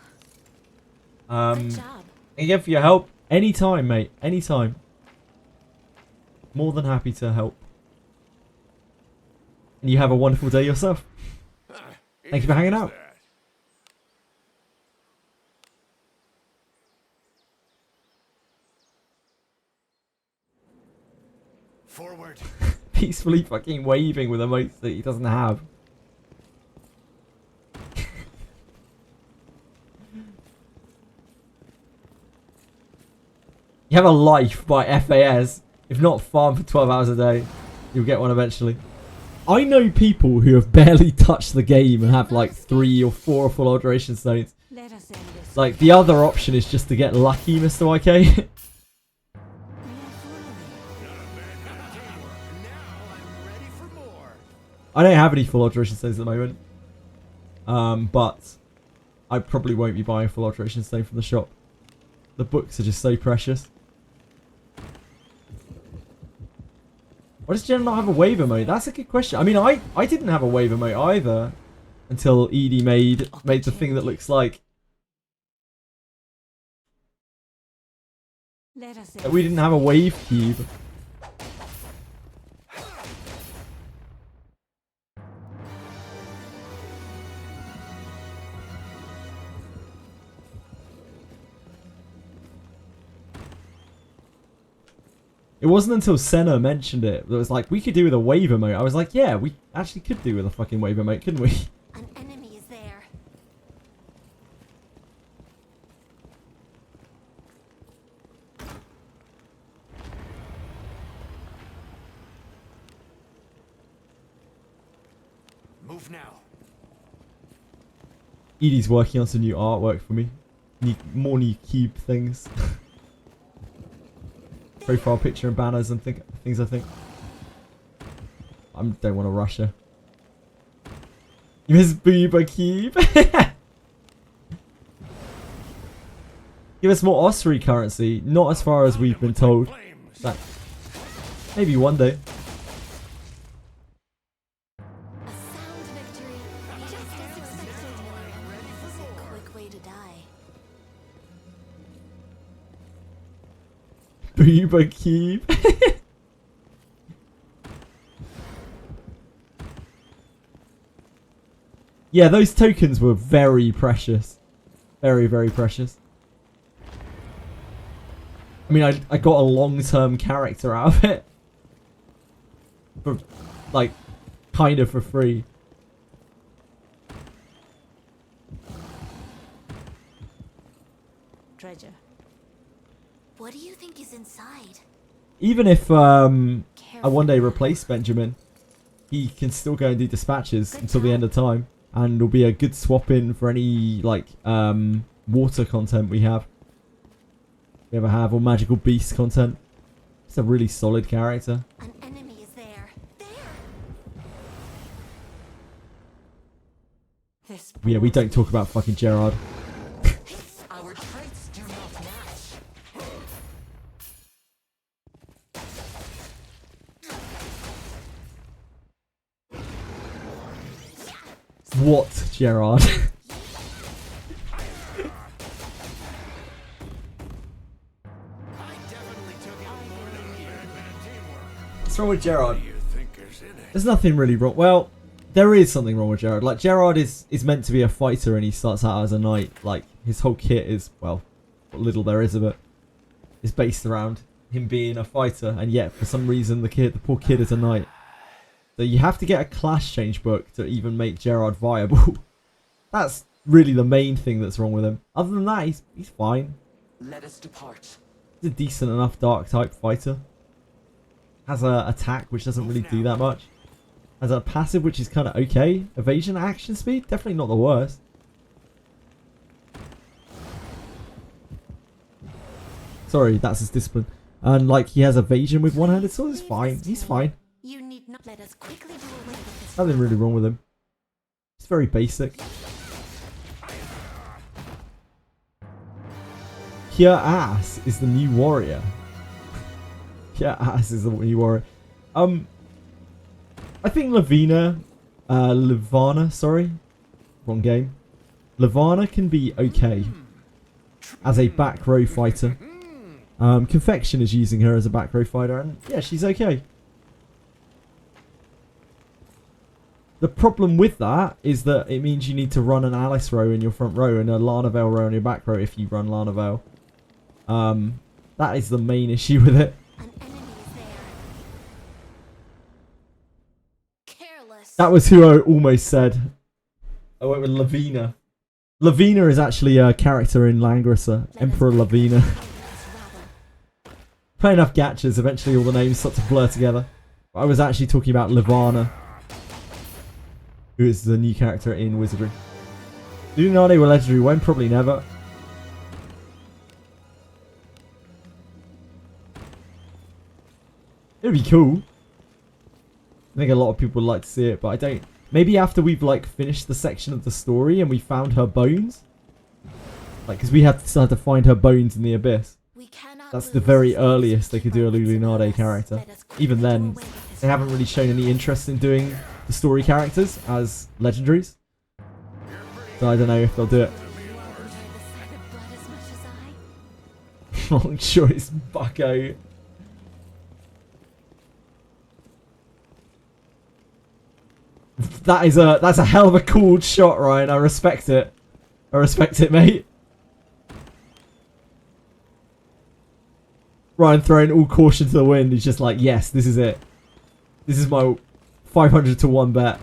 Good job. Again, for your help, anytime, mate. Anytime. More than happy to help. And you have a wonderful day yourself. Thank you for hanging out. Forward. Peacefully fucking waving with emotes that he doesn't have. You have a life by FAS. If not farm for 12 hours a day, you'll get one eventually. I know people who have barely touched the game and have like 3 or 4 full alteration stones. Let us end this. Like, the other option is just to get lucky, Mr. YK. May I Now I'm ready for more. I don't have any full alteration stones at the moment. But I probably won't be buying a full alteration stone from the shop. The books are just so precious. Why does Jen not have a wave emote? That's a good question. I mean, I didn't have a wave emote either until Edie made the thing that looks like Let us we didn't have a wave cube. It wasn't until Senna mentioned it that it was like, we could do with a wave emote. I was like, yeah, we actually could do with a fucking wave emote, couldn't we? An enemy is there. Move now. Edie's working on some new artwork for me. More new cube things. There. profile picture and banners and things. I think. I don't want to rush her. You miss Booba Cube. Give us more Ossuary currency. Not as far as we've been told. That maybe one day. A sound victory. Just as expected. This is a quick way to die. Booba Cube. Yeah, those tokens were very precious. Very, very precious. I mean, I got a long-term character out of it. For, like, kind of for free. Treasure. What do you think is inside? Even if I one day replace Benjamin, he can still go and do dispatches until the end of time. And it'll be a good swap in for any, like, water content we have. We ever have, or magical beast content. It's a really solid character. An enemy is there. There. This Yeah, we don't talk about fucking Gerard. Our traits do not match. What, Gerard? What's wrong with Gerard? There's nothing really wrong. Well, there is something wrong with Gerard. Like, Gerard is meant to be a fighter and he starts out as a knight. Like, his whole kit is, well, what little there is of it, is based around him being a fighter. And yet, for some reason, the poor kid is a knight. So you have to get a class change book to even make Gerard viable. That's really the main thing that's wrong with him. Other than that, he's fine. Let us depart. He's a decent enough dark type fighter. Has a attack which doesn't really do that much. Has a passive which is kind of okay. Evasion, action speed, definitely not the worst. Sorry, that's his discipline. And like he has evasion with one-handed sword. It's fine. He's fine. You need not let us quickly do away with this. Nothing really wrong with him. It's very basic. Pure Ass is the new warrior. Pure Ass is the new warrior. I think Levana, sorry. Wrong game. Levana can be okay as a back row fighter. Confection is using her as a back row fighter, and yeah, she's okay. The problem with that is that it means you need to run an Alice row in your front row and a Lana Vale row in your back row if you run Lana Vale. That is the main issue with it. An enemy is there. Careless. That was who I almost said. I went with Lavina. Lavina is actually a character in Langrisser. Emperor Lavina. Play enough gachas, eventually all the names start to blur together. I was actually talking about Levana, who is the new character in Wizardry. Lunardi will legendary when? Probably never. It'd be cool. I think a lot of people would like to see it, but I don't. Maybe after we've like finished the section of the story and we found her bones. Like, because we had to find her bones in the abyss. That's the very earliest they could do a Lunardi character. Even then, they haven't really shown any interest in doing the story characters as legendaries. So I don't know if they'll do it. Long choice, bucko. That's a hell of a cool shot, Ryan. I respect it. I respect it, mate. Ryan throwing all caution to the wind. He's just like, yes, this is it. This is my 500 to 1 bet.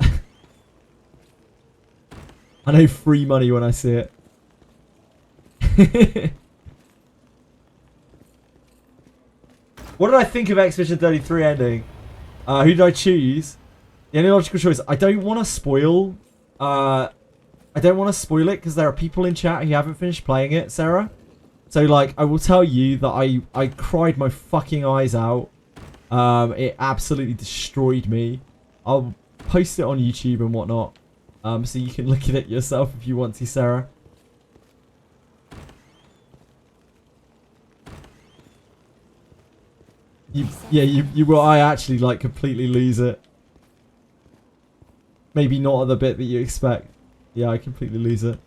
I know free money when I see it. What did I think of Expedition 33 ending? Who did I choose? The only logical choice. I don't want to spoil. I don't want to spoil it because there are people in chat who haven't finished playing it, Sarah. So like, I will tell you that I cried my fucking eyes out. It absolutely destroyed me. I'll post it on YouTube and whatnot. So you can look at it yourself if you want to, Sarah. You will. I actually like completely lose it. Maybe not at the bit that you expect. Yeah, I completely lose it.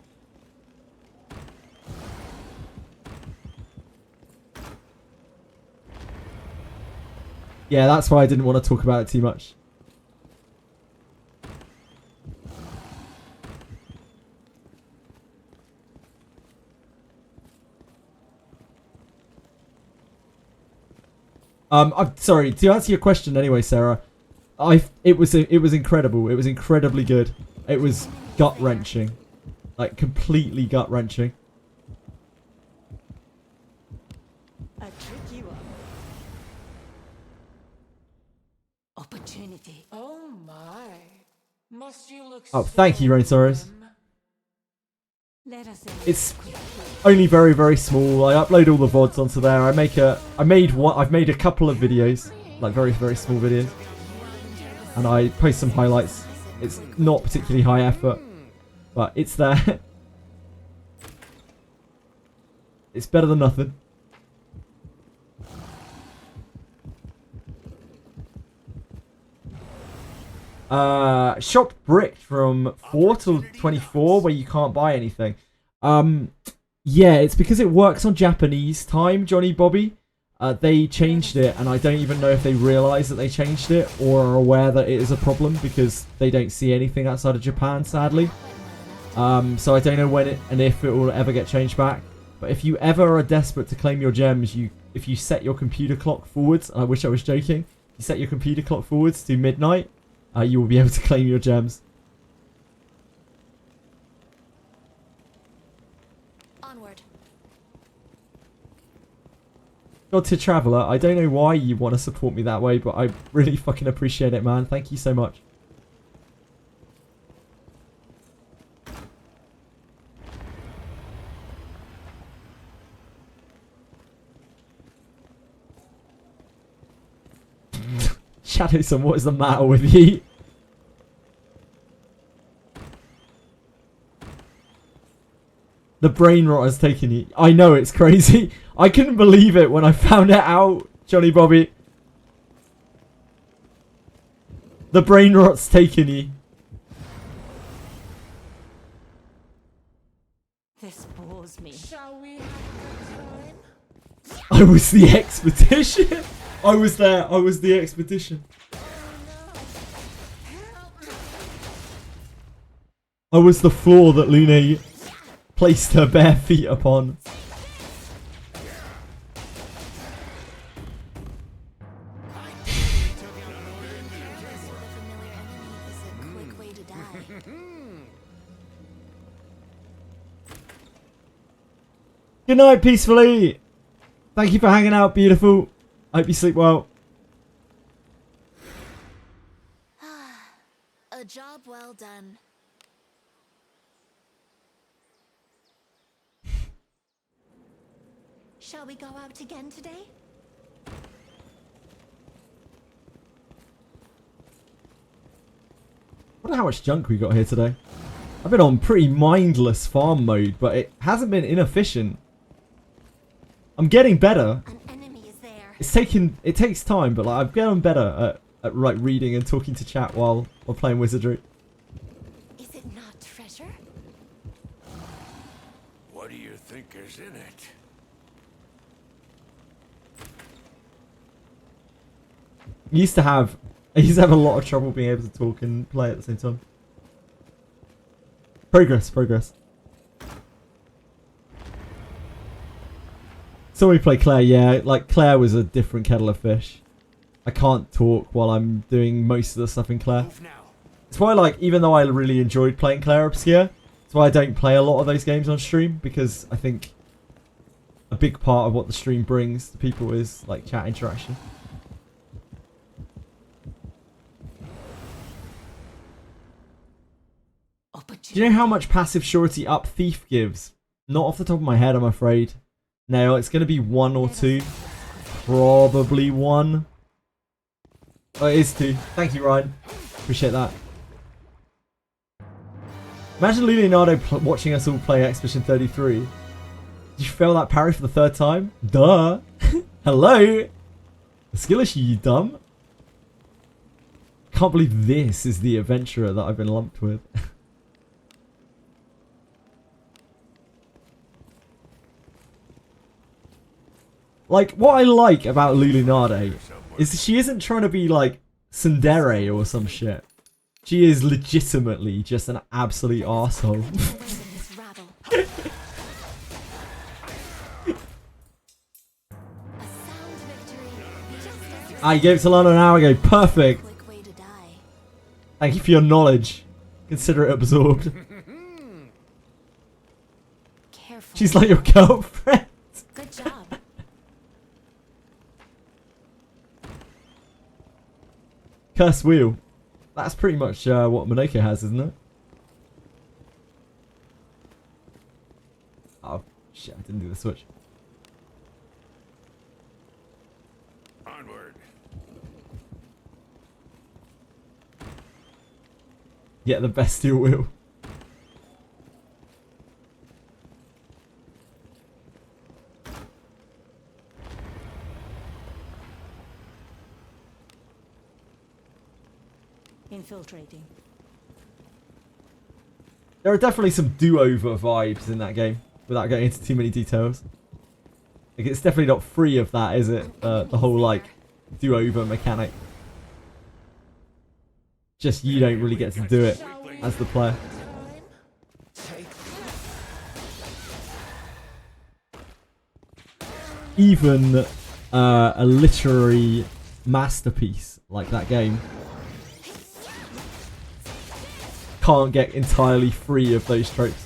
Yeah, that's why I didn't want to talk about it too much. I'm sorry, to answer your question anyway, Sarah. It was incredible. It was incredibly good. It was gut-wrenching. Like, completely gut-wrenching. A tricky one. Opportunity. Oh my. Must you look Oh, thank you, Rainsaurus. Let us It's only very, very small. I upload all the VODs onto there. I've made a couple of videos, like very, very small videos, and I post some highlights. It's not particularly high effort, but it's there. It's better than nothing. Shop bricked from 4 till 24 where you can't buy anything. Yeah, it's because it works on Japanese time, Johnny Bobby. They changed it, and I don't even know if they realise that they changed it or are aware that it is a problem because they don't see anything outside of Japan, sadly. So I don't know when and if it will ever get changed back. But if you ever are desperate to claim your gems, if you set your computer clock forwards, and I wish I was joking, you set your computer clock forwards to midnight, you will be able to claim your gems. Onward. God to Traveller, I don't know why you want to support me that way, but I really fucking appreciate it, man. Thank you so much. Shadowson, what is the matter with you? The brain rot has taken you. I know, it's crazy. I couldn't believe it when I found it out, Johnny Bobby. The brain rot's taken you. This bores me. Shall we have a good time? I was the expedition. I was there. I was the expedition. I was the floor that Lune placed her bare feet upon. Good night, peacefully. Thank you for hanging out, beautiful. I hope you sleep well. A job well done. Shall we go out again today? I wonder how much junk we got here today. I've been on pretty mindless farm mode, but it hasn't been inefficient. I'm getting better. An enemy is there. It takes time, but like I'm getting better at like reading and talking to chat while playing Wizardry. Is it not treasure? What do you think is in it? I used to have a lot of trouble being able to talk and play at the same time. Progress. So we play Claire, yeah, like Claire was a different kettle of fish. I can't talk while I'm doing most of the stuff in Claire. It's why, like, even though I really enjoyed playing Claire Obscure, it's why I don't play a lot of those games on stream, because I think a big part of what the stream brings to people is, like, chat interaction. Do you know how much passive surety up Thief gives? Not off the top of my head, I'm afraid. No, it's going to be 1 or 2. Probably 1. Oh, it is 2. Thank you, Ryan. Appreciate that. Imagine Leonardo watching us all play Expedition 33. Did you fail that parry for the 3rd time? Duh. Hello. A skill issue, you dumb. Can't believe this is the adventurer that I've been lumped with. Like, what I like about Lulinade is she isn't trying to be like tsundere or some shit. She is legitimately just an absolute arsehole. I gave it to Lana an hour ago. Perfect. Thank you for your knowledge. Consider it absorbed. She's like your girlfriend. Good job. Curse wheel. That's pretty much what Monoko has, isn't it? Oh, shit. I didn't do the switch. Onward. Yeah, the bestial wheel. Infiltrating. There are definitely some do-over vibes in that game, without getting into too many details. Like, it's definitely not free of that, is it? The whole, like, do-over mechanic. Just you don't really get to do it as the player. Even a literary masterpiece like that game can't get entirely free of those tropes.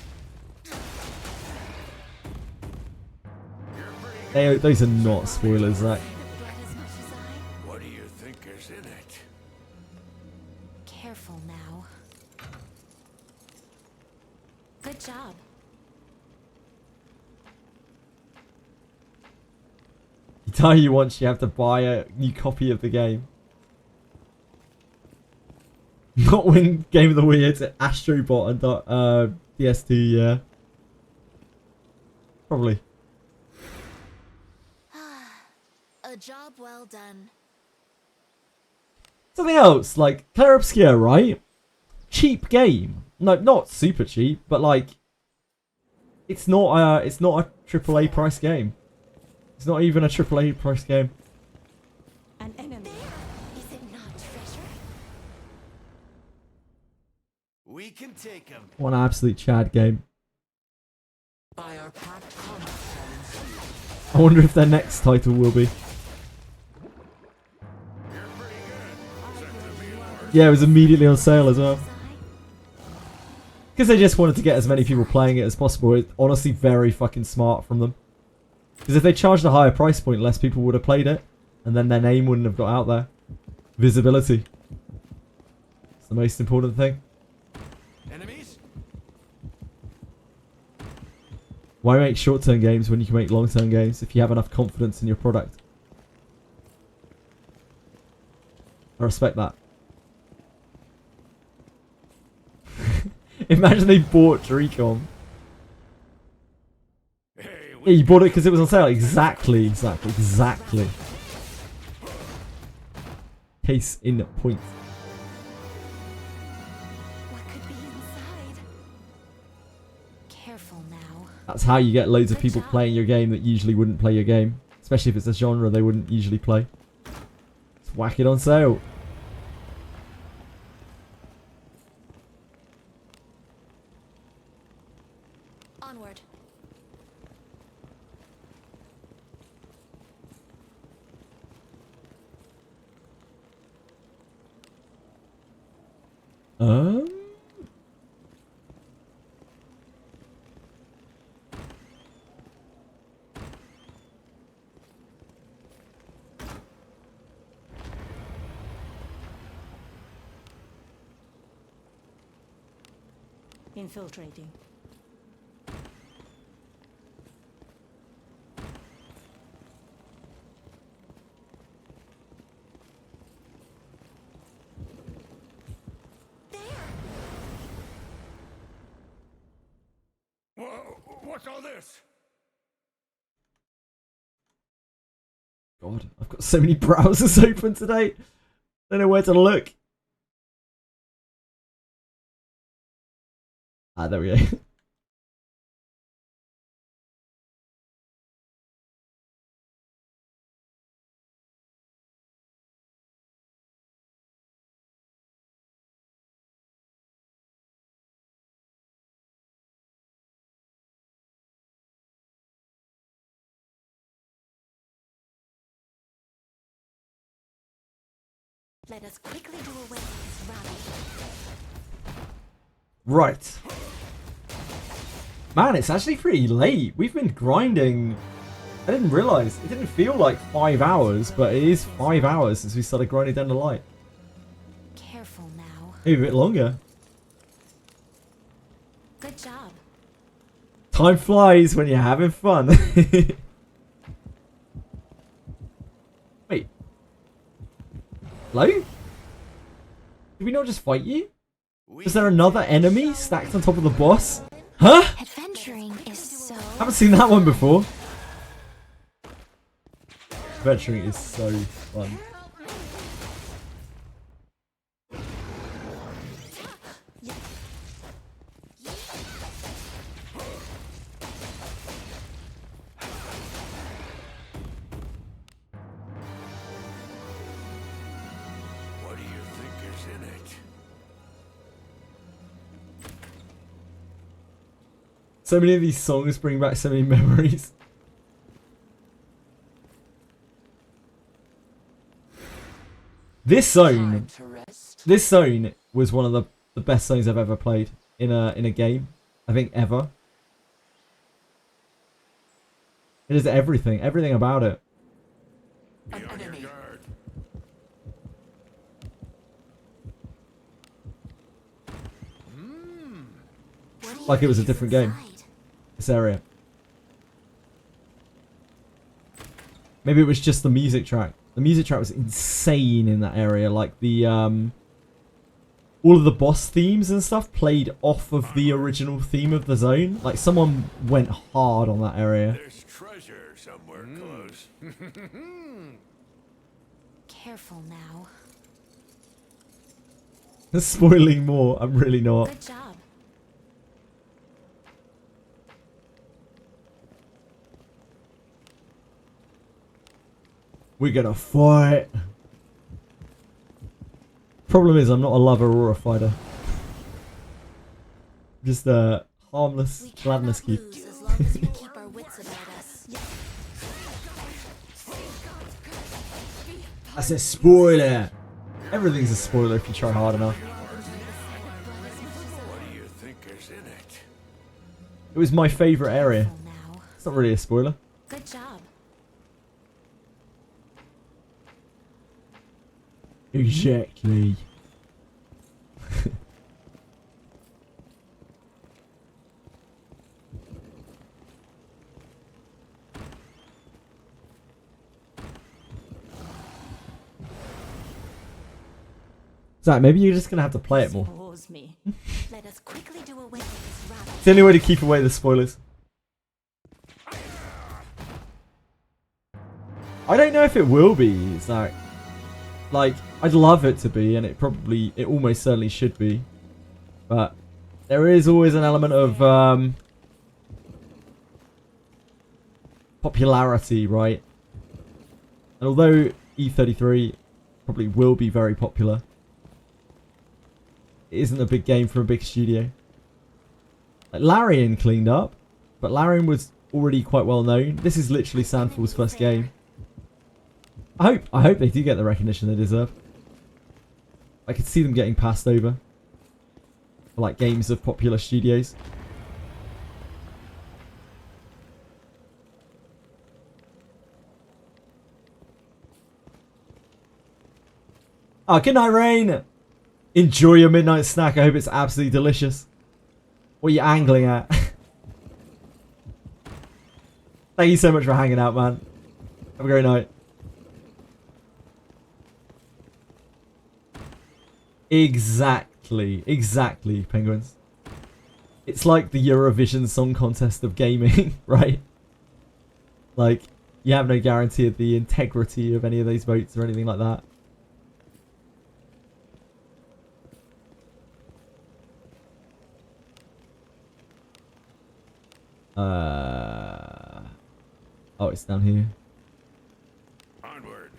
Those are not spoilers, Zach. What do you think is in it? Careful now. Good job. You die you once, you have to buy a new copy of the game. Not win Game of the Weird, Astrobot and DS2, yeah. Probably. A job well done. Something else, like Claire Obscure, right? Cheap game. No, not super cheap, but like it's not a AAA price game. It's not even a AAA price game. An enemy. Is it not treasure? We can take him. What an absolute Chad game. By our pact combat challenge. I wonder if their next title will be. Yeah, it was immediately on sale as well. Because they just wanted to get as many people playing it as possible. It's honestly very fucking smart from them. Because if they charged a higher price point, less people would have played it. And then their name wouldn't have got out there. Visibility. It's the most important thing. Enemies? Why make short-term games when you can make long-term games if you have enough confidence in your product? I respect that. Imagine they bought Dreecom. Hey, Yeah, you bought it because it was on sale. Exactly. Case in point. What could be inside? Careful now. That's how you get loads of people playing your game that usually wouldn't play your game. Especially if it's a genre they wouldn't usually play. Just whack it on sale. Onward. Um... Infiltrating. What's all this? God, I've got so many browsers open today. Don't know where to look. Ah, there we go. Let us quickly do away with this rabble. Right. Man, it's actually pretty late. We've been grinding. I didn't realise. It didn't feel like 5 hours, but it is 5 hours since we started grinding down the light. Careful now. Maybe a bit longer. Good job. Time flies when you're having fun. Wait. Hello? Did we not just fight you? Is there another enemy stacked on top of the boss? Huh? Adventuring is so... Haven't seen that one before. Adventuring is so fun. What do you think is in it? So many of these songs bring back so many memories. This zone was one of the best zones I've ever played in a game. I think ever. It is everything about it. An enemy. Like it was a different game. This area. Maybe it was just the music track. The music track was insane in that area. Like the all of the boss themes and stuff played off of the original theme of the zone. Like someone went hard on that area. There's treasure somewhere close. Careful now. Spoiling more. I'm really not. Good job. We're gonna fight. Problem is, I'm not a love Aurora fighter. Just a harmless gladness keep. As long as we keep our wits about us. That's a spoiler. Everything's a spoiler if you try hard enough. What do you think is in it? It was my favourite area. Now. It's not really a spoiler. Good job. Exactly. Zach, maybe you're just gonna have to play it more. Pause me. Let us quickly do away with this rabble. It's the only way to keep away the spoilers. I don't know if it will be, Zach. Like, I'd love it to be, and it almost certainly should be. But there is always an element of popularity, right? And although E33 probably will be very popular, it isn't a big game from a big studio. Like, Larian cleaned up, but Larian was already quite well known. This is literally Sandfall's first game. I hope they do get the recognition they deserve. I could see them getting passed over for like games of popular studios. Oh, good night, Rain. Enjoy your midnight snack. I hope it's absolutely delicious. What are you angling at? Thank you so much for hanging out, man. Have a great night. Exactly, penguins. It's like the Eurovision Song Contest of gaming, right? Like, you have no guarantee of the integrity of any of those votes or anything like that. Oh, it's down here. Onward.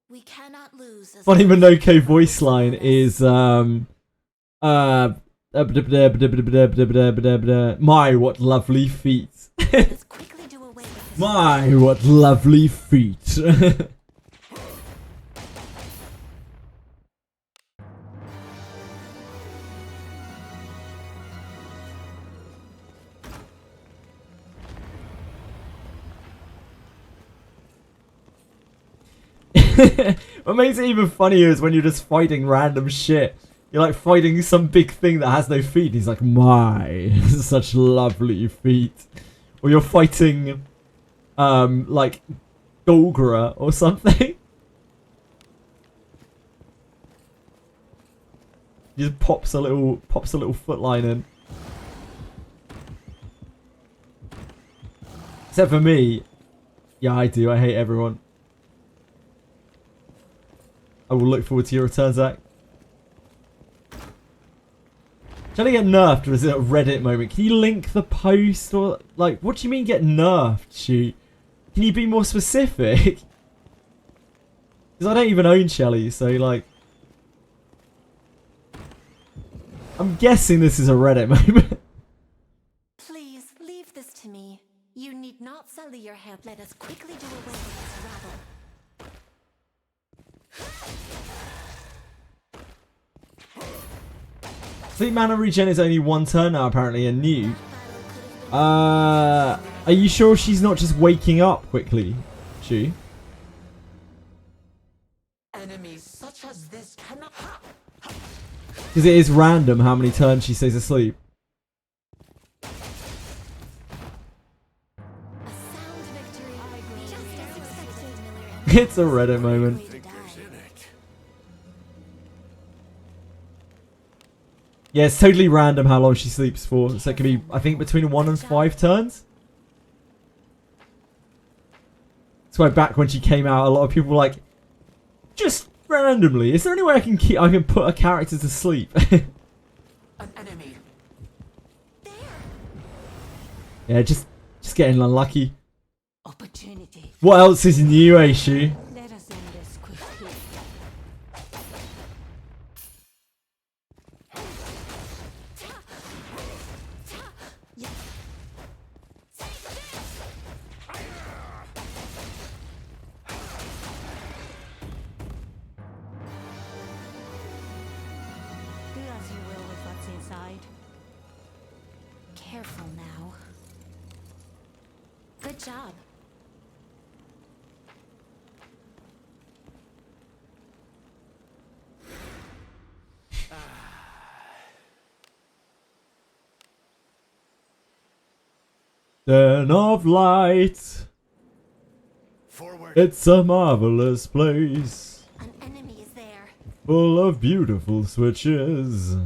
We cannot lose. Funny Minoko voice line is my what lovely feet. Let's quickly do away with this. My what lovely feet. What makes it even funnier is when you're just fighting random shit. You're like fighting some big thing that has no feet. He's like, my, such lovely feet. Or you're fighting, like, Golgra or something. He just pops a little foot line in. Except for me. Yeah, I do. I hate everyone. I will look forward to your return, Zach. Trying to get nerfed, or is it a Reddit moment? Can you link the post, or like, what do you mean get nerfed? Shoot, can you be more specific? Because I don't even own Shelly, so like, I'm guessing this is a Reddit moment. Please leave this to me. You need not sully your hand. Let us quickly do away with this rabble. Sleep mana regen is only one turn now, apparently, and new. Are you sure she's not just waking up quickly? She? Enemies such as this cannot. Because it is random how many turns she stays asleep. A sound victory. Just as expected. It's a Reddit moment. Yeah, it's totally random how long she sleeps for. So it can be, I think, between 1 and 5 turns. That's why back when she came out, a lot of people were like, just randomly, is there any way I can put a character to sleep? An enemy. Yeah, just getting unlucky. Opportunity. What else is new, Aishu? Let us end this quickly. Do as you will with what's inside. Careful now. Good job. Den of light. Forward. It's a marvelous place. An enemy is there. Full of beautiful switches.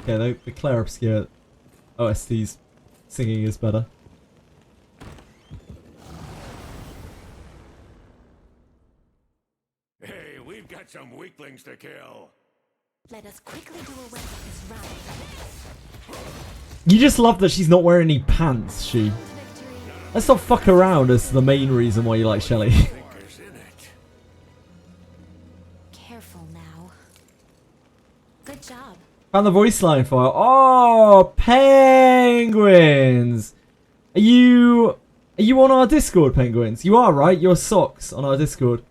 Yeah, the Claire Obscure OST's singing is better. Hey, we've got some weaklings to kill. Let us quickly do away with this rabble. You just love that she's not wearing any pants, she. Victory. Let's not fuck around as the main reason why you like Shelly. Thinkers in it. Careful now. Good job. Found the voice line file. Oh, penguins! Are you on our Discord, penguins? You are, right? Your socks on our Discord.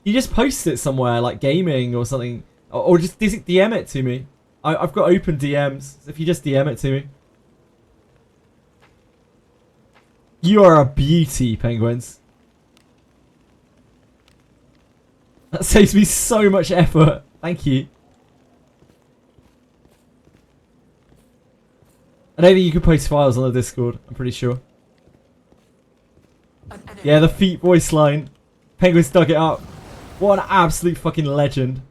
You just post it somewhere, like gaming or something. Or just DM it to me. I've got open DMs. If you just DM it to me. You are a beauty, penguins. That saves me so much effort. Thank you. I don't think you can post files on the Discord. I'm pretty sure. An enemy. Yeah, the feet voice line. Penguins dug it up. What an absolute fucking legend.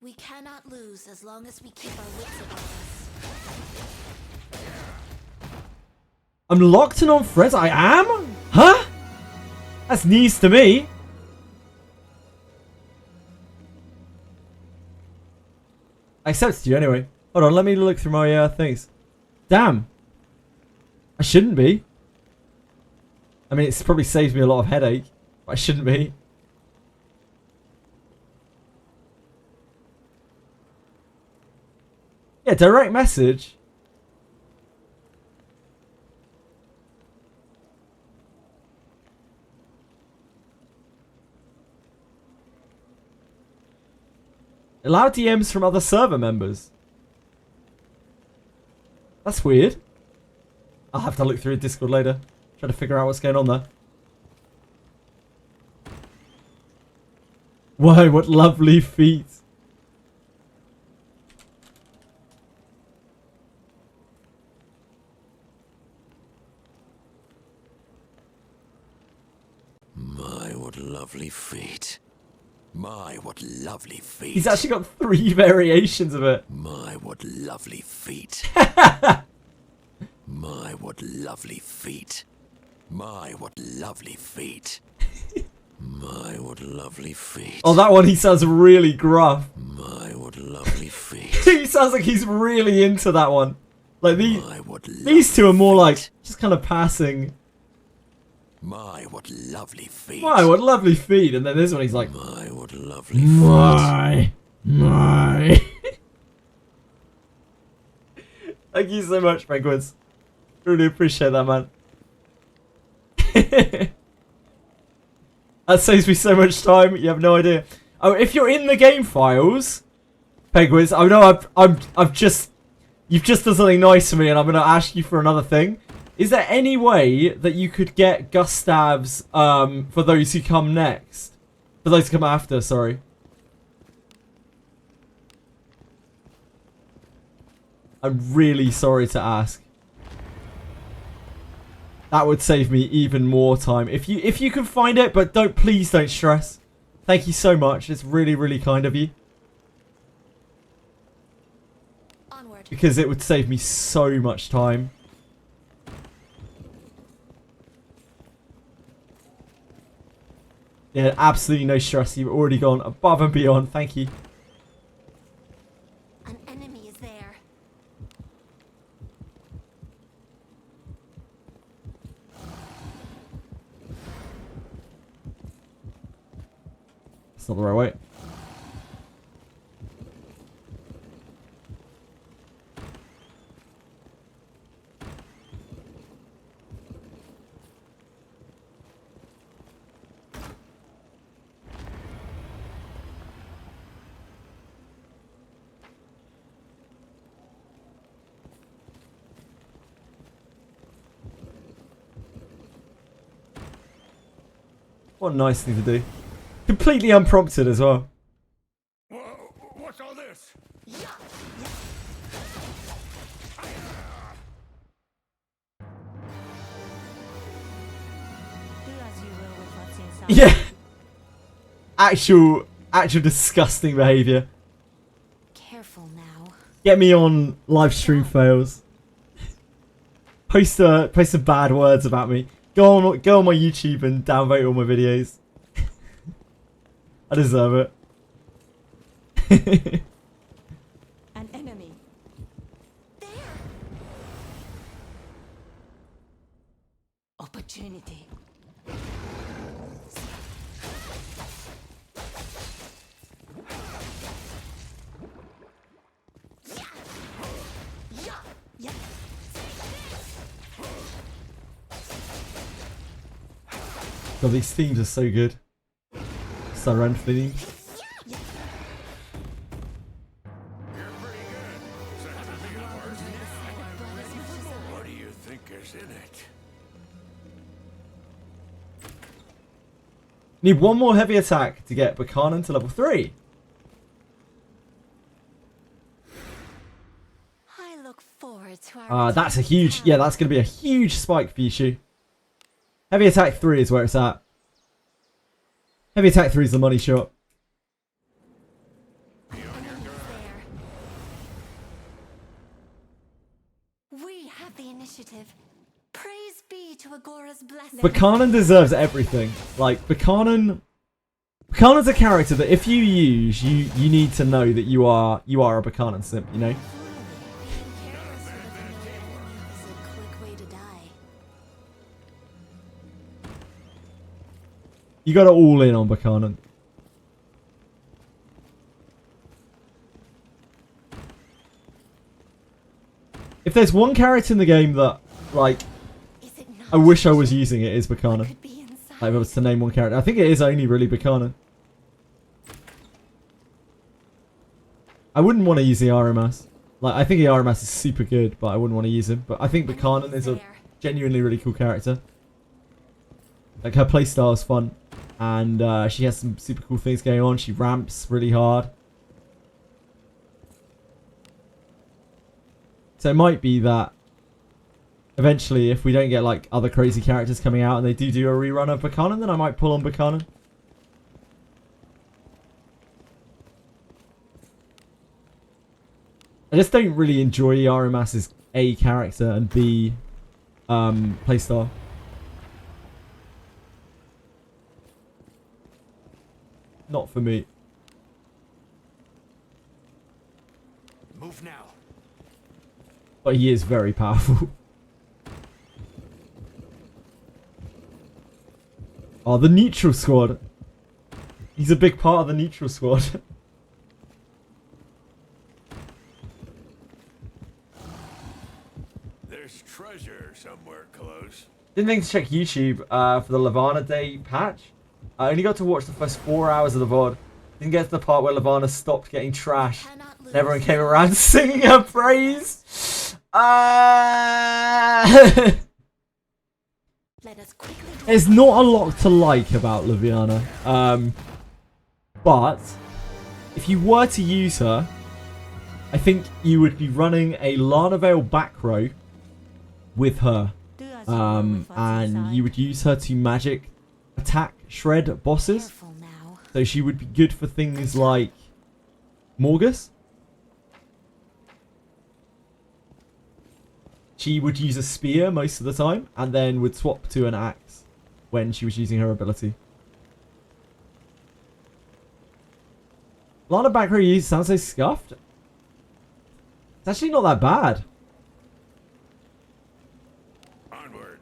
We cannot lose as long as we keep our wits about us. I'm locked in on Fred. I am? Huh? That's news to me. I accepted you anyway. Hold on, let me look through my things. Damn. I shouldn't be. I mean, it's probably saved me a lot of headache, but I shouldn't be. Yeah, direct message. Allow DMs from other server members. That's weird. I'll have to look through Discord later. Try to figure out what's going on there. Whoa, what lovely feet. My, what lovely feet. My, what lovely feet. He's actually got 3 variations of it. My, what lovely feet. My, what lovely feet. My, what lovely feet. My, what lovely feet. Oh, that one he sounds really gruff. My, what lovely feet. He sounds like he's really into that one. Like My, what these two are more feet. like just kind of passing. My, what lovely feet. My, what lovely feet. And then this one he's like, My, what lovely feet. my. Thank you so much, Penguins. Really appreciate that, man. That saves me so much time. You have no idea. Oh, if you're in the game files, Penguins, I know I've just, you've just done something nice for me, and I'm gonna ask you for another thing. Is there any way that you could get Gustav's for those who come next? For those who come after, sorry. I'm really sorry to ask. That would save me even more time. If you can find it, but please don't stress. Thank you so much. It's really, really kind of you. Onward. Because it would save me so much time. Yeah, absolutely no stress. You've already gone above and beyond. Thank you. An enemy is there. It's not the right way. What a nice thing to do. Completely unprompted as well. What's all this? Do as you will with what's inside. Yeah. Actual disgusting behaviour. Careful now. Get me on live stream fails. Post some bad words about me. Go on my YouTube and downvote all my videos. I deserve it. An enemy. There. Opportunity. Yeah. God, these themes are so good. Surrend theme. What do you think is in it? Need one more heavy attack to get Buchanan to level 3. I look forward to our That's a huge, yeah, that's going to be a huge spike for you, Shu. Heavy Attack 3 is where it's at. Heavy Attack 3 is the money shot. We have the initiative. Praise be to Agora's blessing. Buchanan deserves everything. Like, Buchanan's a character that if you use, you need to know that you are a Buchanan simp, you know? Being careless with a familiar enemy is a quick way to die. You got to all in on Buchanan. If there's one character in the game that, like, Is it not I wish I was using it, is Buchanan. could be inside? Like, if I was to name one character. I think it is only really Buchanan. I wouldn't want to use the RMS. Like, I think the RMS is super good, but I wouldn't want to use him. But I think Buchanan is a genuinely really cool character. Like, her playstyle is fun. And she has some super cool things going on. She ramps really hard. So it might be that eventually, if we don't get like other crazy characters coming out and they do a rerun of Buchanan, then I might pull on Buchanan. I just don't really enjoy Yaramas's A character and B playstyle. Not for me. Move now. But he is very powerful. Oh, the neutral squad. He's a big part of the neutral squad. There's treasure somewhere close. Didn't think to check YouTube for the Lavana Day patch. I only got to watch the first 4 hours of the VOD. Didn't get to the part where Lavana stopped getting trashed. And everyone came around singing her praise. Let us quickly do There's not a lot to like about Laviana. But if you were to use her, I think you would be running a Lana Vale back row with her. Do as you will with what's And inside. you would use her to magic attack shred bosses. careful now. So she would be good for things like Morgus. She would use a spear most of the time and then would swap to an axe when she was using her ability. Lana back row use sounds so scuffed. It's actually not that bad. Onward.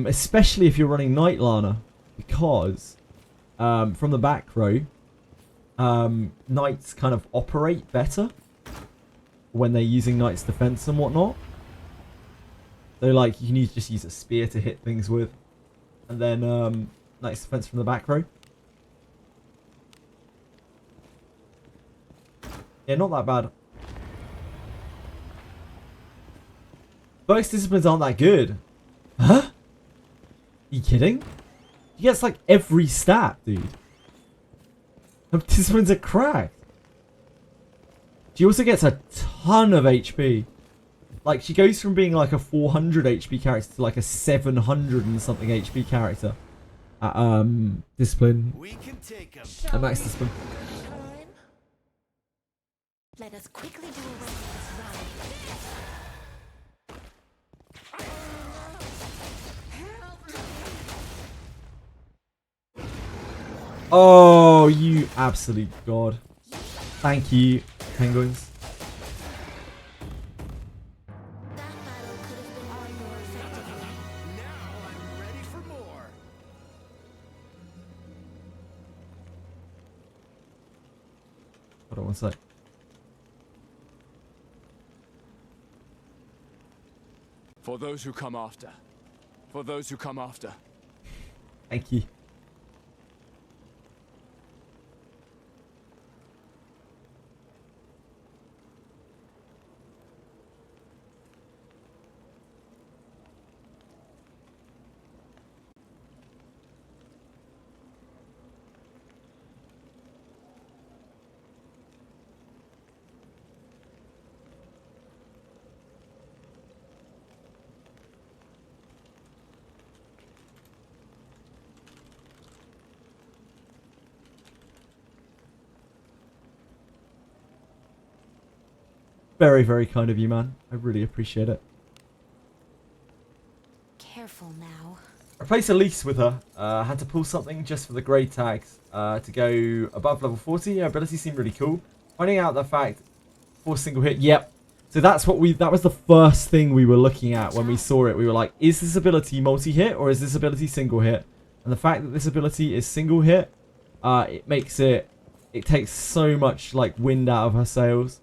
Especially if you're running Night Lana, because from the back row, Knights kind of operate better when they're using Knight's defense and whatnot. So like you need to just use a spear to hit things with, and then Knight's defense from the back row. Yeah, not that bad. Box disciplines aren't that good. Huh? Are you kidding? He gets like every stat, dude. Her disciplines are cracked. She also gets a ton of HP. Like, she goes from being like a 400 HP character to like a 700 and something HP character. At, discipline. We can take him. At max discipline. Let us quickly do away with this Oh, you absolute god. Thank you, penguins. That battle could have been won more effectively. Now I'm ready for more. Hold on one sec. For those who come after. For those who come after. Thank you. very, very kind of you, man. I really appreciate it. Careful now. Replace a lease with her. Had to pull something just for the grade tags to go above level 40. Her ability seemed really cool. Finding out the fact for single hit. Yep. So that's what that was the first thing we were looking at when we saw it. We were like, is this ability multi-hit or is this ability single hit? And the fact that this ability is single hit, it makes it takes so much like wind out of her sails.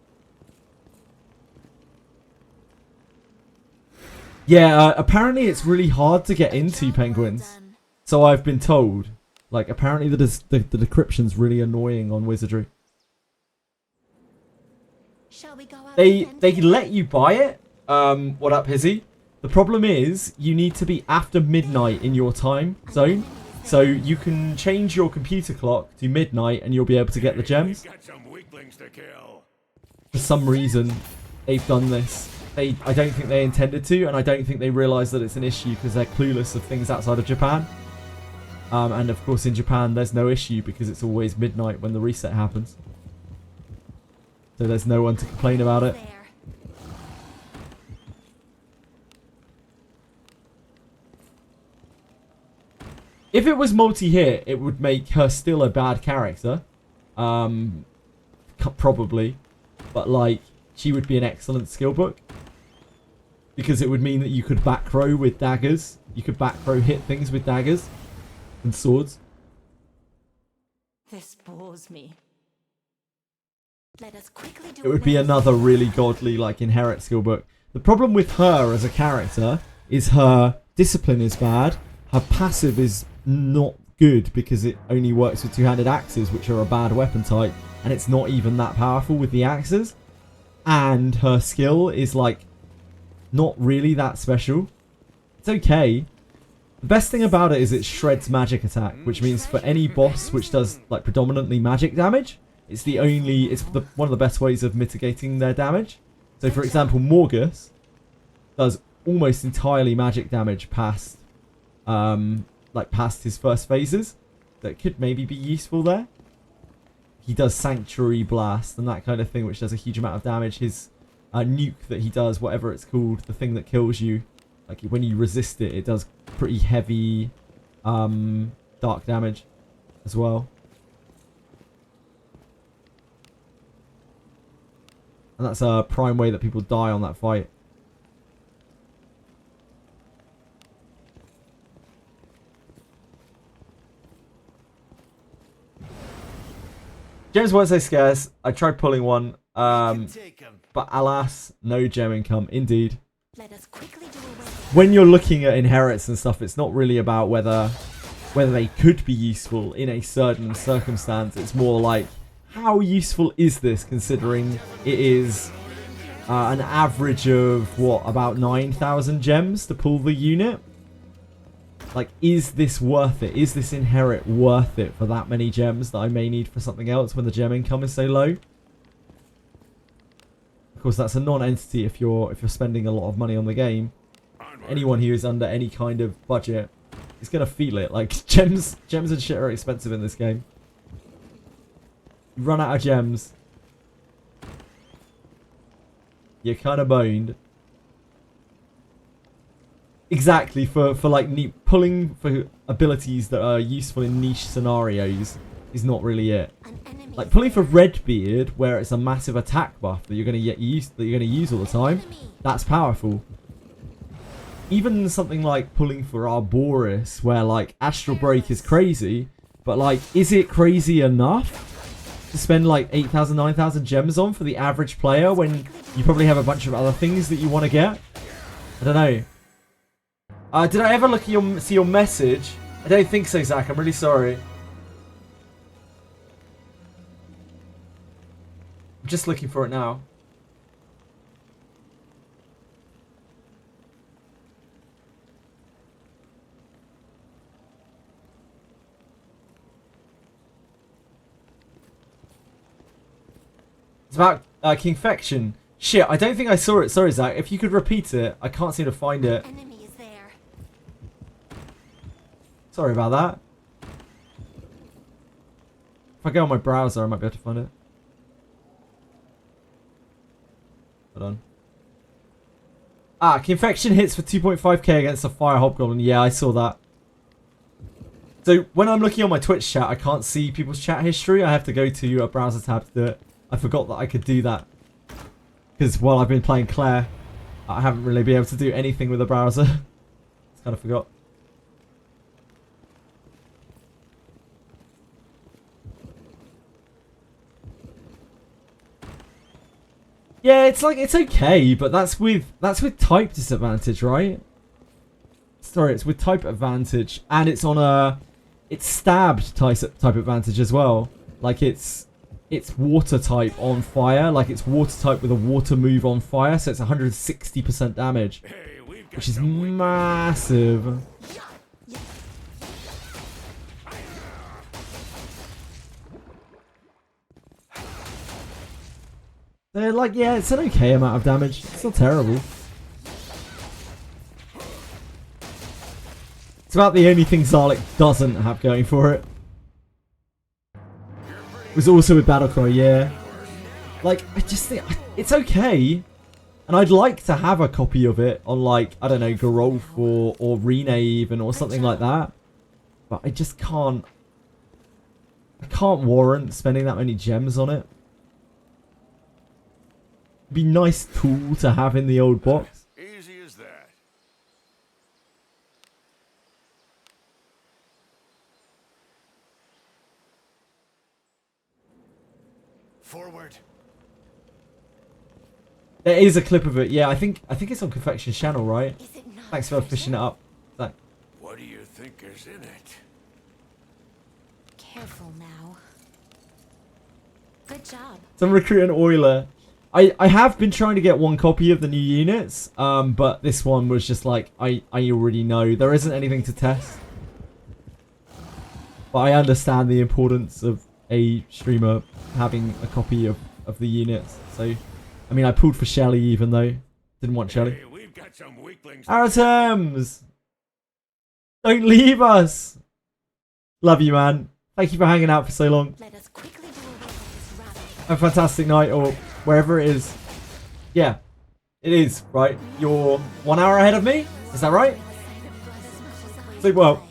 Yeah, apparently it's really hard to get into penguins. So I've been told. Like, apparently the decryption's really annoying on Wizardry. Shall we go out They again? let you buy it. What up, Hizzy? The problem is you need to be after midnight in your time zone. So you can change your computer clock to midnight and you'll be able to get the gems. For some reason, they've done this. I don't think they intended to, and I don't think they realise that it's an issue because they're clueless of things outside of Japan. And of course in Japan there's no issue because it's always midnight when the reset happens. So there's no one to complain about it. If it was multi-hit, it would make her still a bad character. Probably. But like, she would be an excellent skill book. Because it would mean that you could back row with daggers. You could back row hit things with daggers. And swords. This bores me. Let us quickly do It would be another really godly, like, inherit skill book. The problem with her as a character is her discipline is bad. Her passive is not good because it only works with two-handed axes, which are a bad weapon type. And it's not even that powerful with the axes. And her skill is, like, not really that special. It's okay. The best thing about it is it shreds magic attack, which means for any boss which does, like, predominantly magic damage, it's one of the best ways of mitigating their damage. So, for example, Morgus does almost entirely magic damage past his first phases. That could maybe be useful there. He does Sanctuary Blast and that kind of thing, which does a huge amount of damage. His nuke that he does, whatever it's called, the thing that kills you, like when you resist it, it does pretty heavy dark damage as well. And that's a prime way that people die on that fight. Gems weren't so scarce. I tried pulling one, but alas, no gem income. Indeed. Let us quickly do away. When you're looking at inherits and stuff, it's not really about whether they could be useful in a certain circumstance. It's more like, how useful is this considering it is an average of, what, about 9,000 gems to pull the unit? Like, is this worth it? Is this inherit worth it for that many gems that I may need for something else when the gem income is so low? Of course, that's a non-entity if you're spending a lot of money on the game. Anyone who is under any kind of budget is gonna feel it. Like, gems and shit are expensive in this game. You run out of gems, you're kind of boned. Exactly, for like pulling for abilities that are useful in niche scenarios is not really it. Like pulling for Redbeard, where it's a massive attack buff that you're gonna use all the time, that's powerful. Even something like pulling for Arboris, where like Astral Break is crazy, but like, is it crazy enough to spend like 8,000, 9,000 gems on for the average player when you probably have a bunch of other things that you want to get? I don't know. Did I ever see your message? I don't think so, Zach. I'm really sorry. I'm just looking for it now. It's about Kingfection. Shit, I don't think I saw it. Sorry, Zach. If you could repeat it, I can't seem to find it. Enemy is there. Sorry about that. If I go on my browser, I might be able to find it. Hold on. Ah, Confection hits for 2.5k against a Fire Hobgoblin. Yeah, I saw that. So when I'm looking on my Twitch chat, I can't see people's chat history. I have to go to a browser tab to do it. I forgot that I could do that. Because while I've been playing Claire, I haven't really been able to do anything with the browser. Just kind of forgot. Yeah, it's like, it's okay, but that's with type disadvantage, right? Sorry, it's with type advantage, and it's on a, it's stabbed type advantage as well. Like it's water type on fire, like it's water type with a water move on fire, so it's 160% damage, which is massive. They're like, yeah, it's an okay amount of damage. It's not terrible. It's about the only thing Zarlik doesn't have going for it. It was also with Battlecry, yeah. Like, I just think it's okay. And I'd like to have a copy of it on, like, I don't know, Gerolf or Rene even, or something like that. But I just can't. I can't warrant spending that many gems on it. Be a nice tool to have in the old box. Easy as that. Forward. There is a clip of it. Yeah, I think it's on Confection's channel, right? Thanks for fishing it up. Thanks. What do you think is in it? Careful now. Good job. Some recruit an oiler. I have been trying to get one copy of the new units, but this one was just like, I already know. There isn't anything to test. But I understand the importance of a streamer having a copy of the units. So, I mean, I pulled for Shelly even though didn't want Shelly. Hey, we've got some weaklings. Aratems! Don't leave us! Love you, man. Thank you for hanging out for so long. Let us quickly do away with this rabble. Have a fantastic night, or wherever it is. Yeah, it is, right? You're 1 hour ahead of me? Is that right? Sleep well.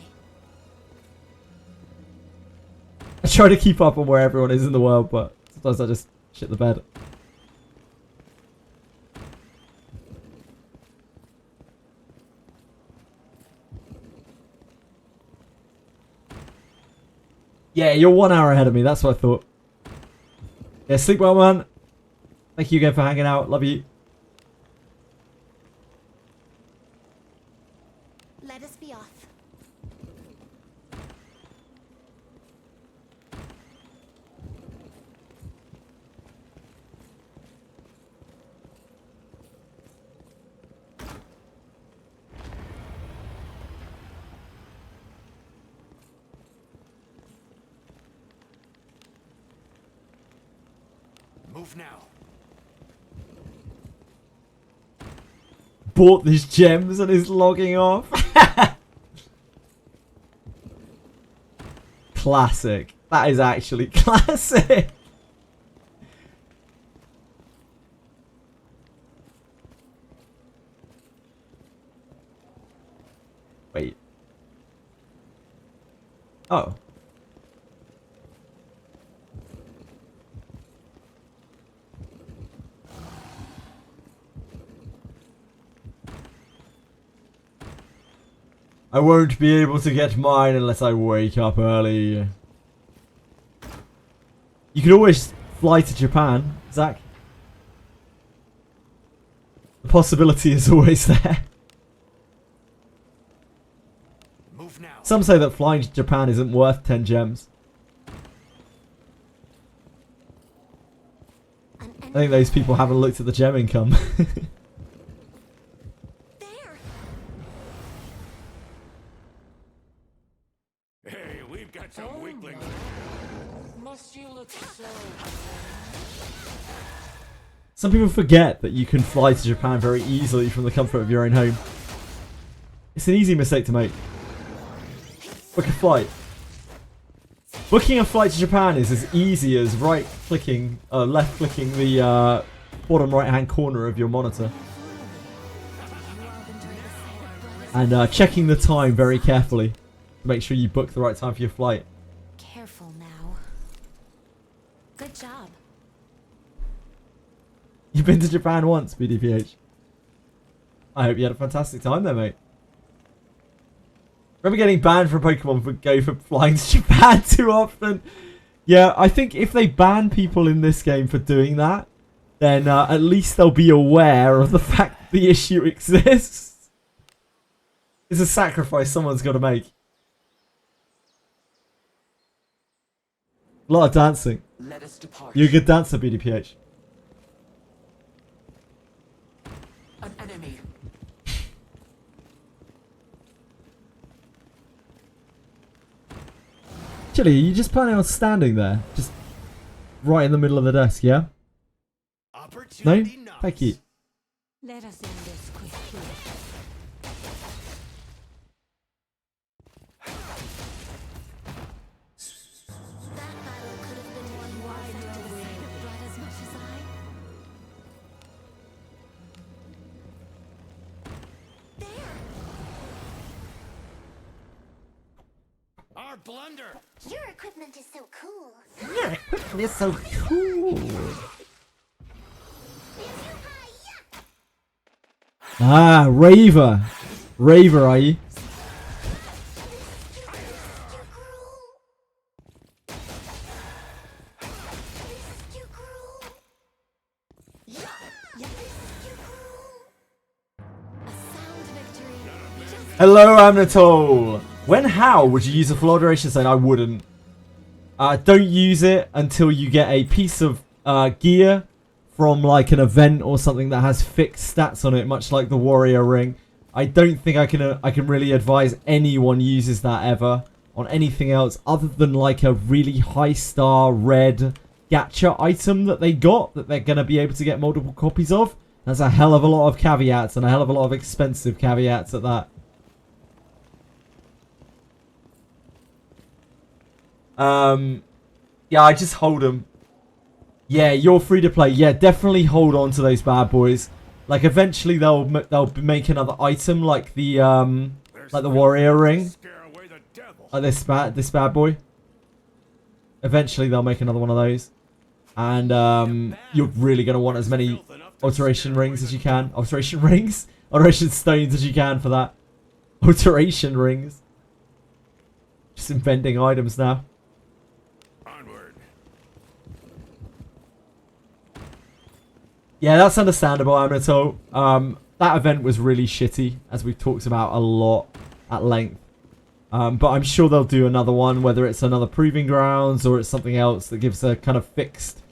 I try to keep up on where everyone is in the world, but sometimes I just shit the bed. Yeah, you're 1 hour ahead of me. That's what I thought. Yeah, sleep well, man. Thank you again for hanging out. Love you. Let us be off. Move now. Bought these gems and is logging off. Classic. That is actually classic. Wait. Oh. I won't be able to get mine unless I wake up early. You could always fly to Japan, Zach. The possibility is always there. Move now. Some say that flying to Japan isn't worth 10 gems. I think those people haven't looked at the gem income. Hey, we've got some weaklings. Must you look so... Some people forget that you can fly to Japan very easily from the comfort of your own home. It's an easy mistake to make. Book a flight. Booking a flight to Japan is as easy as left-clicking the bottom right hand corner of your monitor. And checking the time very carefully to make sure you book the right time for your flight. Careful now. Good job. You've been to Japan once, BDPH. I hope you had a fantastic time there, mate. Remember getting banned from Pokemon for Go for flying to Japan too often? Yeah, I think if they ban people in this game for doing that, then at least they'll be aware of the fact that the issue exists. It's a sacrifice someone's got to make. A lot of dancing. Let us depart. You're a good dancer, BDPH. An enemy. Actually, are you just planning on standing there? Just right in the middle of the desk, yeah? No? Thank you. Let us end this quickly. That battle could have been won more effectively if it brought as much as I. There! Our blunder! Your equipment is so cool. Yeah, it's so cool. Ah, Raver. Raver, are you? Hello, Amnatol. When, how would you use a full alteration stone? I wouldn't. Don't use it until you get a piece of gear from like an event or something that has fixed stats on it, much like the warrior ring. I don't think I can really advise anyone uses that ever on anything else other than like a really high star red gacha item that they got that they're gonna be able to get multiple copies of. That's a hell of a lot of caveats and a hell of a lot of expensive caveats at that. Yeah, I just hold them. Yeah, you're free to play. Yeah, definitely hold on to those bad boys. Like eventually they'll make another item like the warrior ring. Like this bad boy. Eventually they'll make another one of those. And you're really gonna want as many alteration rings as you can. Alteration rings? Alteration stones as you can for that. Alteration rings. Just inventing items now. Yeah, that's understandable, Amnato. That event was really shitty, as we've talked about a lot at length. But I'm sure they'll do another one, whether it's another Proving Grounds or it's something else that gives a kind of fixed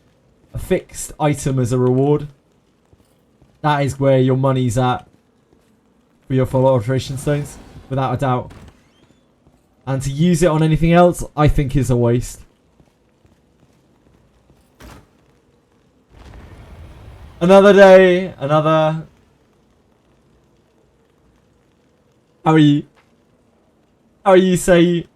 item as a reward. That is where your money's at for your full alteration stones, without a doubt. And to use it on anything else, I think is a waste. Another day, another... How are you? How are you, Say?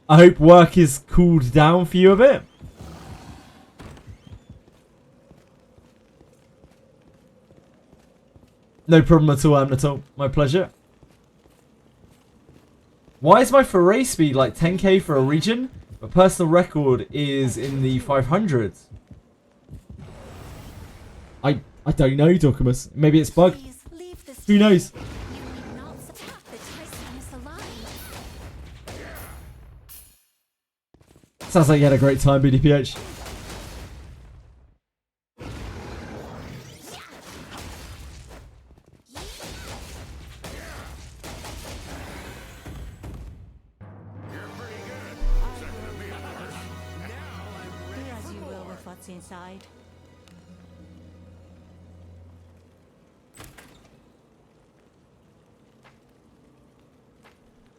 I hope work is cooled down for you a bit. No problem at all, Amnato. My pleasure. Why is my foray speed like 10k for a region? My personal record is in the 500s. I don't know, Documus. Maybe it's bugged. Who knows? Sounds like you had a great time, BDPH. What's inside?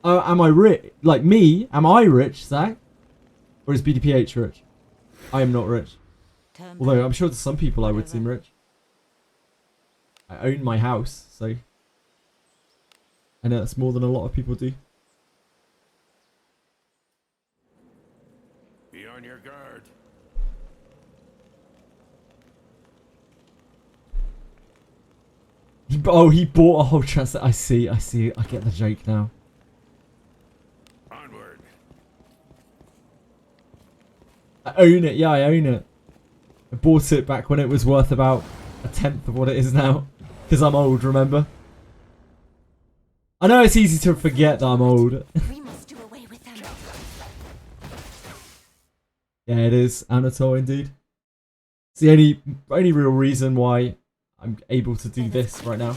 Am I rich? Like me? Am I rich, Zach? Or is BDPH rich? I am not rich. Although I'm sure to some people I would seem rich. I own my house, so I know that's more than a lot of people do. Be on your guard. he bought a whole trans. I see. I get the joke now. Onward. I own it. Yeah, I own it. I bought it back when it was worth about 1/10 of what it is now. Because I'm old, remember? I know it's easy to forget that I'm old. We must do away with them. Yeah, it is. Anatole, indeed. It's the only real reason why I'm able to do this right now.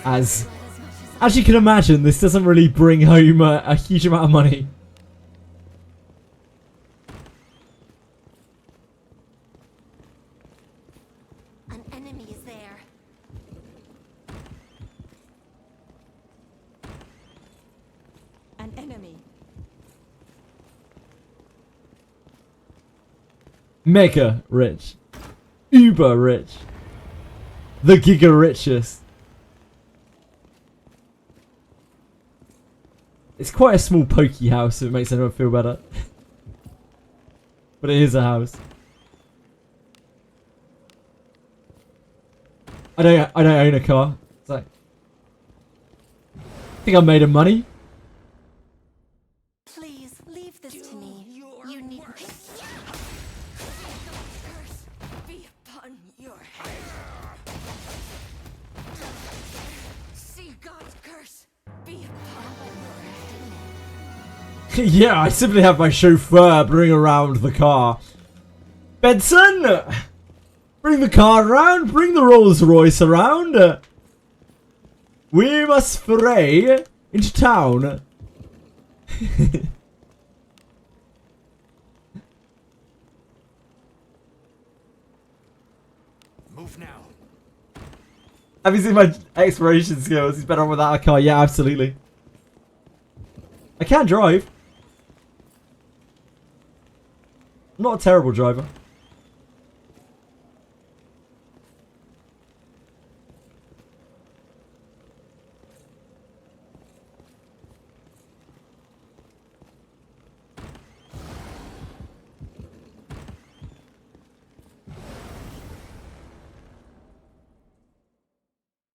As you can imagine, this doesn't really bring home a huge amount of money. An enemy is there. An enemy. Mega rich. Uber rich. The giga richest. It's quite a small pokey house if it makes anyone feel better. But it is a house. I don't own a car. It's like, I think I made him money. Please leave this to me. You need. Curse be upon your head. See God's curse be upon your head. Yeah, I simply have my chauffeur bring around the car. Benson! Bring the car around, bring the Rolls Royce around. We must foray into town. Move now. Have you seen my exploration skills? He's better off without a car. Yeah, absolutely. I can drive. I'm not a terrible driver.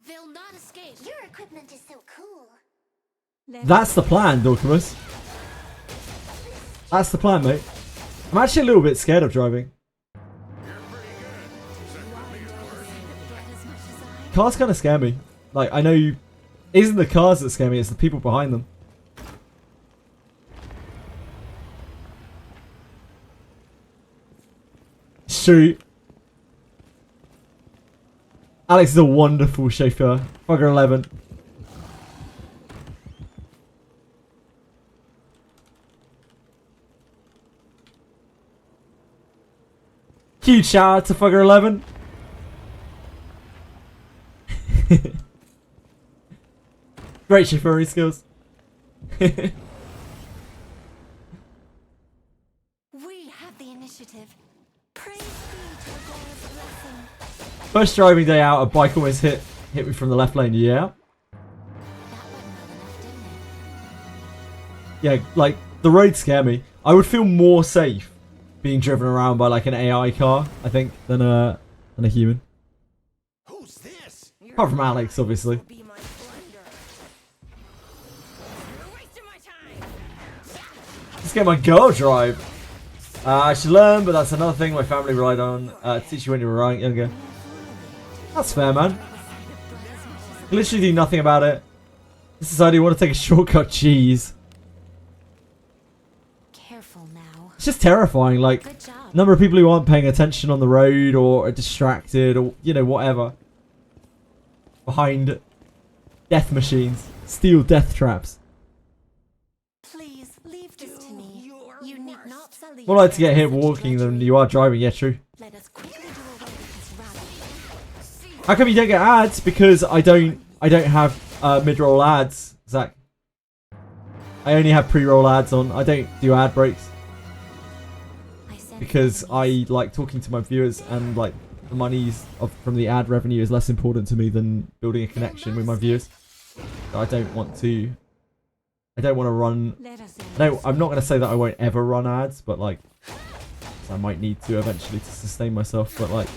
They'll not escape. Your equipment is so cool. That's the plan, Dorcamus. That's the plan, mate. I'm actually a little bit scared of driving. Cars kind of scare me. Like, I know it isn't the cars that scare me, it's the people behind them. Shoot. Alex is a wonderful chauffeur. Fugger 11. Huge shout out to Fugger 11. Great chauffeuring skills. We have the initiative. Praise be to God's blessing. First driving day out, a bike almost hit me from the left lane. Yeah. That went well enough, didn't it? Yeah, like the roads scare me. I would feel more safe being driven around by like an AI car, I think, than a human. Who's this? Apart from Alex, obviously. Be my plunder. You're wasting my time. Let's get my girl drive. I should learn, but that's another thing my family relied on. Teach you when you were younger. That's fair, man. I literally do nothing about it. This is I do want to take a shortcut. Jeez. Careful now. It's just terrifying. Like, Good job. number of people who aren't paying attention on the road or are distracted or, you know, whatever. Behind death machines. Steel death traps. Please leave this to me. You need not sully More your like to get hit hands with walking than drudgery. you are driving. Yeah, true. Let us quickly do away with this rabble. How come you don't get ads? Because I don't have mid-roll ads, Zach. I only have pre-roll ads on. I don't do ad breaks I sent because enemies. I like talking to my viewers, and like the monies from the ad revenue is less important to me than building a connection with my viewers. So I don't want to I don't want to run. I'm not going to say that I won't ever run ads, but like, I might need to eventually to sustain myself. But like,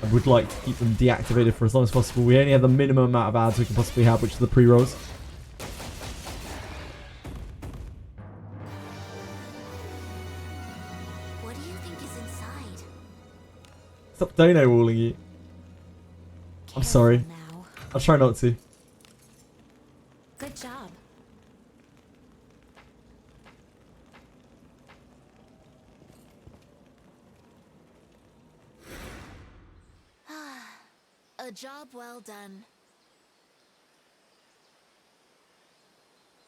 I would like to keep them deactivated for as long as possible. We only have the minimum amount of ads we can possibly have, which is the pre-rolls. What do you think is inside? Stop dono walling you. I'm sorry. Now. I'll try not to. Good job. A job well done.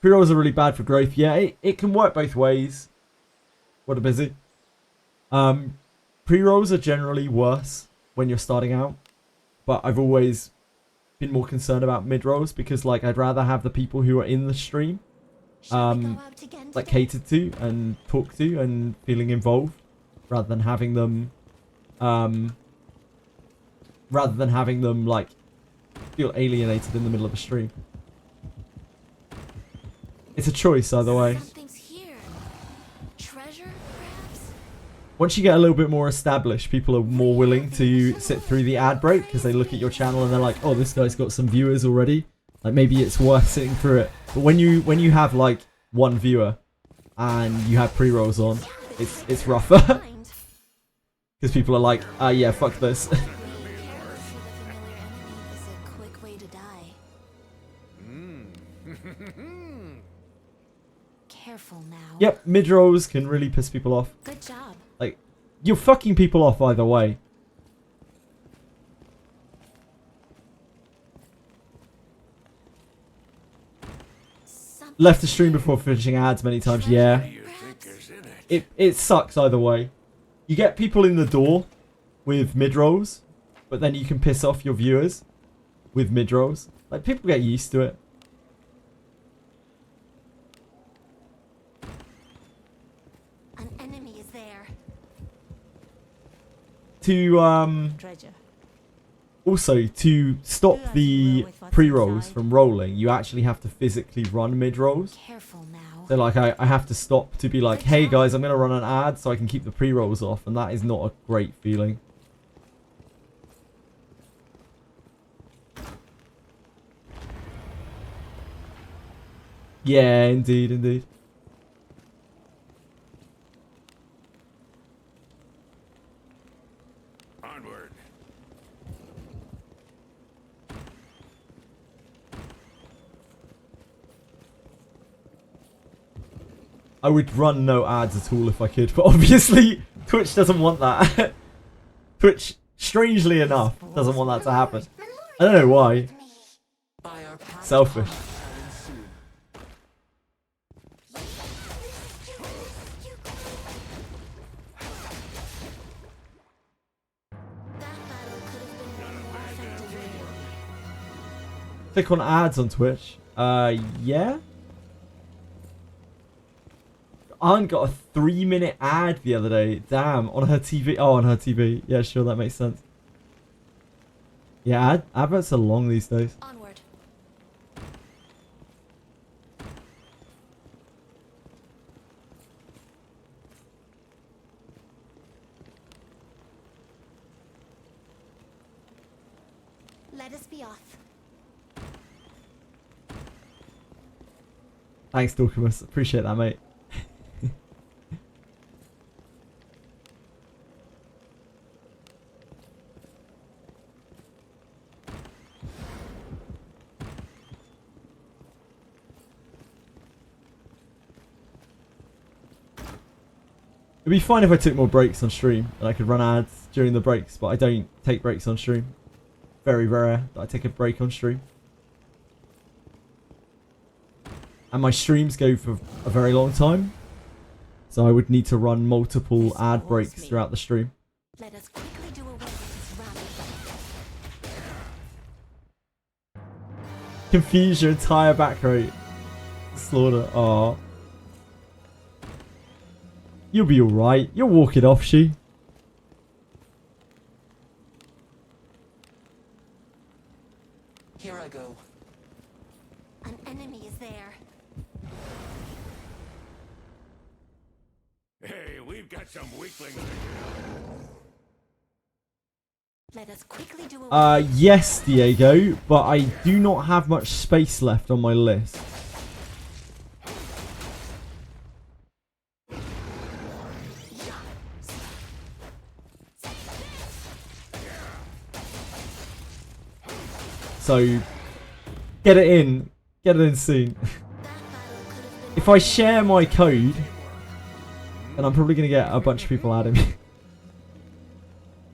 Pre-rolls are really bad for growth. Yeah, it can work both ways. What a busy. Pre-rolls are generally worse when you're starting out. But I've always been more concerned about mid-rolls because like I'd rather have the people who are in the stream like catered to and talked to and feeling involved rather than having them like feel alienated in the middle of a stream. It's a choice either way. Something's here. Treasure, perhaps? Once you get a little bit more established, people are more willing to sit through the ad break because they look at your channel and they're like, oh, this guy's got some viewers already. Like maybe it's worth sitting through it. But when you have like one viewer and you have pre-rolls on, it's rougher. Because people are like, yeah, fuck this. Careful now. Yep, mid-rolls can really piss people off. Good job. Like, you're fucking people off either way. Left the stream before finishing ads many times, yeah. It sucks either way. You get people in the door with mid-rolls, but then you can piss off your viewers with mid-rolls. Like, people get used to it. An enemy is there. To, Treasure. also, to stop the pre-rolls from rolling, you actually have to physically run mid-rolls. Careful now. So, like, I have to stop to be like, hey, guys, I'm going to run an ad so I can keep the pre-rolls off. And that is not a great feeling. Yeah, indeed, indeed. Onward. I would run no ads at all if I could, but obviously Twitch doesn't want that. Twitch, strangely enough, doesn't want that to happen. I don't know why. Selfish. Click on ads on Twitch. Yeah. Aunt got a 3-minute ad the other day. Damn, on her TV. Oh, on her TV. Yeah, sure, that makes sense. Yeah, adverts are long these days. Onward. Let us be off. Thanks, Dorcamus. Appreciate that, mate. It'd be fine if I took more breaks on stream and I could run ads during the breaks, but I don't take breaks on stream. Very rare that I take a break on stream. And my streams go for a very long time, so I would need to run multiple ad breaks throughout the stream. Let us quickly do away with this rabbit. Confuse your entire back rate. Slaughter. Aw. You'll be alright. You'll walk it off, she. Here I go. An enemy is there. Hey, we've got some weaklings to kill. Let us quickly do away. Yes, Diego, but I do not have much space left on my list. So, get it in soon. If I share my code, then I'm probably going to get a bunch of people adding me.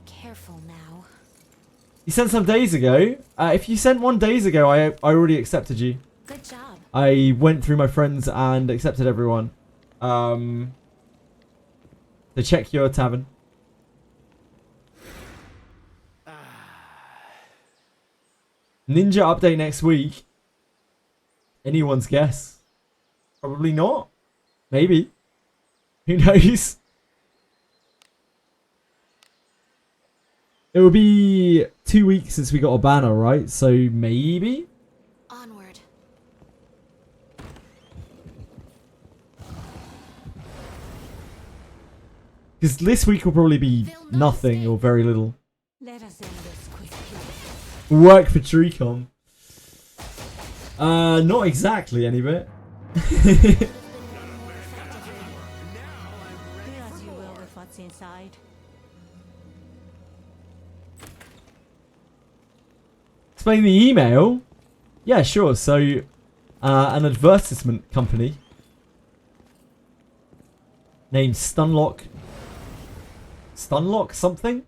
Careful now. You sent some days ago. If you sent one days ago, I already accepted you. Good job. I went through my friends and accepted everyone. So check your tavern. Ninja update next week. Anyone's guess? Probably not. Maybe. Who knows? It will be 2 weeks since we got a banner, right? So maybe? Onward. Because this week will probably be nothing or very little. Let us end this quickly. Work for Treecom. Not exactly any bit. Do as you will with what's inside. Explain the email? Yeah, sure. So, an advertisement company named Stunlock something?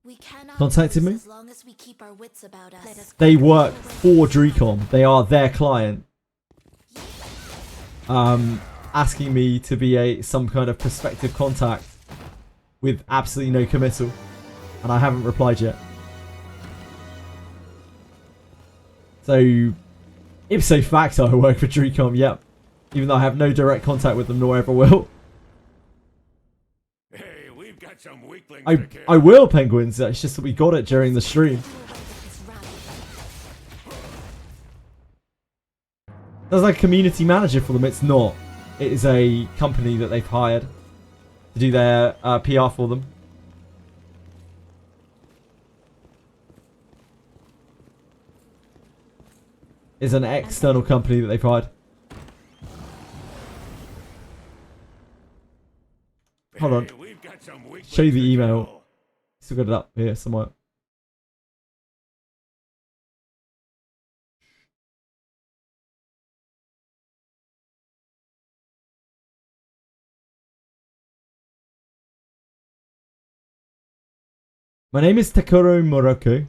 We cannot Contacted lose me? as long as we keep our wits about us. Let us They quickly work do away for Dreecom. They are their client. Asking me to be some kind of prospective contact with absolutely no committal. And I haven't replied yet. So, ipso facto, I work for Dreecom, yep. Even though I have no direct contact with them, nor ever will. Hey, we've got some weaklings to kill. I will, Penguins. It's just that we got it during the stream. There's like a community manager for them. It's not. It is a company that they've hired to do their PR for them. It's an external company that they've hired. Hold on. Hey, we've got some weaklings Show you the to email. kill. Still got it up here somewhere. My name is Takuro Moruka.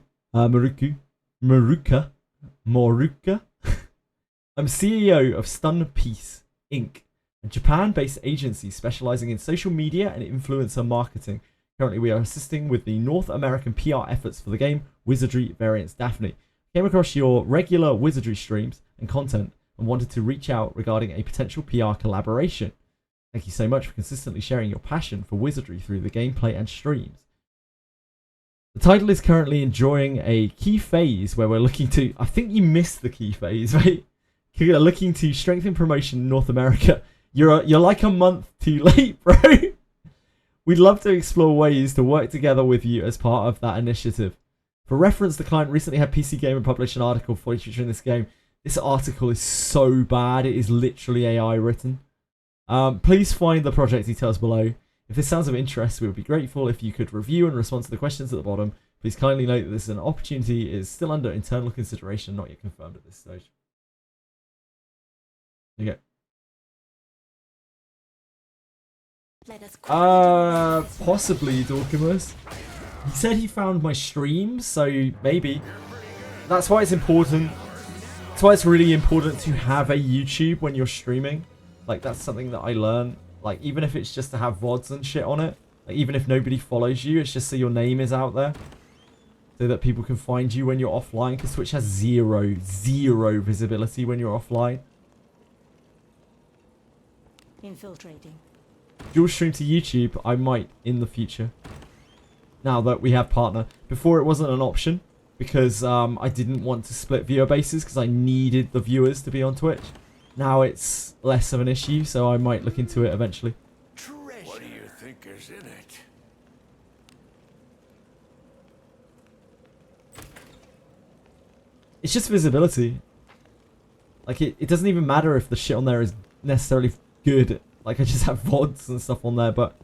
I'm CEO of Stun Peace, Inc., a Japan-based agency specializing in social media and influencer marketing. Currently, we are assisting with the North American PR efforts for the game Wizardry Variants Daphne. Came across your regular Wizardry streams and content and wanted to reach out regarding a potential PR collaboration. Thank you so much for consistently sharing your passion for Wizardry through the gameplay and streams. The title is currently enjoying a key phase where we're looking to... I think you missed the key phase, right? We're looking to strengthen promotion in North America. You're like a month too late, bro. We'd love to explore ways to work together with you as part of that initiative. For reference, the client recently had PC Gamer publish an article featuring this game. This article is so bad, it is literally AI written. Please find the project details below. If this sounds of interest, we would be grateful if you could review and respond to the questions at the bottom. Please kindly note that this is an opportunity is still under internal consideration, not yet confirmed at this stage. There you go. Possibly Dorkimus. He said he found my streams, so maybe. That's why it's important. That's why it's really important to have a YouTube when you're streaming. Like, that's something that I learned. Like, even if it's just to have VODs and shit on it. Like, even if nobody follows you, it's just so your name is out there. So that people can find you when you're offline. Because Twitch has zero visibility when you're offline. Infiltrating. Dual stream to YouTube, I might in the future. Now that we have partner. Before it wasn't an option. Because I didn't want to split viewer bases. Because I needed the viewers to be on Twitch. now it's less of an issue, so I might look into it eventually. What do you think is in it? It's just visibility. Like, it doesn't even matter if the shit on there is necessarily good. Like, I just have VODs and stuff on there, but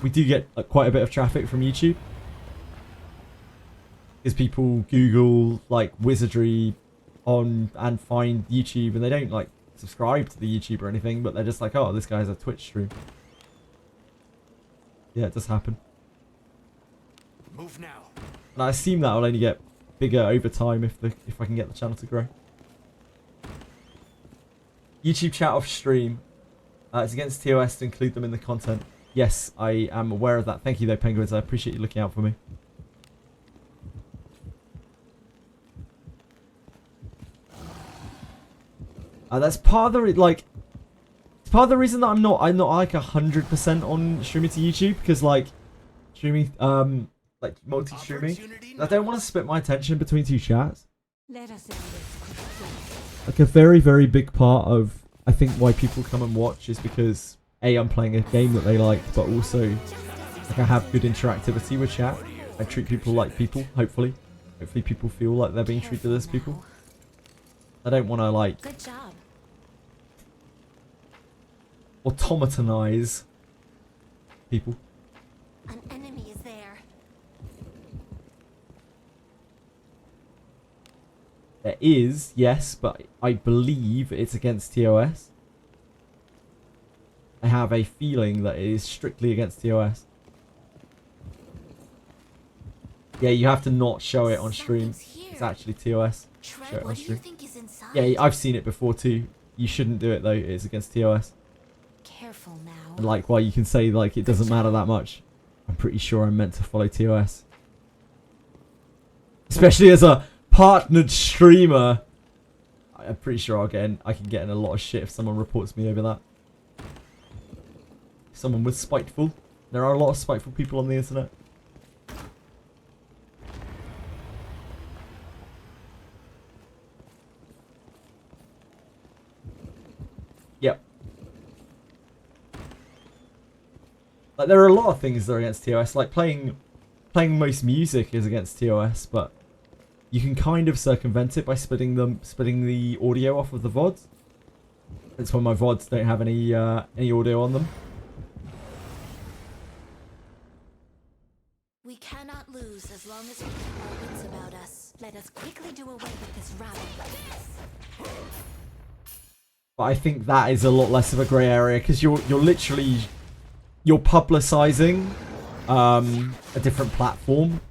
we do get quite a bit of traffic from YouTube. Because people Google, like, Wizardry on and find YouTube, and they don't, like, subscribe to the YouTube or anything, but they're just like, oh, this guy has a Twitch stream. Yeah, it does happen. Move now. And I assume that will only get bigger over time if I can get the channel to grow. YouTube chat off stream. It's against TOS to include them in the content. Yes, I am aware of that. Thank you though, Penguins. I appreciate you looking out for me. That's part of the it's part of the reason that I'm not like 100% on streaming to YouTube, because like streaming like multi-streaming, I don't want to split my attention between two chats. Let us end this quickly. Like a very, very big part of I think why people come and watch is because A, I'm playing a game that they like, but also like I have good interactivity with chat. I treat people like people, hopefully. Hopefully people feel like they're being treated as people. I don't want to like Good job. automatonize people. An enemy is there. There is, yes, but I believe it's against TOS. I have a feeling that it is strictly against TOS. Yeah, you have to not show it on stream. It's actually TOS. Show it on stream. Yeah, I've seen it before too. You shouldn't do it though. It's against TOS. Careful now. And like, while you can say like it doesn't matter that much, I'm pretty sure I'm meant to follow TOS. Especially as a partnered streamer. I'm pretty sure I can get in a lot of shit if someone reports me over that. Someone was spiteful. There are a lot of spiteful people on the internet. Yep. Like, there are a lot of things that are against TOS. Like playing most music is against TOS, but you can kind of circumvent it by splitting the audio off of the VODs. That's why my VODs don't have any audio on them. We cannot lose as long as we keep our wits about us. Let us quickly do away with this rabble. But I think that is a lot less of a grey area, because you're publicising a different platform,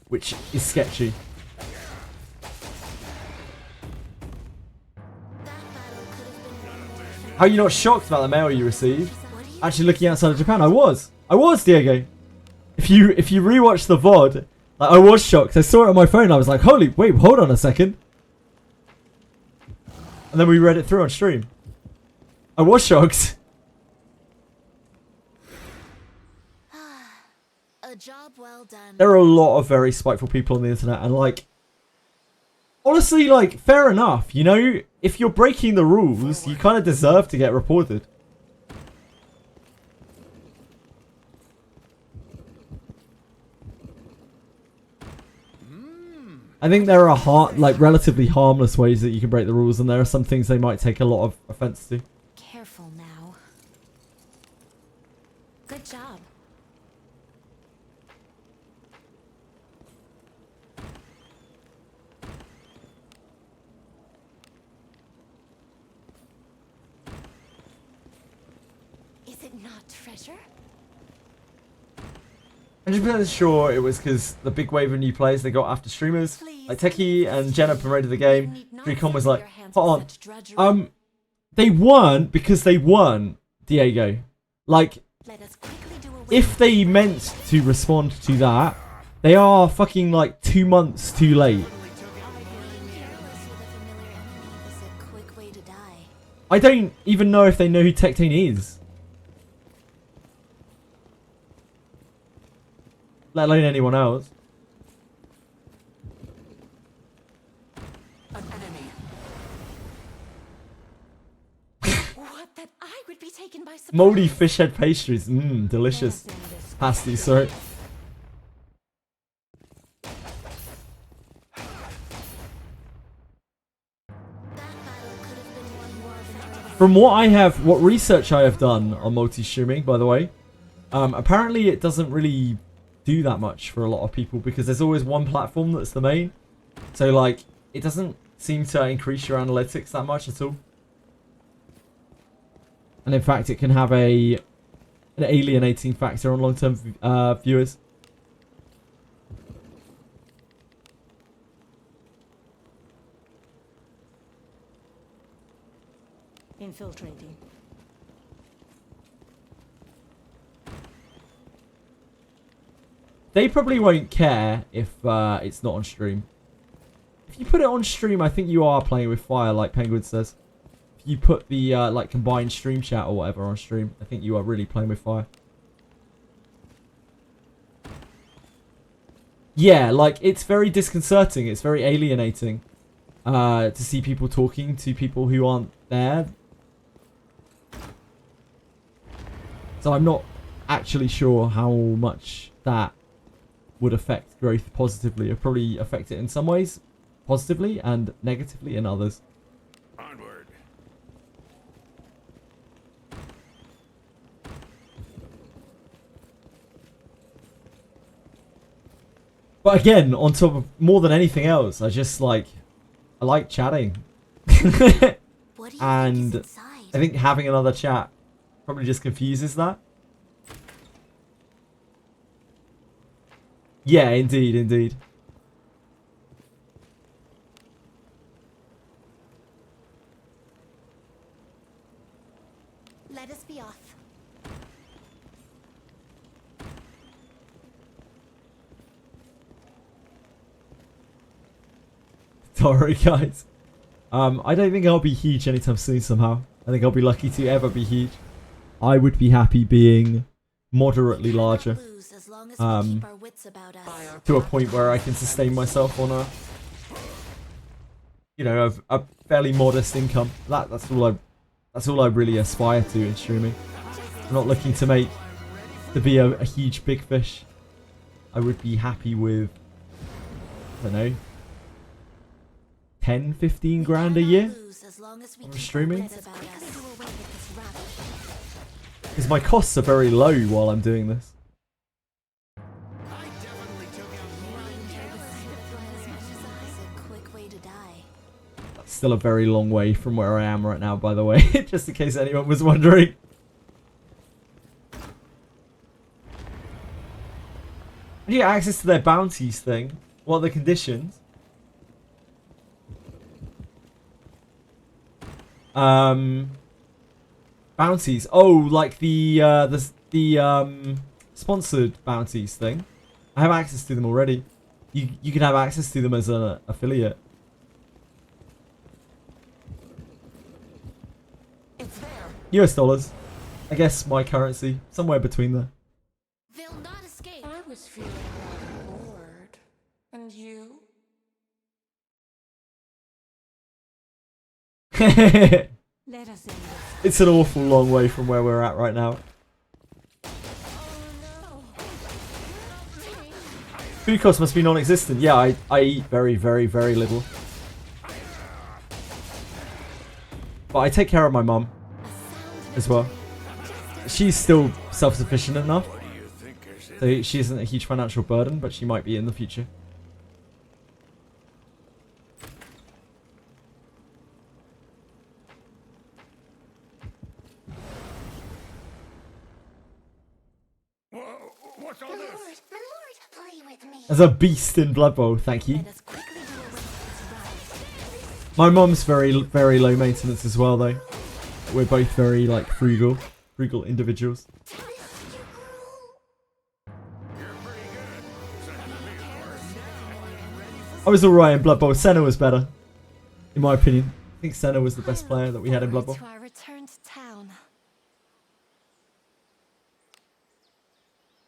which is sketchy. How are you not shocked about the mail you received? Actually, looking outside of Japan, I was, Diego. If you rewatch the VOD, like, I was shocked. I saw it on my phone. I was like, holy, wait, hold on a second. And then we read it through on stream. I was shocked. A job well done. There are a lot of very spiteful people on the internet, and like, honestly, like, fair enough. You know, if you're breaking the rules, you kind of deserve to get reported. I think there are relatively harmless ways that you can break the rules, and there are some things they might take a lot of offense to. Careful now. Good job. Is it not treasure? 100% sure it was because the big wave of new players they got after streamers like Techie and Jenna promoted the game. Recon was like, hold on. They weren't because they weren't, Diego. Like, if they meant to respond to that, they are fucking like 2 months too late. I don't even know if they know who Tectane is. Let alone anyone else. An enemy. Moldy fish head pastries. Mmm, delicious. Pasties, sorry. From what research I have done on multi-streaming, by the way, apparently it doesn't really do that much for a lot of people because there's always one platform that's the main. So, like, it doesn't seem to increase your analytics that much at all. And in fact, it can have an alienating factor on long-term viewers. Infiltrating. They probably won't care if it's not on stream. If you put it on stream, I think you are playing with fire, like Penguin says. If you put the like combined stream chat or whatever on stream, I think you are really playing with fire. Yeah, like, it's very disconcerting. It's very alienating to see people talking to people who aren't there. So I'm not actually sure how much that would affect growth positively. It'll probably affect it in some ways positively and negatively in others. Onward. But again, on top of more than anything else, I like chatting. And I think having another chat probably just confuses that. Yeah, indeed, indeed. Let us be off. Sorry, guys. I don't think I'll be huge anytime soon somehow. I think I'll be lucky to ever be huge. I would be happy being moderately larger. To a point where I can sustain myself on a, you know, a fairly modest income. That's all I really aspire to in streaming. I'm not looking to be a huge big fish. I would be happy with, I don't know, 10, 15 grand a year on streaming. Because my costs are very low while I'm doing this. Still a very long way from where I am right now, by the way, just in case anyone was wondering. You get access to their bounties thing. What are the conditions? Bounties. Oh, like the sponsored bounties thing. I have access to them already. You can have access to them as an affiliate. US dollars. I guess my currency. Somewhere between there. They'll not escape. I was feeling rather bored. And you? Let us end this. It's an awful long way from where we're at right now. Food costs must be non-existent. Yeah, I eat very, very, very little. But I take care of my mum as well. She's still self-sufficient enough. So she isn't a huge financial burden, but she might be in the future. What's all this? As a beast in Blood Bowl, thank you. My mum's very, very low maintenance as well, though. We're both very, like, frugal individuals. I was alright in Blood Bowl. Senna was better, in my opinion. I think Senna was the best player that we had in Blood Bowl. To our return to town.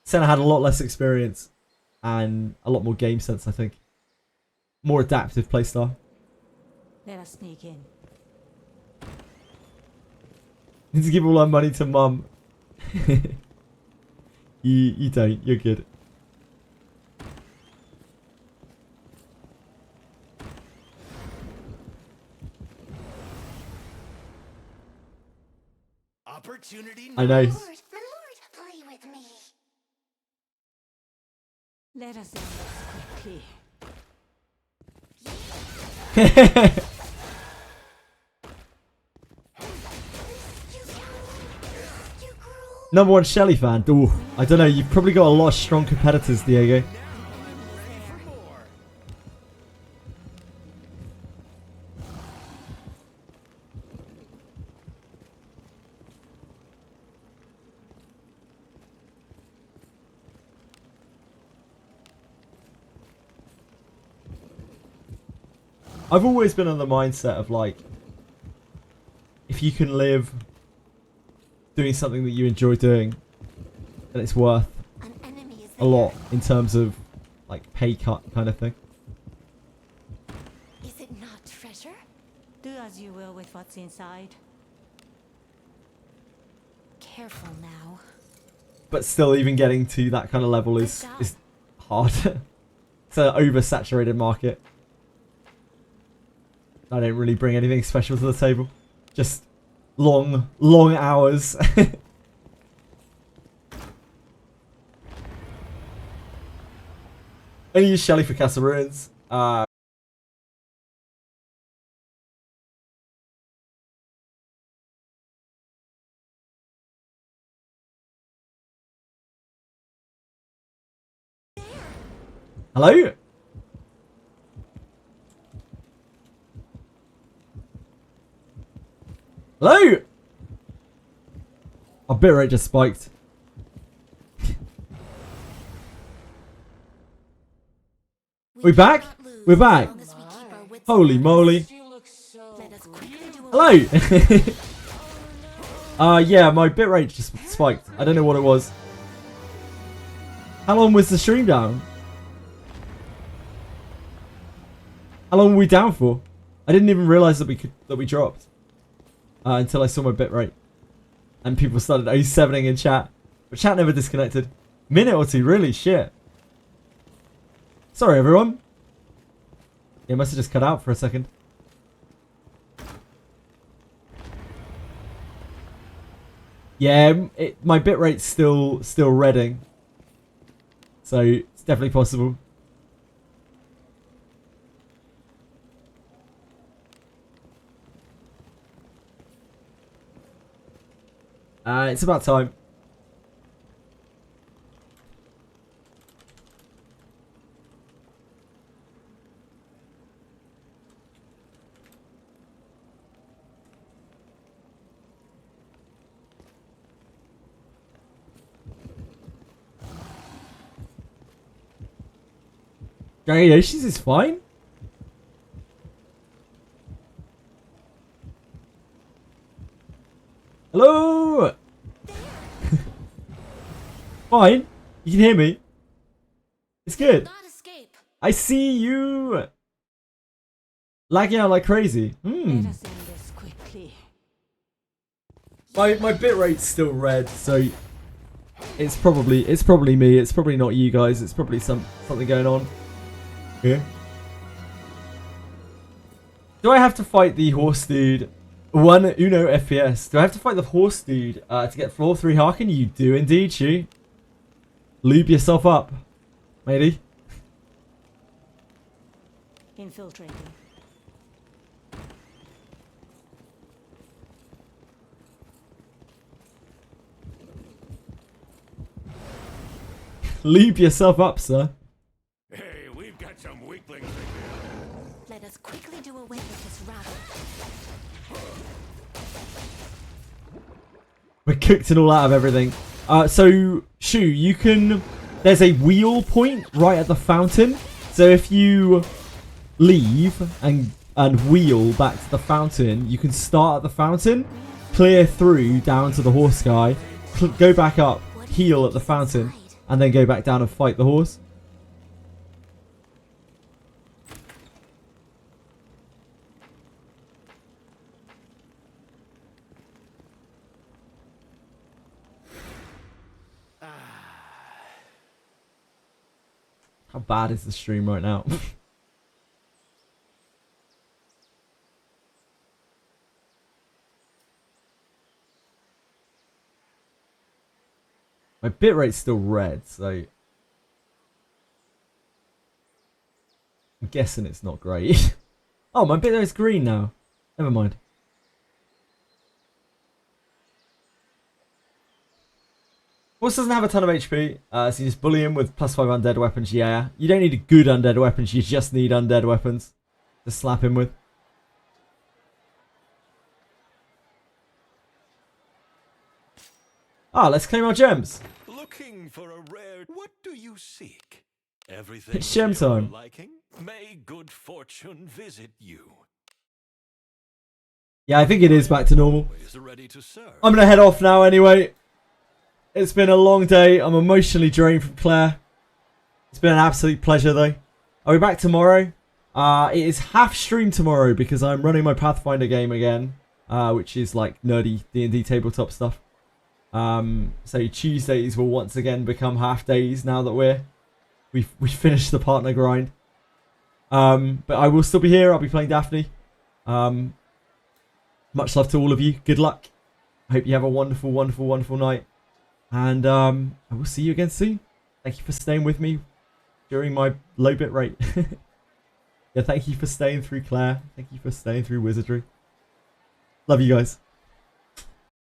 Senna had a lot less experience and a lot more game sense, I think. More adaptive playstyle. Let us sneak in. Need to give all our money to mum. you don't. You're good. Opportunity. I know. My lord, play with me. Let us end this quickly. Number one Shelly fan. Ooh, I don't know. You've probably got a lot of strong competitors, Diego. I've always been on the mindset of like, if you can live doing something that you enjoy doing, then it's worth a lot in terms of like pay cut kind of thing. Is it not treasure? Do as you will with what's inside. Careful now. But still, even getting to that kind of level is hard. It's an oversaturated market. I don't really bring anything special to the table. Just long hours. I use Shelly for Castle Ruins. Hello? Hello? Our bitrate just spiked. We back? We're back. Holy moly. Hello. Yeah, my bitrate just spiked. I don't know what it was. How long was the stream down? How long were we down for? I didn't even realize that we dropped until I saw my bitrate. And people started 07ing in chat. But chat never disconnected. Minute or two, really? Shit. Sorry, everyone. Yeah, must have just cut out for a second. Yeah, my bitrate's still redding. So, it's definitely possible. It's about time. Gary Yoshi's is fine? Hello? Fine. You can hear me. It's good. I see you. Lagging out like crazy. Let us end this quickly. My bitrate's still red, so it's probably me. It's probably not you guys. It's probably something going on here. Do I have to fight the horse dude? Uno FPS. Do I have to fight the horse dude to get floor 3 Harkin? You do indeed, Shu. Lube yourself up, matey. Infiltrating. Lube yourself up, sir. Hey, we've got some weaklings. Let us quickly do away with this rabble. We're cooked and all out of everything. So, Shu, you can... There's a wheel point right at the fountain. So if you leave and wheel back to the fountain, you can start at the fountain, clear through down to the horse guy, go back up, heal at the fountain, and then go back down and fight the horse. How bad is the stream right now? My bitrate's still red, so I'm guessing it's not great. Oh, my bitrate's green now. Never mind. Boss doesn't have a ton of HP, so you just bully him with +5 undead weapons. Yeah, you don't need good undead weapons, you just need undead weapons to slap him with. Ah, let's claim our gems. Looking for a rare. What do you seek? Everything It's gem to your time. liking? May good fortune visit you. Yeah, I think it is back to normal. Always ready to serve. I'm going to head off now anyway. It's been a long day. I'm emotionally drained from Claire. It's been an absolute pleasure though. I'll be back tomorrow. It is half stream tomorrow because I'm running my Pathfinder game again. Which is like nerdy D&D tabletop stuff. So Tuesdays will once again become half days now that we've finished the partner grind. But I will still be here. I'll be playing Daphne. Much love to all of you. Good luck. I hope you have a wonderful, wonderful, wonderful night. And I will see you again soon. Thank you for staying with me during my low bit rate. Yeah, thank you for staying through Claire. Thank you for staying through Wizardry. Love you guys.